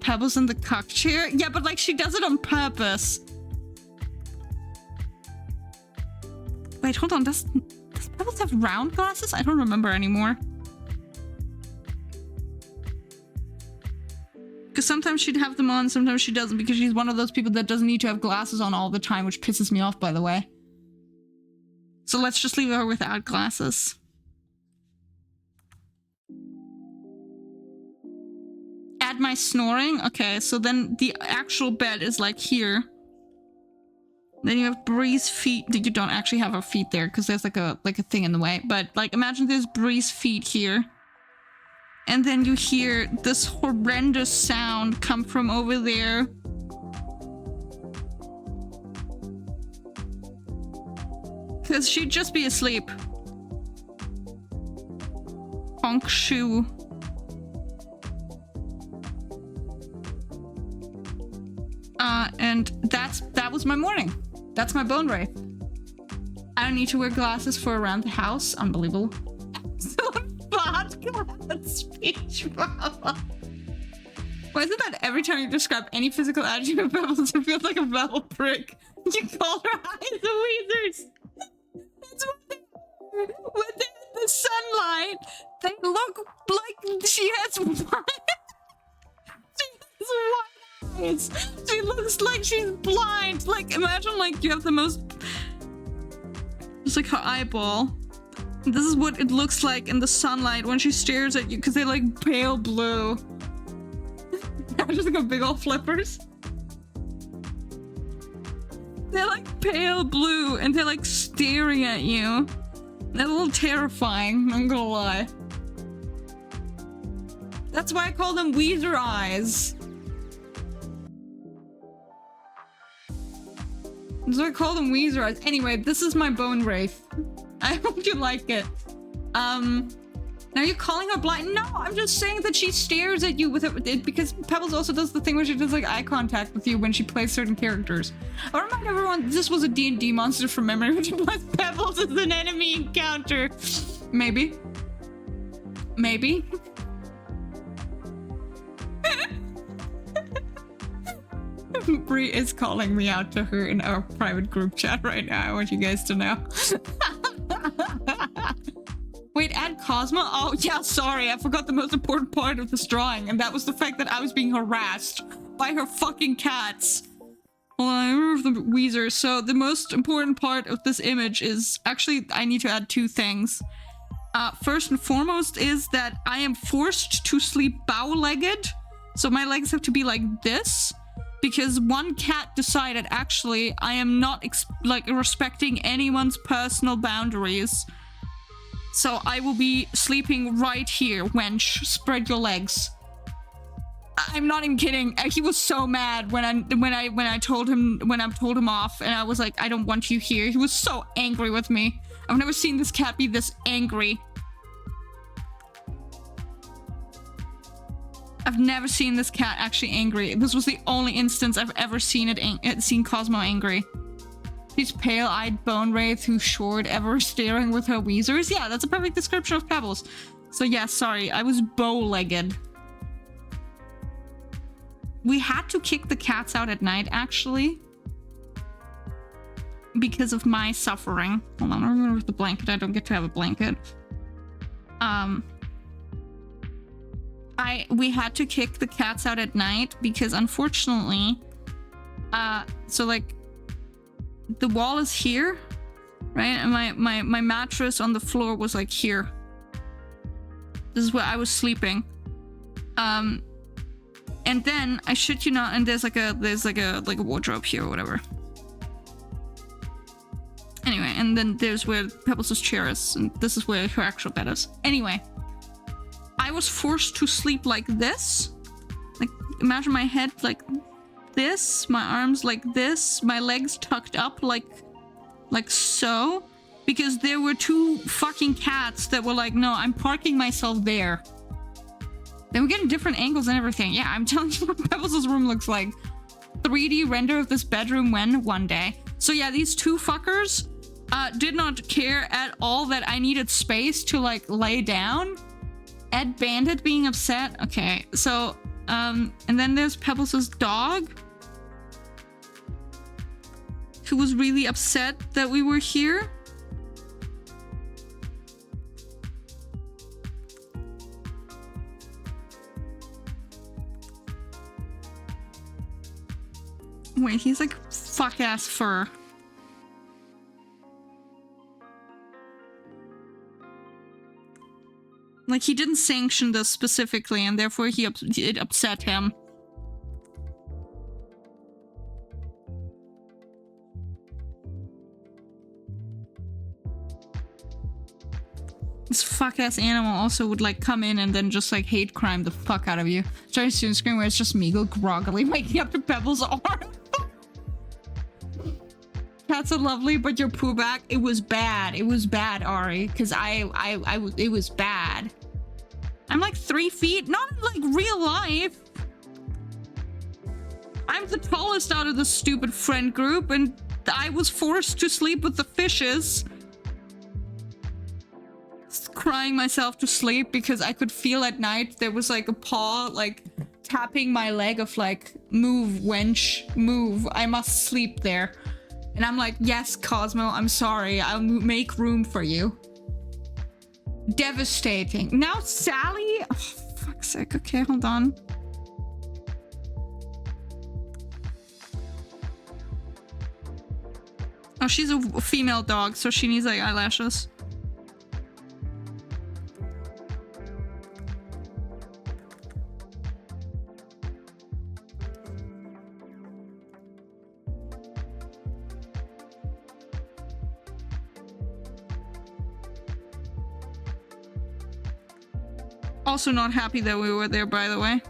Pebbles in the cock chair? Yeah, but like she does it on purpose. Wait, hold on. Does Pebbles have round glasses? I don't remember anymore. Because sometimes she'd have them on, sometimes she doesn't, because she's one of those people that doesn't need to have glasses on all the time, which pisses me off, by the way. So let's just leave her without glasses. Add my snoring. Okay, so then the actual bed is like here. Then you have Bree's feet. You don't actually have her feet there because there's like a thing in the way. But like imagine there's Bree's feet here. And then you hear this horrendous sound come from over there. Because she'd just be asleep. Honk shoe. And that was my morning. That's my bone wraith. I don't need to wear glasses for around the house. Unbelievable. So vodka speech bubble. Why is it that every time you describe any physical attitude of Pebbles, it feels like a metal prick? You call her eyes the weezers. That's what they are. When they're in the sunlight, they look like she has one. She has one eyes. She looks like she's blind. Like, imagine like you have the most... It's like her eyeball. This is what it looks like in the sunlight when she stares at you, because they're like pale blue. Just like big old flippers. They're like pale blue and they're like staring at you. They're a little terrifying, I'm gonna lie. That's why I call them Weezer eyes. That's why I call them Weezer eyes. Anyway, this is my bone wraith. I hope you like it. Now you're calling her blind? No, I'm just saying that she stares at you with it because Pebbles also does the thing where she does like eye contact with you when she plays certain characters. I'll remind everyone, this was a D&D monster from memory, which implies Pebbles is an enemy encounter. Maybe. Maybe. Bree is calling me out to her in our private group chat right now. I want you guys to know. Wait, add Cosmo? Oh, yeah, sorry. I forgot the most important part of this drawing, and that was the fact that I was being harassed by her fucking cats. Well, I remember the Weezer. So the most important part of this image is... Actually, I need to add two things. First and foremost is that I am forced to sleep bow-legged. So my legs have to be like this. Because one cat decided, actually, I am not respecting anyone's personal boundaries. So I will be sleeping right here, wench. Spread your legs. I'm not even kidding. He was so mad when I told him off, and I was like, I don't want you here. He was so angry with me. I've never seen this cat be this angry. I've never seen this cat actually angry. This was the only instance I've ever seen seen Cosmo angry. She's pale-eyed bone wraith who's short, ever staring with her Weezers. Yeah, that's a perfect description of Pebbles. So yeah, sorry, I was bow-legged. We had to kick the cats out at night, actually. Because of my suffering. Hold on, I remember the blanket. I don't get to have a blanket. We had to kick the cats out at night because unfortunately, so like, the wall is here, right? And my mattress on the floor was like here. This is where I was sleeping. And then I shit you not, and there's like a wardrobe here or whatever. Anyway, and then there's where Pebbles' chair is, and this is where her actual bed is. Anyway, I was forced to sleep like this. Like, imagine my head like this, my arms like this, my legs tucked up like so, because there were two fucking cats that were like, no, I'm parking myself there. They were getting different angles and everything. Yeah, I'm telling you what Pebbles' room looks like. 3D render of this bedroom one day. So yeah, these two fuckers did not care at all that I needed space to like lay down. Ed Bandit being upset. Okay, so and then there's Pebbles' dog, who was really upset that we were here. Wait, he's like fuck-ass fur. Like, he didn't sanction this specifically, and therefore it upset him. This fuck-ass animal also would, like, come in and then just, like, hate crime the fuck out of you. Sorry, student screen where it's just Meagle groggily waking up to Pebbles' arm. Cats are lovely, but your poo back, it was bad. It was bad, Ari, because it was bad. I'm like 3 feet, not in like real life. I'm the tallest out of the stupid friend group, and I was forced to sleep with the fishes. Crying myself to sleep because I could feel at night there was like a paw like tapping my leg of like, move wench, move, I must sleep there. And I'm like, yes, Cosmo, I'm sorry, I'll make room for you. Devastating. Now Sally? Oh, fuck's sake. Okay, hold on. Oh, she's a female dog, so she needs like eyelashes. Also not happy that we were there, by the way.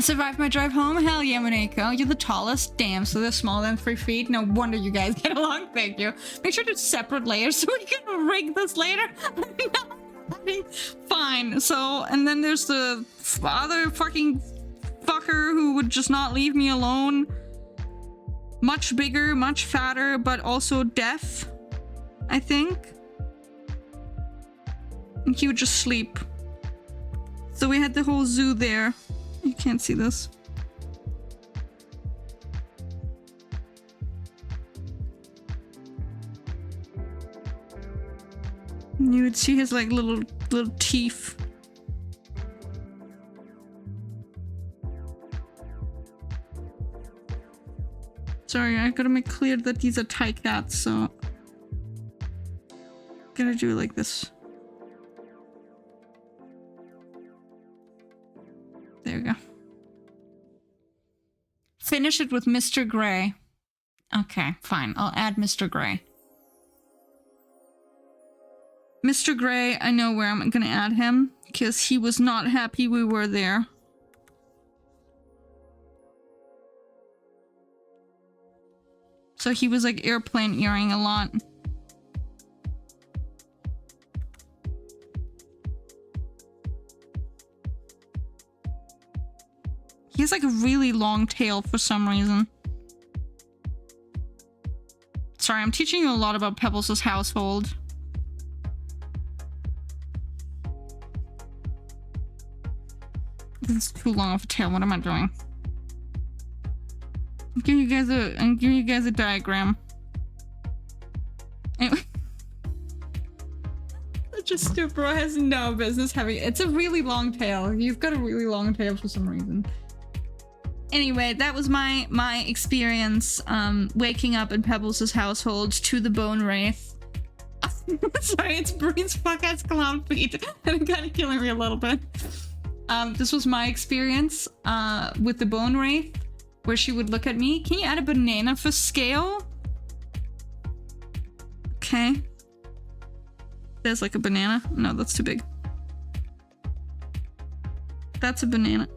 Survived my drive home? Hell yeah, Moneko. You're the tallest. Damn, so they're smaller than 3 feet. No wonder you guys get along. Thank you. Make sure to separate layers so we can rig this later. Fine. So, and then there's the other fucking fucker who would just not leave me alone. Much bigger, much fatter, but also deaf, I think. And he would just sleep. So we had the whole zoo there. You can't see this. And you would see his like little teeth. Sorry, I gotta make clear that these are Thai cats, so gotta do it like this. There we go. Finish it with Mr. Gray. Okay, fine. I'll add Mr. Gray. Mr. Gray, I know where I'm gonna add him, because he was not happy we were there. So he was like airplane earring a lot. He has like a really long tail for some reason. Sorry, I'm teaching you a lot about Pebbles' household. This is too long of a tail. What am I doing? I'm giving you guys a diagram. Anyway. Just stupid, bro has no business having it. It's a really long tail. He's got a really long tail for some reason. Anyway, that was my experience waking up in Pebbles' household to the bone wraith. Sorry, it's Breen's fuck-ass clown feet. And it's kind of killing me a little bit. This was my experience with the bone wraith, where she would look at me. Can you add a banana for scale? Okay. There's like a banana. No, that's too big. That's a banana.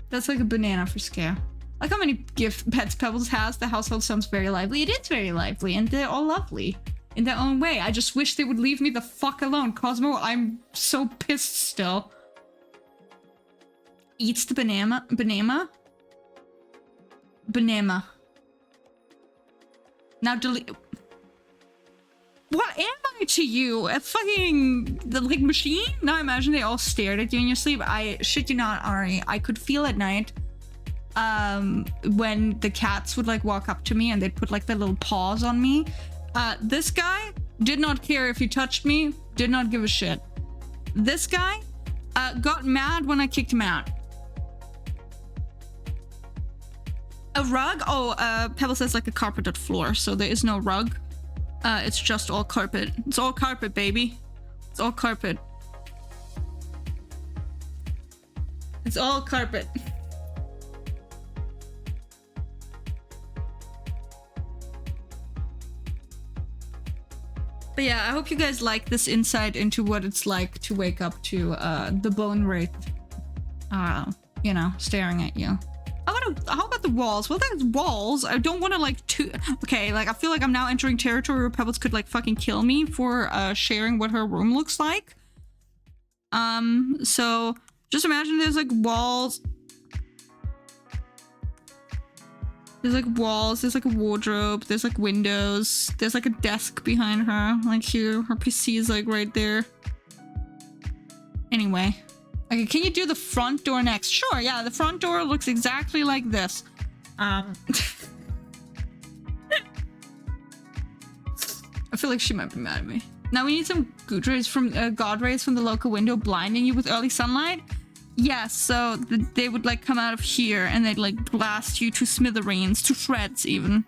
That's like a banana for scale. Like how many gift pets Pebbles has. The household sounds very lively. It is very lively, and they're all lovely in their own way. I just wish they would leave me the fuck alone. Cosmo, I'm so pissed still. Eats the banana. Banana. Banana. Now delete. What am I to you? A fucking like machine? Now imagine they all stared at you in your sleep. I shit you not, Ari. I could feel at night when the cats would like walk up to me and they'd put like their little paws on me. This guy did not care if he touched me. Did not give a shit. This guy got mad when I kicked him out. A rug? Oh, Pebble says like a carpeted floor, so there is no rug. It's just all carpet. It's all carpet, baby. It's all carpet. It's all carpet. But yeah, I hope you guys like this insight into what it's like to wake up to the bone wraith, you know, staring at you. How about the walls? Well, there's walls. I don't want to like okay, like I feel like I'm now entering territory where Pebbles could like fucking kill me for sharing what her room looks like. So just imagine there's like walls. There's like walls, there's like a wardrobe, there's like windows, there's like a desk behind her. Like here, her PC is like right there. Anyway. Okay, can you do the front door next? Sure, yeah, the front door looks exactly like this. I feel like she might be mad at me. Now we need some god rays from the local window blinding you with early sunlight. Yes, so they would like come out of here and they'd like blast you to smithereens, to shreds even.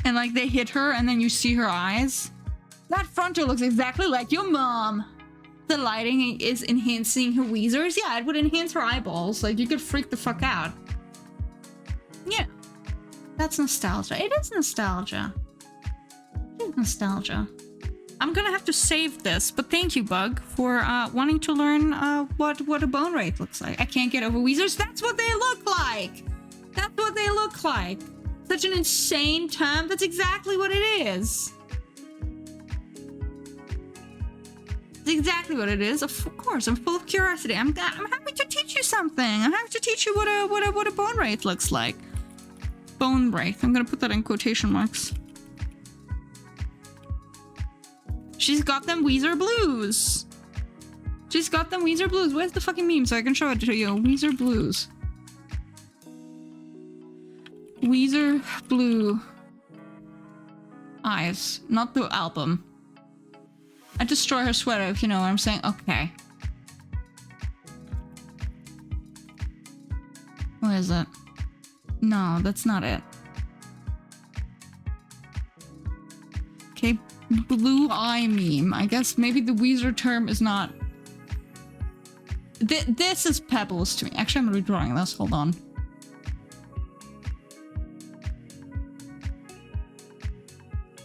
And like they hit her and then you see her eyes. That front door looks exactly like your mom. The lighting is enhancing her Weezers. Yeah, it would enhance her eyeballs. Like, you could freak the fuck out. Yeah. That's nostalgia. It is nostalgia. It is nostalgia. I'm gonna have to save this, but thank you, Bug, for wanting to learn what a bone wraith looks like. I can't get over Weezers. That's what they look like! That's what they look like. Such an insane term. That's exactly what it is. Exactly what it is. Of course, I'm full of curiosity. I'm happy to teach you something. I'm happy to teach you what a bone wraith looks like. Bone wraith. I'm gonna put that in quotation marks. She's got them Weezer blues. She's got them Weezer blues. Where's the fucking meme so I can show it to you? Weezer blues. Weezer blue eyes, not the album. I destroy her sweater, if you know what I'm saying. Okay. What is it? No, that's not it. Okay, blue eye meme. I guess maybe the Weezer term is not... This is Pebbles to me. Actually, I'm redrawing this. Hold on.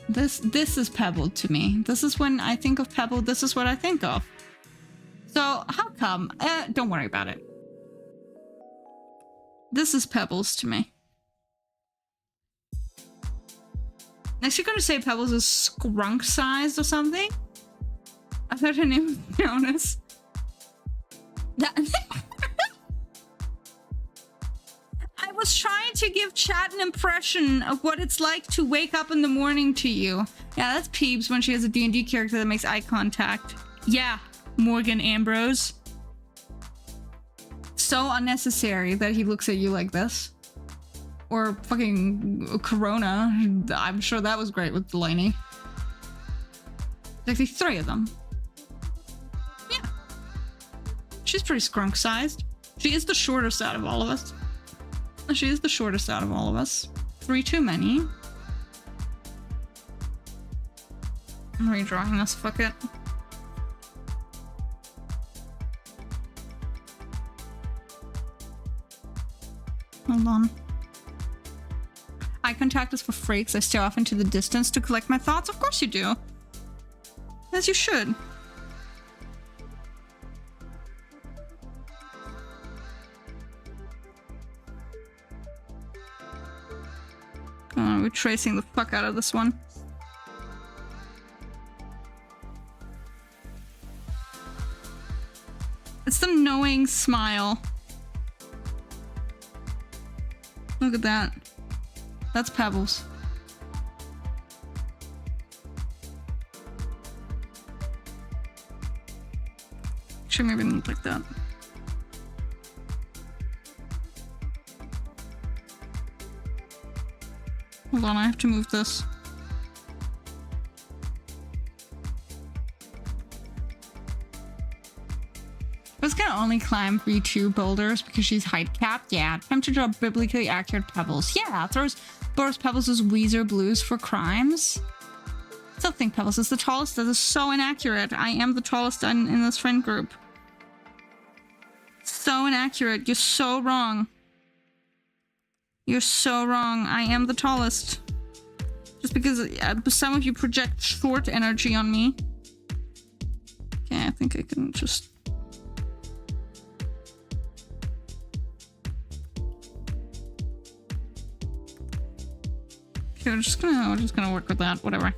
This is Pebble to me. This is when I think of Pebble, this is what I think of. So, how come? Don't worry about it. This is Pebbles to me. Next, you're gonna say Pebbles is skunk-sized or something? I thought her name was Jonas. That... I was trying to give chat an impression of what it's like to wake up in the morning to you. Yeah, that's Peebs when she has a D&D character that makes eye contact. Yeah, Morgan Ambrose. So unnecessary that he looks at you like this. Or fucking Corona. I'm sure that was great with Delaney. There's actually 3 of them. Yeah. She's pretty skunk-sized. She is the shortest out of all of us. She is the shortest out of all of us. 3 too many. I'm redrawing this, fuck it. Hold on. Eye contact is for freaks. I stare off into the distance to collect my thoughts. Of course you do. As you should. We're tracing the fuck out of this one. It's the knowing smile. Look at that. That's Pebbles. Actually, maybe not like that. Hold on, I have to move this. Pebbles can only climb V2 boulders because she's height capped. Yeah, time to draw biblically accurate Pebbles. Yeah, throws Pebbles as Weezer blues for crimes. Still think Pebbles is the tallest. That is so inaccurate. I am the tallest in this friend group. So inaccurate. You're so wrong. You're so wrong. I am the tallest. Just because some of you project short energy on me. Okay, I think I can just... Okay, we're just gonna work with that, whatever.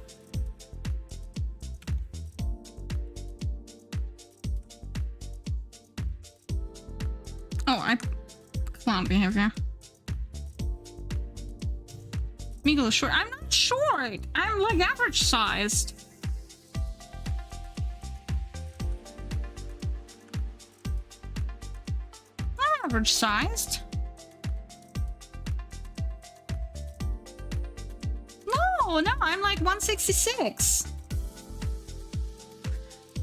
Oh, clown behavior. Meagle is short. I'm not short. I'm like average sized. I'm average sized. No, I'm like 166.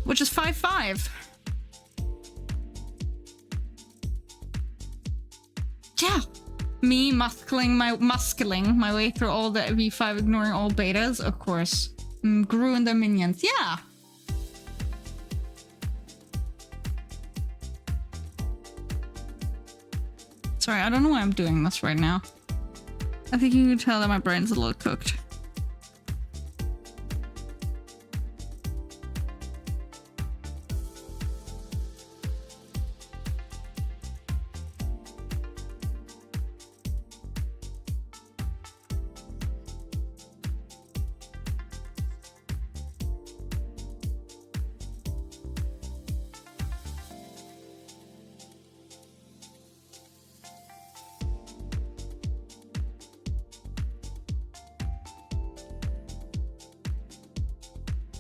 Which is 5'5". Yeah. Me muscling my way through all the V5, ignoring all betas, of course. Grew in the minions, yeah. Sorry, I don't know why I'm doing this right now. I think you can tell that my brain's a little cooked.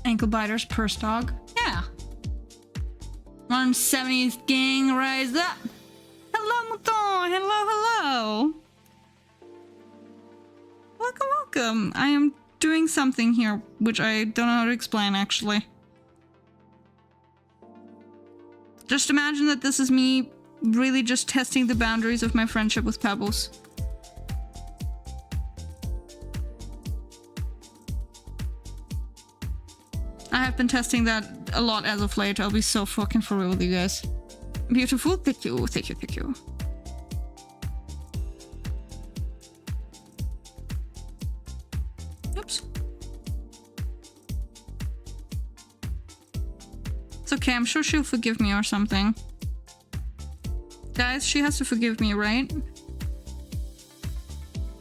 Ankle biters, purse dog. Yeah. 170th gang, rise up. Hello, Mouton. Hello. Welcome. I am doing something here, which I don't know how to explain, actually. Just imagine that this is me really just testing the boundaries of my friendship with Pebbles. I have been testing that a lot as of late. I'll be so fucking for real with you guys. Beautiful. Thank you. Oops. It's okay. I'm sure she'll forgive me or something. Guys, she has to forgive me, right?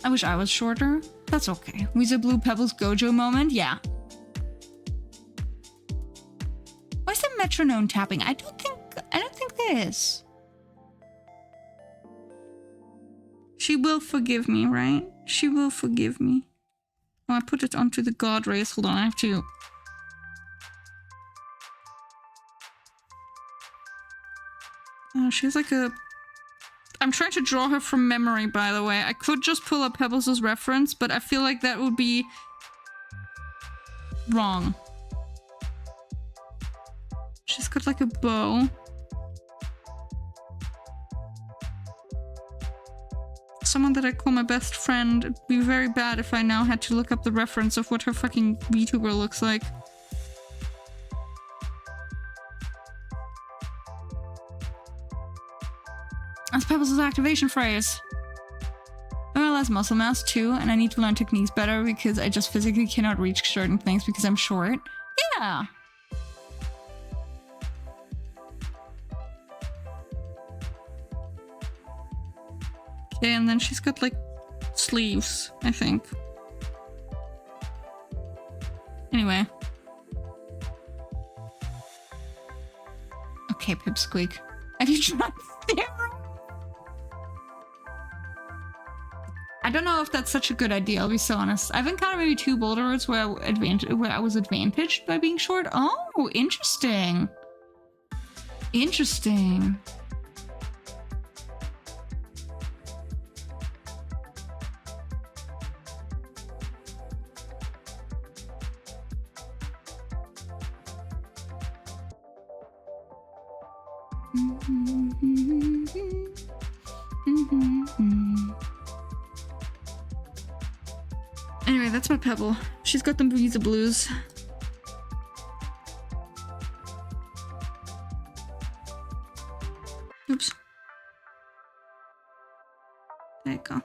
I wish I was shorter. That's okay. Weezer Blue Pebbles Gojo moment? Yeah. Why is there metronome tapping? I don't think there is. She will forgive me, right? She will forgive me. Oh, I put it onto the god rays. Hold on, I have to... she's like a... I'm trying to draw her from memory, by the way. I could just pull up Pebbles' reference, but I feel like that would be... wrong. She's got like a bow. Someone that I call my best friend. It'd be very bad if I now had to look up the reference of what her fucking VTuber looks like. That's Pebbles' activation phrase. I realize muscle mass too, and I need to learn techniques better because I just physically cannot reach certain things because I'm short. Yeah. Okay, and then she's got like sleeves, I think. Anyway. Okay, Pipsqueak. Have you tried Theorem? I don't know if that's such a good idea, I'll be so honest. I've encountered maybe 2 boulder routes where I was advantaged by being short. Oh, interesting. Interesting. Anyway, that's my Pebble. She's got them Visa Blues. Oops. There you go.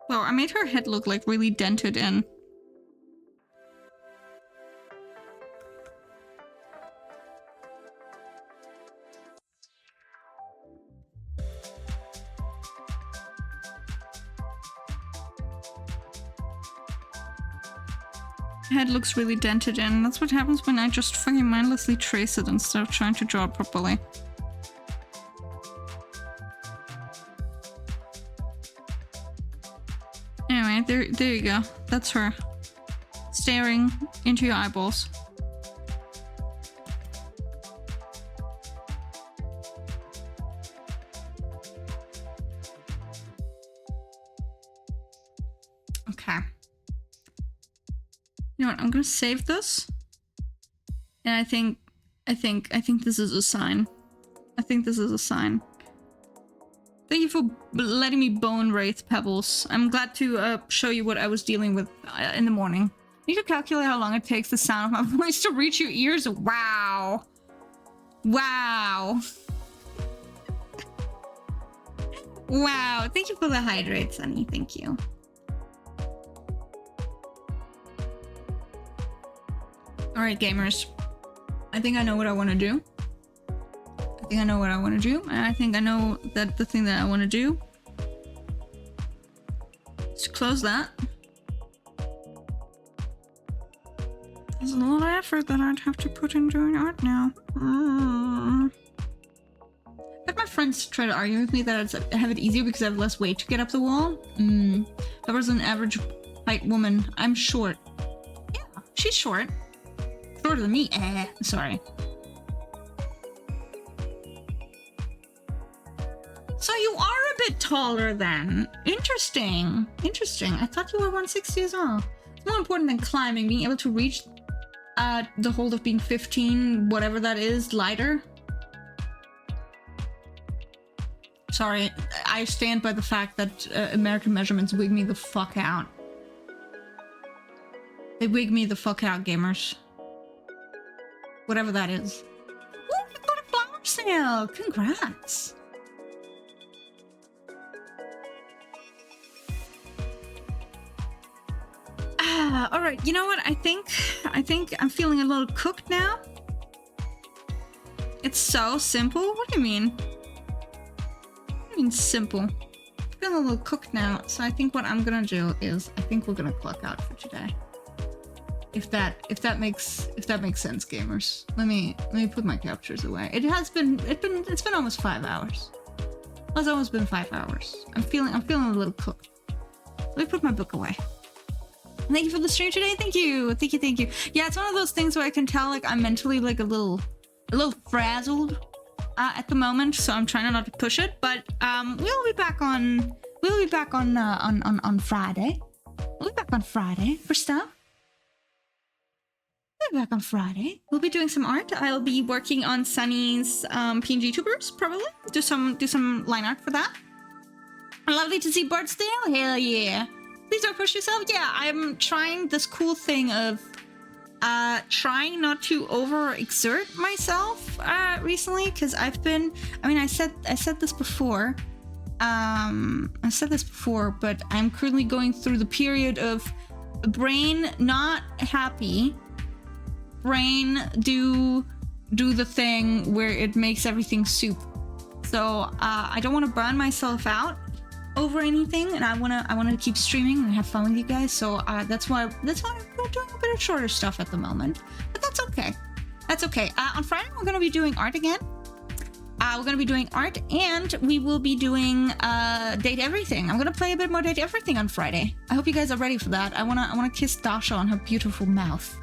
Wow, I made her head look like really dented in. Head looks really dented in. That's what happens when I just fucking mindlessly trace it instead of trying to draw it properly. Anyway, there you go. That's her. Staring into your eyeballs. Okay. You know what? I'm gonna save this. And I think this is a sign. I think this is a sign. Thank you for letting me bone wraith Pebbles. I'm glad to show you what I was dealing with in the morning. You can calculate how long it takes the sound of my voice to reach your ears. Wow. Wow. Wow. Thank you for the hydrate, Sunny. Thank you. Alright, gamers. I think I know what I want to do. I think I know what I want to do, and I think I know that the thing that I want to do is to close that. There's a lot of effort that I'd have to put in doing art now. But my friends try to argue with me that I have it easier because I have less weight to get up the wall. If I was an average height woman, I'm short. Yeah, she's short. Shorter than me. Sorry. So you are a bit taller then. Interesting. Interesting. I thought you were 160 as well. It's more important than climbing, being able to reach the hold of being 15, whatever that is, lighter. Sorry, I stand by the fact that American measurements wig me the fuck out. They wig me the fuck out, gamers. Whatever that is. Ooh, you got a flower sale! Congrats! Alright, you know what? I think I'm feeling a little cooked now. It's so simple. What do you mean? What do you mean simple? I'm feeling a little cooked now, so I think what I'm gonna do is I think we're gonna clock out for today. If that makes sense, gamers. Let me put my captures away. It's been almost 5 hours. It's almost been 5 hours. I'm feeling a little cooked. Let me put my book away. Thank you for the stream today. Thank you. Yeah, it's one of those things where I can tell like I'm mentally like a little frazzled at the moment, so I'm trying not to push it. But we'll be back on Friday. We'll be back on Friday for stuff. We'll be back on Friday. We'll be doing some art. I'll be working on Sunny's PNG tubers probably. Do some line art for that. Lovely to see Bart still. Hell yeah. Please don't push yourself. Yeah, I'm trying this cool thing of trying not to overexert myself recently, because I said this before. But I'm currently going through the period of brain not happy. Brain do the thing where it makes everything soup. So I don't want to burn myself out over anything, and I wanna keep streaming and have fun with you guys. So that's why we're doing a bit of shorter stuff at the moment. But that's okay. That's okay. On Friday we're gonna be doing art again. We're gonna be doing art, and we will be doing Date Everything. I'm gonna play a bit more Date Everything on Friday. I hope you guys are ready for that. I wanna kiss Dasha on her beautiful mouth.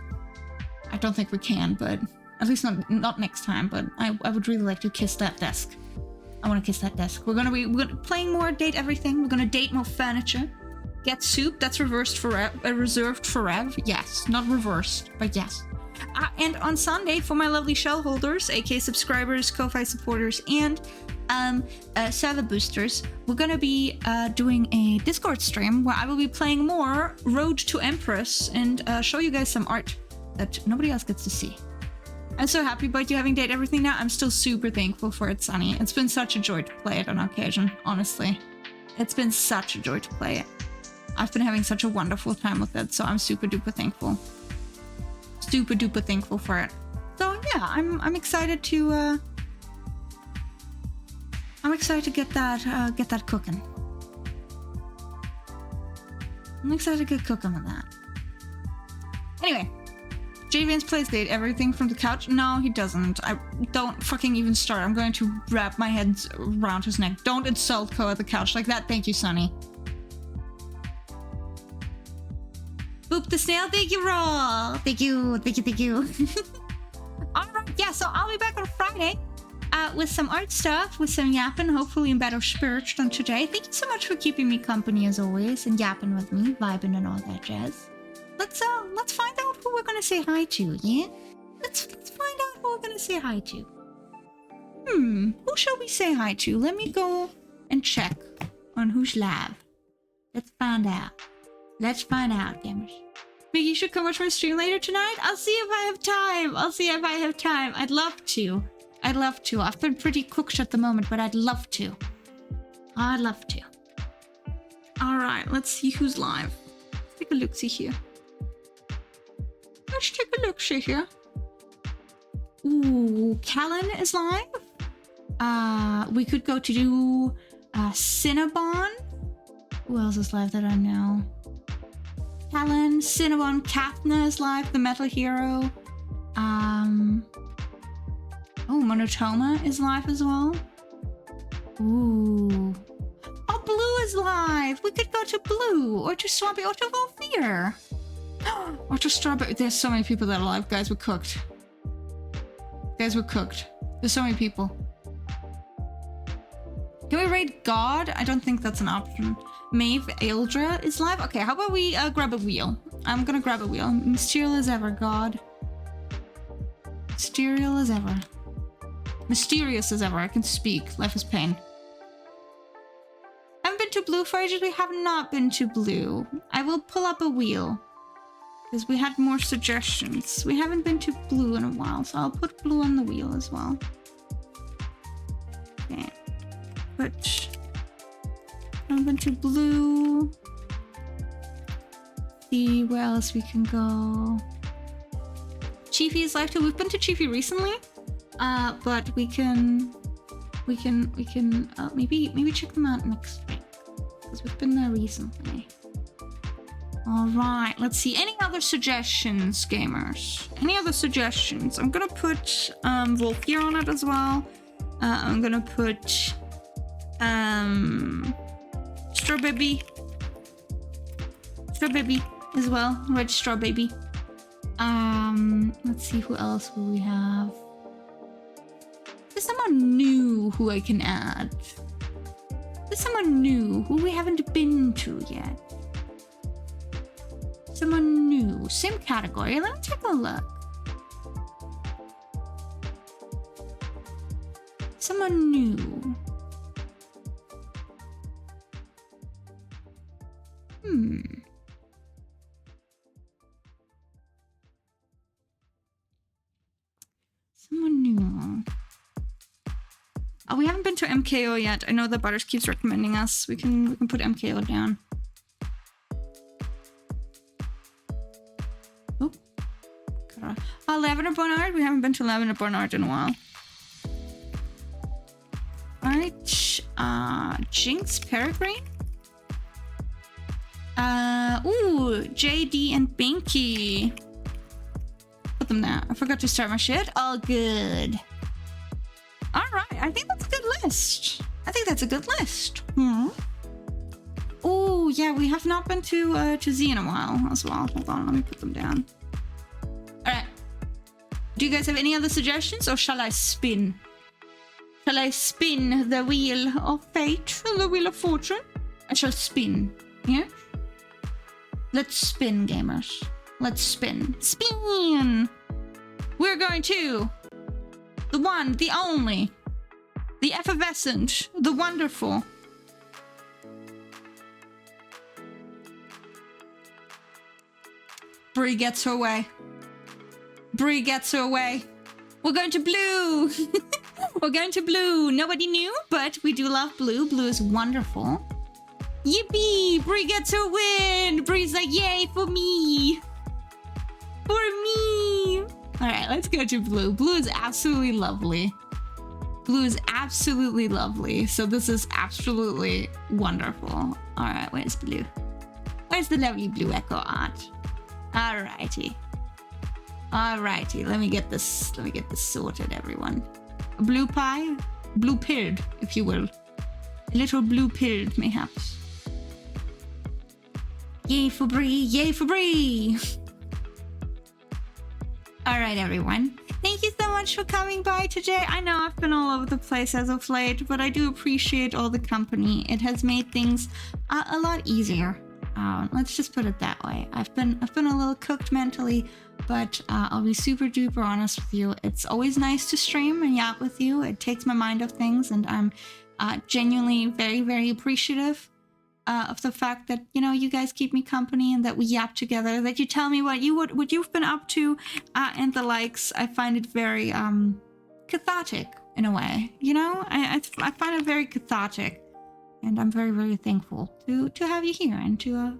I don't think we can, but at least not next time. But I would really like to kiss that desk. I want to kiss that desk. We're gonna be playing more Date Everything. We're gonna date more furniture. Get soup. That's reserved forever. Yes, not reversed, but yes. And on Sunday, for my lovely shell holders, aka subscribers, Ko-Fi supporters, and server boosters, we're gonna be doing a Discord stream where I will be playing more Road to Empress and show you guys some art that nobody else gets to see. I'm so happy about you having Date Everything now. I'm still super thankful for it, Sunny. It's been such a joy to play it on occasion, honestly. It's been such a joy to play it. I've been having such a wonderful time with it, so I'm super duper thankful. Super duper thankful for it. So yeah, I'm excited to get that cooking. I'm excited to get cooking with that. Anyway, Javian's plays date everything from the couch. No, he doesn't. I don't fucking even start. I'm going to wrap my head around his neck. Don't insult Ko at the couch like that. Thank you, Sonny. Boop the snail. Thank you, Roll. Thank you. Thank you. Thank you. All right. Yeah. So I'll be back on Friday. With some art stuff, with some yapping, hopefully in better spirits than today. Thank you so much for keeping me company as always and yapping with me, vibing and all that jazz. Let's find out who we're gonna say hi to, yeah? Let's find out who we're gonna say hi to. Who shall we say hi to? Let me go and check on who's live. Let's find out. Let's find out, gamers. Maybe you should come watch my stream later tonight. I'll see if I have time. I'd love to. I've been pretty cooked at the moment, but I'd love to. Alright, let's see who's live. Let's take a look-see here. Ooh, Callan is live. We could go to do Cinnabon. Who else is live that I know? Callan, Cinnabon, Kathna is live, the metal hero. Oh, Monotoma is live as well. Ooh. Oh, Blue is live. We could go to Blue or to Strawberry or to Volfear. Or to Strawberry. There's so many people that are live. Guys, we're cooked. There's so many people. Can we raid God? I don't think that's an option. Maeve Aildra is live. Okay, how about we grab a wheel? I'm gonna grab a wheel. Mysterial as ever, God. Mysterious as ever. I can speak. Life is pain. Haven't been to Blue for ages. We have not been to Blue. I will pull up a wheel. Because we had more suggestions. We haven't been to Blue in a while, so I'll put Blue on the wheel as well. Okay. Haven't been to Blue. See where else we can go. Chiefy is live too. We've been to Chiefy recently. But we can maybe check them out next week because we've been there recently. All right, let's see. Any other suggestions, gamers? Any other suggestions? I'm gonna put Volfear on it as well. I'm gonna put Strawbaby as well. Red Strawbaby. Let's see, who else will we have? There's someone new who I can add. There's someone new who we haven't been to yet. Someone new. Same category. Let me take a look. Someone new. Someone new. Oh, we haven't been to MKO yet. I know that Butters keeps recommending us. We can put MKO down. Oh, Lavender Barnard. We haven't been to Lavender Barnard in a while. All right. Jinx Peregrine. Ooh, JD and Binky. Put them there. I forgot to start my shit. All good. All right, I think that's a good list. Oh yeah, we have not been to Z in a while as well. Hold on, let me put them down. All right. Do you guys have any other suggestions, or shall I spin? Shall I spin the wheel of fate, the wheel of fortune? I shall spin. Yeah. Let's spin, gamers. Let's spin. Spin. We're going to. The one, the only, the effervescent, the wonderful. Bree gets her way. Bree gets her way. We're going to Blue. We're going to Blue. Nobody knew, but we do love Blue. Blue is wonderful. Yippee! Bree gets her win. Bree's like, yay for me. For me. All right, let's go to Blue. Blue is absolutely lovely. Blue is absolutely lovely. So this is absolutely wonderful. All right, where's Blue? Where's the lovely Blue Echo art? All righty. Alrighty, let me get this sorted, everyone. A blue pie, blue pilled, if you will. A little blue pilled, mayhaps. Yay for Brie, yay for Brie! Alright, everyone. Thank you so much for coming by today. I know I've been all over the place as of late, but I do appreciate all the company. It has made things a lot easier. Let's just put it that way. I've been a little cooked mentally, but I'll be super duper honest with you. It's always nice to stream and yap with you. It takes my mind off things, and I'm genuinely very, very appreciative of the fact that, you know, you guys keep me company and that we yap together, that you tell me what you've been up to, and the likes. I find it very cathartic in a way, you know. I find it very cathartic, and I'm very, very thankful to have you here and to you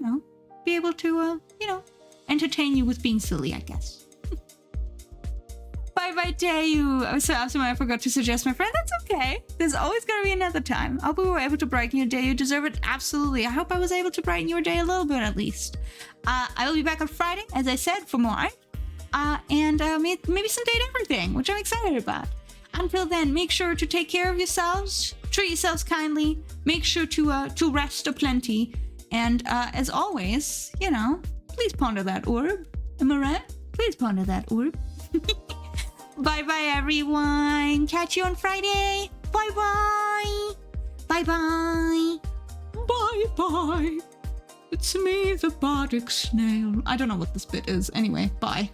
know, be able to you know, entertain you with being silly, I guess. Bye, dare you. So I forgot to suggest my friend. That's okay. There's always going to be another time. I hope we were able to brighten your day. You deserve it. Absolutely. I hope I was able to brighten your day a little bit at least. I will be back on Friday, as I said, for more. And maybe some date everything, which I'm excited about. Until then, make sure to take care of yourselves. Treat yourselves kindly. Make sure to rest aplenty. And as always, you know, please ponder that orb. Am I right? Please ponder that orb. Bye, everyone. Catch you on Friday. Bye. Bye. It's me, the bardic snail. I don't know what this bit is. Anyway, bye.